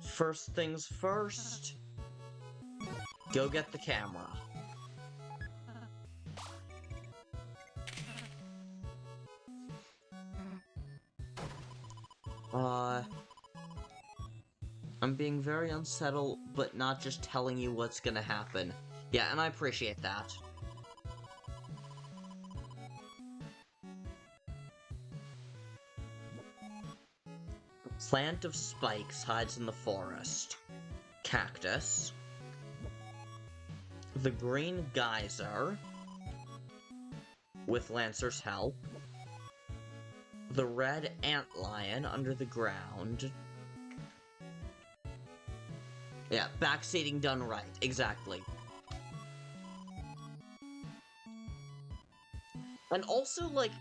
First things first. Go get the camera. I'm being very unsettled, but not just telling you what's gonna happen. Yeah, and I appreciate that. A plant of spikes hides in the forest. Cactus. The green geyser. With Lancer's help. The red antlion under the ground. Yeah, backseating done right, exactly. And also, like,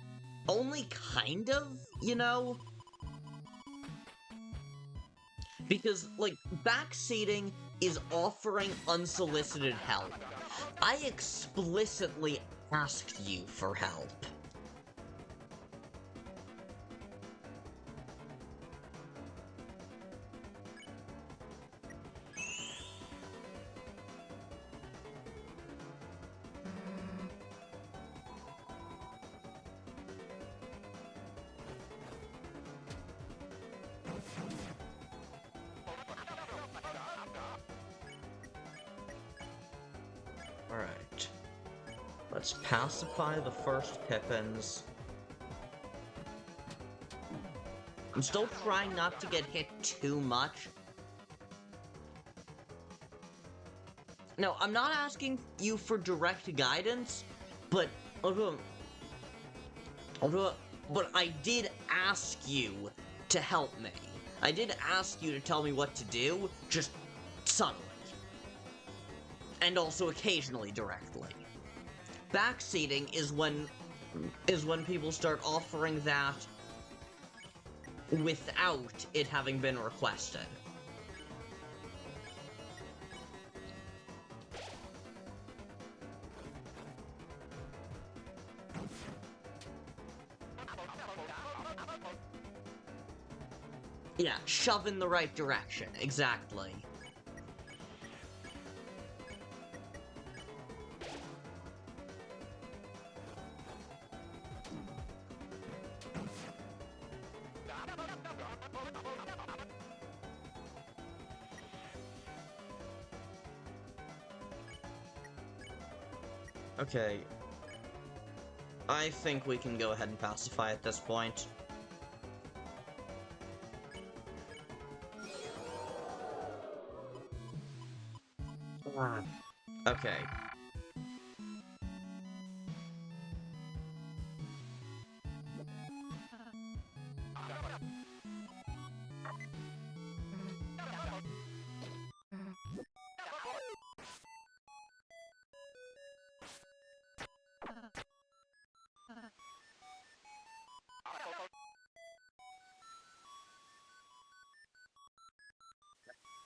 only kind of, you know? Because, like, backseating is offering unsolicited help. I explicitly asked you for help. Alright. Let's pacify the first Pippins. I'm still trying not to get hit too much. No, I'm not asking you for direct guidance, but I did ask you to help me. I did ask you to tell me what to do, just subtly. And also occasionally directly. Backseating is when people start offering that without it having been requested. Yeah, shove in the right direction, exactly. Okay. I think we can go ahead and pacify at this point. Okay.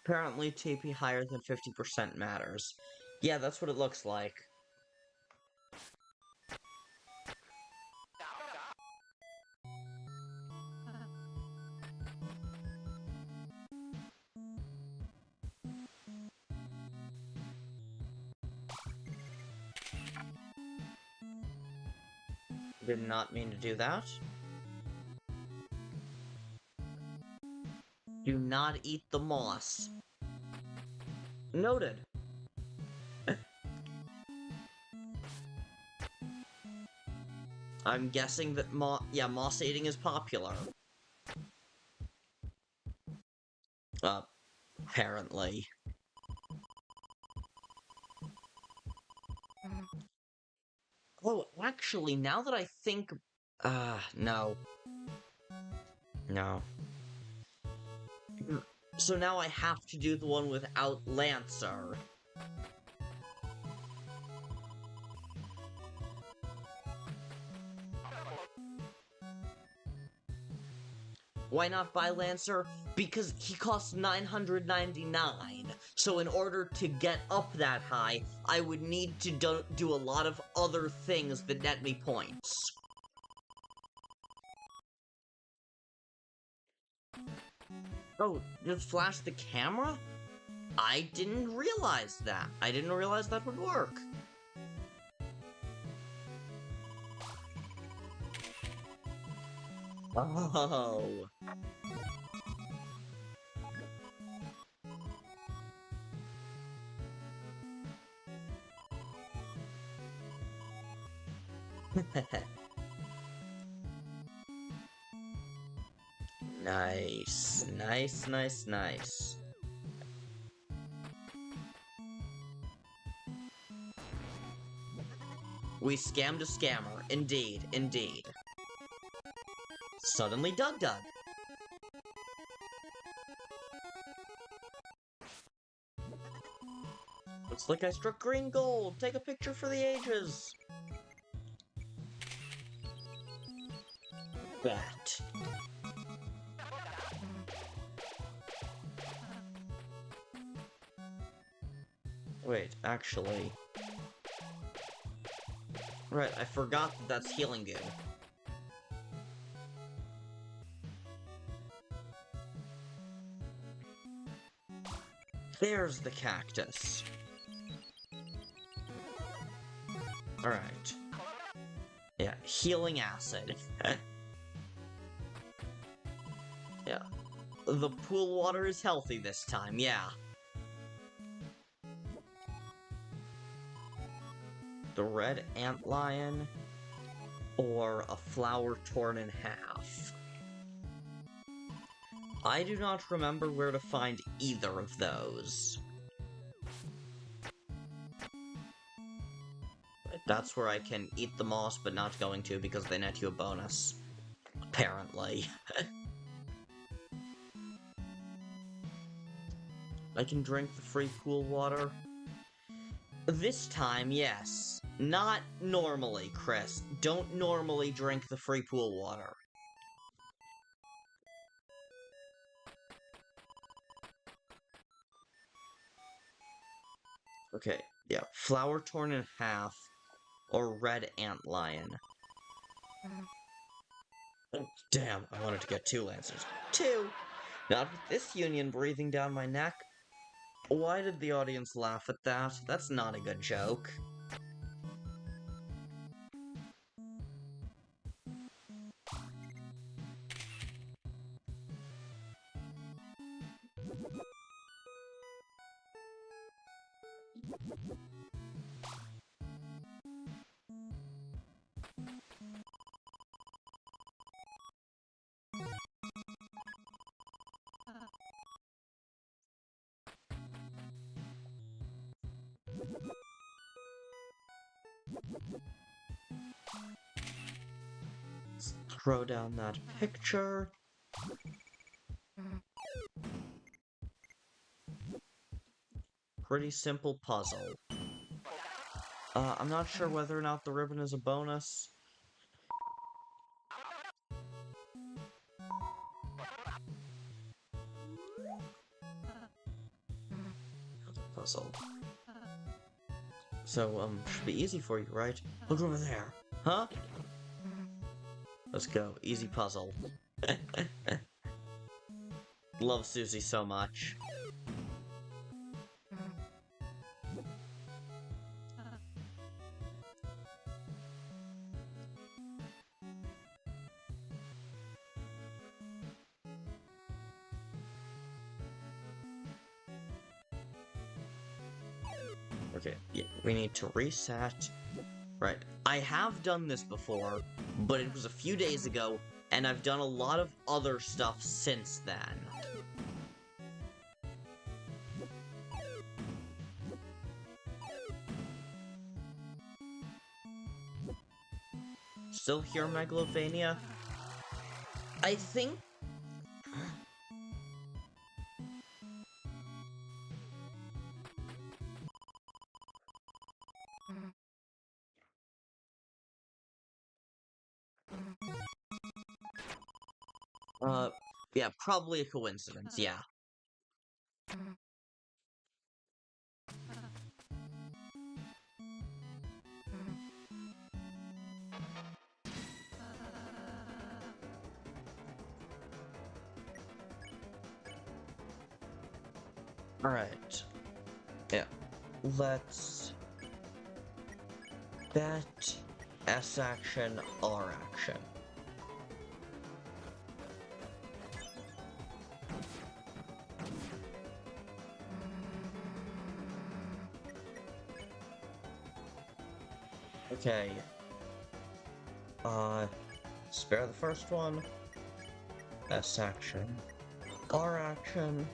Apparently TP higher than 50% matters. Yeah, that's what it looks like. Did not mean to do that. Do not eat the moss. Noted. I'm guessing that moss eating is popular. Apparently. Oh, actually, now that I think... no. No. So now I have to do the one without Lancer. Why not buy Lancer? Because he costs $999. So in order to get up that high, I would need to do a lot of other things that net me points. Oh, just flash the camera? I didn't realize that. I didn't realize that would work. Oh. Nice. Nice, nice, nice. We scammed a scammer. Indeed, indeed. Suddenly Doug. Looks like I struck green gold. Take a picture for the ages. Bet. Wait, actually... Right, I forgot that that's healing goo. There's the cactus. Alright. Yeah, healing acid. Yeah. The pool water is healthy this time, yeah. The red antlion, or a flower torn in half. I do not remember where to find either of those. That's where I can eat the moss, but not going to because they net you a bonus. Apparently. I can drink the free pool water. This time, yes. Not normally, Kris. Don't normally drink the free pool water. Okay, yeah. Flower torn in half, or red antlion. Oh, damn, I wanted to get 2 Lancers. 2! Not with this union breathing down my neck. Why did the audience laugh at that? That's not a good joke. Let's throw down that picture. Pretty simple puzzle. I'm not sure whether or not the ribbon is a bonus. Puzzle. So, should be easy for you, right? Look over there. Huh? Let's go. Easy puzzle. Love Susie so much. Okay, yeah, we need to reset. Right, I have done this before, but it was a few days ago, and I've done a lot of other stuff since then. Still here, Megalovania? I think... yeah, probably a coincidence, yeah. Alright. Yeah. Let's... bet S action, R action. Okay. Spare the first one. S action. R action.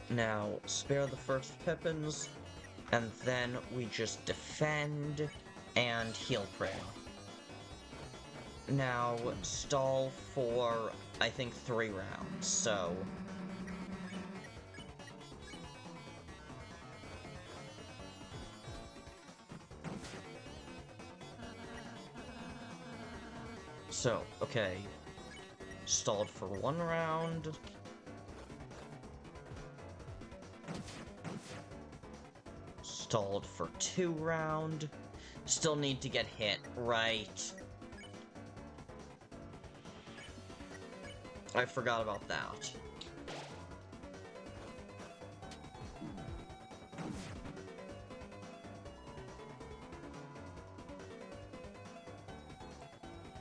Now, spare the first Pippins, and then we just defend and heal prayer. Now, stall for, I think, 3 rounds, so... So, okay. Stalled for 1 round. Stalled for 2 round. Still need to get hit, right? I forgot about that.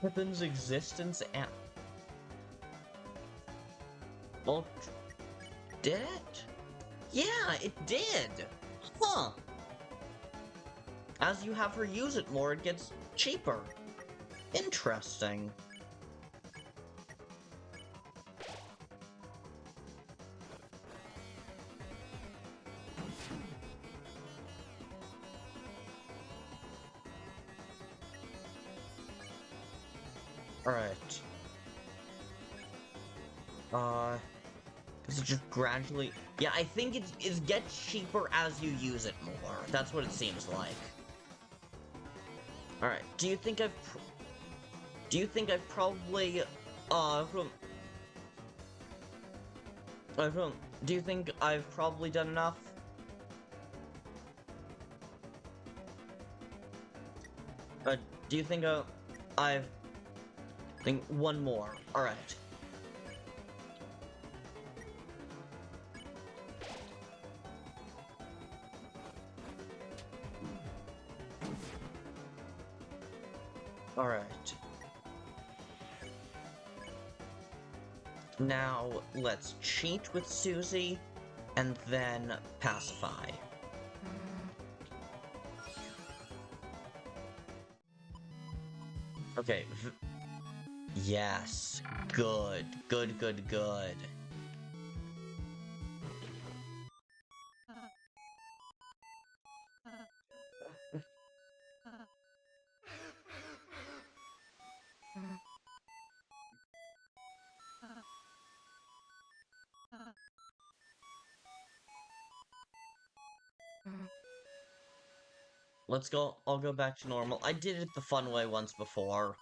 Pippin's existence and... Well, did it? Yeah, it did! Huh! As you have her use it more, it gets cheaper. Interesting. Alright. Does it just gradually... Yeah, I think it gets cheaper as you use it more. That's what it seems like. Alright, do you think I've probably, do you think I've probably done enough? Do you think, I think one more. Alright. Alright. Now, let's cheat with Susie, and then pacify. Okay. Yes. Good. Good, good, good. Let's go. I'll go back to normal. I did it the fun way once before.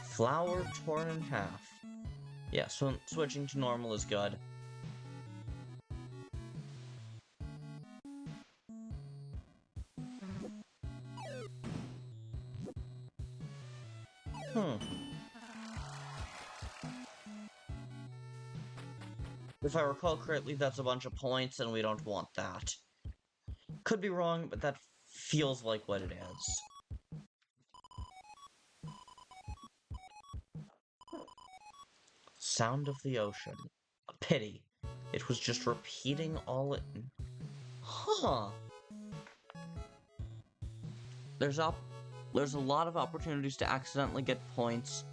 Flower torn in half. Yeah, so switching to normal is good. If I recall correctly, that's a bunch of points, and we don't want that. Could be wrong, but that feels like what it is. Sound of the ocean. A pity. It was just repeating all it... Huh. There's a lot of opportunities to accidentally get points.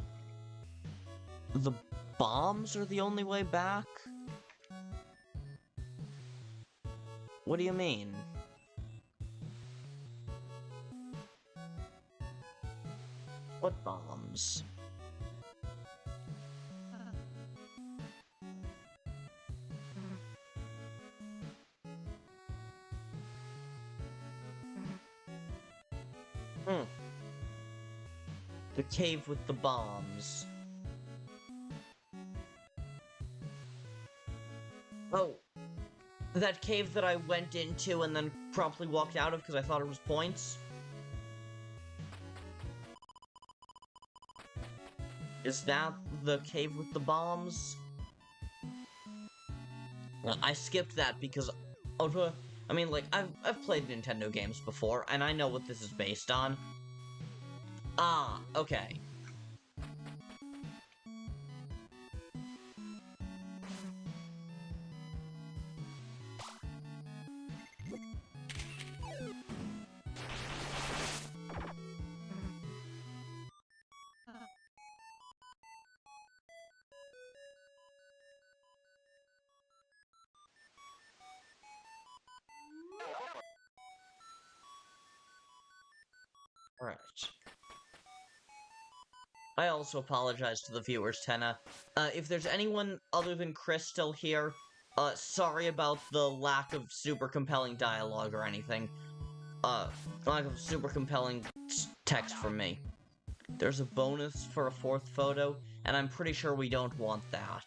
The bombs are the only way back? What do you mean? What bombs? The cave with the bombs. Oh. That cave that I went into and then promptly walked out of because I thought it was points? Is that the cave with the bombs? I skipped that because... I mean, like, I've played Nintendo games before, and I know what this is based on. Ah, okay. Right. I also apologize to the viewers, Tenna. If there's anyone other than Kris still here, sorry about the lack of super compelling dialogue or anything. Lack of super compelling text from me. There's a bonus for a 4th photo, and I'm pretty sure we don't want that.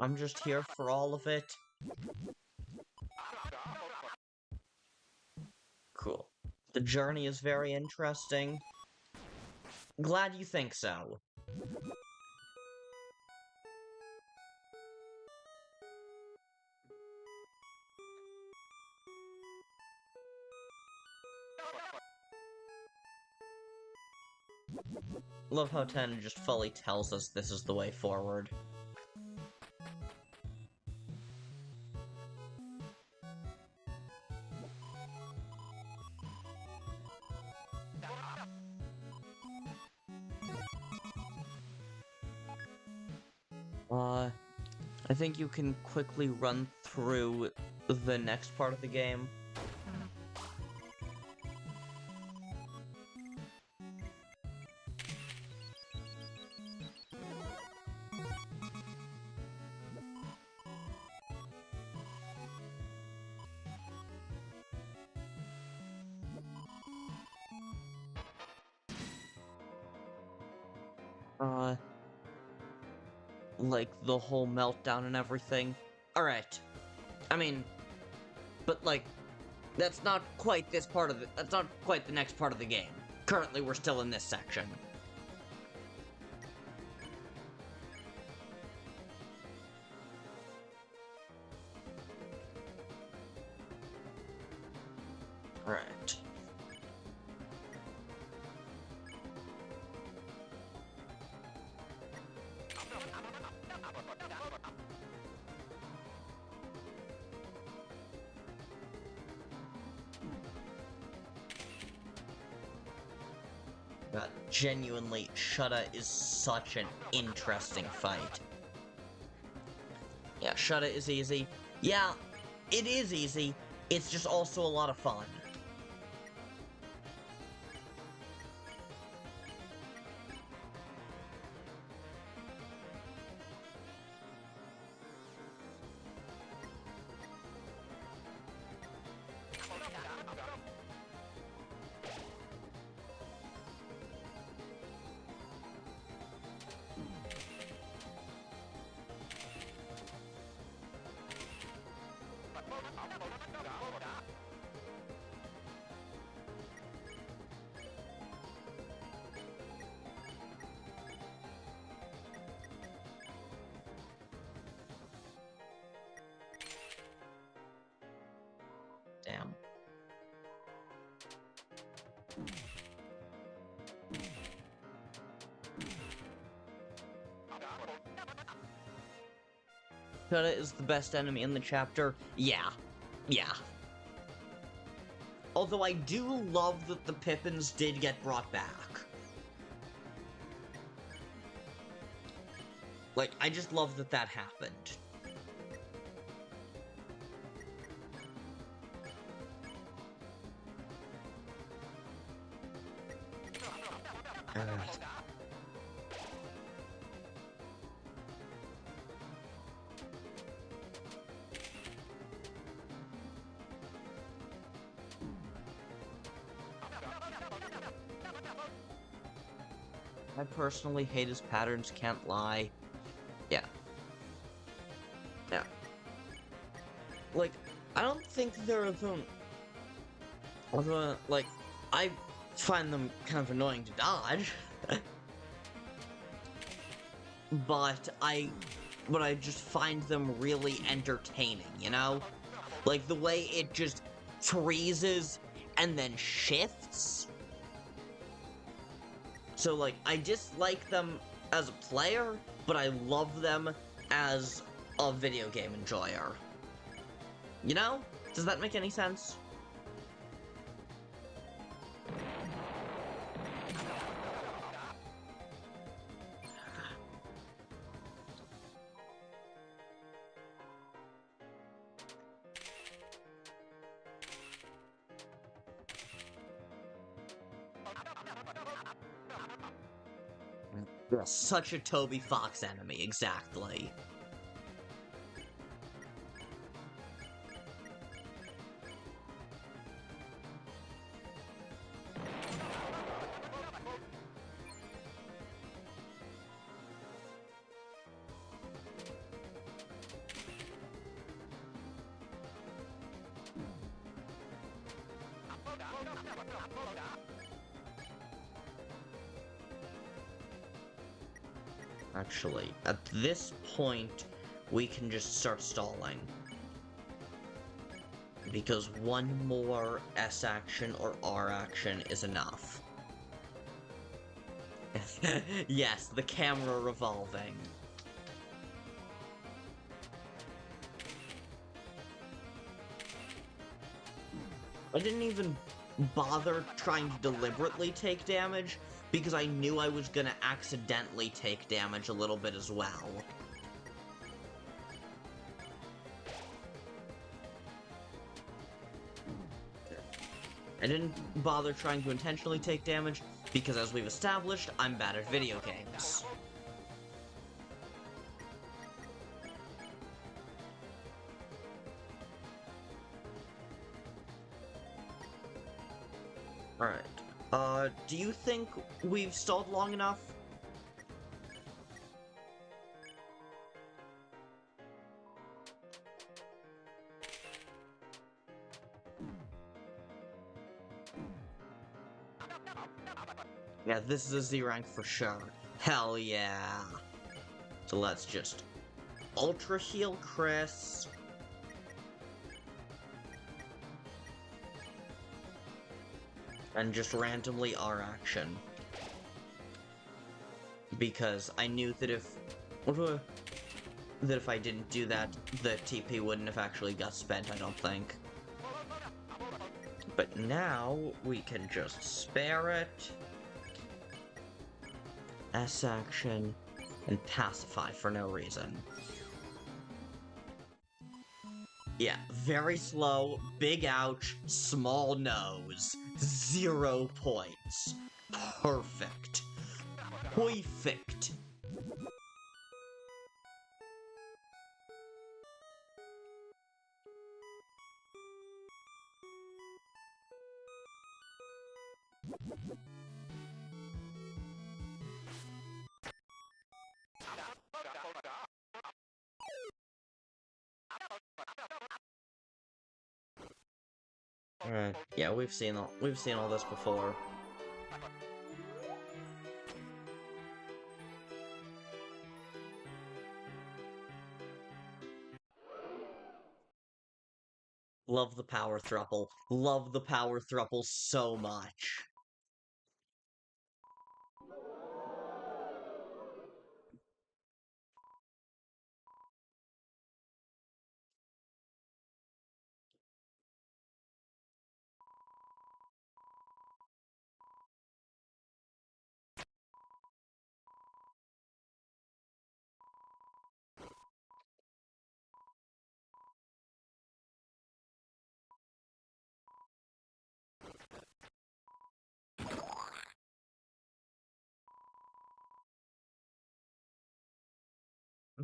I'm just here for all of it. Cool. The journey is very interesting. Glad you think so. Love how Tenna just fully tells us this is the way forward. I think you can quickly run through the next part of the game. Like, the whole meltdown and everything. Alright. I mean, but, like, That's not quite this part of the- that's not quite the next part of the game. Currently, we're still in this section. Right. God, genuinely, Shudda is such an interesting fight. Yeah, Shudda is easy. Yeah, it is easy. It's just also a lot of fun. Damn. Shudda is the best enemy in the chapter. Yeah. Yeah. Although I do love that the Pippins did get brought back. Like, I just love that that happened. I personally hate his patterns, can't lie. Yeah. Yeah. Like, I don't think they're like, I find them kind of annoying to dodge. but I just find them really entertaining, you know? Like, the way it just freezes and then shifts. So, like, I dislike them as a player, but I love them as a video game enjoyer. You know? Does that make any sense? Such a Toby Fox enemy, exactly. Actually, at this point, we can just start stalling. Because one more S action or R action is enough. Yes, the camera revolving. I didn't even bother trying to deliberately take damage, because I knew I was gonna accidentally take damage a little bit as well. I didn't bother trying to intentionally take damage, because as we've established, I'm bad at video games. Alright. Do you think we've stalled long enough? Yeah, this is a Z rank for sure. Hell yeah. So let's just Ultra Heal Kris. And just randomly R action. Because I knew that if I didn't do that, the TP wouldn't have actually got spent, I don't think. But now we can just spare it. S action and pacify for no reason. Yeah, very slow, big ouch, small nose, 0 points. Perfect. Perfect. Alright, yeah, we've seen all this before. Love the power thruple. Love the power thruple so much.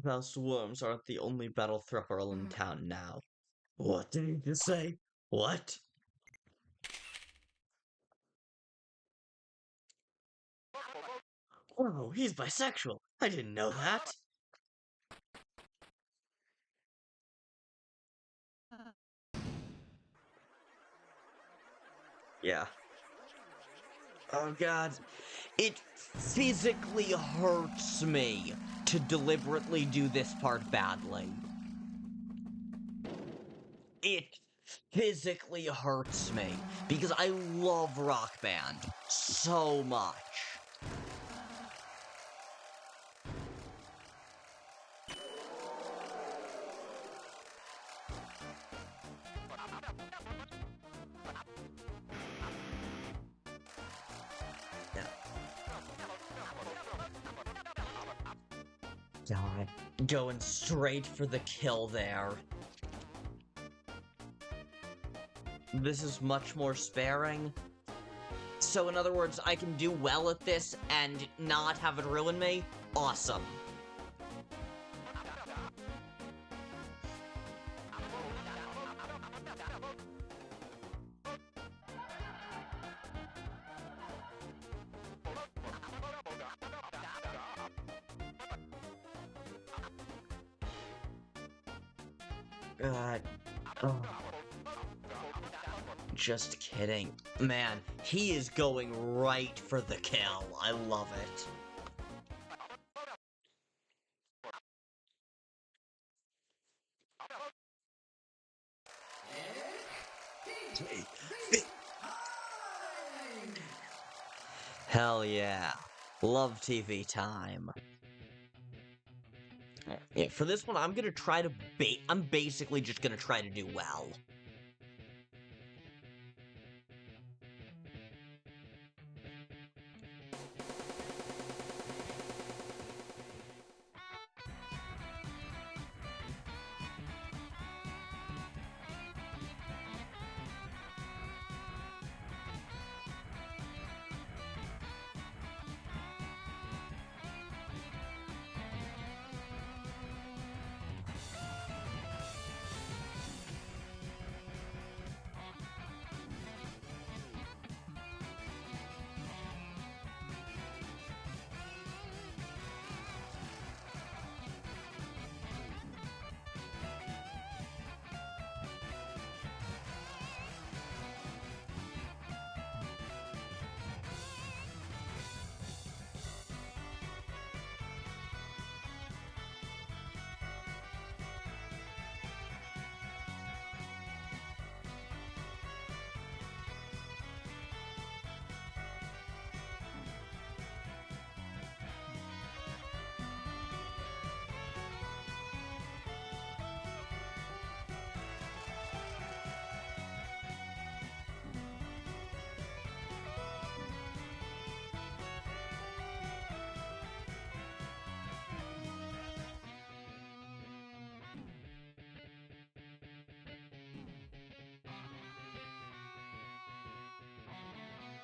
Those worms aren't the only battle thruple in town now. What did he just say? What? Oh, he's bisexual. I didn't know that. Yeah. Oh god. It physically hurts me to deliberately do this part badly. It physically hurts me because I love Rock Band so much. God, going straight for the kill there. This is much more sparing. So in other words, I can do well at this and not have it ruin me? Awesome. God. Oh. Just kidding. Man, he is going right for the kill. I love it. Hell yeah. Love TV time. Yeah, for this one, I'm gonna try to I'm basically just gonna try to do well.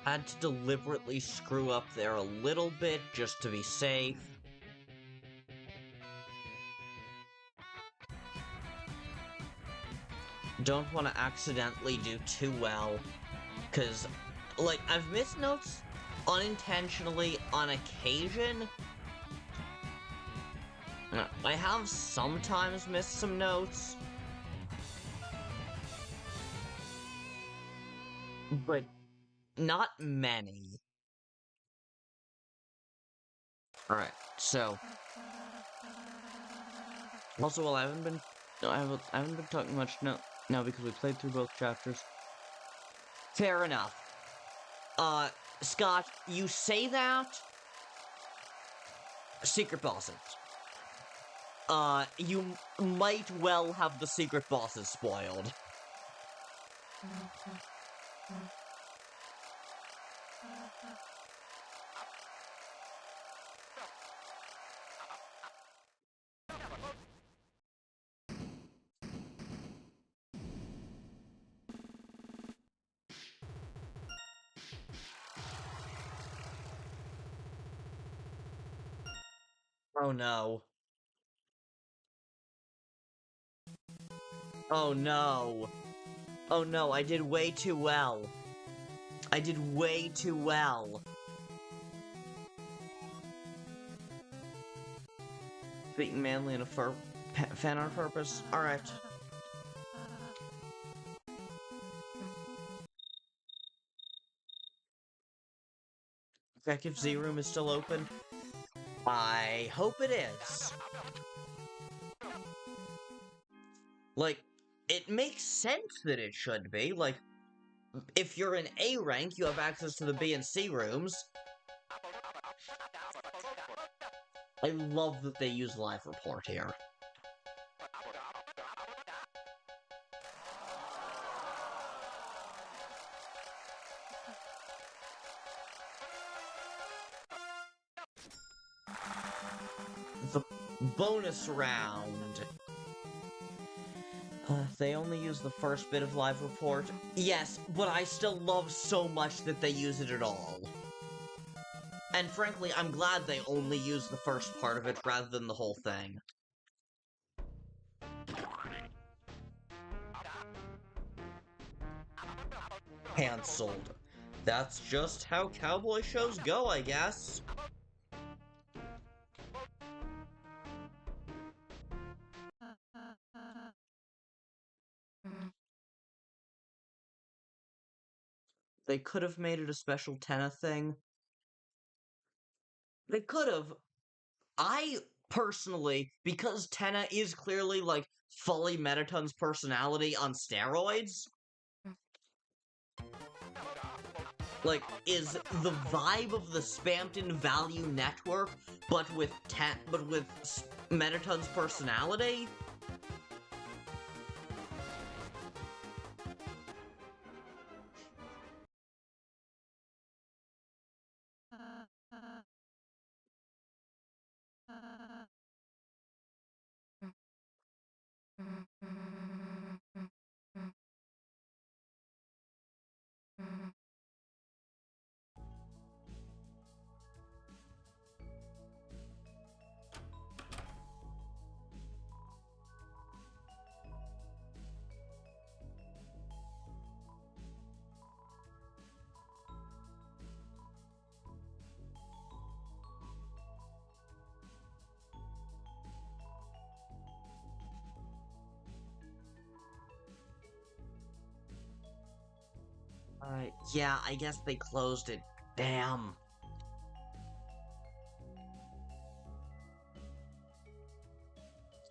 Had to deliberately screw up there a little bit just to be safe. Don't want to accidentally do too well, because, like, I've missed notes unintentionally on occasion. I have sometimes missed some notes, but not many. Alright, so... Also, well, I haven't been talking much now because we played through both chapters. Fair enough. Scott, you say that? Secret bosses. You might well have the secret bosses spoiled. Oh no. Oh no. Oh no, I did way too well. I did way too well. Being manly and a fan on purpose? Alright. Check if Z-Room is still open. I hope it is. Like, it makes sense that it should be. Like, if you're in A rank, you have access to the B and C rooms. I love that they use live report here. The bonus round. They only use the first bit of live report. Yes, but I still love so much that they use it at all. And frankly, I'm glad they only use the first part of it rather than the whole thing. Cancelled. That's just how cowboy shows go, I guess. They could have made it a special Tenna thing. They could have. I, personally, because Tenna is clearly, like, fully Metaton's personality on steroids, like, is the vibe of the spammed-in value network, but with Metaton's personality? Yeah, I guess they closed it. Damn.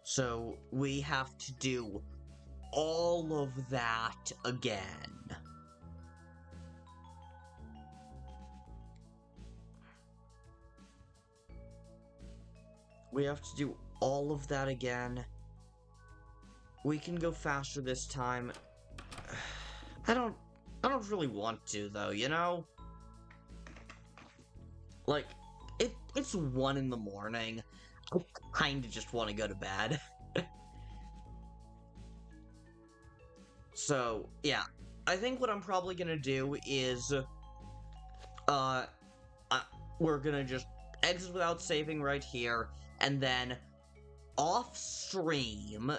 So, we have to do all of that again. We have to do all of that again. We can go faster this time. I don't really want to, though, you know? Like, it's 1 in the morning. I kinda just want to go to bed. So, yeah. I think what I'm probably gonna do is uh, we're gonna just exit without saving right here, and then off stream,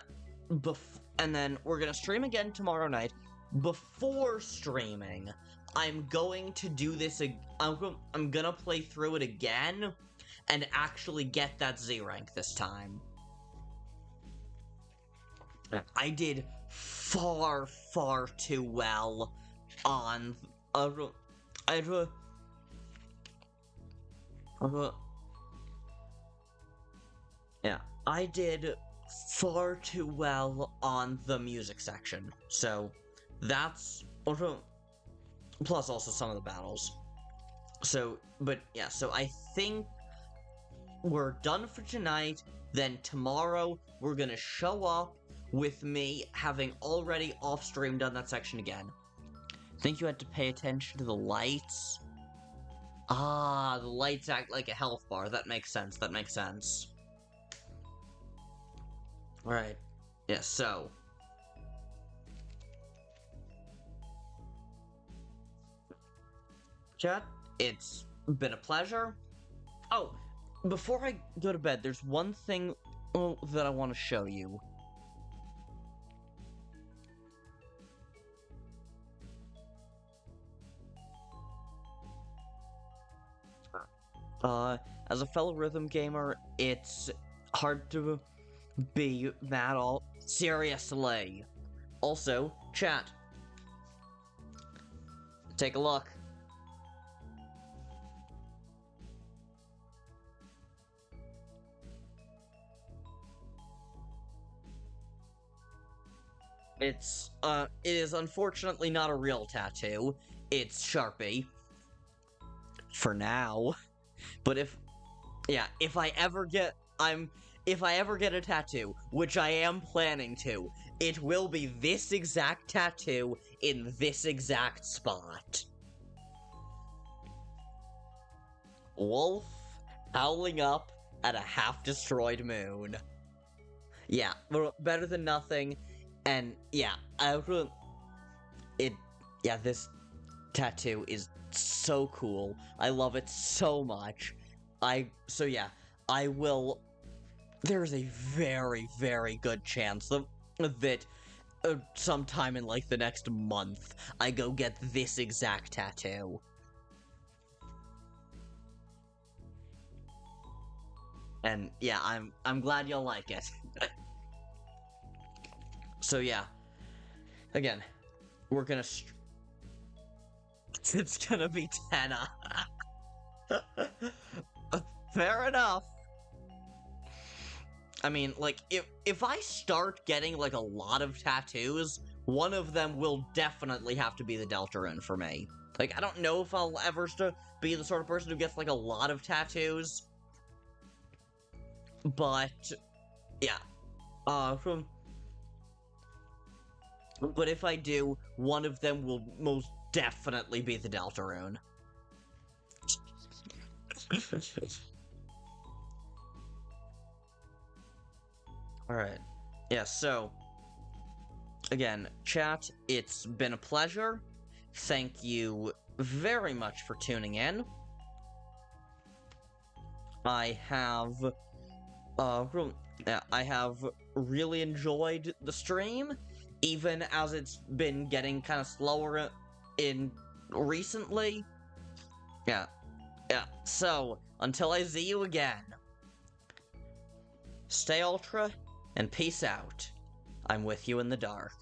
and then we're gonna stream again tomorrow night. Before streaming, I'm going to do this. I'm gonna play through it again, and actually get that Z rank this time. I did far too well on yeah, I did far too well on the music section, so that's plus also some of the battles. So, but yeah, so I think we're done for tonight. Then tomorrow we're gonna show up with me having already off-stream done that section again. I think you had to pay attention to the lights. Ah, the lights act like a health bar. That makes sense, that makes sense. Alright. Yeah, so. Chat, it's been a pleasure. Oh, before I go to bed, there's one thing that I want to show you. As a fellow rhythm gamer, it's hard to be mad all seriously. Also, chat, take a look. It is unfortunately not a real tattoo. It's Sharpie. For now. But if I ever get a tattoo, which I am planning to, it will be this exact tattoo in this exact spot. Wolf howling up at a half-destroyed moon. Yeah, better than nothing. And yeah, this tattoo is so cool. I love it so much. I will. There's a very good chance that sometime in like the next month, I go get this exact tattoo. And yeah, I'm glad you'll like it. So yeah, again, we're gonna. It's gonna be 10. Fair enough. I mean, like, if I start getting, like, a lot of tattoos, one of them will definitely have to be the Deltarune for me. Like, I don't know if I'll ever be the sort of person who gets, like, a lot of tattoos. But, yeah. But if I do, one of them will most definitely be the Deltarune. Alright. Yeah, so, again, chat, it's been a pleasure. Thank you very much for tuning in. I have really enjoyed the stream, even as it's been getting kind of slower recently. Yeah. So, until I see you again, stay ultra, and peace out. I'm with you in the dark.